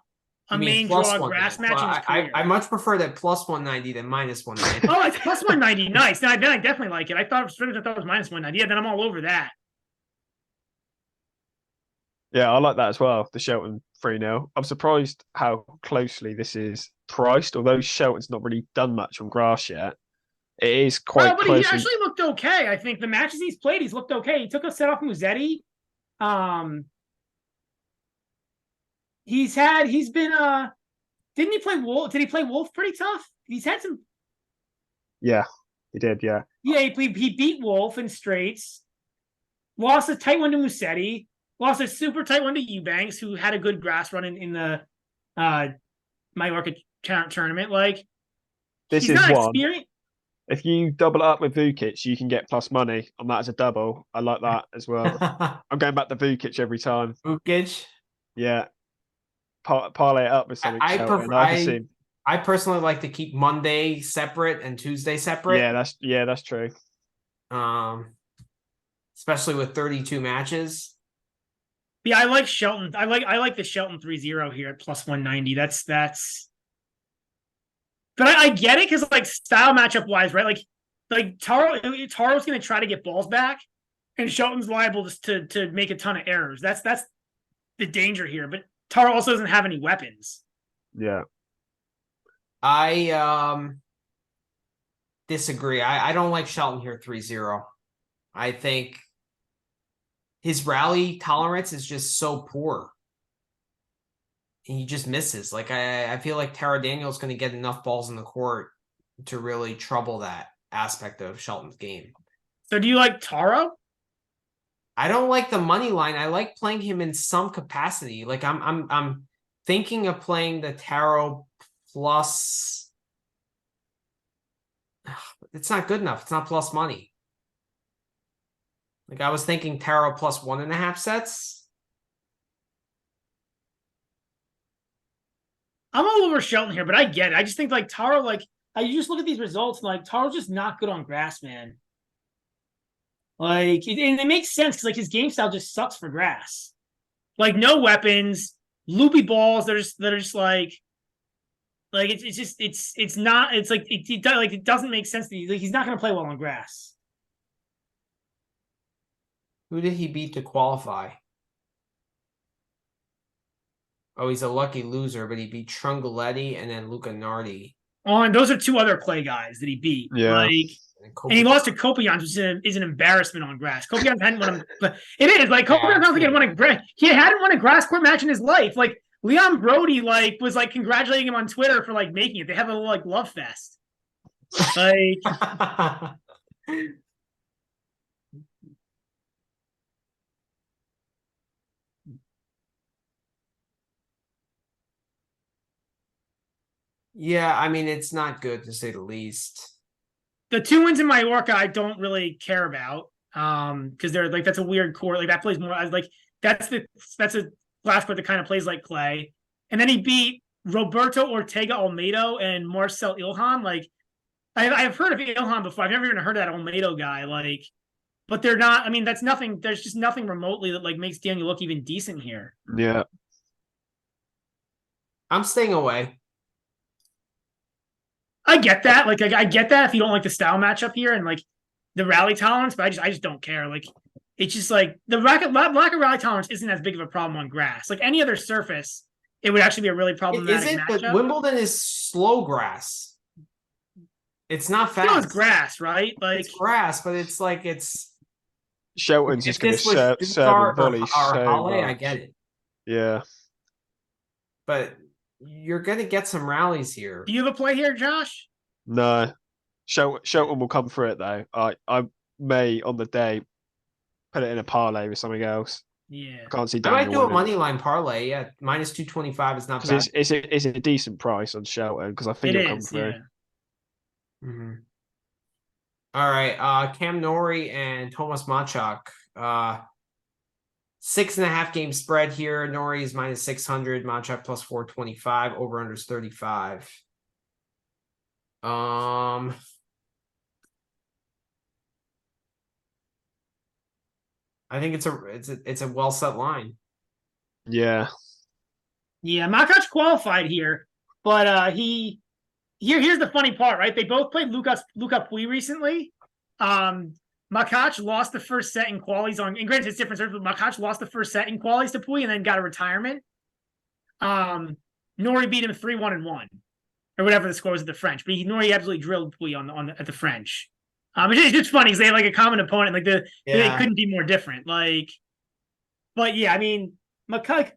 grass match in his career. I much prefer that plus 190 than minus 190. Oh, it's plus 190. Nice. Then I definitely like it. I thought it was minus 190. Yeah, then I'm all over that. Yeah, I like that as well. The Shelton 3-0. I'm surprised how closely this is priced, although Shelton's not really done much on grass yet. It is quite but close. He actually looked okay. I think the matches he's played, he's looked okay. He took a set off Musetti. He's been didn't he play Wolf? Did he play Wolf pretty tough? He's had some. Yeah, he did. Yeah. Yeah, he beat Wolf in straights. Lost a tight one to Musetti. Lost a super tight one to Eubanks, who had a good grass run in the Mallorca tournament. Like, This he's is not one. experienced. If you double it up with Vukic, you can get plus money on that as a double. I like that as well. I'm going back to Vukic every time. Vukic. Yeah. Parlay it up with something. I personally like to keep Monday separate and Tuesday separate. That's true. Especially with 32 matches. Yeah, I like Shelton. I like the Shelton 3-0 here at plus 190. That's but I get it because like style matchup wise, right? Like Taro's gonna try to get balls back, and Shelton's liable to make a ton of errors. That's the danger here. But Taro also doesn't have any weapons. Yeah. I disagree. I don't like Shelton here 3-0. I think his rally tolerance is just so poor. He just misses. Like I feel like Tara Daniel's going to get enough balls in the court to really trouble that aspect of Shelton's game. So do you like Taro? I don't like the money line. I like playing him in some capacity. Like I'm thinking of playing the Taro plus. It's not good enough. It's not plus money. Like I was thinking Taro plus 1.5 sets. I'm all over Shelton here, but I get it. I just think like Taro, like you just look at these results, and like Taro's just not good on grass, man. Like, and it makes sense because like his game style just sucks for grass. Like no weapons, loopy balls. That are just like it's not. It's like it doesn't make sense. He's not going to play well on grass. Who did he beat to qualify? Oh, he's a lucky loser, but he beat Trungaletti and then Luca Nardi. Oh, and those are two other clay guys that he beat. Yeah. And he lost to Kopians, which is an embarrassment on grass. Kopians hadn't won but it is like Kopians not like won a grass. He hadn't won a grass court match in his life. Like Leon Brody, like was like congratulating him on Twitter for like making it. They have a little like love fest. Like yeah, I mean it's not good to say the least. The 2 wins in Mallorca, I don't really care about. Because they're like that's a weird court. Like that plays more like that's a glass court that kind of plays like clay. And then he beat Roberto Ortega Olmedo and Marcel Ilhan. Like I've heard of Ilhan before. I've never even heard of that Olmedo guy. Like, but they're not. I mean, that's nothing. There's just nothing remotely that like makes Daniel look even decent here. Yeah, I'm staying away. I get that. Like I get that if you don't like the style matchup here and like the rally tolerance, but I just don't care. Like it's just like the lack of rally tolerance isn't as big of a problem on grass. Like any other surface, it would actually be a really problematic Is it? matchup. But Wimbledon is slow grass. It's not fast. No, it's grass, right? Like it's grass, but it's like it's. Shelton's just going to serve volleys. I get it. Yeah, but you're going to get some rallies here. Do you have a play here, Josh? No. Shelton will come through it though. I may on the day put it in a parlay with something else. Yeah, I can't see. I might do a money line parlay. Yeah, minus 225 is not bad. It's a decent price on Shelton because I think it'll come through. Yeah. Mm-hmm. All right, Cam Norrie and Thomas Machak. 6.5 game spread here. Norrie is minus 600. Machak plus 425. Over under 35. I think it's a well set line. Yeah. Yeah, Makac qualified here, but here's the funny part, right? They both played Luca Pouille recently. Makac lost the first set in qualies and granted it's different, but Makac lost the first set in qualies to Pouille and then got a retirement. Norrie beat him 3-1 and 1. Or whatever the score was at the French, but Norrie absolutely drilled Pouille at the French. It's just funny because they had like a common opponent, like they couldn't be more different. Like, but yeah, I mean, McCuck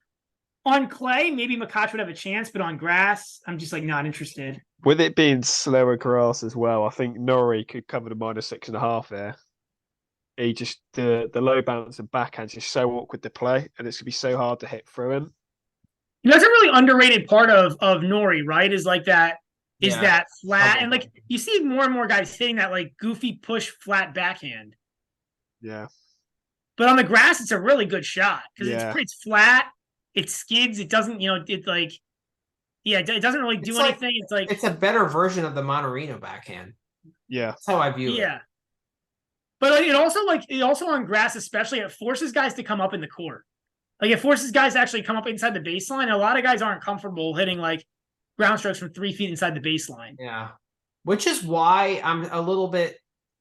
on clay, maybe Makac would have a chance, but on grass, I'm just like not interested. With it being slower grass as well, I think Norrie could cover the minus 6.5 there. He just the low bounce and backhand is just so awkward to play, and it's gonna be so hard to hit through him. That's a really underrated part of Nori, right? Is like that that flat, and like you see more and more guys hitting that like goofy push flat backhand. Yeah. But on the grass, it's a really good shot because it's flat, it skids, it doesn't, it like, it doesn't really do anything. It's like it's a better version of the Mannarino backhand. Yeah, that's how I view it. Yeah, but like, it also on grass, especially, it forces guys to come up in the court. Like it forces guys to actually come up inside the baseline. And a lot of guys aren't comfortable hitting like ground strokes from 3 feet inside the baseline. Yeah, which is why I'm a little bit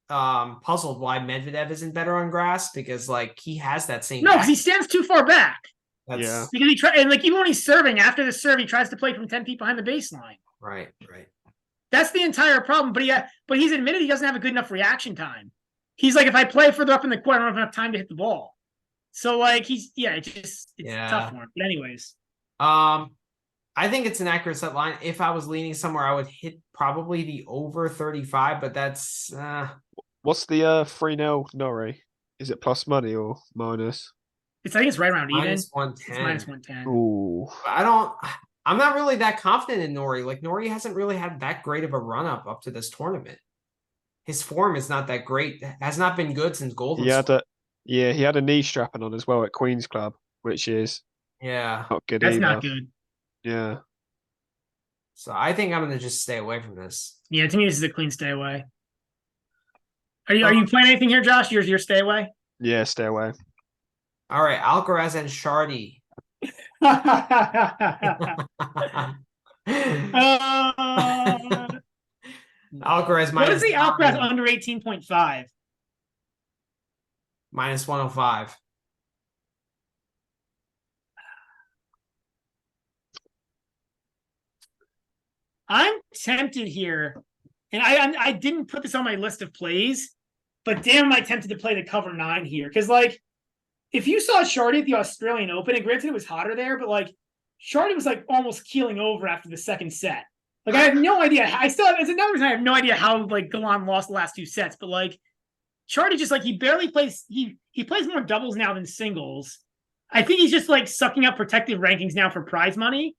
puzzled why Medvedev isn't better on grass, because like he has that same. No, because he stands too far back. Yeah, because he and like even when he's serving, after the serve, he tries to play from 10 feet behind the baseline. Right. That's the entire problem. But he's admitted he doesn't have a good enough reaction time. He's like, if I play further up in the court, I don't have enough time to hit the ball. So like it's tough for him. But anyways, I think it's an accurate set line. If I was leaning somewhere, I would hit probably the over 35, but that's What's the 3-0 Nori? Is it plus money or minus? I think it's right around even. Minus 110. It's minus 110. Ooh. I'm not really that confident in Nori. Like Nori hasn't really had that great of a run up to this tournament. His form is not that great. Has not been good since Golden. He had a knee strapping on as well at Queen's Club, which is not good. That's not good. Yeah. So I think I'm gonna just stay away from this. Yeah, to me this is a clean stay away. Are you playing anything here, Josh? Your stay away? Yeah, stay away. All right, Alcaraz and Shardy. Alcaraz minus. What is the Alcaraz under 18.5? Minus 105. I'm tempted here, and I didn't put this on my list of plays, but damn, am I tempted to play the cover 9 here. Because, like, if you saw Shardy at the Australian Open, and granted it was hotter there, but, like, Shardy was, like, almost keeling over after the second set. Like, I have no idea. It's another reason I have no idea how, like, Galan lost the last 2 sets. But, like, Shardy just, like, he barely plays. He plays more doubles now than singles. I think he's just, like, sucking up protective rankings now for prize money.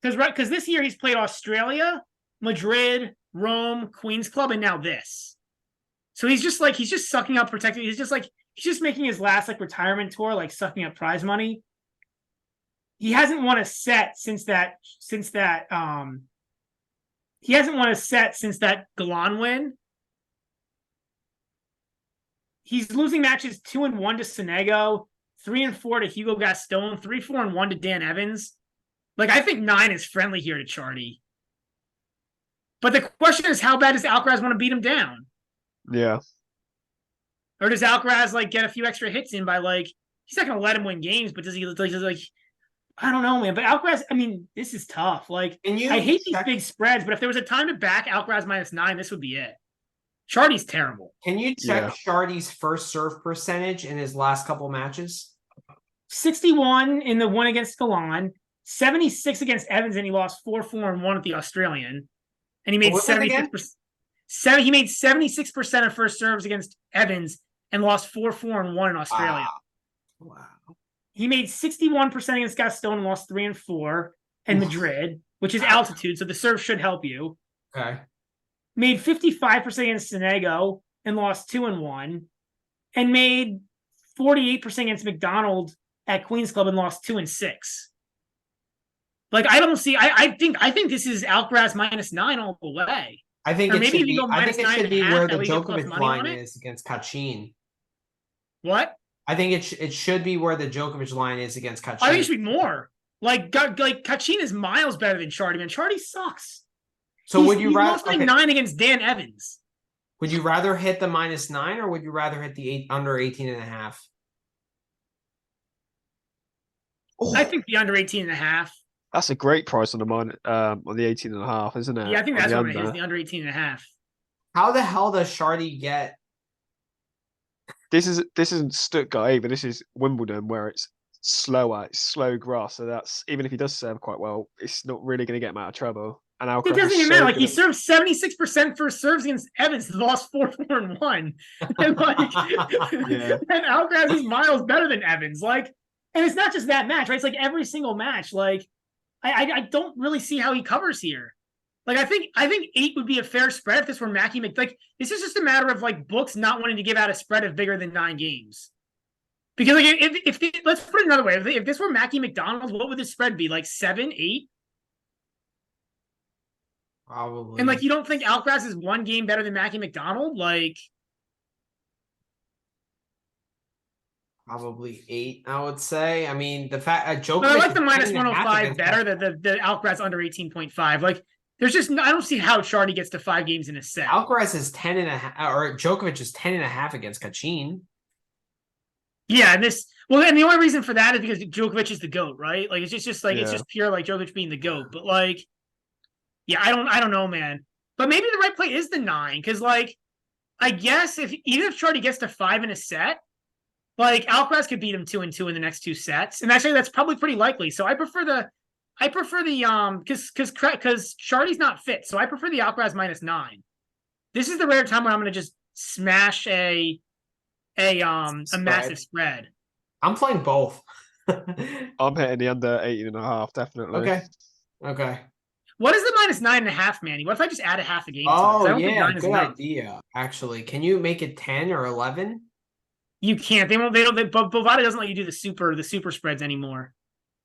Because this year he's played Australia, Madrid, Rome, Queen's Club, and now this. So he's just sucking up protecting. He's just making his last like retirement tour, like sucking up prize money. He hasn't won a set since that Galan win. He's losing matches 2-1 to Sonego, 3-4 to Hugo Gaston, 3-4-1 to Dan Evans. Like, I think 9 is friendly here to Chardy. But the question is, how bad does Alcaraz want to beat him down? Yeah. Or does Alcaraz, like, get a few extra hits in by, like, he's not going to let him win games, but does he, like, I don't know, man. But Alcaraz, I mean, this is tough. Like, I hate these big spreads, but if there was a time to back Alcaraz minus 9, this would be it. Chardy's terrible. Can you check Shardy's first serve percentage in his last couple matches? 61 in the one against Galan. 76 against Evans, and he lost 4-4-1 at the Australian. And he made 76%. He made 76% of first serves against Evans and lost 4-4-1 in Australia. Wow. He made 61% against Gaston and lost 3-4 in Madrid, which is altitude, so the serve should help you. Okay. Made 55% against Sonego and lost 2-1, and made 48% against McDonald at Queen's Club and lost 2-6. Like, I don't see. I think this is Alcaraz minus 9 all the way. I think it should be. I think it should be where the Djokovic line is against Kachin. What? I think it should be where the Djokovic line is against Kachin. I think it should be more. Like Kachin is miles better than Chardy. Man, Chardy sucks. So would you rather lost like 9 against Dan Evans? Would you rather hit the minus 9 or would you rather hit the under 18.5? I think the under 18.5. That's a great price on the 18.5, isn't it? Yeah, I think that's what it is, the under 18.5. How the hell does Shardy get? This isn't Stuttgart either. This is Wimbledon, where it's slower, it's slow grass. So that's, even if he does serve quite well, it's not really going to get him out of trouble. And Alcaraz, it doesn't even matter. Like, he served 76% first serves against Evans, lost 4-4-1. And like, and Alcaraz is miles better than Evans. Like, And it's not just that match, right? It's like every single match. Like, I don't really see how he covers here. Like, I think 8 would be a fair spread if this were Mackie Mc. Like, this is just a matter of like books not wanting to give out a spread of bigger than 9 games. Because like if let's put it another way, if this were Mackie McDonald's, what would the spread be? Like 7, 8? Probably. And like, you don't think Alcaraz is 1 game better than Mackie McDonald? Like, probably 8, I would say. I mean, the fact Djokovic. but I like the is minus 10.5 105 better than the Alcaraz under 18.5. Like, there's just I don't see how Chardy gets to 5 games in a set. Alcaraz is 10.5, or Djokovic is 10.5 against Kachin. Yeah, and the only reason for that is because Djokovic is the GOAT, right? Like, it's just like it's just pure like Djokovic being the GOAT. But like, yeah, I don't know, man. But maybe the right play is the 9, because like, I guess even if Chardy gets to 5 in a set, like Alcaraz could beat him 2-2 in the next 2 sets, and actually that's probably pretty likely. So I prefer the because Chardy's not fit, so I prefer the Alcaraz minus 9. This is the rare time when I'm going to just smash a massive spread. I'm playing both. I'm hitting the under 18.5, definitely. Okay. What is the minus 9.5, Manny? What if I just add a half a game? Oh, yeah, good idea. Actually, can you make it 10 or 11? You can't. But Bovada doesn't let you do the super spreads anymore.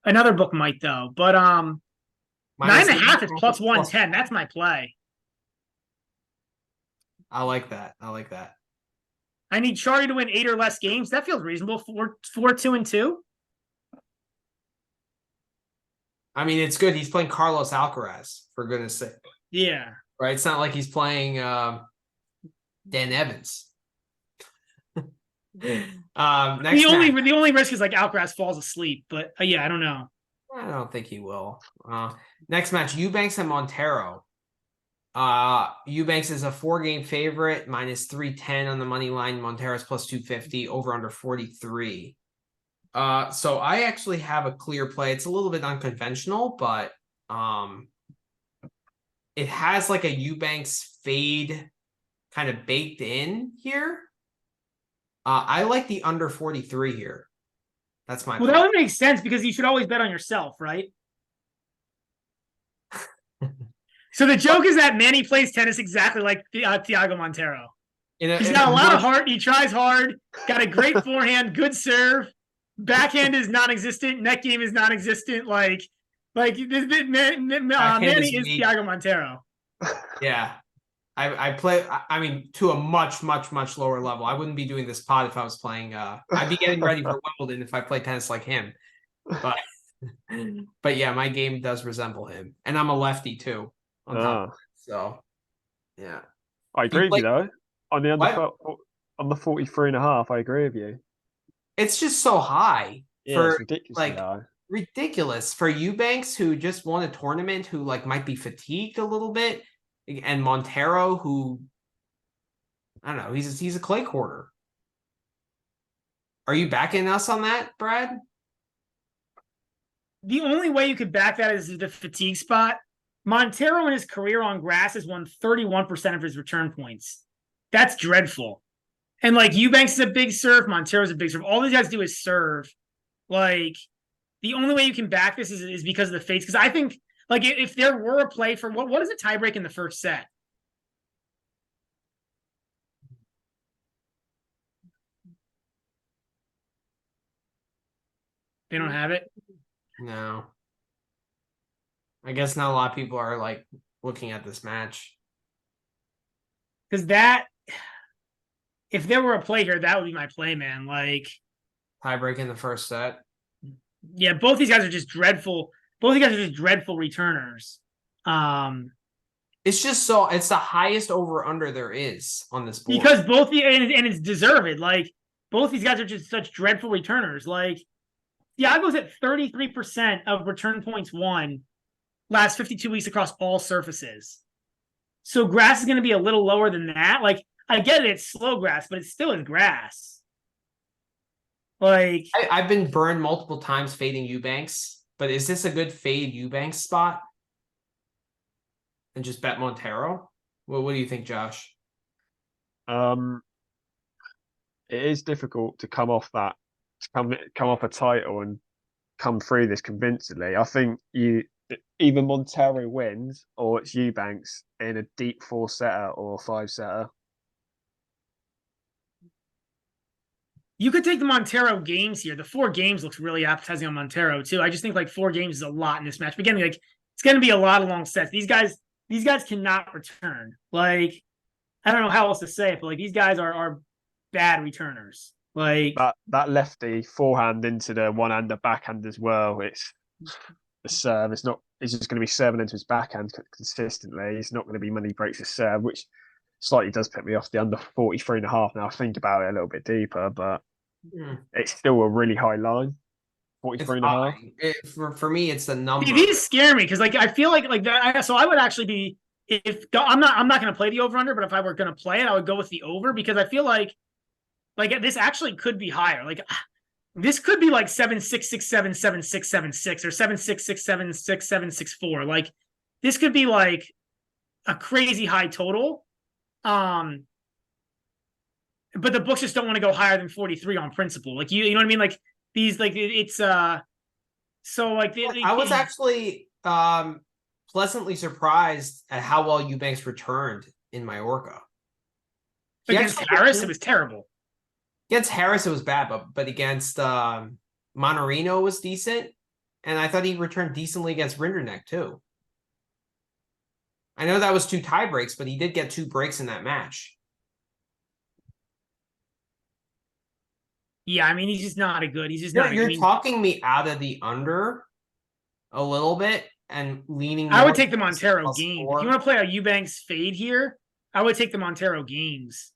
Another book might though. But 9.5 is plus 110. That's my play. I like that. I need Chardy to win 8 or less games. That feels reasonable. 4-2-2. I mean, it's good. He's playing Carlos Alcaraz, for goodness sake. Yeah. Right? It's not like he's playing Dan Evans. The only risk is like Alcaraz falls asleep, but yeah, I don't know. I don't think he will. Next match, Eubanks and Montero. Eubanks is a 4-game favorite, minus 310 on the money line. Montero's plus 250, over under 43. So I actually have a clear play. It's a little bit unconventional, but it has like a Eubanks fade kind of baked in here. I like the under 43 here. That's my play. That would make sense because you should always bet on yourself, right? So the joke is that Manny plays tennis exactly like Thiago Montero. He's got a lot of heart. He tries hard. Got a great forehand, good serve. Backhand is non-existent. Net game is non-existent. Manny is Thiago Montero. Yeah. I play, I mean, to a much, much, much lower level. I wouldn't be doing this pod if I was playing, I'd be getting ready for Wimbledon if I played tennis like him. But yeah, my game does resemble him. And I'm a lefty too. On top of it. So, yeah. I agree with you though. On the 43.5, I agree with you. It's just so high. Yeah, it's ridiculously high. Ridiculous. For Eubanks, who just won a tournament, who like might be fatigued a little bit. And Montero, who, I don't know, he's a clay quarter. Are you backing us on that, Brad? The only way you could back that is the fatigue spot. Montero in his career on grass has won 31% of his return points. That's dreadful. And like Eubanks is a big serve, Montero's a big serve. All these guys do is serve. Like, the only way you can back this is because of the fates. Because I think, like, if there were a play for what is a tiebreak in the first set? They don't have it? No. I guess not a lot of people are like looking at this match. Because if there were a play here, that would be my play, man. Like, tiebreak in the first set. Yeah, both these guys are just dreadful. Both these guys are just dreadful returners. It's just so it's the highest over under there is on this board. Because and it's deserved. Like, both these guys are just such dreadful returners. Like, Thiago's at 33% of return points won last 52 weeks across all surfaces. So grass is going to be a little lower than that. Like, I get it, it's slow grass, but it still is grass. Like, I've been burned multiple times fading Eubanks, but is this a good fade Eubanks spot? And just bet Montero? What do you think, Josh? It is difficult to come off that come off a title and come through this convincingly. I think either Montero wins or it's Eubanks in a deep 4-setter or 5-setter. You could take the Montero games here. The 4 games looks really appetizing on Montero too. I just think like 4 games is a lot in this match. But again, like it's going to be a lot of long sets. These guys cannot return. Like I don't know how else to say it, but like these guys are bad returners. Like that lefty forehand into the one-hander backhand as well. It's the serve. It's not. He's just going to be serving into his backhand consistently. He's not going to be many breaks of serve, which slightly does put me off the under 43.5. Now I think about it a little bit deeper, but it's still a really high line. 43.5. For me, it's the number. These scare me because like I feel like that. So I would actually be if I'm not going to play the over under, but if I were going to play it, I would go with the over because I feel like this actually could be higher. Like this could be like 7-6-6-7, 7-6-7-6, or 7-6-6-7-6, 7-6-4. Like this could be like a crazy high total. But the books just don't want to go higher than 43 on principle. Like you know what I mean? Like these, like it's so like I was actually pleasantly surprised at how well Eubanks returned in Mallorca. Against Harris, it was terrible. Against Harris, it was bad, but against Mannarino was decent, and I thought he returned decently against Rinderknecht too. I know that was 2 tie breaks, but he did get 2 breaks in that match. Yeah, I mean, he's just not a good. He's just not. You're talking me out of the under a little bit and leaning. I would take the Montero game. If you want to play a Eubanks fade here, I would take the Montero games.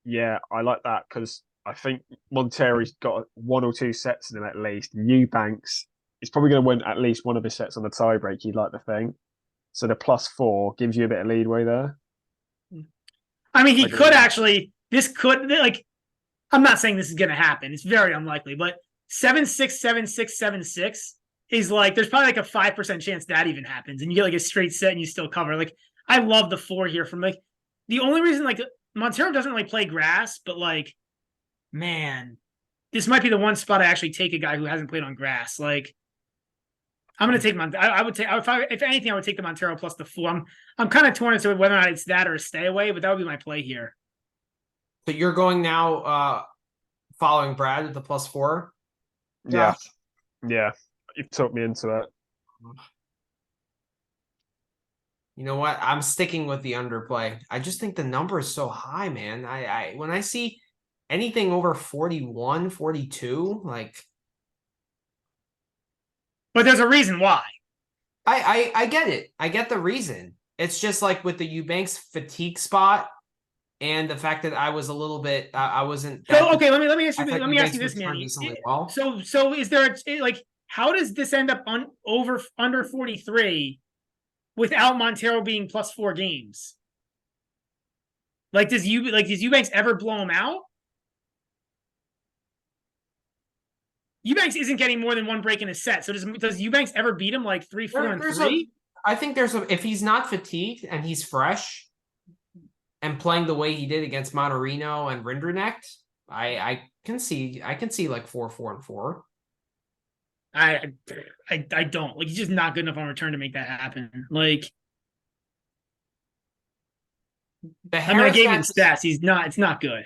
Yeah, I like that because I think Montero's got 1 or 2 sets in him at least. Eubanks is probably going to win at least one of his sets on the tiebreak, you'd like to think. So the +4 gives you a bit of leadway there. I mean, he could actually, this could, like, I'm not saying this is going to happen. It's very unlikely, but 7-6, 7-6, 7-6 is like, there's probably like a 5% chance that even happens. And you get like a straight set and you still cover. Like, I love the 4 here from like, the only reason like Montero doesn't really play grass, but like, man, this might be the one spot I actually take a guy who hasn't played on grass. Like, I'm going to take I would take, if anything, I would take the Montero plus the 4. I'm kind of torn as to whether or not it's that or a stay away, but that would be my play here. So you're going now following Brad with the +4? Yeah. Yeah. You've talked me into it. You know what? I'm sticking with the underplay. I just think the number is so high, man. I when I see anything over 41, 42, like. But there's a reason why. I get it. I get the reason. It's just like with the Eubanks fatigue spot and the fact that I was a little bit I wasn't. So okay, let me ask you this, Manny. Well. So is there like how does this end up under 43 without Montero being +4 games? Like does Eubanks ever blow him out? Eubanks isn't getting more than 1 break in a set. So does Eubanks ever beat him like 3-4 and 3? I think if he's not fatigued and he's fresh and playing the way he did against Mannarino and Rinderknecht, I can see like 4-4 and 4. I don't. Like he's just not good enough on return to make that happen. Like I gave him stats. It's not good.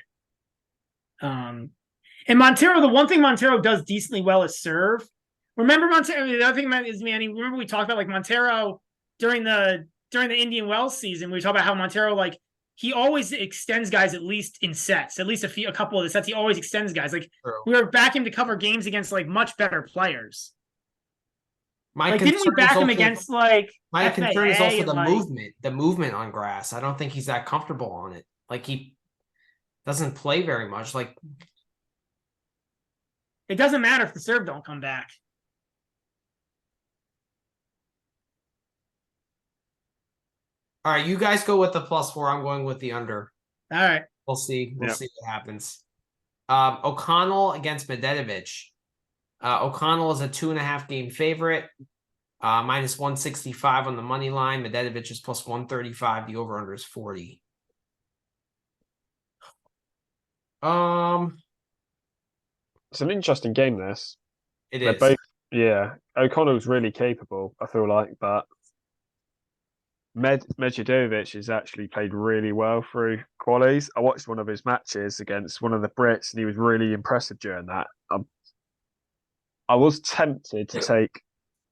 And Montero, the one thing Montero does decently well is serve. Remember Montero, the other thing is, Manny, remember we talked about like Montero during the Indian Wells season, we talked about how Montero, like, he always extends guys at least in sets, at least a couple of the sets. He always extends guys. Like, we were backing him to cover games against like much better players. Didn't we back him against like my concern is also the movement on grass. I don't think he's that comfortable on it. Like he doesn't play very much. Like it doesn't matter if the serve don't come back. All right, you guys go with the +4. I'm going with the under. All right. We'll see. We'll see what happens. O'Connell against Medvedev. O'Connell is a 2.5 game favorite. -165 on the money line. Medvedev is +135. The over-under is 40. It's an interesting game, this. It They're is. both, yeah. O'Connell's really capable, I feel like, but Medvedev has actually played really well through qualies. I watched one of his matches against one of the Brits, and he was really impressive during that. I was tempted to take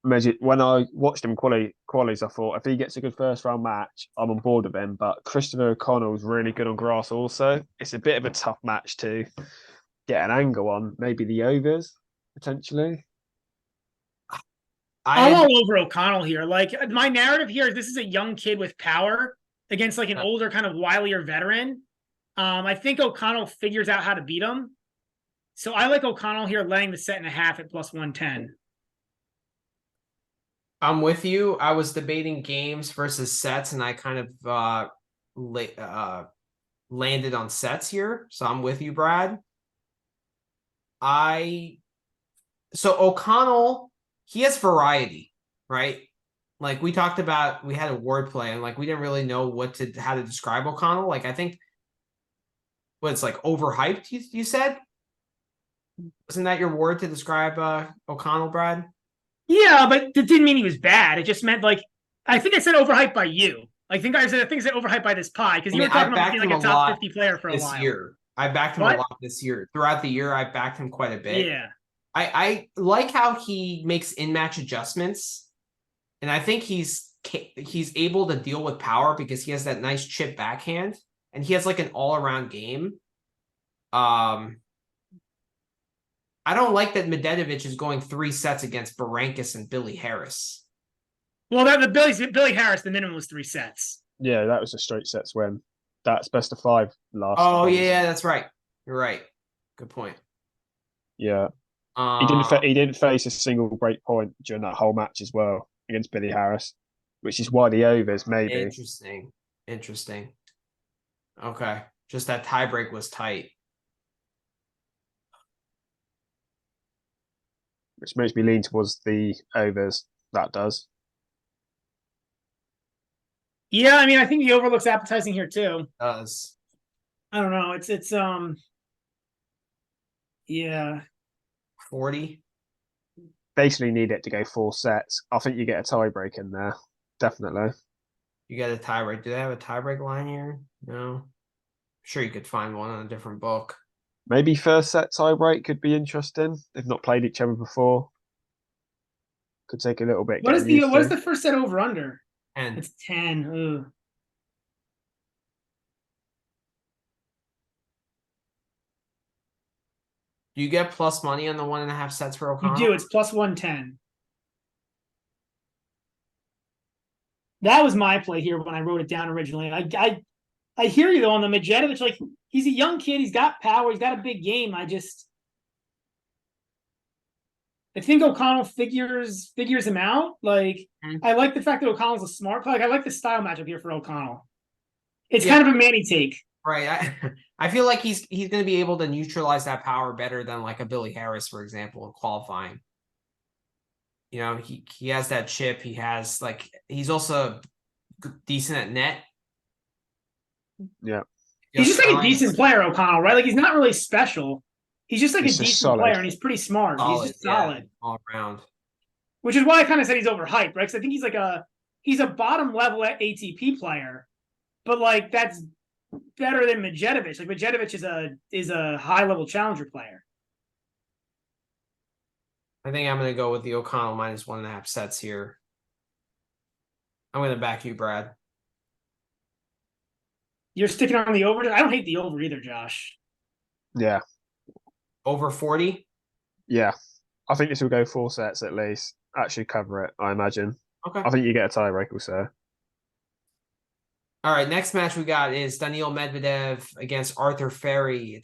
when I watched him qualies. I thought if he gets a good first round match, I'm on board with him. But Christopher O'Connell's really good on grass. Also, it's a bit of a tough match to get an angle on. Maybe the overs potentially. I'm all over O'Connell here. Like, my narrative here is this is a young kid with power against like an older, kind of wilier veteran. I think O'Connell figures out how to beat him. So I like O'Connell here laying the set and a half at plus 110. I'm with you. I was debating games versus sets, and I kind of landed on sets here. So I'm with you, Brad. So O'Connell, he has variety, right? Like we talked about, we had a wordplay, and like we didn't really know how to describe O'Connell. Like I think it's like overhyped. You said, wasn't that your word to describe O'Connell, Brad? Yeah, but it didn't mean he was bad. It just meant like I think I said overhyped by you. I think I said overhyped by this pie because you were talking about being like a top 50 player for a while. Year. I backed him a lot this year. Throughout the year, I backed him quite a bit. Yeah. I like how he makes in-match adjustments, and I think he's able to deal with power because he has that nice chip backhand, and he has like an all-around game. I don't like that Medvedev is going 3 sets against Berankis and Billy Harris. Well, Billy Harris, the minimum was 3 sets. Yeah, that was a straight sets win. That's best of 5 last. Oh yeah, that's right. You're right. Good point. Yeah. He didn't face a single break point during that whole match as well against Billy Harris, which is why the overs maybe. Interesting. Okay, just that tiebreak was tight, which makes me lean towards the overs. That does. Yeah, I mean, I think the over looks appetizing here too. It does. I don't know. It's yeah. 40. Basically need it to go 4 sets. I think you get a tiebreak in there. Definitely. You get a tiebreak. Do they have a tiebreak line here? No. I'm sure you could find one on a different book. Maybe first set tiebreak could be interesting. They've not played each other before. Could take a little bit. What is the first set over under? 10. It's 10. Ugh. Do you get plus money on the 1.5 sets for O'Connell? You do. It's plus 110. That was my play here when I wrote it down originally. I hear you though on the Medvedev. Like he's a young kid. He's got power. He's got a big game. I think O'Connell figures him out. Like I like the fact that O'Connell's a smart player. Like I like the style matchup here for O'Connell. It's kind of a Manny take. Right. I feel like he's going to be able to neutralize that power better than like a Billy Harris, for example, in qualifying. You know, he has that chip. He's also decent at net. Yeah. He's just like a decent player, O'Connell, right? Like he's not really special. He's just like a decent player, and he's pretty smart. He's just solid all around. Which is why I kind of said he's overhyped, right? Because I think he's a bottom level ATP player, but like that's better than Medvedev. Like Medvedev is a high level challenger player. I think I'm going to go with the O'Connell minus 1.5 sets here. I'm going to back you, Brad. You're sticking on the over? I don't hate the over either, Josh. Yeah. Over 40? Yeah. I think this will go 4 sets at least. Actually cover it, I imagine. Okay. I think you get a tiebreak also. All right, next match we got is Daniil Medvedev against Arthur Ferry.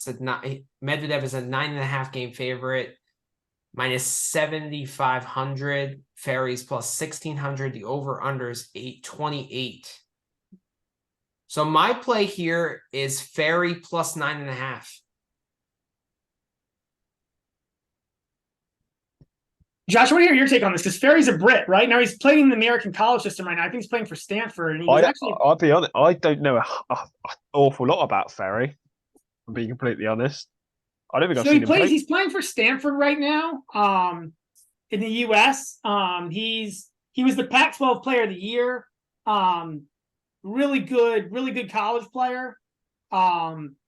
Medvedev is a 9.5 game favorite, minus 7,500. Ferry's plus 1,600. The over/under is 828. So my play here is Ferry plus 9.5. Josh, I want to hear your take on this because Ferry's a Brit, right? Now he's playing in the American college system right now. I think he's playing for Stanford. And I'll be honest, I don't know an awful lot about Ferry. I'm being completely honest. I don't think I've So seen him play. he's playing for Stanford right now. In the US. He was the Pac-12 player of the year. Really good college player.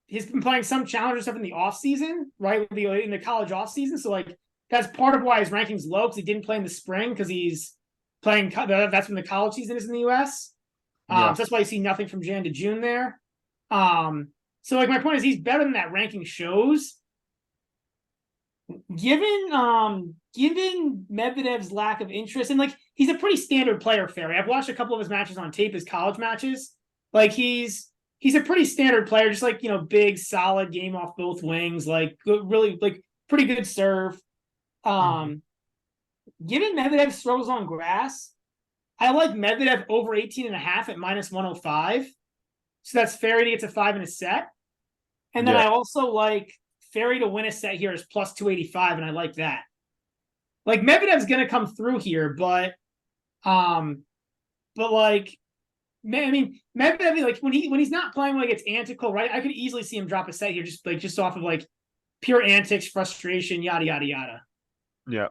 He's been playing some challenger stuff in the off season, right? In the college off season. So like that's part of why his ranking's low, because he didn't play in the spring because he's playing. That's when the college season is in the US. So that's why you see nothing from Jan to June there. So like my point is he's better than that ranking shows. Given Medvedev's lack of interest, and like he's a pretty standard player, Ferry. I've watched a couple of his matches on tape, his college matches. Like he's a pretty standard player, just like big, solid game off both wings, like good, really like pretty good serve. Given Medvedev's struggles on grass, I like Medvedev over 18.5 at -105. So that's Ferry to get to 5 in a set. And then I also like Ferry to win a set here is plus 285, and I like that. Like Medvedev's gonna come through here, but like, I mean, Medvedev, like when he's not playing like it's antical, right? I could easily see him drop a set here, just off of like pure antics, frustration, yada yada yada. Yeah.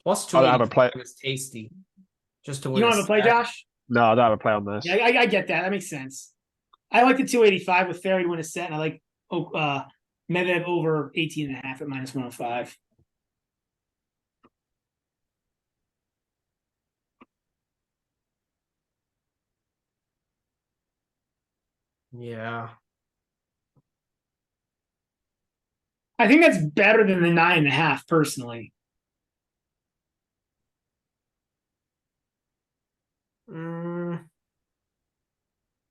Plus 285 I haven't played. is tasty. Just to win. You don't have a play, Josh? No, I don't have a play on this. Yeah, I get that. That makes sense. I like the 285 with Ferry to win a set, and I like Medvedev over 18.5 at -105. Yeah. I think that's better than the 9.5, personally.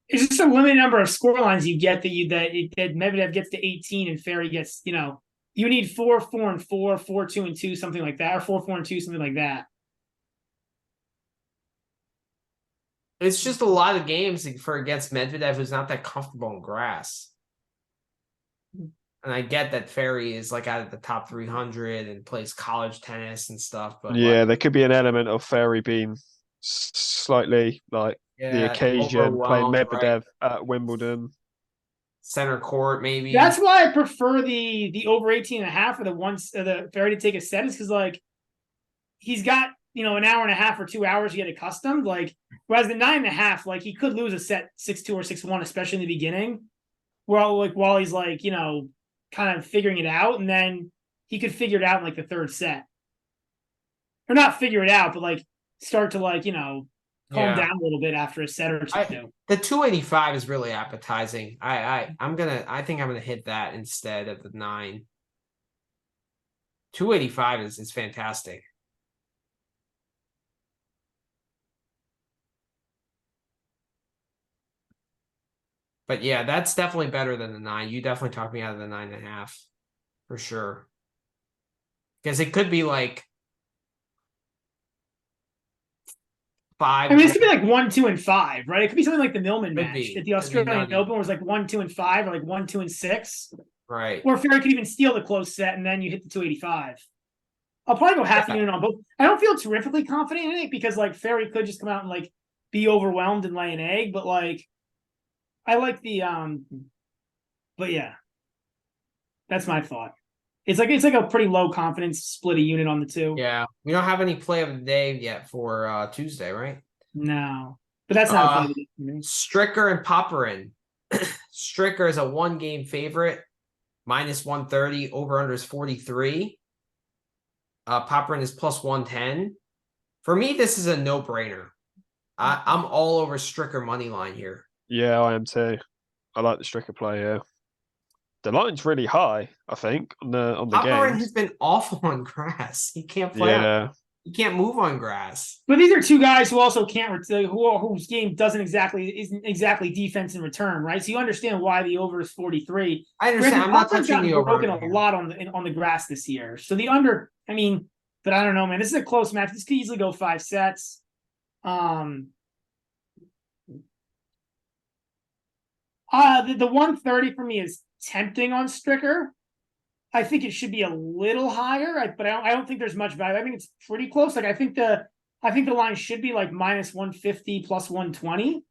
It's just a limited number of score lines you get that Medvedev gets to 18 and Ferry gets, you need 4, 4, and 4, 4, 2, and 2, something like that, or 4, 4, and 2, something like that. It's just a lot of games for against Medvedev, who's not that comfortable in grass. And I get that Ferry is like out of the top 300 and plays college tennis and stuff, but yeah, there could be an element of Ferry being slightly like the occasion, playing Medvedev at Wimbledon, center court maybe. That's why I prefer the over 18.5 or the Ferry to take a set, is because like he's got an hour and a half or 2 hours to get accustomed. Like whereas the 9.5, like he could lose a set 6-2 or 6-1, especially in the beginning. While he's like kind of figuring it out, and then he could figure it out in like the third set, or not figure it out, but like start to calm down a little bit after a set or two. The 285 is really appetizing. I think I'm gonna hit that instead of the 9. 285 is fantastic. But yeah, that's definitely better than the 9. You definitely talked me out of the 9.5 for sure. Because it could be like 5. I mean, this could be like 1, 2, and 5, right? It could be something like the Millman match at the Australian Open was like 1, 2, and 5, or like 1, 2, and 6. Right. Or Ferry could even steal the close set, and then you hit the 285. I'll probably go half a unit on both. I don't feel terrifically confident in it because like Ferry could just come out and like be overwhelmed and lay an egg, but like I like the but yeah. That's my thought. It's like a pretty low confidence split a unit on the 2. Yeah. We don't have any play of the day yet for Tuesday, right? No. But that's not a play of the day for me. Stricker and Popperin. Stricker is a 1-game favorite, -130, over under is 43. Popperin is plus 110. For me, this is a no-brainer. I'm all over Stricker money line here. Yeah, I am too. I like the Stricker play here. The line's really high, I think, on the Popperin game. has been awful on grass. He can't play. He can't move on grass. But these are two guys who also can't whose game isn't exactly defense in return, right? So you understand why the over is 43. I understand. I'm not touching the over. Broken a lot on the grass this year. So the under, I mean, but I don't know, man. This is a close match. This could easily go 5 sets. The 130 for me is tempting on Stricker. I think it should be a little higher, but I don't think there's much value. I think it's pretty close. Like I think the line should be like -150 plus 120.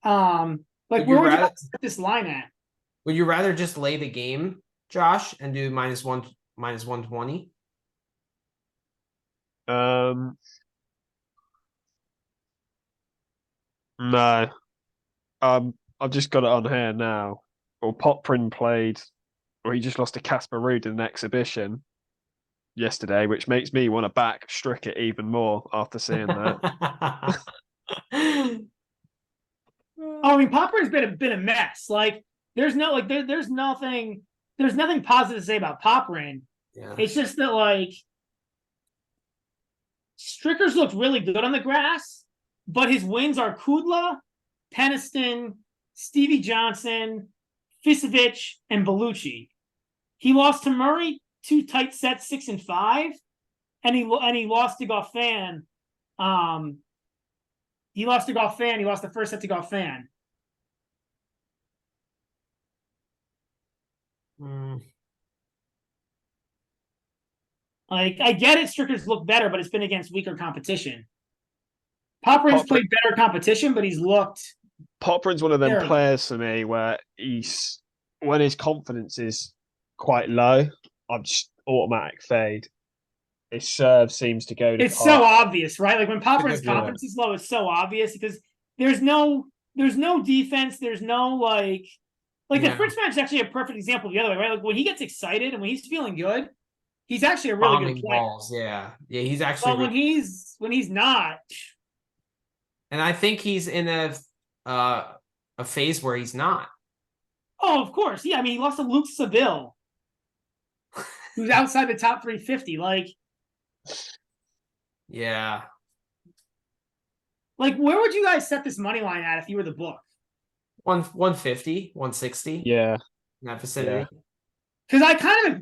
Like where would you set this line at? Would you rather just lay the game, Josh, and do -120? No. I've just got it on here now. Well, Poprin played, or he just lost to Casper Ruud in an exhibition yesterday, which makes me want to back Stricker even more after seeing that. I mean, Poprin's been a mess. Like, there's nothing positive to say about Poprin. Yeah. It's just that like Stricker's looked really good on the grass, but his wins are Kudla, Peniston, Stevie Johnson, Fisovic, and Bellucci. He lost to Murray 2 tight sets, 6 and 5, and he lost to Goffin. He lost to Goffin. He lost the first set to Goffin. Like, I get it, Stricker's looked better, but it's been against weaker competition. Poprin's played better competition, but he's looked. Poprin's one of them players for me where when his confidence is quite low, I'm just automatic fade. His serve seems to go. It's so obvious, right? Like when Poprin's confidence is low, it's so obvious because there's no defense. There's no like the Fritz match is actually a perfect example of the other way, right? Like when he gets excited and when he's feeling good, he's actually a really good player. Balls, yeah, he's actually. But when he's not, and I think he's in a phase where he's not. Oh, of course, yeah. I mean, he lost to Luke Seville, who's outside the top 350. Like, yeah. Like, where would you guys set this money line at if you were the book? 150, 160. Yeah. In that vicinity. Because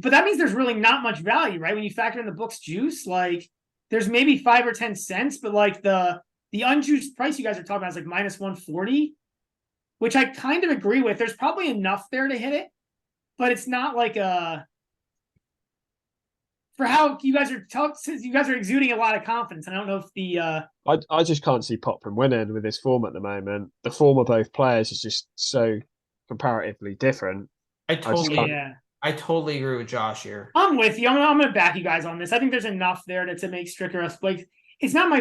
but that means there's really not much value, right? When you factor in the book's juice, like there's maybe 5 or 10 cents, but like the unjuiced price you guys are talking about is like -140, which I kind of agree with. There's probably enough there to hit it, but it's not like for how you guys are exuding a lot of confidence. I don't know if the I just can't see Poprin winning with his form at the moment. The form of both players is just so comparatively different. I totally agree with Josh here. I'm with you. I'm going to back you guys on this. I think there's enough there to make Stricker like it's not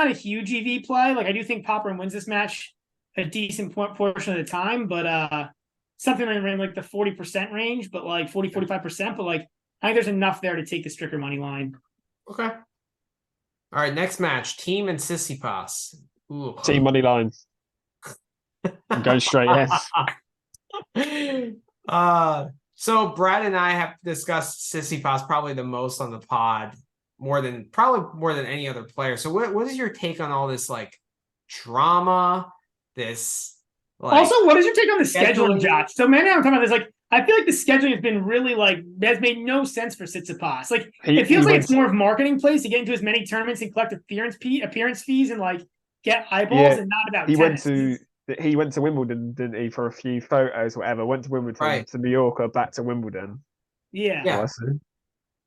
a huge EV play. Like I do think Poprin wins this match a decent portion of the time, but something in like the 40% range, but like 40-45%, but like I think there's enough there to take the Stricker money line. Okay. All right, next match, Team and Tsitsipas. Ooh. Team money line. I'm going straight in. So Brad and I have discussed Tsitsipas probably the most on the pod, probably more than any other player. So what is your take on all this like drama? This also, what is your take on the scheduling, Josh? So man, I'm talking about this like. I feel like the scheduling has been really has made no sense for Tsitsipas. Like it feels like it's more of marketing plays to get into as many tournaments and collect appearance fees and like get eyeballs and not about tennis. He went to Wimbledon, didn't he, for a few photos, whatever. Went to Wimbledon to Mallorca, back to Wimbledon. Yeah.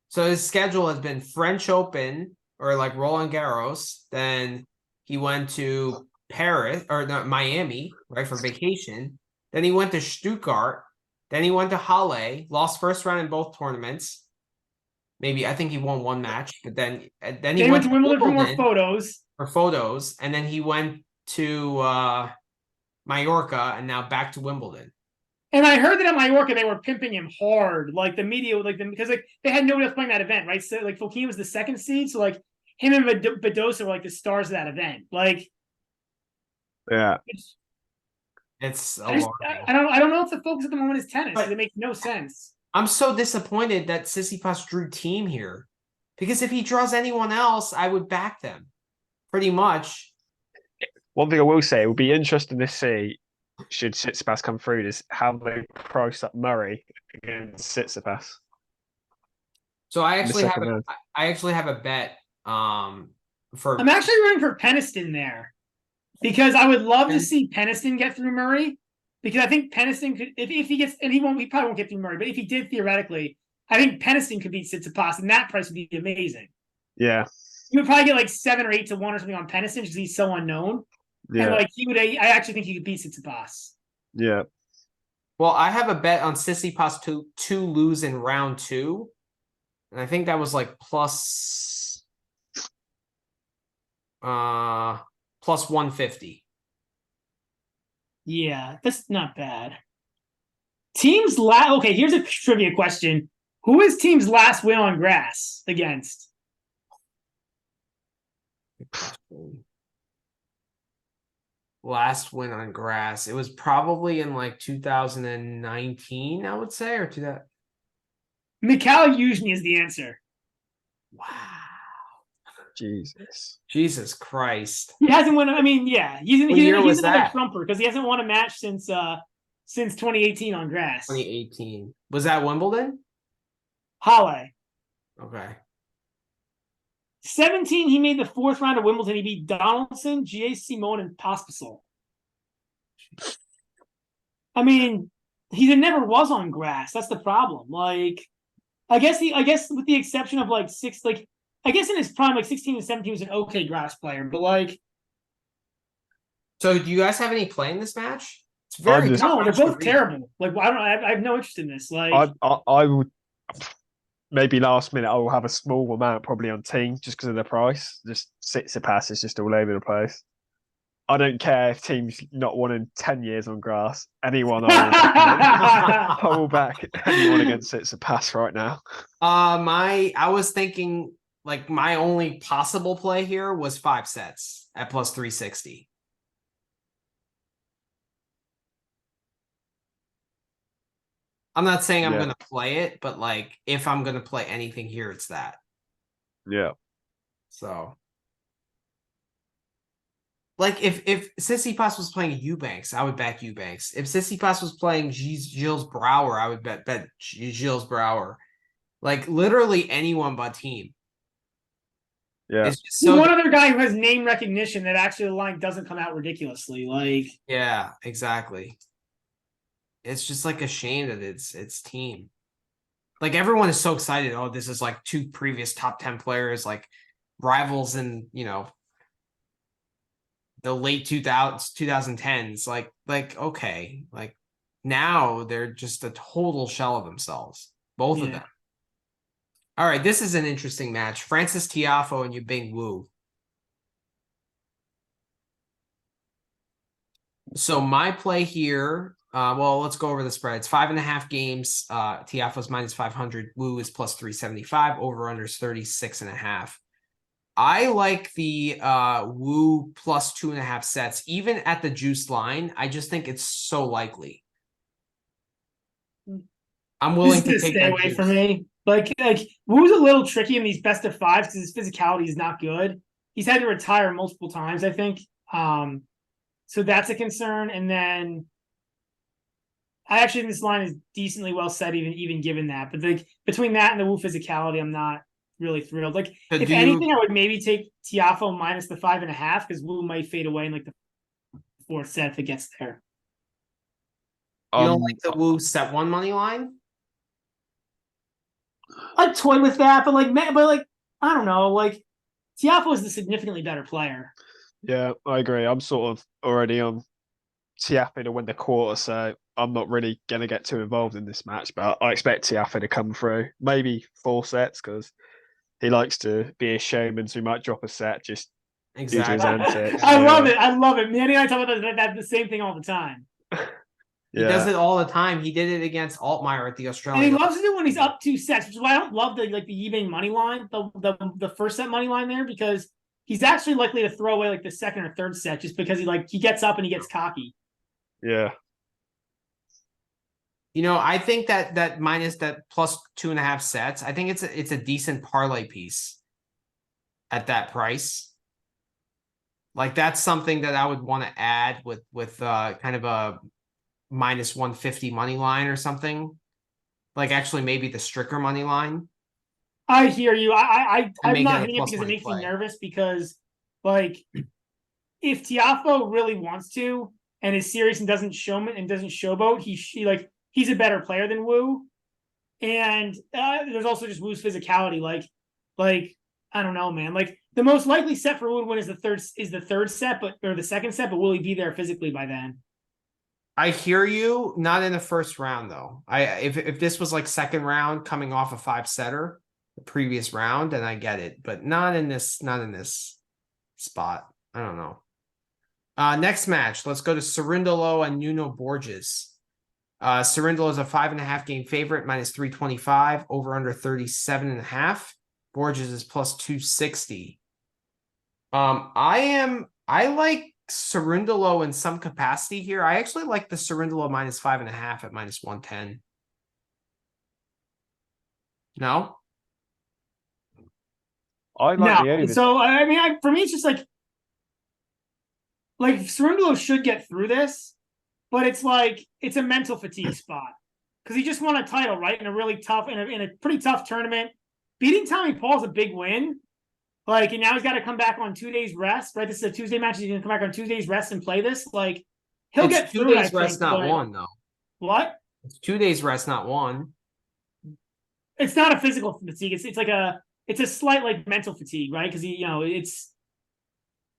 So his schedule has been French Open or like Roland Garros. Then he went to Paris or Miami, right, for vacation. Then he went to Stuttgart. Then he went to Halys, lost first round in both tournaments. Maybe I think he won one match, but then he went to Wimbledon for more photos. For photos, and then he went to Mallorca, and now back to Wimbledon. And I heard that at Mallorca they were pimping him hard, like the media, because they had nobody else playing that event, right? So like Fokine was the second seed, so like him and Badosa were like the stars of that event. Like, yeah. It's I don't know if the focus at the moment is tennis. It makes no sense. I'm so disappointed that Tsitsipas drew team here, because if he draws anyone else, I would back them pretty much. One thing I will say, it will be interesting to see should Tsitsipas come through is how they price up Murray against Tsitsipas. So I actually have a bet. I'm actually rooting for Peniston there. Because I would love to see Peniston get through Murray, because I think Peniston could, if he gets, and he probably won't get through Murray, but if he did theoretically, I think Peniston could beat Tsitsipas, and that price would be amazing. Yeah, you would probably get like 7 or 8 to 1 or something on Peniston because he's so unknown. Yeah, and like I actually think he could beat Tsitsipas. Yeah, Well, I have a bet on Tsitsipas to lose in round 2. And I think that was like plus 150. Yeah, that's not bad. Team's last. Okay, here's a trivia question: who is team's last win on grass against? Last win on grass. It was probably in like 2019, I would say, or 2000. Mikhail Yuzhny is the answer. Wow. Jesus Christ. He hasn't won. I mean, yeah, he's What year was another that? trumper because he hasn't won a match since 2018 on grass. 2018. Was that Wimbledon? Halle. Okay. 17, he made the 4th round of Wimbledon. He beat Donaldson, G.A. Simone, and Pospisil. I mean, he never was on grass. That's the problem. Like, I guess with the exception of like I guess in his prime, like 16 and 17 was an okay grass player, but like. So, do you guys have any play in this match? It's very no, they're both terrible. Like, I don't. I have no interest in this. Like, I would maybe last minute I will have a small amount probably on team just because of the price. Just Tsitsipas is just all over the place. I don't care if team's not won in 10 years on grass. Anyone I will back anyone against Tsitsipas right now. I was thinking like my only possible play here was 5 sets at plus 360. I'm not saying I'm gonna play it, but like if I'm gonna play anything here, it's that. Yeah. So like if Tsitsipas was playing Eubanks, I would back Eubanks. If Tsitsipas was playing Gilles Brouwer, I would bet Gilles Brouwer. Like literally anyone but team. Yeah. It's just so one other guy who has name recognition that actually the line doesn't come out ridiculously. Like, yeah, exactly. It's just like a shame that it's team. Like everyone is so excited. Oh, this is like 2 previous top 10 players, like rivals in, the late 2010s. Like, okay. Like now they're just a total shell of themselves. Both of them. All right, this is an interesting match. Francis Tiafoe and Yubing Wu. So my play here, well, let's go over the spread. It's 5.5 games. Tiafoe's minus 500. Wu is plus 375. Over under is 36.5. I like the Wu plus 2.5 sets, even at the juice line. I just think it's so likely. I'm willing to take stay away from me. Like Wu's a little tricky in these best of 5s because his physicality is not good. He's had to retire multiple times, I think. So that's a concern. And then I actually think this line is decently well set, even given that. But like between that and the Wu physicality, I'm not really thrilled. Like if anything, I would maybe take Tiafoe minus the 5.5 because Wu might fade away in like the 4th set if it gets there. You don't like the Wu set 1 money line? I'd toy with that, but I don't know. Like Tiafoe is the significantly better player. Yeah, I agree. I'm sort of already on Tiafoe to win the quarter, so I'm not really going to get too involved in this match. But I expect Tiafoe to come through, maybe 4 sets because he likes to be a showman, so he might drop a set just due to his antics. I love it. Manny and I talk about that the same thing all the time. He does it all the time. He did it against Altmaier at the Australian. And he loves to do it when he's up 2 sets, which is why I don't love the Yibing money line, the first set money line there, because he's actually likely to throw away like the 2nd or 3rd set just because he gets up and he gets cocky. Yeah. I think that minus that plus 2.5 sets, I think it's a decent parlay piece at that price. Like that's something that I would want to add with kind of a minus 150 money line or something. Like actually maybe the Stricker money line. I hear you. I'm not hitting it because it makes me nervous because like if Tiafoe really wants to and is serious and doesn't showboat, he's a better player than Wu. And there's also just Wu's physicality. Like I don't know, man. Like the most likely set for Wu to win is the 3rd set, or the 2nd set, but will he be there physically by then? I hear you. Not in the first round though. If this was like second round coming off a 5-setter, the previous round, then I get it. But not in this spot. I don't know. Next match, let's go to Cerundolo and Nuno Borges. Cerundolo is a 5.5 game favorite, minus 325, over under 37.5. Borges is plus 260. I like Cerundolo in some capacity here. I actually like the Cerundolo minus 5.5 at minus 110. No? I like the overs. So I mean, for me, it's just like Cerundolo should get through this, but it's like it's a mental fatigue spot because he just won a title, right? In a really tough, in a pretty tough tournament. Beating Tommy Paul's a big win. Like, and now he's got to come back on 2 days rest, right? This is a Tuesday match. He's going to come back on 2 days rest and play this. Like, he'll get through 2 days rest, not one, though. What? It's 2 days rest, not one. It's not a physical fatigue. It's a slight like mental fatigue, right? Because it's.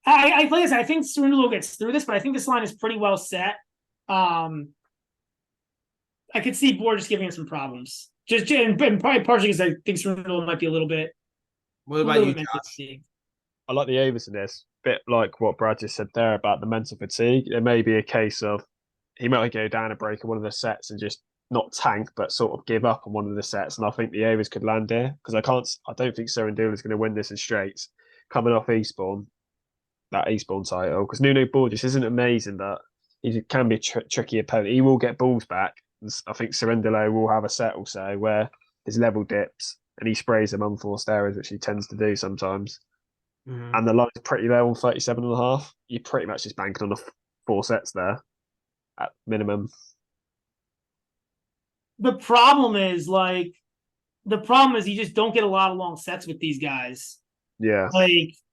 Like I said, I think Cerundolo gets through this, but I think this line is pretty well set. I could see Borges giving him some problems. And probably partially because I think Cerundolo might be a little bit. What about you, Josh? I like the overs in this. Bit like what Brad just said there about the mental fatigue. It may be a case of he might go down a break in one of the sets and just not tank, but sort of give up on one of the sets. And I think the overs could land here because I don't think Cerundolo is going to win this in straights. Coming off Eastbourne, that Eastbourne title, because Nuno Borges isn't amazing that he can be a tricky opponent. He will get balls back. I think Cerundolo will have a set or so where his level dips and he sprays them unforced errors, which he tends to do sometimes. Mm-hmm. And the line's pretty low on 37.5. You're pretty much just banking on the 4 sets there at minimum. The problem is you just don't get a lot of long sets with these guys. Yeah.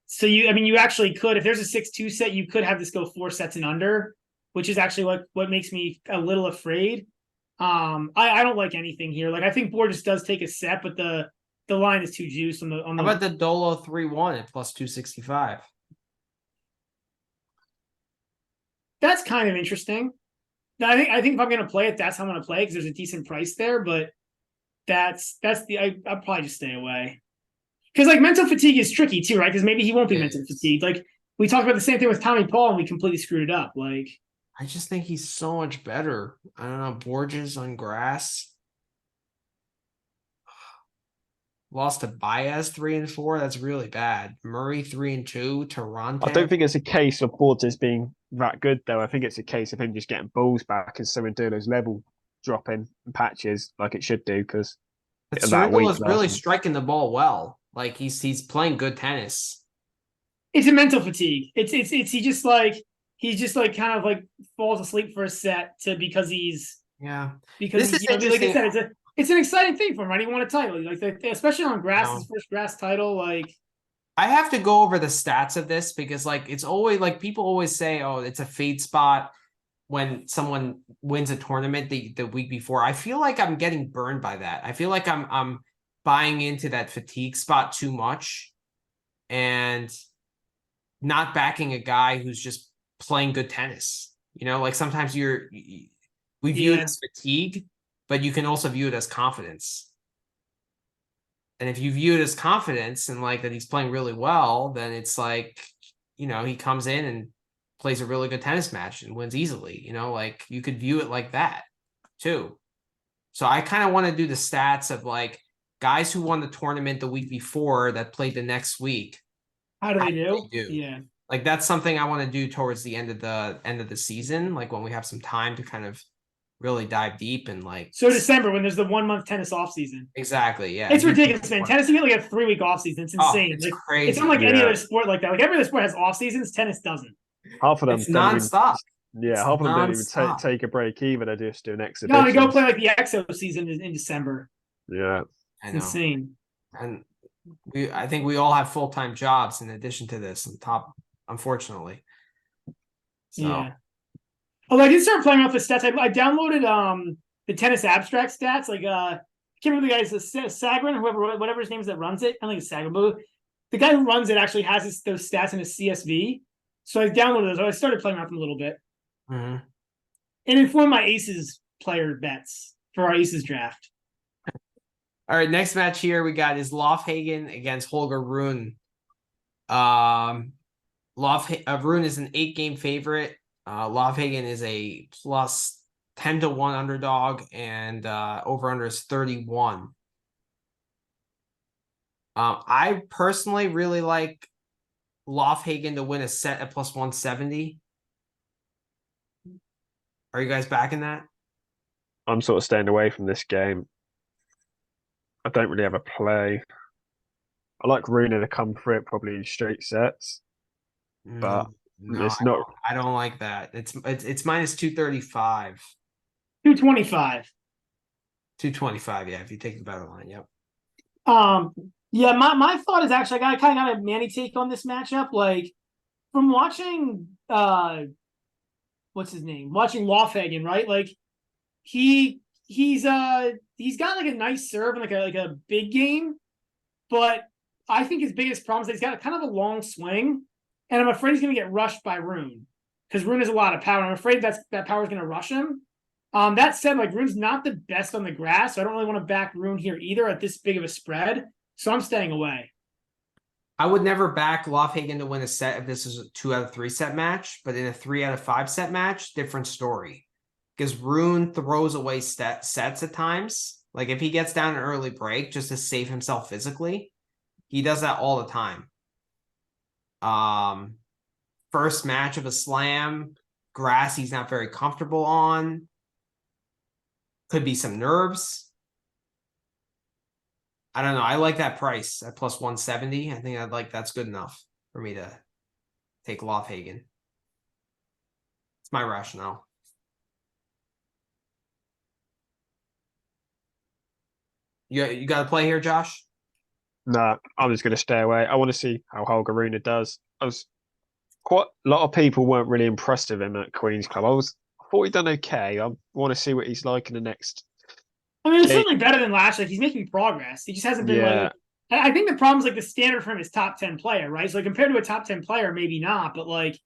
So you actually could, if there's a 6-2 set, you could have this go 4 sets and under, which is actually what makes me a little afraid. I don't like anything here. Like, I think Borges does take a set, but the line is too juiced on the. How about the Dolo 3-1 at plus 265? That's kind of interesting. I think if I'm going to play it, that's how I'm going to play because there's a decent price there. But I'll probably just stay away because like mental fatigue is tricky too, right? Because maybe he won't be mentally fatigued. Like we talked about the same thing with Tommy Paul and we completely screwed it up. Like. I just think he's so much better. I don't know. Borges on grass. Lost to Baez 3-4. That's really bad. Murray 3-2. Toronto. I don't think it's a case of Borges being that good, though. I think it's a case of him just getting balls back and Cerundolo's level dropping in patches like it should do. Because Cerundolo is really striking the ball well. Like he's playing good tennis. It's a mental fatigue. He just kind of like falls asleep for a set because he's because like I said, it's an exciting thing for him, right? He won a title, especially on grass, his first grass title. Like, I have to go over the stats of this because like it's always like people always say, oh, it's a fade spot when someone wins a tournament the week before. I feel like I'm getting burned by that. I feel like I'm buying into that fatigue spot too much and not backing a guy who's just playing good tennis. Like sometimes we view it as fatigue, but you can also view it as confidence. And if you view it as confidence and like that he's playing really well, then it's like, he comes in and plays a really good tennis match and wins easily. Like you could view it like that too. So I kind of want to do the stats of like guys who won the tournament the week before that played the next week. How do they do? Yeah. Like that's something I want to do towards the end of the season, like when we have some time to kind of really dive deep and like. So December when there's the 1 month tennis off season. Exactly. Yeah. It's ridiculous, man. Tennis, you get like a 3 week off season. It's insane. It's crazy. It's not like any other sport like that. Like every other sport has off seasons. Tennis doesn't. Half of them. It's nonstop. Half of them don't even take a break either. They just do an exhibition. No, they go play like the EXO season in December. Yeah. It's insane. And I think we all have full-time jobs in addition to this on top, unfortunately. So. Yeah. Although I did start playing off the stats. I downloaded the tennis abstract stats. Like I can't remember the guy's Sagrin, whatever his name is that runs it. I think it's Sagrin, but the guy who runs it actually has those stats in his CSV. So I downloaded those. I started playing with them a little bit. Mm-hmm. and inform my aces player bets for our aces draft. All right, next match here we got is Lofhagen against Holger Rune. Rune is an 8-game favorite. Lofhagen is a plus 10-1 underdog, and over-under is 31. I personally really like Lofhagen to win a set at plus 170. Are you guys backing that? I'm sort of staying away from this game. I don't really have a play. I like Rune to come through it probably in straight sets, but No, it's not. I don't like that. It's minus 235. 225. 225, yeah, if you take the better line, yep. Yeah, my thought is actually I kind of got a Manny take on this matchup. Like from watching what's his name? Watching Lofhagen, right? Like he's got like a nice serve and like a big game, but I think his biggest problem is that he's got kind of a long swing, and I'm afraid he's gonna get rushed by Rune. Because Rune has a lot of power. I'm afraid that power is gonna rush him. That said, like Rune's not the best on the grass, so I don't really want to back Rune here either at this big of a spread. So I'm staying away. I would never back Lofhagen to win a set if this is a 2 out of 3 set match, but in a 3 out of 5 set match, different story. Because Rune throws away sets at times. Like if he gets down an early break just to save himself physically, he does that all the time. First match of a slam, grass he's not very comfortable on. Could be some nerves. I don't know. I like that price at plus 170. I think that's good enough for me to take Lofhagen. It's my rationale. You got to play here, Josh? No, I'm just going to stay away. I want to see how Holger Rune does. Quite a lot of people weren't really impressed with him at Queen's Club. I thought he'd done okay. I want to see what he's like in the next. I mean, it's certainly better than last year. Like, he's making progress. He just hasn't been like. I think the problem is like the standard for him is top 10 player, right? So like, compared to a top 10 player, maybe not, but like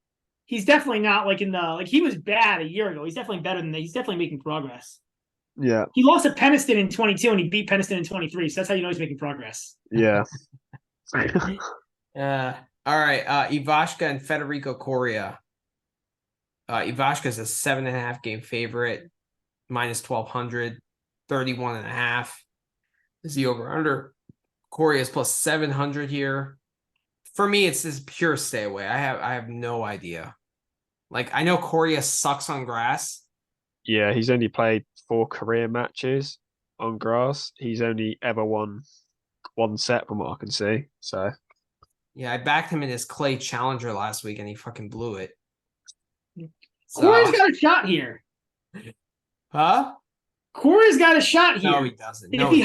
he's definitely not like in the like he was bad a year ago. He's definitely better than that. He's definitely making progress. Yeah. He lost to Peniston in 22 and he beat Peniston in 23. So that's how you know he's making progress. Yeah. All right. Ivashka and Federico Coria. Ivashka is a 7.5 game favorite, minus 1,200, 31.5 is the over under. Coria is plus 700 here. For me, it's this pure stay away. I have no idea. Like I know Coria sucks on grass. Yeah, he's only played 4 career matches on grass. He's only ever won 1 set from what I can see. So yeah, I backed him in his Clay Challenger last week and he fucking blew it. So, Coria's got a shot here. Huh? Coria's got a shot here. No, he doesn't. If he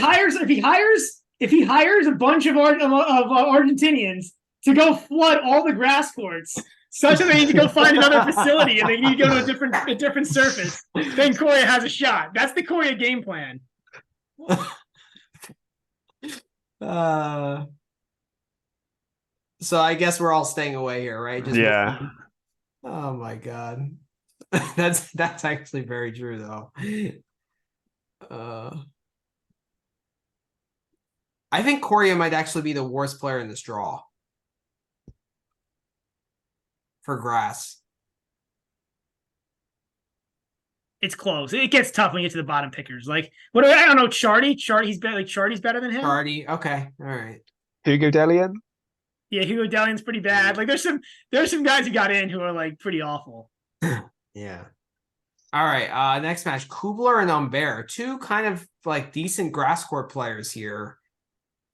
hires a bunch of Argentinians to go flood all the grass courts, such that they need to go find another facility and they need to go to a different surface, then Coria has a shot. That's the Coria game plan. So I guess we're all staying away here, right? yeah. Oh my god. That's actually very true though. I think Coria might actually be the worst player in this draw for grass. It's close. It gets tough when you get to the bottom pickers. Like, what I don't know, Chardy, he's better. Like Chardy's better than him. Chardy, okay, all right. Hugo Delian. Yeah, Hugo Delian's pretty bad. Like, there's some guys who got in who are like pretty awful. Yeah. All right. Next match, Kubler and Humbert, 2 kind of like decent grass court players here.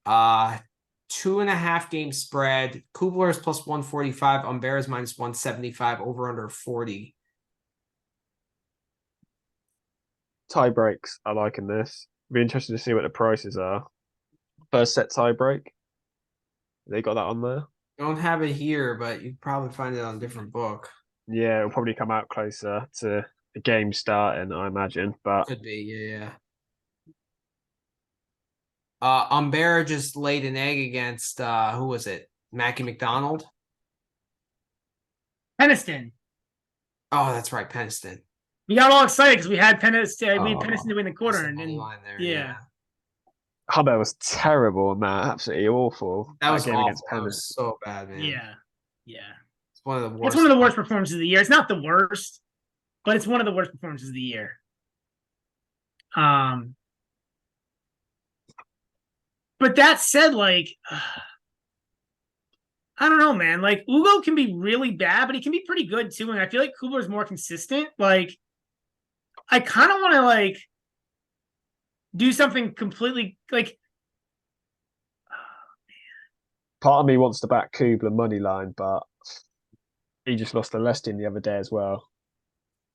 2.5 game spread. Kubler is plus 145. Humbert is minus 175. Over under 40. Tie breaks. I like in this. Be interested to see what the prices are. First set tie break. They got that on there. Don't have it here, but you probably find it on a different book. Yeah, it'll probably come out closer to the game starting, I imagine. But could be, yeah. Humbert just laid an egg against who was it? Mackie McDonald? Peniston. Oh, that's right, Peniston. We got all excited because we had Pennison. We had Oh, Pennison to win the quarter, That's and the money then line there, yeah. Humbert was terrible on that. Absolutely awful. That was game awful. against That Penn. was so bad, man. Yeah. It's one of the It's worst. one of the worst performances of the year. It's not the worst, but it's one of the worst performances of the year. But that said, like, I don't know, man. Like, Ugo can be really bad, but he can be pretty good too. And I feel like Kubler is more consistent. Like, I kind of want to like do something completely like. Part of me wants to back Kubler money line, but he just lost to Leicester the other day as well.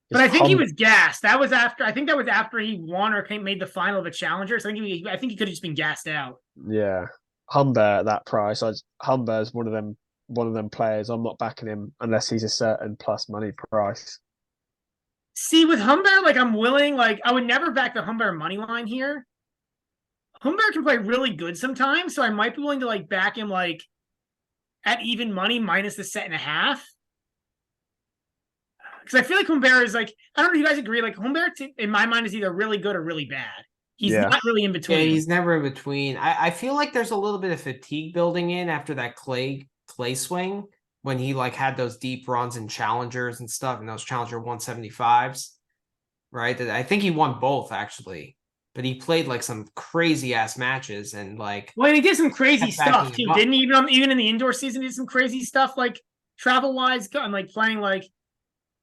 But I think he was gassed. That was after. I think that was after he won or made the final of a challenger. So I think he could have just been gassed out. Yeah, Humbert at that price. Humbert's one of them players. I'm not backing him unless he's a certain plus money price. See, with Humbert, like I'm willing. Like I would never back the Humbert money line here. Humbert can play really good sometimes, so I might be willing to like back him like at even money minus the set and a half. Because I feel like Humbert is like, I don't know if you guys agree, like Humbert in my mind is either really good or really bad. He's not really in between. Yeah, he's never in between. I feel like there's a little bit of fatigue building in after that clay swing when he like had those deep runs and challengers and stuff and those challenger 175s, right? I think he won both actually, but he played like some crazy ass matches and like. Well, he did some crazy stuff too, didn't he? Even in the indoor season, he did some crazy stuff like travel wise and like playing like.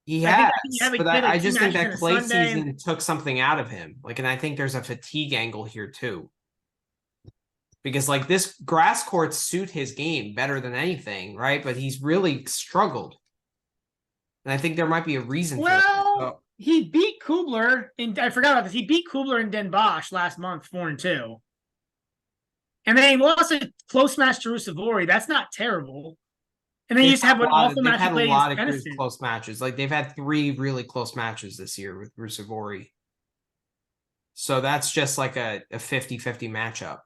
He has, but I just think that clay season took something out of him. Like, and I think there's a fatigue angle here too. Because like this grass courts suit his game better than anything, right? But he's really struggled. And I think there might be a reason for it. So, he beat Kubler, and I forgot about this. He beat Kubler and Den Bosch last month, 4-2. And then he lost a close match to Rusevori. That's not terrible. And then you just have an awful match. They've had a lot of close matches. Like they've had 3 really close matches this year with Rusevori. So that's just like a 50-50 matchup.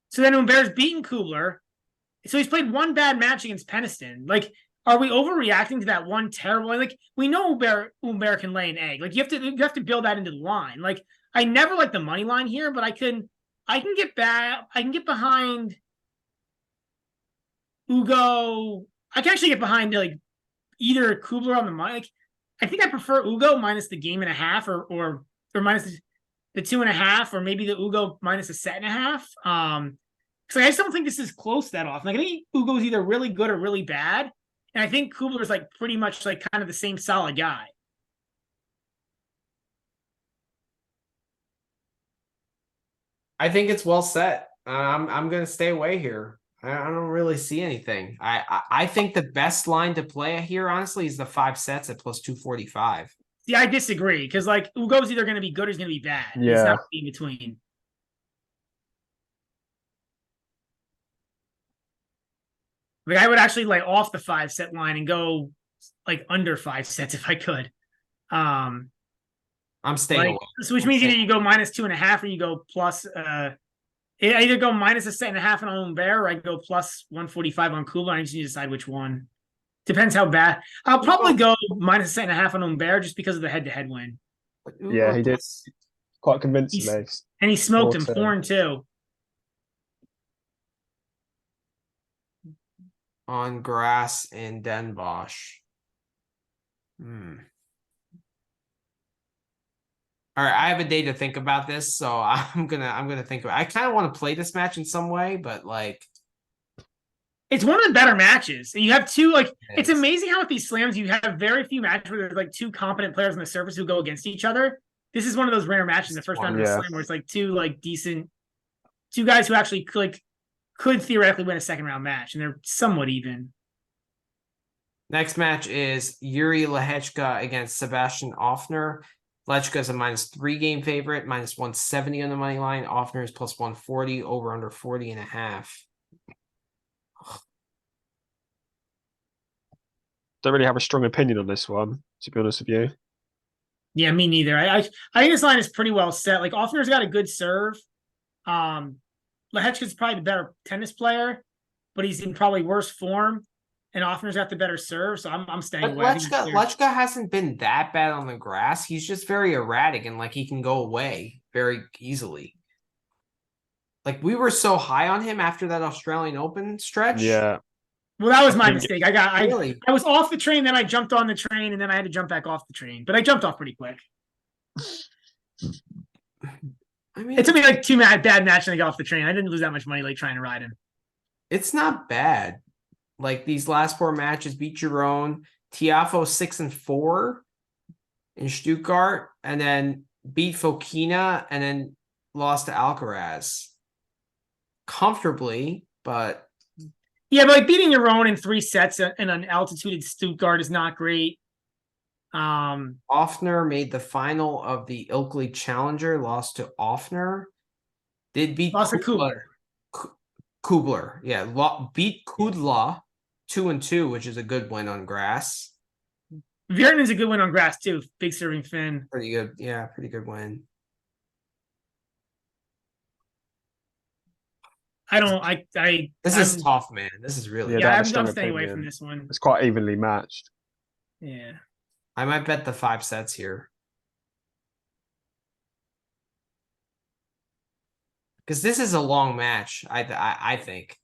So then Humbert's beaten Kubler. So he's played one bad match against Peniston. Like, are we overreacting to that one terrible? Like, we know Humbert can lay an egg. Like, you have to build that into the line. Like, I never like the money line here, but I can get back. I can get behind Ugo. I can actually get behind like either Kubler on the money. Like, I think I prefer Ugo minus the game and a half, or minus the 2.5, or maybe the Ugo minus a set and a half. Because I just don't think this is close that often. Like I think Ugo's either really good or really bad, and I think Kubler's like pretty much like kind of the same solid guy. I think it's well set. I'm going to stay away here. I don't really see anything. I think the best line to play here, honestly, is the 5 sets at plus 245. Yeah, I disagree because like Ugo's either going to be good or he's going to be bad. Yeah, it's not in between. Like I would actually like off the 5 set line and go like under 5 sets if I could. I'm staying away. So which means either you go minus 2.5 or you go plus. I either go minus a set and a half on Humbert or I go plus 145 on Kubler. I just need to decide which one. Depends how bad. I'll probably go minus a set and a half on Humbert just because of the head-to-head win. Yeah, he did quite convincingly. And he smoked him 4-2. On grass in Den Bosch. All right, I have a day to think about this, so I'm gonna think about it. I kind of want to play this match in some way, but like it's one of the better matches. You have two it's amazing how with these slams you have very few matches where there's like 2 competent players on the surface who go against each other. This is one of those rare matches in the first round of the slam where it's like 2 like decent 2 guys who actually could theoretically win a second round match, and they're somewhat even. Next match is Yuri Lehechka against Sebastian Offner. Lechka is a -3 game favorite, -170 on the money line. Offner is plus 140, over under 40.5. Don't really have a strong opinion on this one, to be honest with you. Yeah, me neither. I think this line is pretty well set. Like Offner's got a good serve. Lehechka's probably the better tennis player, but he's in probably worse form. and Offner's got the better serve, so I'm staying But away. I think Lechka hasn't been that bad on the grass. He's just very erratic and like he can go away very easily. Like we were so high on him after that Australian Open stretch. Yeah. Well, that was I my think mistake. Really? I was off the train, then I jumped on the train, and then I had to jump back off the train. But I jumped off pretty quick. I mean, It took me like two bad matches to get off the train. I didn't lose that much money like trying to ride him. it's not bad. Like these last 4 matches, beat your own. Tiafo 6-4 in Stuttgart, and then beat Fokina, and then lost to Alcaraz comfortably, but Yeah, but like beating your own in 3 sets in an altitude Stuttgart is not great. Offner made the final of the Ilkley Challenger, lost to Offner. Did beat Lost to Kubler. Kubler, yeah, beat Kudla 2-2, which is a good win on grass. Vierton's a good win on grass too. Big serving fin. Pretty good, yeah, pretty good win. This is tough, man. This is really Yeah, I'm staying away from this one. It's quite evenly matched. Yeah. I might bet the 5 sets here. Because this is a long match, I think.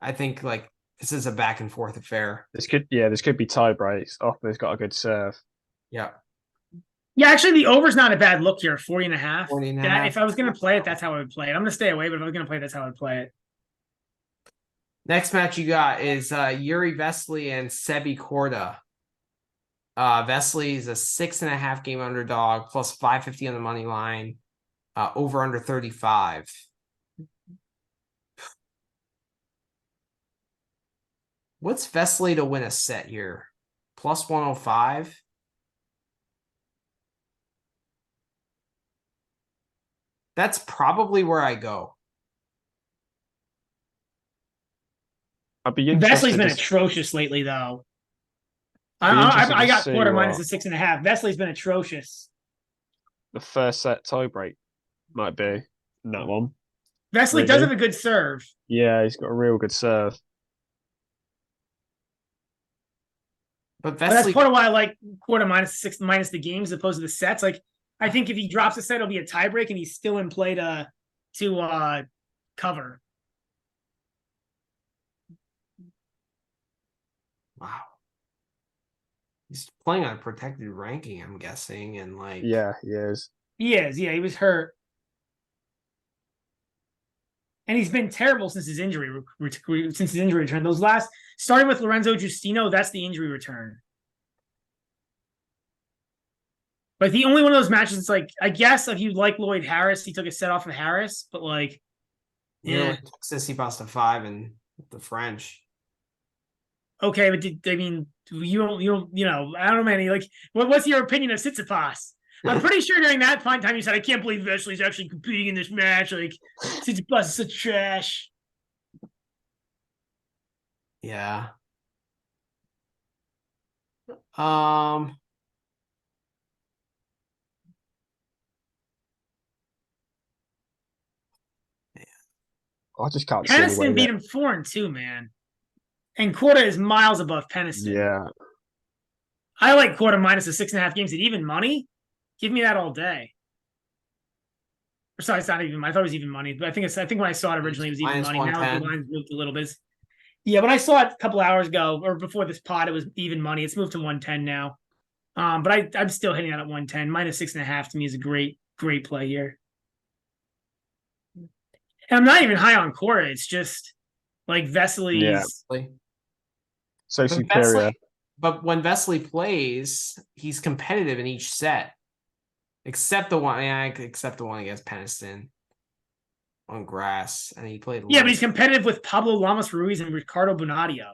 I think like this is a back and forth affair. This could be tie breaks. Offner's got a good serve. Yeah. Yeah, actually the over's not a bad look here, 40.5. 40.5. Yeah, if I was gonna play it, that's how I would play it. I'm gonna stay away, but if I was gonna play it, that's how I would play it. Next match you got is Yuri Vesely and Sebi Korda. Vesely is a 6.5 game underdog, plus 550 on the money line. Over under 35. What's Vesely to win a set here? Plus 105. That's probably where I go. I'd be interested. Vesely's been atrocious lately, though. Be I got see quarter what- minus a 6.5. Vesely's been atrocious. The first set tie break might be in that one. Vesely does have a good serve. Yeah, he's got a real good serve. But But that's Vesely, part of why I like quarter minus 6 minus the games as opposed to the sets. Like I think if he drops a set, it'll be a tiebreak, and he's still in play to cover. wow. He's playing on a protected ranking, I'm guessing, and like Yeah, he is. He is. Yeah, he was hurt. And he's been terrible since his injury return. Those last, starting with Lorenzo Giustino, that's the injury return. Like the only one of those matches, it's like, I guess if you like Lloyd Harris, he took a set off of Harris, but like, yeah, Sissy pasta 5 and the French. Okay, but you don't, I don't know, man. Like, what's your opinion of Tsitsipas? I'm pretty sure during that fine time you said, I can't believe Vesely's actually competing in this match. Like, Tsitsipas is such trash. Yeah. I just can't see any way Peniston beat him 4-2, man. And Korda is miles above Peniston. Yeah. I like Korda minus the 6.5 games at even money. Give me that all day. Or sorry, it's not even. I thought it was even money, but I think when I saw it originally, it was even money. Now the line's moved a little bit. Yeah, when I saw it a couple hours ago or before this pod, it was even money. It's moved to 110 now. But I'm still hitting that at 110. Minus 6.5 to me is a great play here. And I'm not even high on Korda. It's just like Vesely's. Yeah. So superior. But when Vesely plays, he's competitive in each set. Except the one against Peniston on grass. And he played. Yeah, but he's competitive with Pablo Lamas Ruiz and Ricardo Bonadio.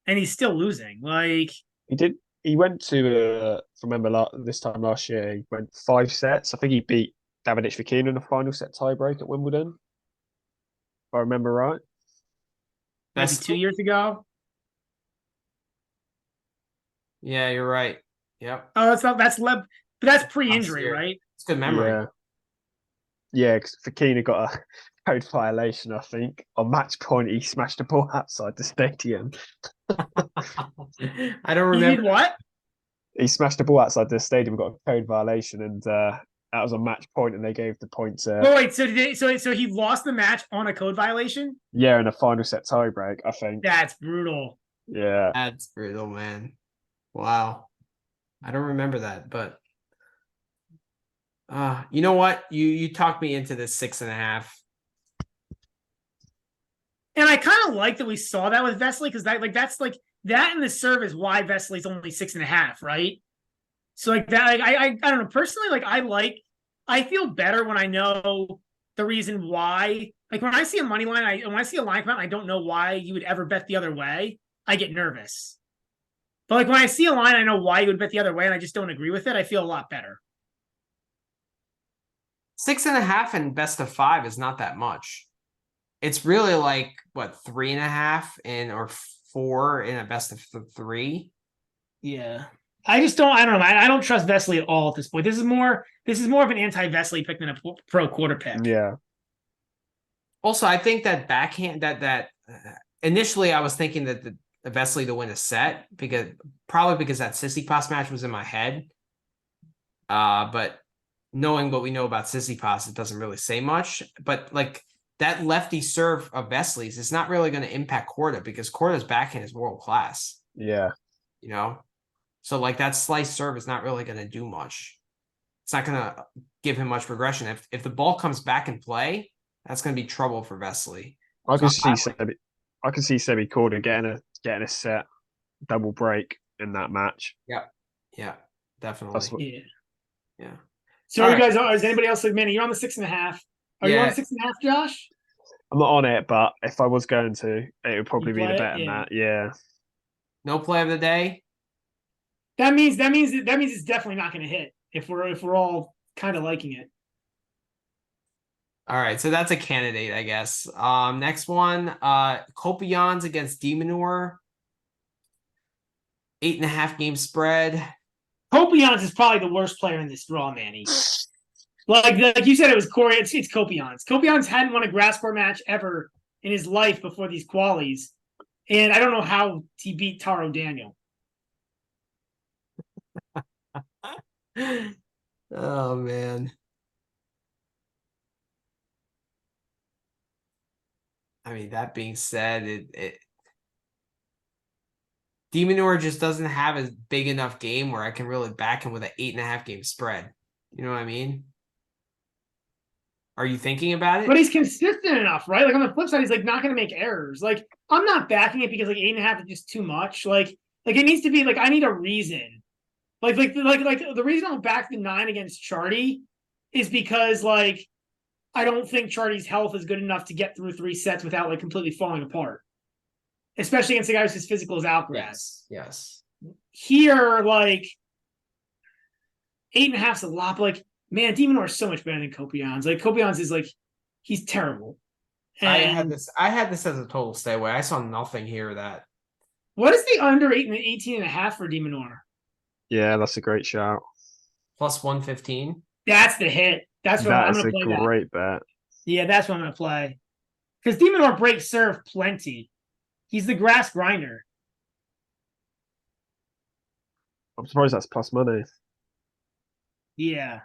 And he's still losing. Like he went to remember this time last year, he went 5 sets. I think he beat Davidovich Fokina in the final set tiebreak at Wimbledon. If I remember right. Maybe 2 years ago. Yeah, you're right. Yep. Oh, but that's pre-injury, right? It's good memory. Yeah, because Fokina got code violation, I think. On match point, he smashed the ball outside the stadium. I don't He remember. did what? He smashed the ball outside the stadium, got a code violation, and that was a match point, and they gave the point to. Oh wait, so he lost the match on a code violation? Yeah, in a final set tiebreak, I think. That's brutal. Yeah. That's brutal, man. Wow. I don't remember that, but you know what? You talked me into this 6.5. And I kind of like that we saw that with Vesely because that's like that in the serve is why Vesely's only 6.5, right? So like that, like I don't know personally, like I feel better when I know the reason why. Like when I see a money line, when I see a line come out, I don't know why you would ever bet the other way. I get nervous. But like when I see a line, I know why you would bet the other way, and I just don't agree with it. I feel a lot better. 6.5 and best of 5 is not that much. It's really like what 3.5 in or 4 in a best of 3. Yeah, I don't know. I don't trust Vesely at all at this point. This is more of an anti-Vesely pick than a pro quarter pick. Yeah. Also, I think that backhand that initially I was thinking that the Vesely to win a set because that Tsitsipas match was in my head. But knowing what we know about Tsitsipas, it doesn't really say much. But like that lefty serve of Vesely's is not really going to impact Korda because Korda's backhand is world class. Yeah. You know, so like that slice serve is not really going to do much. It's not going to give him much progression. If the ball comes back in play, that's going to be trouble for Vesely. I can see Sebi Korda getting a set double break in that match. Yeah, definitely. Yeah. So All you guys, is anybody else like Manny? You're on the 6.5. Are you on 6.5, Josh? I'm not on it, but if I was going to, it would probably be the bet in that. Yeah. No play of the day. That means it's definitely not going to hit if we're all kind of liking it. All right, so that's a candidate, I guess. Next one, Kopians against Demonor. 8.5 game spread. Kopians is probably the worst player in this draw, Manny. Like you said, it was Corey. It's Kopians. Kopians hadn't won a grass court match ever in his life before these qualies, and I don't know how he beat Taro Daniel. Oh man. I mean, that being said, Demonor just doesn't have a big enough game where I can really back him with an 8.5 game spread. You know what I mean? Are you thinking about it? But he's consistent enough, right? Like on the flip side, he's like not going to make errors. Like I'm not backing it because like 8.5 is just too much. Like it needs to be like I need a reason. Like the reason I'll back the 9 against Chardy is because like I don't think Chardy's health is good enough to get through 3 sets without like completely falling apart. Especially against a guy who's as physical as Alcaraz. Yes. Here, like 8.5's a lot. But like, man, Demonor is so much better than Kopians. Like Kopians is like, he's terrible. And I had this as a total stay away. I saw nothing here that. What is the under 18.5 for Demonor? Yeah, that's a great shout. Plus 115. That's the hit. That's what I'm going to play. That's a great bet. Yeah, that's what I'm going to play. Because Demonor breaks serve plenty. He's the grass grinder. I'm surprised that's plus money. Yeah.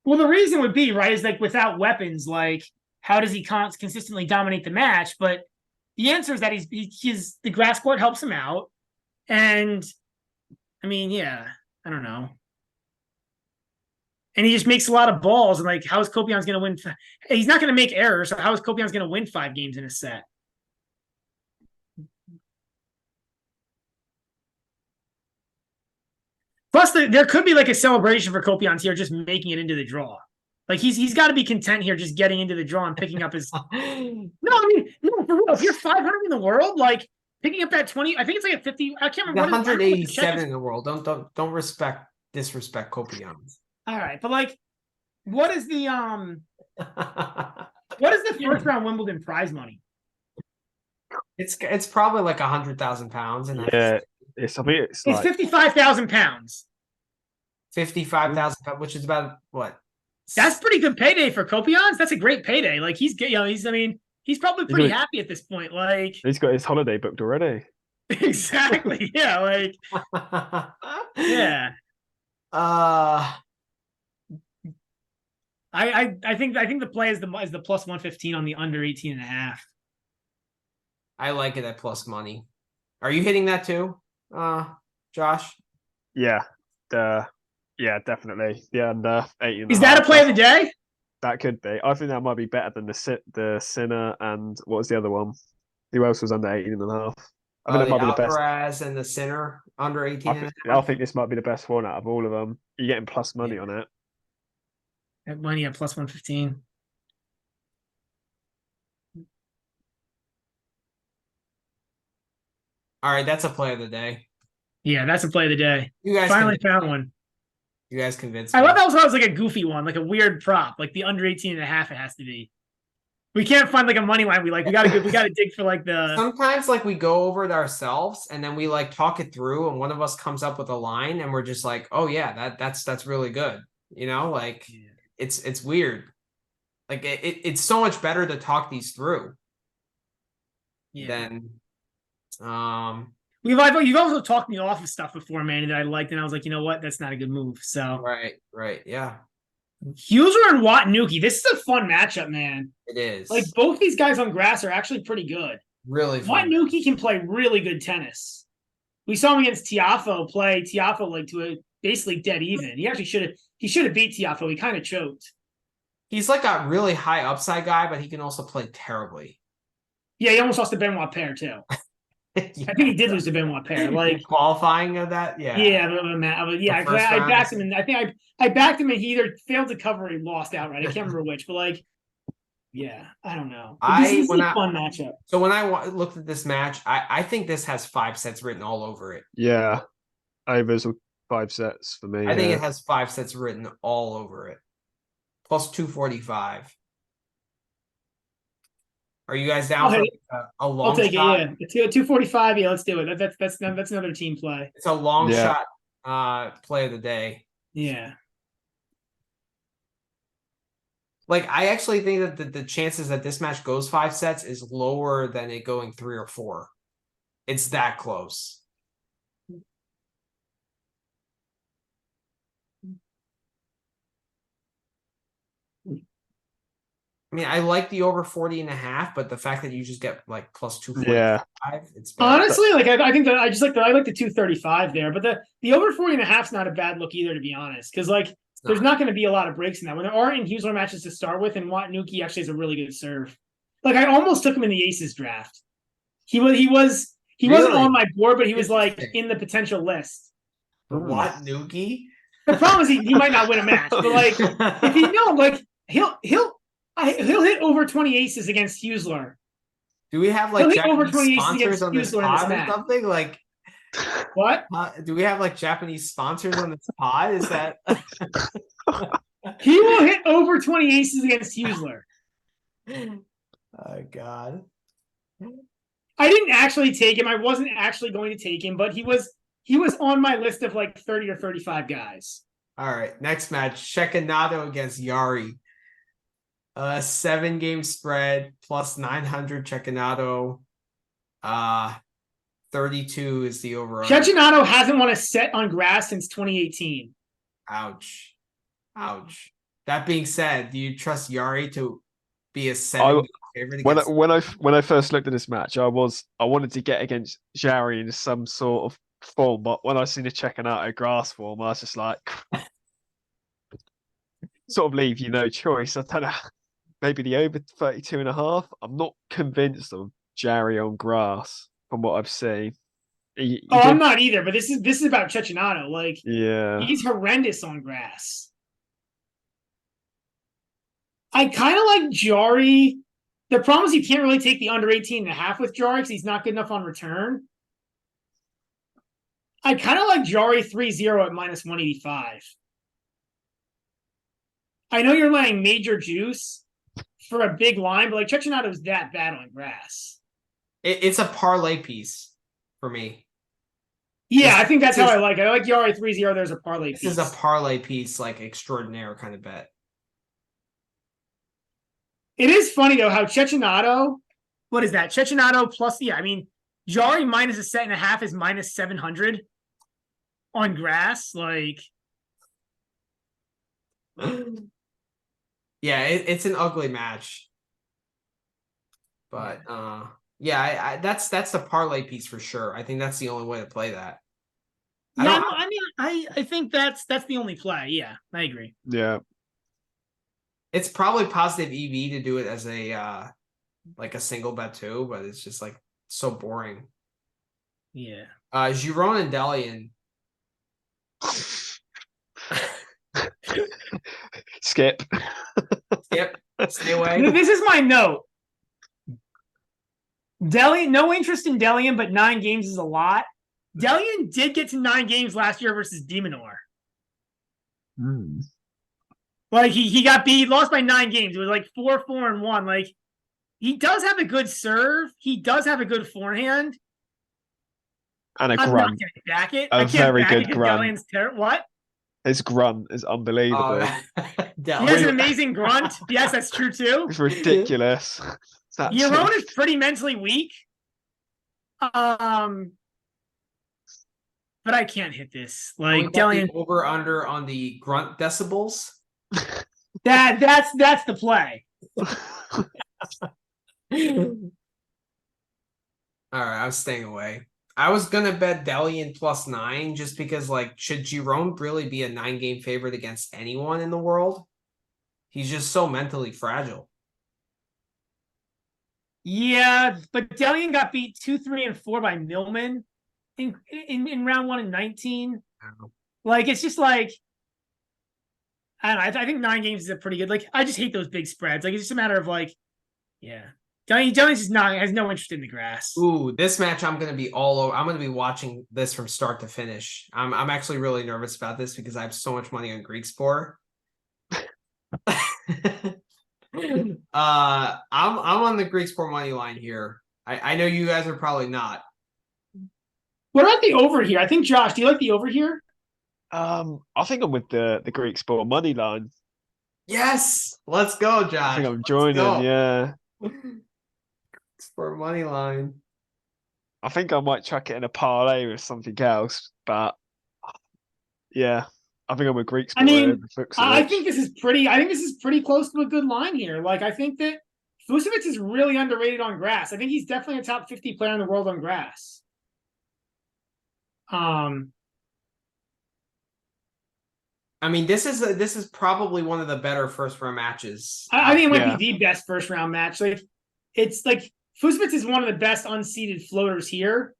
Well, the reason would be, right, is like without weapons, like how does he consistently dominate the match? But the answer is that he's the grass court helps him out. And I mean, yeah, I don't know. And he just makes a lot of balls. And like, how is Kopians going to win? He's not going to make errors. So how is Kopians going to win 5 games in a set? Plus, there could be like a celebration for Kopians here, just making it into the draw. Like he's got to be content here, just getting into the draw and picking up his. No, I mean, no, for real. If you're 500 in the world, like picking up that 20, I think it's like a 50. I can't remember. 187 in the world. Don't disrespect Kopians. All right, but like, what is the first round Wimbledon prize money? It's probably like 100,000 pounds, and yeah, it's like 55,000 pounds. 55,000, which is about what That's pretty good payday for Kopions. That's a great payday. Like he's probably pretty happy at this point. Like he's got his holiday booked already. Exactly. Yeah. Like yeah. I think the play is the plus 115 on the under 18.5. I like it at plus money. Are you hitting that too, Josh? Yeah. Yeah, definitely. The under 18. Is that a play of the day? That could be. I think that might be better than the Sinner and what was the other one? Who else was under 18.5? I think that might be the best. Alcaraz and the Sinner under 18. I think this might be the best one out of all of them. You're getting plus money on it. That money at plus 115. All right, that's a play of the day. Yeah, that's a play of the day. You guys finally found one. You guys convinced me. I love that was like a goofy one, like a weird prop, like the under 18.5 it has to be. We can't find like a money line. We gotta dig for like the. Sometimes like we go over it ourselves and then we like talk it through and one of us comes up with a line and we're just like, oh yeah, that's really good. You know, like it's weird. Like it's so much better to talk these through. Than you've also talked me off of stuff before, Manny, that I liked, and I was like, you know what, that's not a good move. So right, yeah. Hugler and Watanuki. This is a fun matchup, man. It is. Like both these guys on grass are actually pretty good. Really fun. Watanuki can play really good tennis. We saw him against Tiafoe play Tiafoe like to a basically dead even. He actually should have beat Tiafoe. He kind of choked. He's like a really high upside guy, but he can also play terribly. Yeah, he almost lost to Benoit Paire too. I think he did lose to Benoit Paire. Like qualifying of that, yeah. I backed him, and I think I backed him, and he either failed to cover or he lost outright. I can't remember which, but like, yeah, I don't know. This is a fun matchup. So when I looked at this match, I think this has 5 sets written all over it. Yeah, overs 5 sets for me. I think it has 5 sets written all over it. Plus 245. Are you guys down for a long shot? I'll take it, yeah. 245, yeah, let's do it. That's another team play. It's a long shot play of the day. Yeah. Like, I actually think that the chances that this match goes 5 sets is lower than it going 3 or 4. It's that close. I mean, I like the over 40.5, but the fact that you just get like plus 245, it's better. Honestly, like I think that I like the 235 there, but the over 40.5 is not a bad look either, to be honest, because like there's not going to be a lot of breaks in that. When there aren't Hugler matches to start with, and Watanuki actually has a really good serve. Like I almost took him in the Aces draft. He wasn't on my board, but he was like in the potential list. Watanuki? The problem is he might not win a match, but like if he like he'll hit over 20 aces against Hugler. Do we have like Japanese sponsors on this pod or something? Like what? Do we have like Japanese sponsors on this pod? Is that he will hit over 20 aces against Hugler? Oh God. I didn't actually take him. I wasn't actually going to take him, but he was on my list of like 30 or 35 guys. All right, next match: Cecchinato against Yari. 7-game spread plus 900 Cecchinato. 32 is the over. Cecchinato hasn't won a set on grass since 2018. Ouch. That being said, do you trust Yari to be a 7-game favorite? When I first looked at this match, I wanted to get against Yari in some sort of form, but when I seen the Cecchinato grass form, I was just like, sort of leave you no choice. I don't know. Maybe the over 32.5. I'm not convinced of Yari on grass from what I've seen. I'm not either. But this is about Cecchinato. Like, he's horrendous on grass. I kind of like Jari. The problem is you can't really take the under 18.5 with Jari because he's not good enough on return. I kind of like Jari 3-0 at minus 185. I know you're laying major juice for a big line, but like Cecchinato is that bad on grass. It's a parlay piece for me. Yeah, I think that's how I like it. I like Yari 3-0. There's a parlay piece. This is a parlay piece, like extraordinaire kind of bet. It is funny though how Cecchinato, what is that? Cecchinato plus, yeah, I mean, Jari minus a set and a half is minus 700 on grass. Like, yeah, it's an ugly match. But yeah, that's the parlay piece for sure. I think that's the only way to play that. yeah, I mean, I think that's the only play. Yeah, I agree. Yeah. It's probably positive EV to do it as a like a single bet too, but it's just like so boring. Yeah. Giron and Delian. Skip. Skip. Stay away. This is my note. Delian, no interest in Delian, but 9 games is a lot. Delian did get to 9 games last year versus Demonor. Like he got beat, he lost by 9 games. It was like 4-4-1. Like he does have a good serve. He does have a good forehand. And a I'm grunt. not gonna back it. A very good grunt. Delian's what? His grunt is unbelievable. He has an amazing grunt. Yes, that's true too. It's ridiculous. Yaron is pretty mentally weak. But I can't hit this. Like Delian over under on the grunt decibels. That's the play. All right, I was staying away. I was gonna bet Delian plus 9 just because, like, should Giron really be a 9-game favorite against anyone in the world? He's just so mentally fragile. Yeah, but Delian got beat 2, 3, and 4 by Millman in round 1 and 19. Like it's just like I don't know. I think 9 games is a pretty good. Like I just hate those big spreads. Like it's just a matter of like, yeah. Delian's just has no interest in the grass. Ooh, this match I'm gonna be all over. I'm gonna be watching this from start to finish. I'm actually really nervous about this because I have so much money on Greek Sport. I'm on the Greek Sport money line here. I know you guys are probably not. What about the over here? I think Josh, do you like the over here? I think I'm with the Greek Sport money line. Yes, let's go, Josh. I think I'm joining. Yeah. Sport money line. I think I might chuck it in a parlay with something else, but yeah, I think I'm with Greek Sport. I mean, I think this is pretty close to a good line here. Like, I think that Vucevic is really underrated on grass. I think he's definitely a top 50 player in the world on grass. I mean, this is probably one of the better first round matches. I think it might be the best first round match. Like, it's like Vucevic is one of the best unseeded floaters here.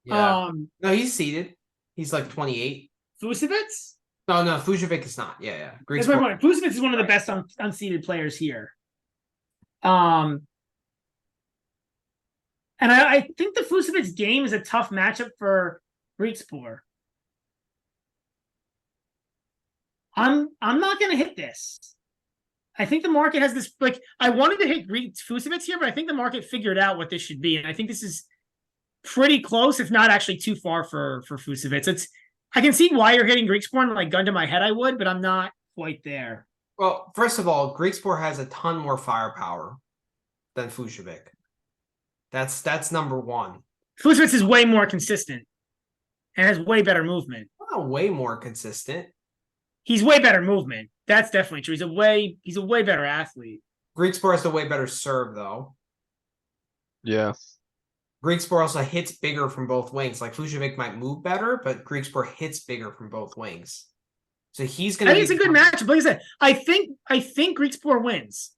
Yeah. No, he's seeded. He's like 28. Vucevic? No, Vucevic is not. Yeah. That's my point. Vucevic is one of the best unseeded players here. And I think the Vucevic game is a tough matchup for Greek Sport. I'm not going to hit this. I think the market has this, like, I wanted to hit Greek Vucevic here, but I think the market figured out what this should be. And I think this is pretty close, if not actually too far for Vucevic. I can see why you're hitting Greek Sport, and like gun to my head I would, but I'm not quite there. Well, first of all, Greek Sport has a ton more firepower than Vucevic. That's number one. Vucevic is way more consistent and has way better movement. Not way more consistent. He's way better movement. That's definitely true. He's a way better athlete. Greek Sport has a way better serve, though. Yeah. Greek Sport also hits bigger from both wings. Like Vucevic might move better, but Greek Sport hits bigger from both wings. So he's going to. I think it's a good matchup. Like I said, I think Greek Sport wins,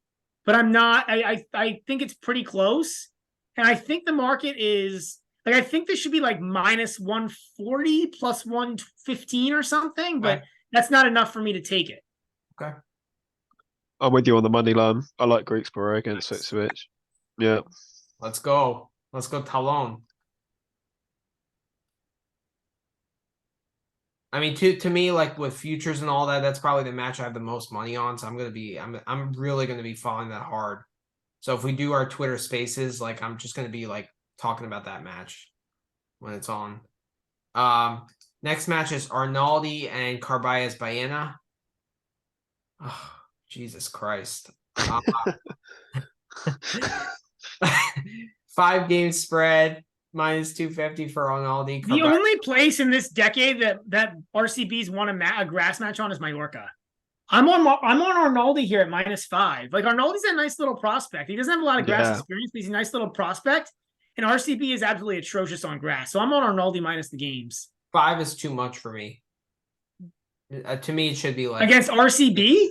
but I'm not. I think it's pretty close, and I think the market is like I think this should be like minus 140 plus 115 or something, but that's not enough for me to take it. Okay. I'm with you on the money line. I like Greek Sport against Vucevic. Yeah. Let's go. Let's go Talon. I mean, to me, like with futures and all that, that's probably the match I have the most money on. So I'm really gonna be following that hard. So if we do our Twitter Spaces, like I'm just gonna be like talking about that match when it's on. Next match is Arnaldi and Carballes Baena. Oh, Jesus Christ. 5 game spread, minus 250 for Ronaldo. The only place in this decade that RCB's won a grass match on is Mallorca. I'm on Arnaldi here at -5. Like, Arnaldi's a nice little prospect. He doesn't have a lot of grass experience, but he's a nice little prospect. And RCB is absolutely atrocious on grass. So I'm on Arnaldi minus the games. 5 is too much for me. To me, it should be like against RCB.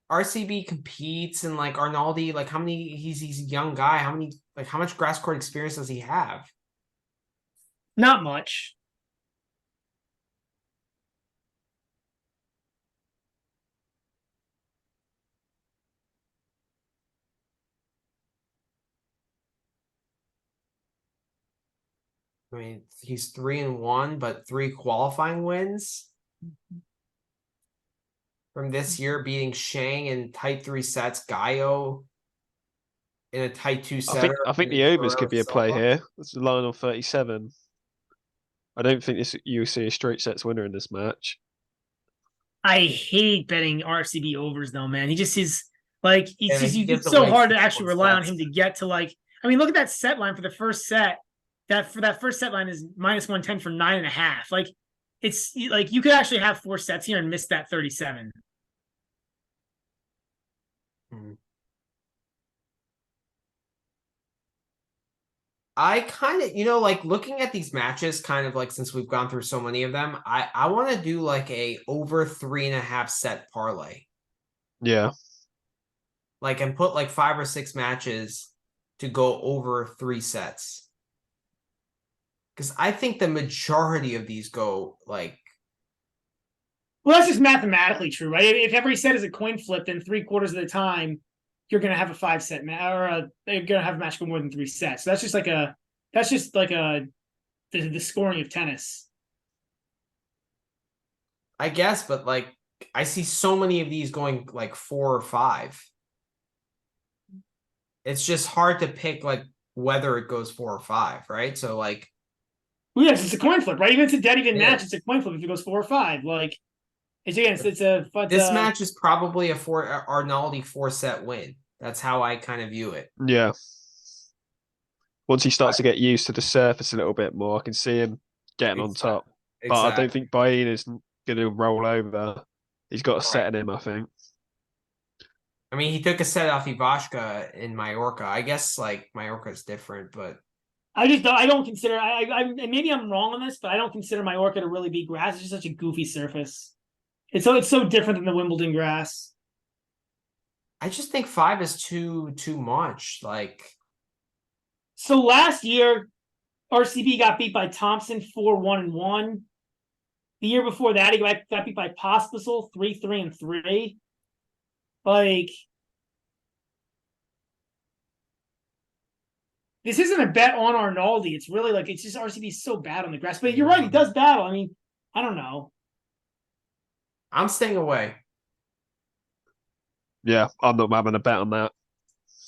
RCB competes, and like Arnaldi, like how many? He's a young guy. How much grass court experience does he have? Not much. I mean, he's 3-1, but 3 qualifying wins from this year, beating Shang in tight 3 sets, Gaio in a tight 2 set. I think the overs could be a play here. This is line on 37. I don't think you'll see a straight sets winner in this match. I hate betting RCB overs though, man. He just is like it's so away hard to actually rely on sets. him to get to like. I mean, look at that set line for the first set. That first set line is -110 for 9.5. Like, it's like you could actually have 4 sets here and miss that 37. I kind of, like looking at these matches, kind of like since we've gone through so many of them, I want to do like a over 3.5 set parlay. Yeah. Like, and put like 5 or 6 matches to go over 3 sets. Because I think the majority of these go like. Well, that's just mathematically true, right? If every set is a coin flip, then 3/4 of the time you're going to have a 5-set match, or you're going to have a match go more than 3 sets. So that's just like the scoring of tennis. I guess, but like I see so many of these going like 4 or 5. It's just hard to pick like whether it goes 4 or 5, right? So like. Well, yes, it's a coin flip, right? Even if it's a dead even match, it's a coin flip if it goes 4 or 5. Like, it's a. But, this match is probably a Arnaldi 4-set win. That's how I kind of view it. Yeah. Once he starts to get used to the surface a little bit more, I can see him getting on top. But I don't think Bain is going to roll over. He's got a set in him, I think. I mean, he took a set off Ivashka in Mallorca. I guess like Mallorca is different, but. I don't consider. Maybe I'm wrong on this, but I don't consider Mallorca to really be grass. It's just such a goofy surface. It's so different than the Wimbledon grass. I just think 5 is too much. Like, so last year, RCB got beat by Thompson 4-1-1. The year before that, he got beat by Pospisil 3-3-3. Like. This isn't a bet on Arnaldi. It's really like, it's just RCB is so bad on the grass. But you're right, he does battle. I mean, I don't know. I'm staying away. Yeah, I'm not having a bet on that.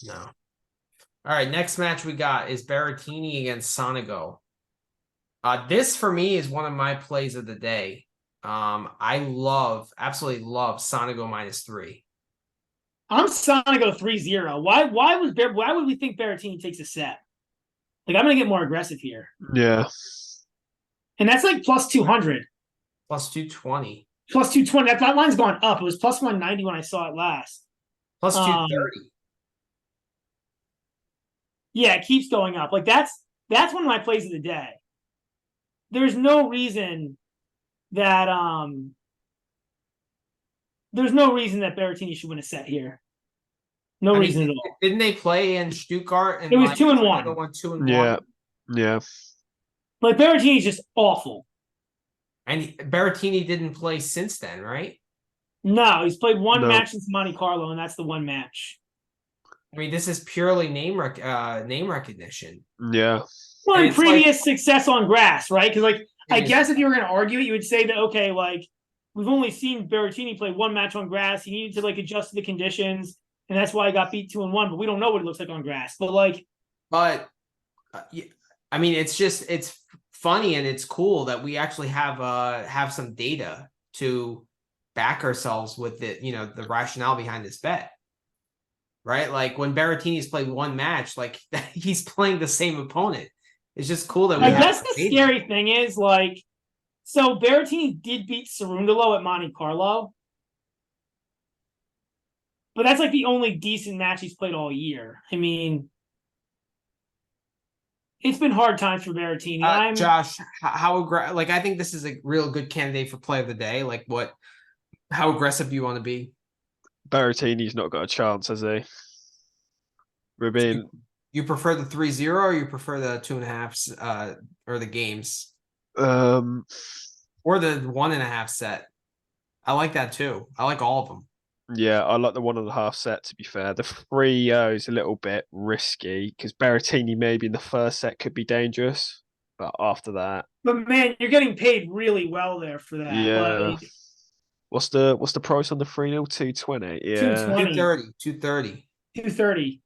No. All right, next match we got is Berrettini against Sonego. This for me is one of my plays of the day. I absolutely love Sonego -3. I'm Sonego 3-0. Why would we think Berrettini takes a set? Like, I'm going to get more aggressive here. Yeah. And that's like plus 200. Plus 220. Plus 220. That line's gone up. It was plus 190 when I saw it last. Plus 230. Yeah, it keeps going up. Like, that's one of my plays of the day. There's no reason that Berrettini should win a set here. No reason at all. Didn't they play in Stuttgart? And it was 2-1. 2-1. Yeah. Like, Berrettini's just awful. And Berrettini didn't play since then, right? No, he's played one match since Monte Carlo, and that's the one match. I mean, this is purely name recognition. Yeah. Well, and previous success on grass, right? Because, like, I guess if you were going to argue it, you would say that, okay, like, we've only seen Berrettini play one match on grass. He needed to like adjust to the conditions, and that's why he got beat 2-1. But we don't know what it looks like on grass. But I mean, it's funny and it's cool that we actually have some data to back ourselves with the the rationale behind this bet. Right? Like when Berrettini's played one match, like he's playing the same opponent. It's just cool that we I guess the him. scary thing is like, so Berrettini did beat Cerundolo at Monte Carlo, but that's like the only decent match he's played all year. I mean, it's been hard times for Berrettini. Josh, how aggressive? Like I think this is a real good candidate for play of the day. Like how aggressive do you want to be? Berrettini's not got a chance, has he? You prefer the 3-0 or you prefer the 2.5 or the games? Or the 1.5 set. I like that too. I like all of them. Yeah, I like the 1.5 set, to be fair. The 3-0 is a little bit risky because Berrettini maybe in the first set could be dangerous, but after that. But man, you're getting paid really well there for that. Yeah. Like, what's the price on the 3-0? 220. Yeah. 220. 230. 230.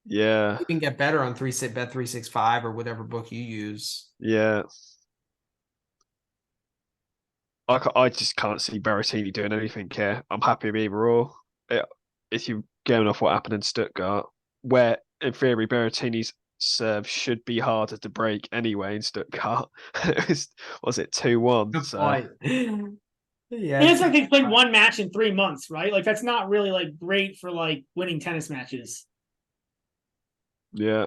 Yeah. You can get better on bet 365 or whatever book you use. Yeah. I just can't see Berrettini doing anything here. I'm happy with either or. If you're going off what happened in Stuttgart, where in theory Berrettini's serve should be harder to break anyway in Stuttgart. Was it 2-1? So. Yeah, it's like they played one match in 3 months, right? Like that's not really like great for like winning tennis matches. Yeah.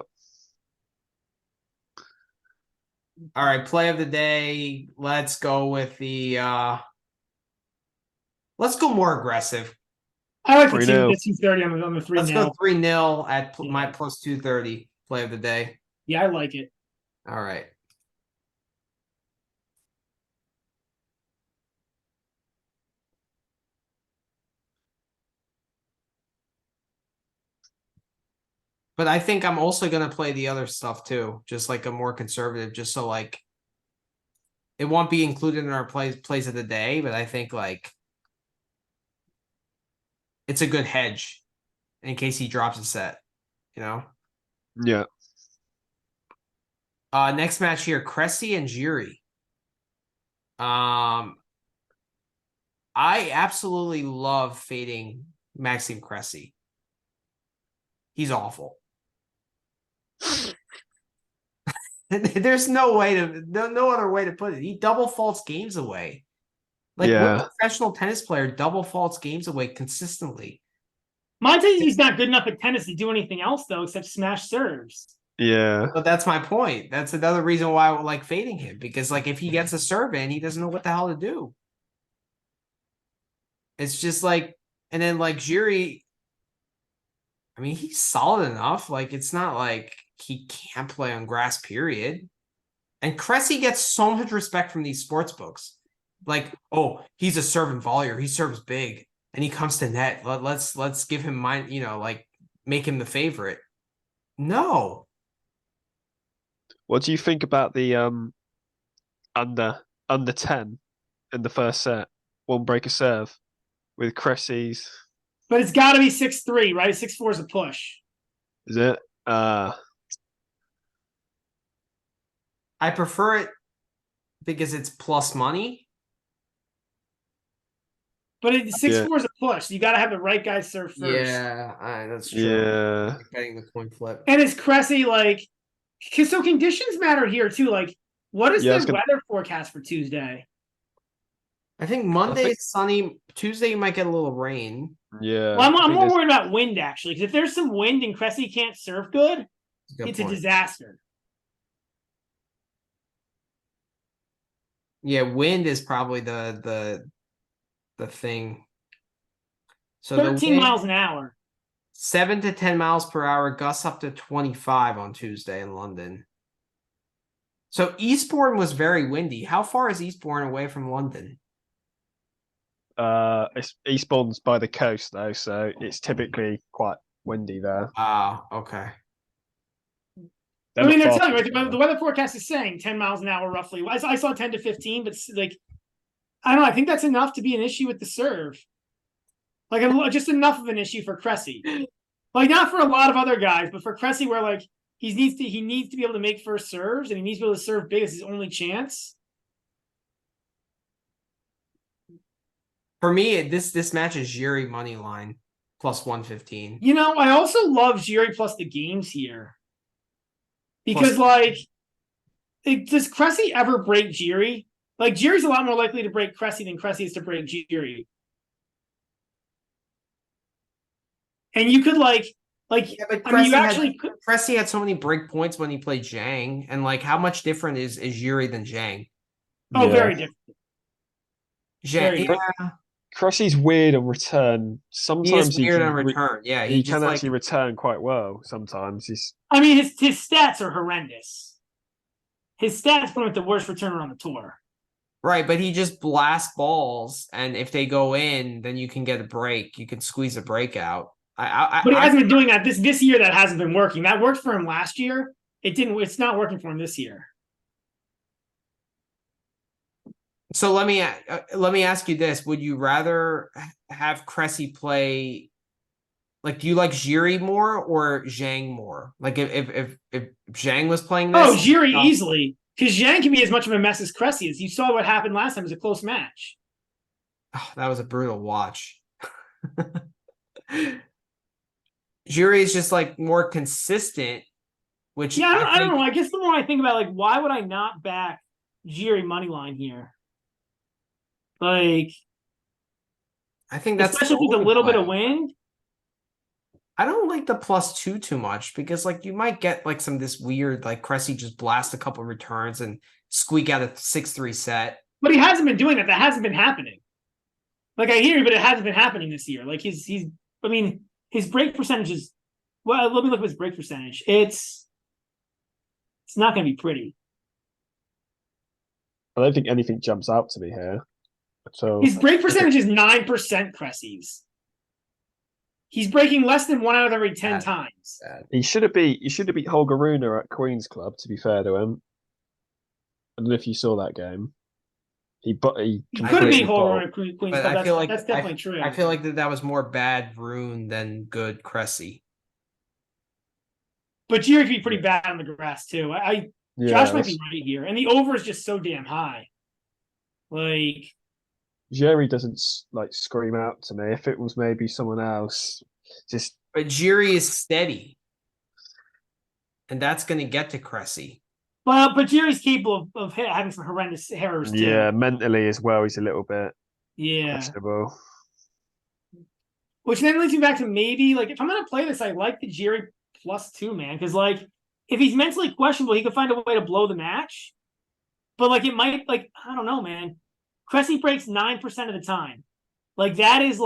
All right, play of the day. Let's go with the let's go more aggressive. I like the 230 on the 3-0. Let's go 3-0 at my plus 230 play of the day. Yeah, I like it. All right. But I think I'm also going to play the other stuff too, just like a more conservative, just so like it won't be included in our plays of the day, but I think like it's a good hedge in case he drops a set, Yeah. Next match here, Cressy and Giri. I absolutely love fading Maxime Cressy. He's awful. There's no other way to put it. He double faults games away. Like what professional tennis player double faults games away consistently? My take is he's not good enough at tennis to do anything else though, except smash serves. Yeah. But that's my point. That's another reason why I like fading him, because like if he gets a serve in, he doesn't know what the hell to do. It's just like, and then like Giri, I mean, he's solid enough. Like it's not like he can't play on grass, period. And Cressy gets so much respect from these sports books. Like, oh, he's a serve and volleyer. He serves big and he comes to net. Let's give him like make him the favorite. No. What do you think about the under 10 in the first set? One break a serve with Cressy's. But it's got to be 6-3, right? 6-4 is a push. Is it? I prefer it because it's plus money. But 6-4 is a push. You got to have the right guy serve first. Yeah, that's true. Yeah. Like betting the coin flip. And is Cressy like... So conditions matter here too. Like, what is the weather forecast for Tuesday? I think Monday is sunny. Tuesday you might get a little rain. Yeah. Well, I'm more worried about wind actually, because if there's some wind and Cressy can't serve good, it's a disaster. Yeah, wind is probably the thing. So 13 miles an hour. 7 to 10 miles per hour, gusts up to 25 on Tuesday in London. So Eastbourne was very windy. How far is Eastbourne away from London? Eastbourne's by the coast though, so it's typically quite windy there. Okay. I mean, they're telling you, right? The weather forecast is saying 10 miles an hour roughly. I saw 10 to 15, but like, I don't know. I think that's enough to be an issue with the serve. Like, just enough of an issue for Cressy. Like, not for a lot of other guys, but for Cressy, where like he needs to be able to make first serves, and he needs to be able to serve big as his only chance. For me, this match is Jiri money line plus 115. You know, I also love Jiri plus the games here. Because, does Cressy ever break Jiri? Like, Jiri's a lot more likely to break Cressy than Cressy is to break Jiri. And you could, Yeah, but Cressy had so many break points when he played Zhang. And, how much different is Jiri than Zhang? Oh, very different. Zhang, yeah. Cressy's weird on return. Sometimes he is weird on return. Yeah, he can actually return quite well. Sometimes I mean, his stats are horrendous. His stats put him at the worst returner on the tour. Right, but he just blasts balls, and if they go in, then you can get a break. You can squeeze a break out. But he hasn't been doing that this year. That hasn't been working. That worked for him last year. It didn't. It's not working for him this year. So let me ask you this: would you rather have Cressy play? Do you like Jiri more or Zhang more? If Zhang was playing this, Jiri easily, because Zhang can be as much of a mess as Cressy is. You saw what happened last time; it was a close match. Oh, that was a brutal watch. Jiri is just more consistent, which I don't know. I guess the more I think about why would I not back Jiri moneyline here? I think that's especially with a little bit of wind. I don't like the +2 too much because you might get some of this weird Cressy just blast a couple returns and squeak out a 6-3 set. But he hasn't been doing that. That hasn't been happening. I hear you, but it hasn't been happening this year. His break percentage is, well, let me look at his break percentage. It's not going to be pretty. I don't think anything jumps out to me here. So his break percentage is 9% Cressy's. He's breaking less than 1 out of every 10 times. He should have beat Holger Rune at Queen's Club, to be fair to him. I don't know if you saw that game. He could have beat Holger Rune at Queen's Club. That's definitely true. I feel that was more bad Rune than good Cressy. But Jiri could be pretty bad on the grass too. Josh might be right here. And the over is just so damn high. Jiri doesn't scream out to me. If it was maybe someone else, But Jiri is steady, and that's going to get to Cressy. Well, but Jiri's capable of having some horrendous errors too. Yeah, mentally as well, he's a little bit questionable. Which then leads me back to maybe if I'm going to play this, I like the Jiri +2, man, because if he's mentally questionable, he could find a way to blow the match. But it might I don't know, man. Cressy breaks 9% of the time. That is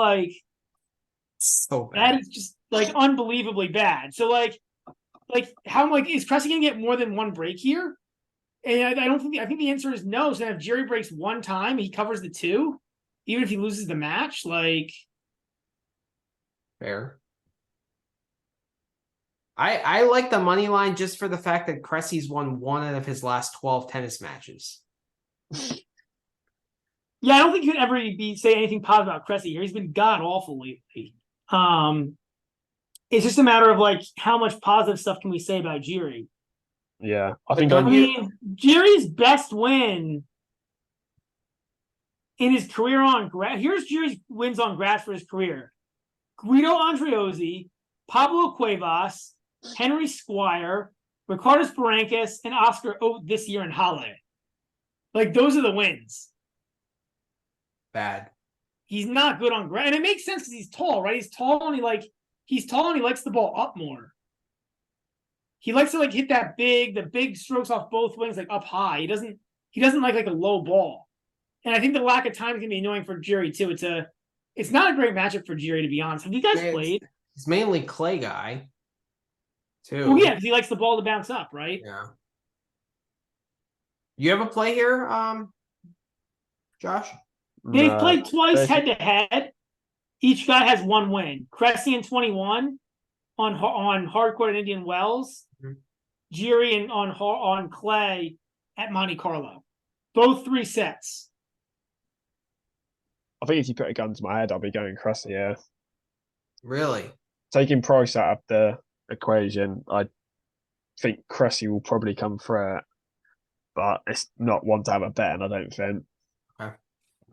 so bad. That is just unbelievably bad. So how is Cressy gonna get more than one break here? And I think the answer is no. So if Jiri breaks 1 time, he covers the 2, even if he loses the match. Fair. I like the money line just for the fact that Cressy's won 1 out of his last 12 tennis matches. Yeah, I don't think you could ever say anything positive about Cressy here. He's been god awful lately. It's just a matter of how much positive stuff can we say about Jiri? Yeah, Jiri's best win in his career on grass. Here's Jiri's wins on grass for his career: Guido Andreozzi, Pablo Cuevas, Henry Squire, Ricardo Sperankis, and Oscar Oat this year in Halle. Those are the wins. Bad. He's not good on grass, and it makes sense because he's tall, right? He's tall and he likes the ball up more. He likes to hit the big strokes off both wings up high. He doesn't like a low ball. And I think the lack of time is gonna be annoying for Jiri too. It's not a great matchup for Jiri, to be honest. Have you guys played? He's mainly clay guy, too. Well, yeah, because he likes the ball to bounce up, right? Yeah. You have a play here, Josh? They've played twice head-to-head. Each guy has 1 win. Cressy in 21 on hard court at Indian Wells. Mm-hmm. Jiri on clay at Monte Carlo. Both 3 sets. I think if you put a gun to my head, I'll be going Cressy, yeah. Really? Taking Price out of the equation, I think Cressy will probably come through it. But it's not one to have a bet, and I don't think. Okay.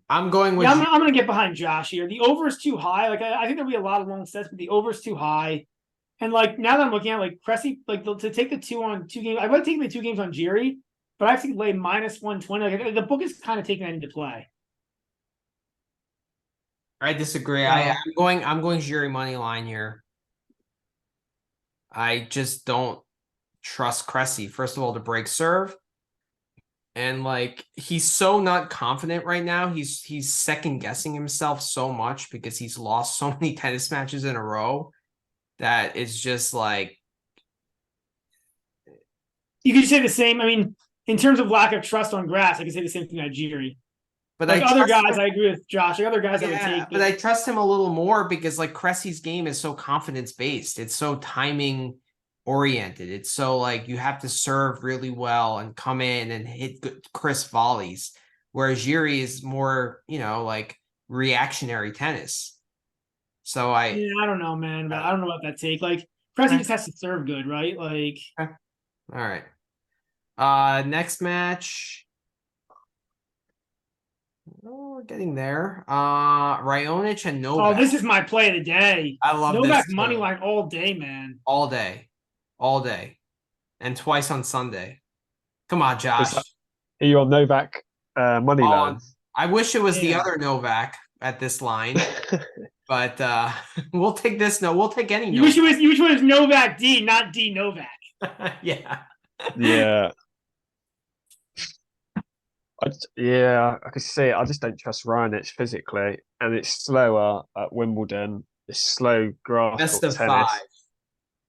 I'm going with. Yeah, I'm gonna get behind Josh here. The over is too high. Like I think there'll be a lot of long sets, but the over is too high. And like now that I'm looking at like Cressy, like to take the 2-on-2 game, I would take the 2 games on Jiri, but I actually lay -120. Like the book is kind of taking that into play. I disagree. I'm going Jiri money line here. I just don't trust Cressy, first of all, to break serve. And like he's so not confident right now. He's second guessing himself so much because he's lost so many tennis matches in a row that it's just like you could say the same. I mean, in terms of lack of trust on grass, I could say the same thing about Jiri. But like other guys, I agree with Josh. Like other guys, I would take. But I trust him a little more because like Cressy's game is so confidence based. It's so timing oriented. It's so like you have to serve really well and come in and hit good, crisp volleys. Whereas Jiri is more, like reactionary tennis. So I don't know, man. But I don't know about that take. Like Cressy just has to serve good, right? Like, all right. Next match. Oh, we're getting there. Raonic and Novak. Oh, this is my play of the day. I love Novak this money line all day, man. All day. And twice on Sunday. Come on, Josh. Are you on Novak money line? I wish it was the other Novak at this line. But we'll take this. No, we'll take any. You wish it was Novak D, not D Novak. Yeah. Yeah. I can see it. I just don't trust Raonic physically, and it's slower at Wimbledon. It's slow grass. Best of tennis. 5.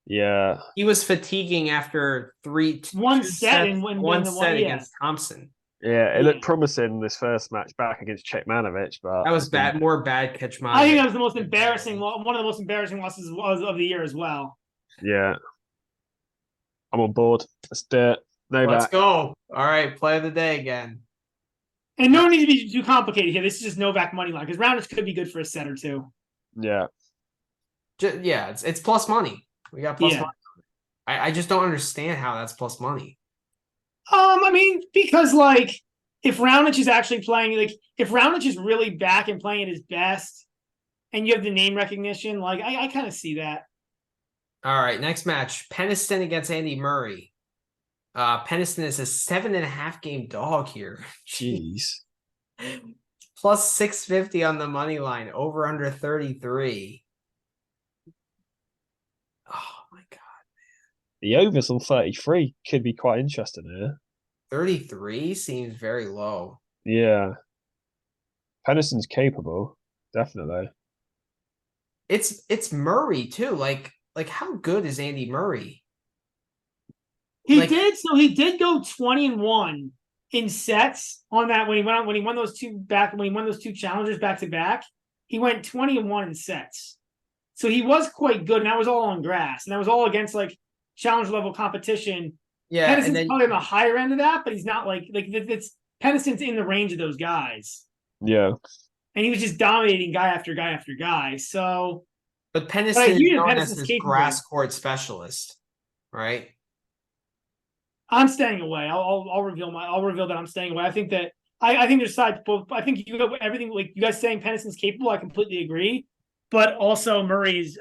Yeah. He was fatiguing after one set against Thompson. Yeah, it looked promising this first match back against Czechmanovic, but that was bad. More bad Kecmanovic. I think that was the most embarrassing. One of the most embarrassing losses of the year as well. Yeah, I'm on board. Let's do it. Let's go. All right, play of the day again. And no need to be too complicated here. This is just Novak money line because Raonic could be good for a set or two. Yeah, it's plus money. We got plus money. I just don't understand how that's plus money. I mean, because like if Raonic is actually playing, like if Raonic is really back and playing at his best, and you have the name recognition, like I kind of see that. All right, next match: Peniston against Andy Murray. Peniston is a 7.5 game dog here. Jeez. Plus 650 on the money line, over under 33. Oh my god, man. The overs on 33 could be quite interesting here. 33 seems very low. Yeah. Peniston's capable, definitely. It's Murray too. Like how good is Andy Murray? He did go 20-1 in sets on that when he won those two challengers back to back. He went 20-1 in sets. So he was quite good, and that was all on grass, and that was all against like challenge level competition. Yeah, Peniston's probably on the higher end of that, but he's not like it's Peniston's in the range of those guys. Yeah, and he was just dominating guy after guy after guy. So, but Peniston is known as this grass court specialist, right? I'm staying away. I'll reveal that I'm staying away. I think that I think there's sides both. I think you have everything like you guys saying Peniston's capable. I completely agree, but also Murray's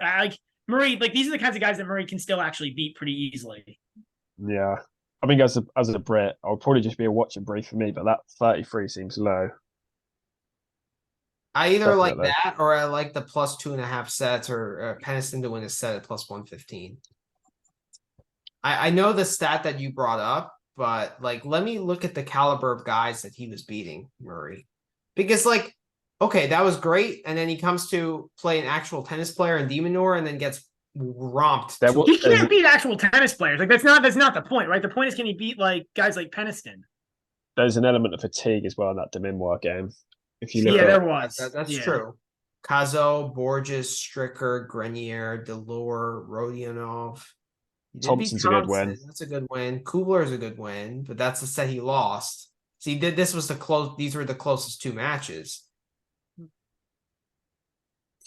Murray. Like these are the kinds of guys that Murray can still actually beat pretty easily. Yeah, I think as a Brit, I'll probably just be a watch and brief for me. But that 33 seems low. I either like that or I like the plus 2.5 sets or Peniston to win a set at plus 115. I know the stat that you brought up, but like, let me look at the caliber of guys that he was beating Murray, because like, okay, that was great. And then he comes to play an actual tennis player in Demonor and then gets romped. He can't beat actual tennis players. Like that's not the point, right? The point is, can he beat like guys like Peniston? There's an element of fatigue as well in that Demonor game. If you look there was. That's true. Kazo, Borges, Stricker, Grenier, Delore, Rodionov. Thompson's a good win. That's a good win. Kubler is a good win, but that's the set he lost. So he did. This was these were the closest 2 matches.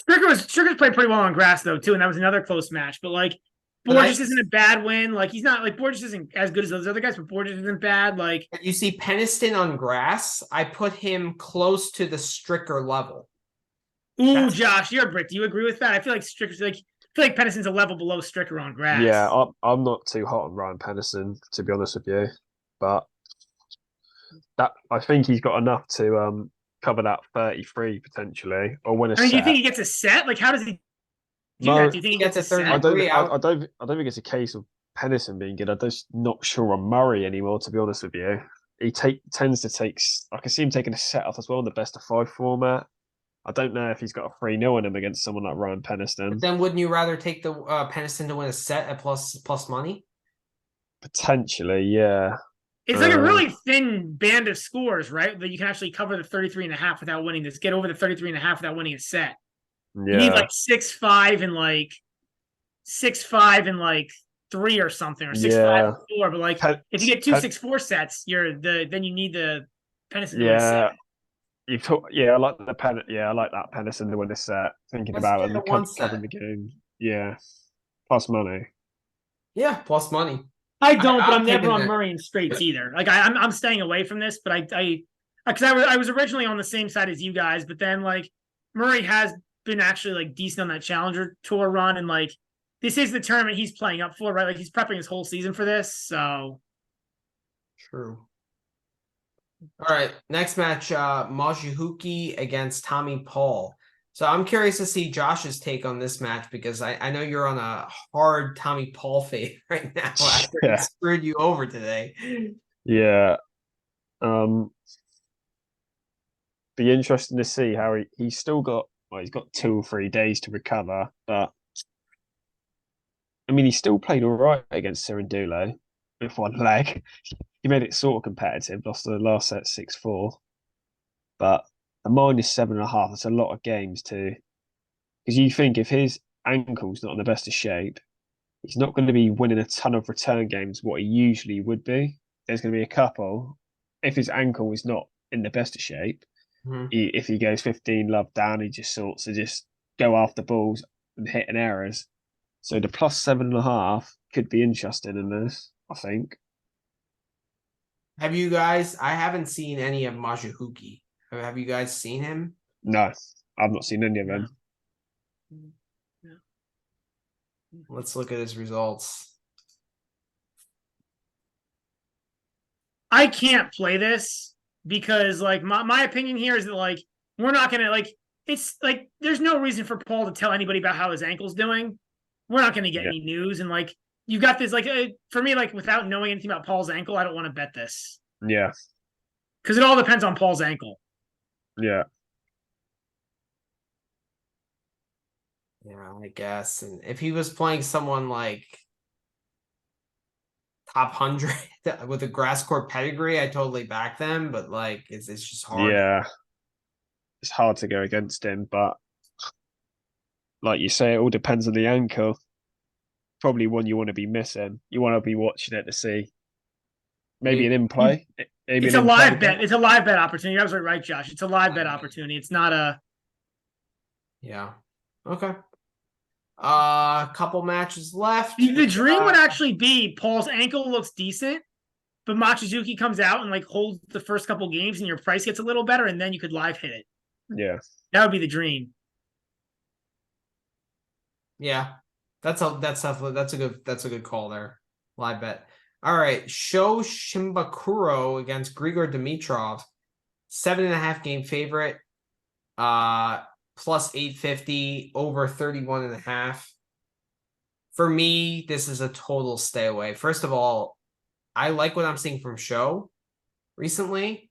Stricker's played pretty well on grass though too, and that was another close match. But like Borges isn't a bad win. Like, he's not like Borges isn't as good as those other guys, but Borges isn't bad. Like, you see Peniston on grass, I put him close to the Stricker level. Ooh, Josh, you're a brick. Do you agree with that? I feel like Stricker's like, I feel like Peniston's a level below Stricker on grass. Yeah, I'm not too hot on Ryan Pennison, to be honest with you, but that I think he's got enough to cover that 33 potentially, or win a set. Do you think he gets a set? Like, how does he do that? Do you think he gets a set? I don't think it's a case of Pennison being good. I'm just not sure on Murray anymore, to be honest with you. He tends to take. I can see him taking a set off as well in the best of 5 format. I don't know if he's got a 3-0 in him against someone like Ryan Peniston. But then wouldn't you rather take the Peniston to win a set at plus money? Potentially, yeah. It's like a really thin band of scores, right? That you can actually cover the 33.5 without winning this. Get over the 33.5 without winning a set. Yeah. You need like 6-5 and like 6-5 and like 3 or something, or 6-5 and 4. But like if you get 2 6-4 sets, then you need the Peniston to win a set. I like I like that Peniston to win a set. Thinking about it and covering the game. Yeah. Plus money. Yeah, plus money. I don't, but I'm never on Murray in straights either. Like I'm staying away from this, but because I was originally on the same side as you guys, but then like Murray has been actually like decent on that Challenger Tour run, and like this is the tournament he's playing up for, right? Like he's prepping his whole season for this, so true. All right, next match, Majuhuki against Tommy Paul. So I'm curious to see Josh's take on this match, because I know you're on a hard Tommy Paul fade right now after he screwed you over today. Yeah. Be interesting to see how he's still got, he's got 2 or 3 days to recover, but I mean, he still played all right against Cerundolo with 1 leg. He made it sort of competitive, lost the last set 6-4, but a -7.5, that's a lot of games too. Because you think if his ankle's not in the best of shape, he's not going to be winning a ton of return games what he usually would be. There's going to be a couple. If his ankle is not in the best of shape, if he goes 15 love down, he just sorts to just go after balls and hitting errors. So the +7.5 could be interesting in this, I think. Have you guys? I haven't seen any of Majuhuki. Have you guys seen him? No, I've not seen any of them. Yeah. Let's look at his results. I can't play this because like my opinion here is that like we're not gonna like, it's like there's no reason for Paul to tell anybody about how his ankle's doing. We're not gonna get any news, and like you've got this like for me, like without knowing anything about Paul's ankle, I don't want to bet this. Yeah. Because it all depends on Paul's ankle. Yeah. Yeah, I guess. And if he was playing someone like top 100 with a grass court pedigree, I totally back them. But like, it's just hard. Yeah, it's hard to go against him. But like you say, it all depends on the ankle. Probably one you want to be missing. You want to be watching it to see. Maybe an in-play. It's a live bet. It's a live bet opportunity. I was right, Josh. It's a live bet opportunity. It's not a. Yeah. Okay. Couple matches left. The dream would actually be Paul's ankle looks decent, but Machizuki comes out and like holds the first couple games, and your price gets a little better, and then you could live hit it. Yeah. That would be the dream. Yeah. That's a good call there. Live bet. All right, Sho Shimbakuro against Grigor Dimitrov, 7.5 game favorite, +850, over 31.5. For me, this is a total stay away. First of all, I like what I'm seeing from Sho recently.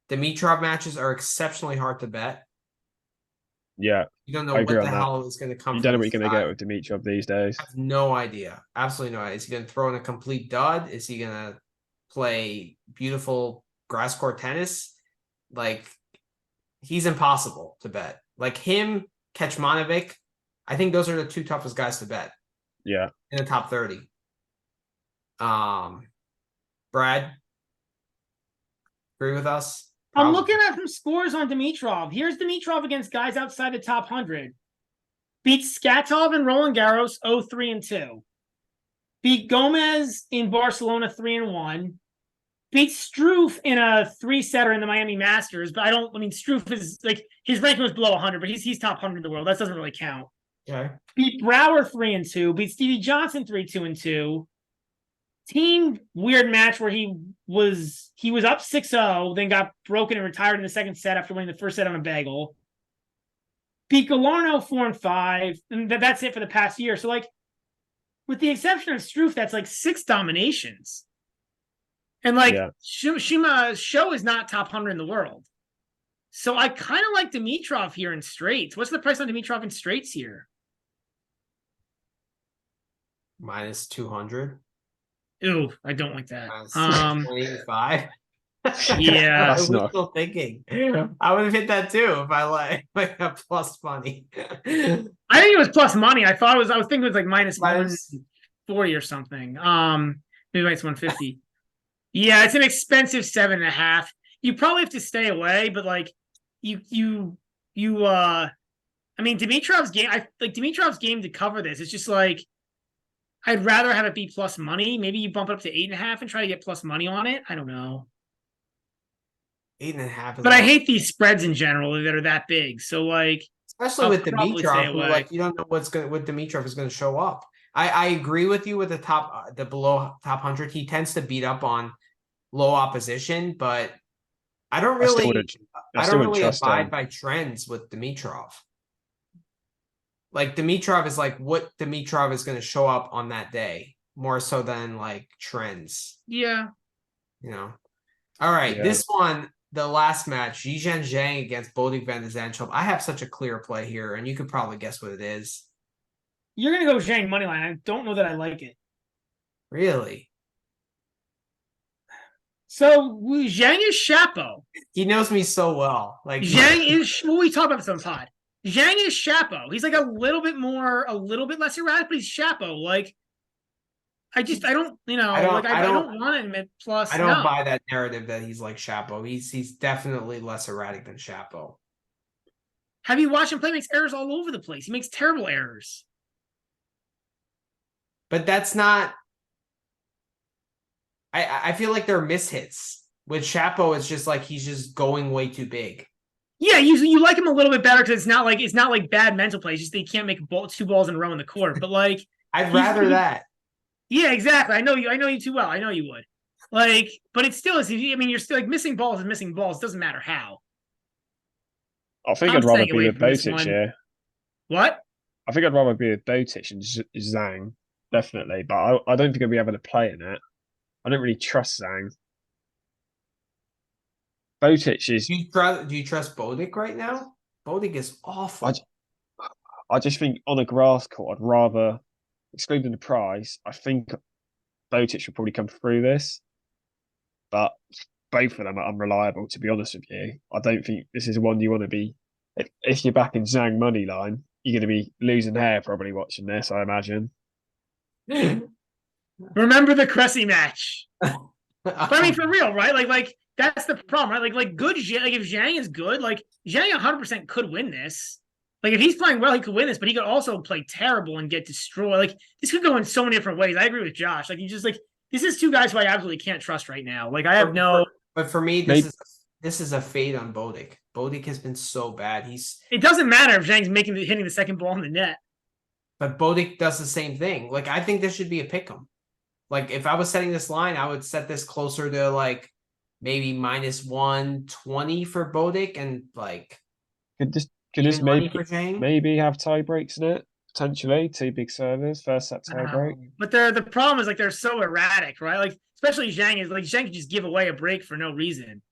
Dimitrov matches are exceptionally hard to bet. Yeah. You don't know what the hell is going to come. You don't know what you're going to get with Dimitrov these days. I have no idea. Absolutely no idea. Is he going to throw in a complete dud? Is he going to play beautiful grass court tennis? Like, he's impossible to bet. Like him, Kecmanovic, I think those are the 2 toughest guys to bet. Yeah. In the top 30. Brad, agree with us? Probably. I'm looking at some scores on Dimitrov. Here's Dimitrov against guys outside the top 100. Beats Skatov and Roland Garros 0-3-2. Beat Gomez in Barcelona 3-1. Beat Struff in a 3-setter in the Miami Masters, but Struff is like his ranking was below 100, but he's top 100 in the world. That doesn't really count. Okay. Beat Brower 3-2. Beat Stevie Johnson 3-2. Team weird match where he was up 6-0, then got broken and retired in the second set after winning the first set on a bagel. Beat Galarno 4-5, and that's it for the past year. So like, with the exception of Struff, that's like 6 dominations. And like Shima's show is not top 100 in the world. So I kind of like Dimitrov here in straights. What's the price on Dimitrov in straights here? Minus 200. Ooh, I don't like that. 25. Yeah. I was still thinking. I would have hit that too if I like a plus money. I think it was plus money. I was thinking it was like minus 140 or something. Maybe minus 150. Yeah, it's an expensive 7.5. You probably have to stay away, but like Dimitrov's game. I like Dimitrov's game to cover this. It's just like I'd rather have it be plus money. Maybe you bump it up to 8.5 and try to get plus money on it. I don't know. 8.5. But I hate these spreads in general that are that big. So like, especially with Dimitrov, who, like you don't know what Dimitrov is going to show up. I agree with you with the below top 100. He tends to beat up on low opposition, but I don't really abide by trends with Dimitrov. Like Dimitrov is like what Dimitrov is going to show up on that day, more so than like trends. Yeah. You know. All right, this one, the last match, Zhizhen Zhang against Bodig van de Zandschulp. I have such a clear play here, and you could probably guess what it is. You're going to go Zhang moneyline. I don't know that I like it. Really? So Zhang is Chapeau. He knows me so well. Like Zhang is. Well, we talked about this on pod. Zhang is Chapeau. He's like a little bit less erratic, but he's Chapeau. Like, I don't want him at plus. I don't buy that narrative that he's like Chapeau. He's definitely less erratic than Chapeau. Have you watched him play? He makes errors all over the place. He makes terrible errors. But that's not. I feel like they're mishits. With Chapeau, it's just like he's just going way too big. Yeah, you like him a little bit better because it's not like bad mental play. It's just that he can't make 2 balls in a row in the court. But like, I'd rather that. Yeah, exactly. I know you too well. I know you would. Like, but it still is. I mean, you're still like missing balls is missing balls. It doesn't matter how. I think I'd rather be with Botic here. What? I think I'd rather be with Botic and Zhang, definitely. But I don't think I'd be able to play in it. I don't really trust Zhang. Botic is. Do you trust Botic right now? Botic is awful. I just think on a grass court, I'd rather, excluding the price, I think Botic should probably come through this. But both of them are unreliable, to be honest with you. I don't think this is one you want to be. If you're back in Zhang money line, you're going to be losing hair probably watching this, I imagine. Remember the Cressy match. But I mean, for real, right? Like that's the problem, right? Like good. Like if Zhang is good, like Zhang 100% could win this. Like if he's playing well, he could win this, but he could also play terrible and get destroyed. Like this could go in so many different ways. I agree with Josh. Like you just like this is 2 guys who I absolutely can't trust right now. Like I have no. But for me, this is a fade on Botic. Botic has been so bad. It doesn't matter if Zhang's hitting the second ball in the net. But Botic does the same thing. Like I think this should be a pick'em. Like if I was setting this line, I would set this closer to like maybe minus 120 for Botic and like. Could this maybe have tie breaks in it? Potentially 2 big servers, first set tie break. But the problem is like they're so erratic, right? Like especially Zhang can just give away a break for no reason.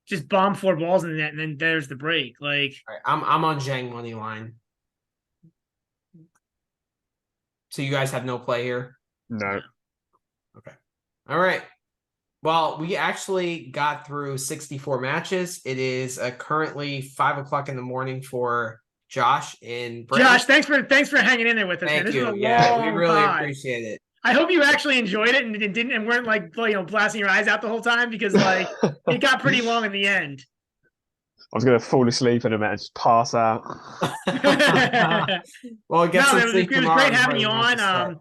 Just bomb 4 balls in the net and then there's the break. Like I'm on Zhang money line. So you guys have no play here? No. Okay. All right. Well, we actually got through 64 matches. It is currently 5:00 in the morning for Josh in Britain. Josh, thanks for hanging in there with us. Thank man. you. Yeah, we really appreciate it. I hope you actually enjoyed it and weren't like blasting your eyes out the whole time because like it got pretty long in the end. I was gonna fall asleep in a minute and just pass out. Well, get some sleep it was tomorrow great having before you the match on. starts.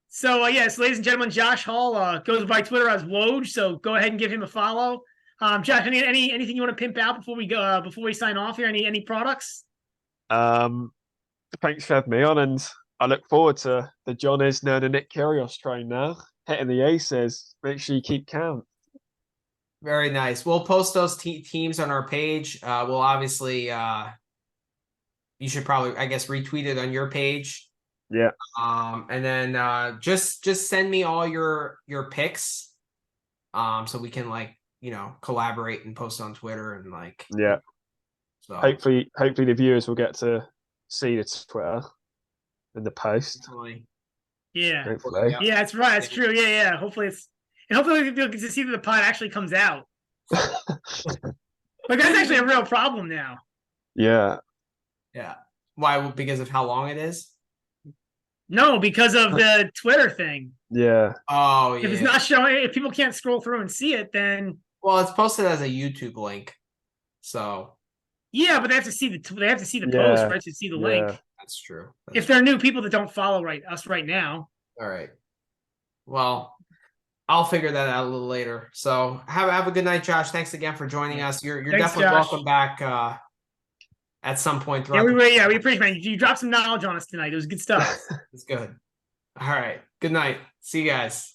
So yes, ladies and gentlemen, Josh Hall goes by Twitter as Woj. So go ahead and give him a follow. Josh, anything you want to pimp out before we go before we sign off here? Any products? Thanks for having me on, and I look forward to the John Isner and the Nick Kyrgios train now. Hitting the aces. Make sure you keep count. Very nice. We'll post those teams on our page. We'll obviously, you should probably, I guess, retweet it on your page. Yeah. And then just send me all your picks, so we can collaborate and post on Twitter and Yeah. So hopefully the viewers will get to see the Twitter in the post. Definitely. Yeah. Hopefully. Yeah, that's right. That's true. Yeah. Hopefully hopefully you'll get to see that the pod actually comes out. Like that's actually a real problem now. Yeah. Yeah. Why? Because of how long it is? No, because of the Twitter thing. Yeah. Oh, yeah. If it's not showing, if people can't scroll through and see it, then it's posted as a YouTube link. So yeah, but they have to see the post, right? To see the link. That's true. If they're new people that don't follow us right now. All right. Well, I'll figure that out a little later. So have a good night, Josh. Thanks again for joining us. You're definitely Josh. welcome back at some point Yeah, throughout. we appreciate it. You dropped some knowledge on us tonight. It was good stuff. It's good. All right. Good night. See you guys.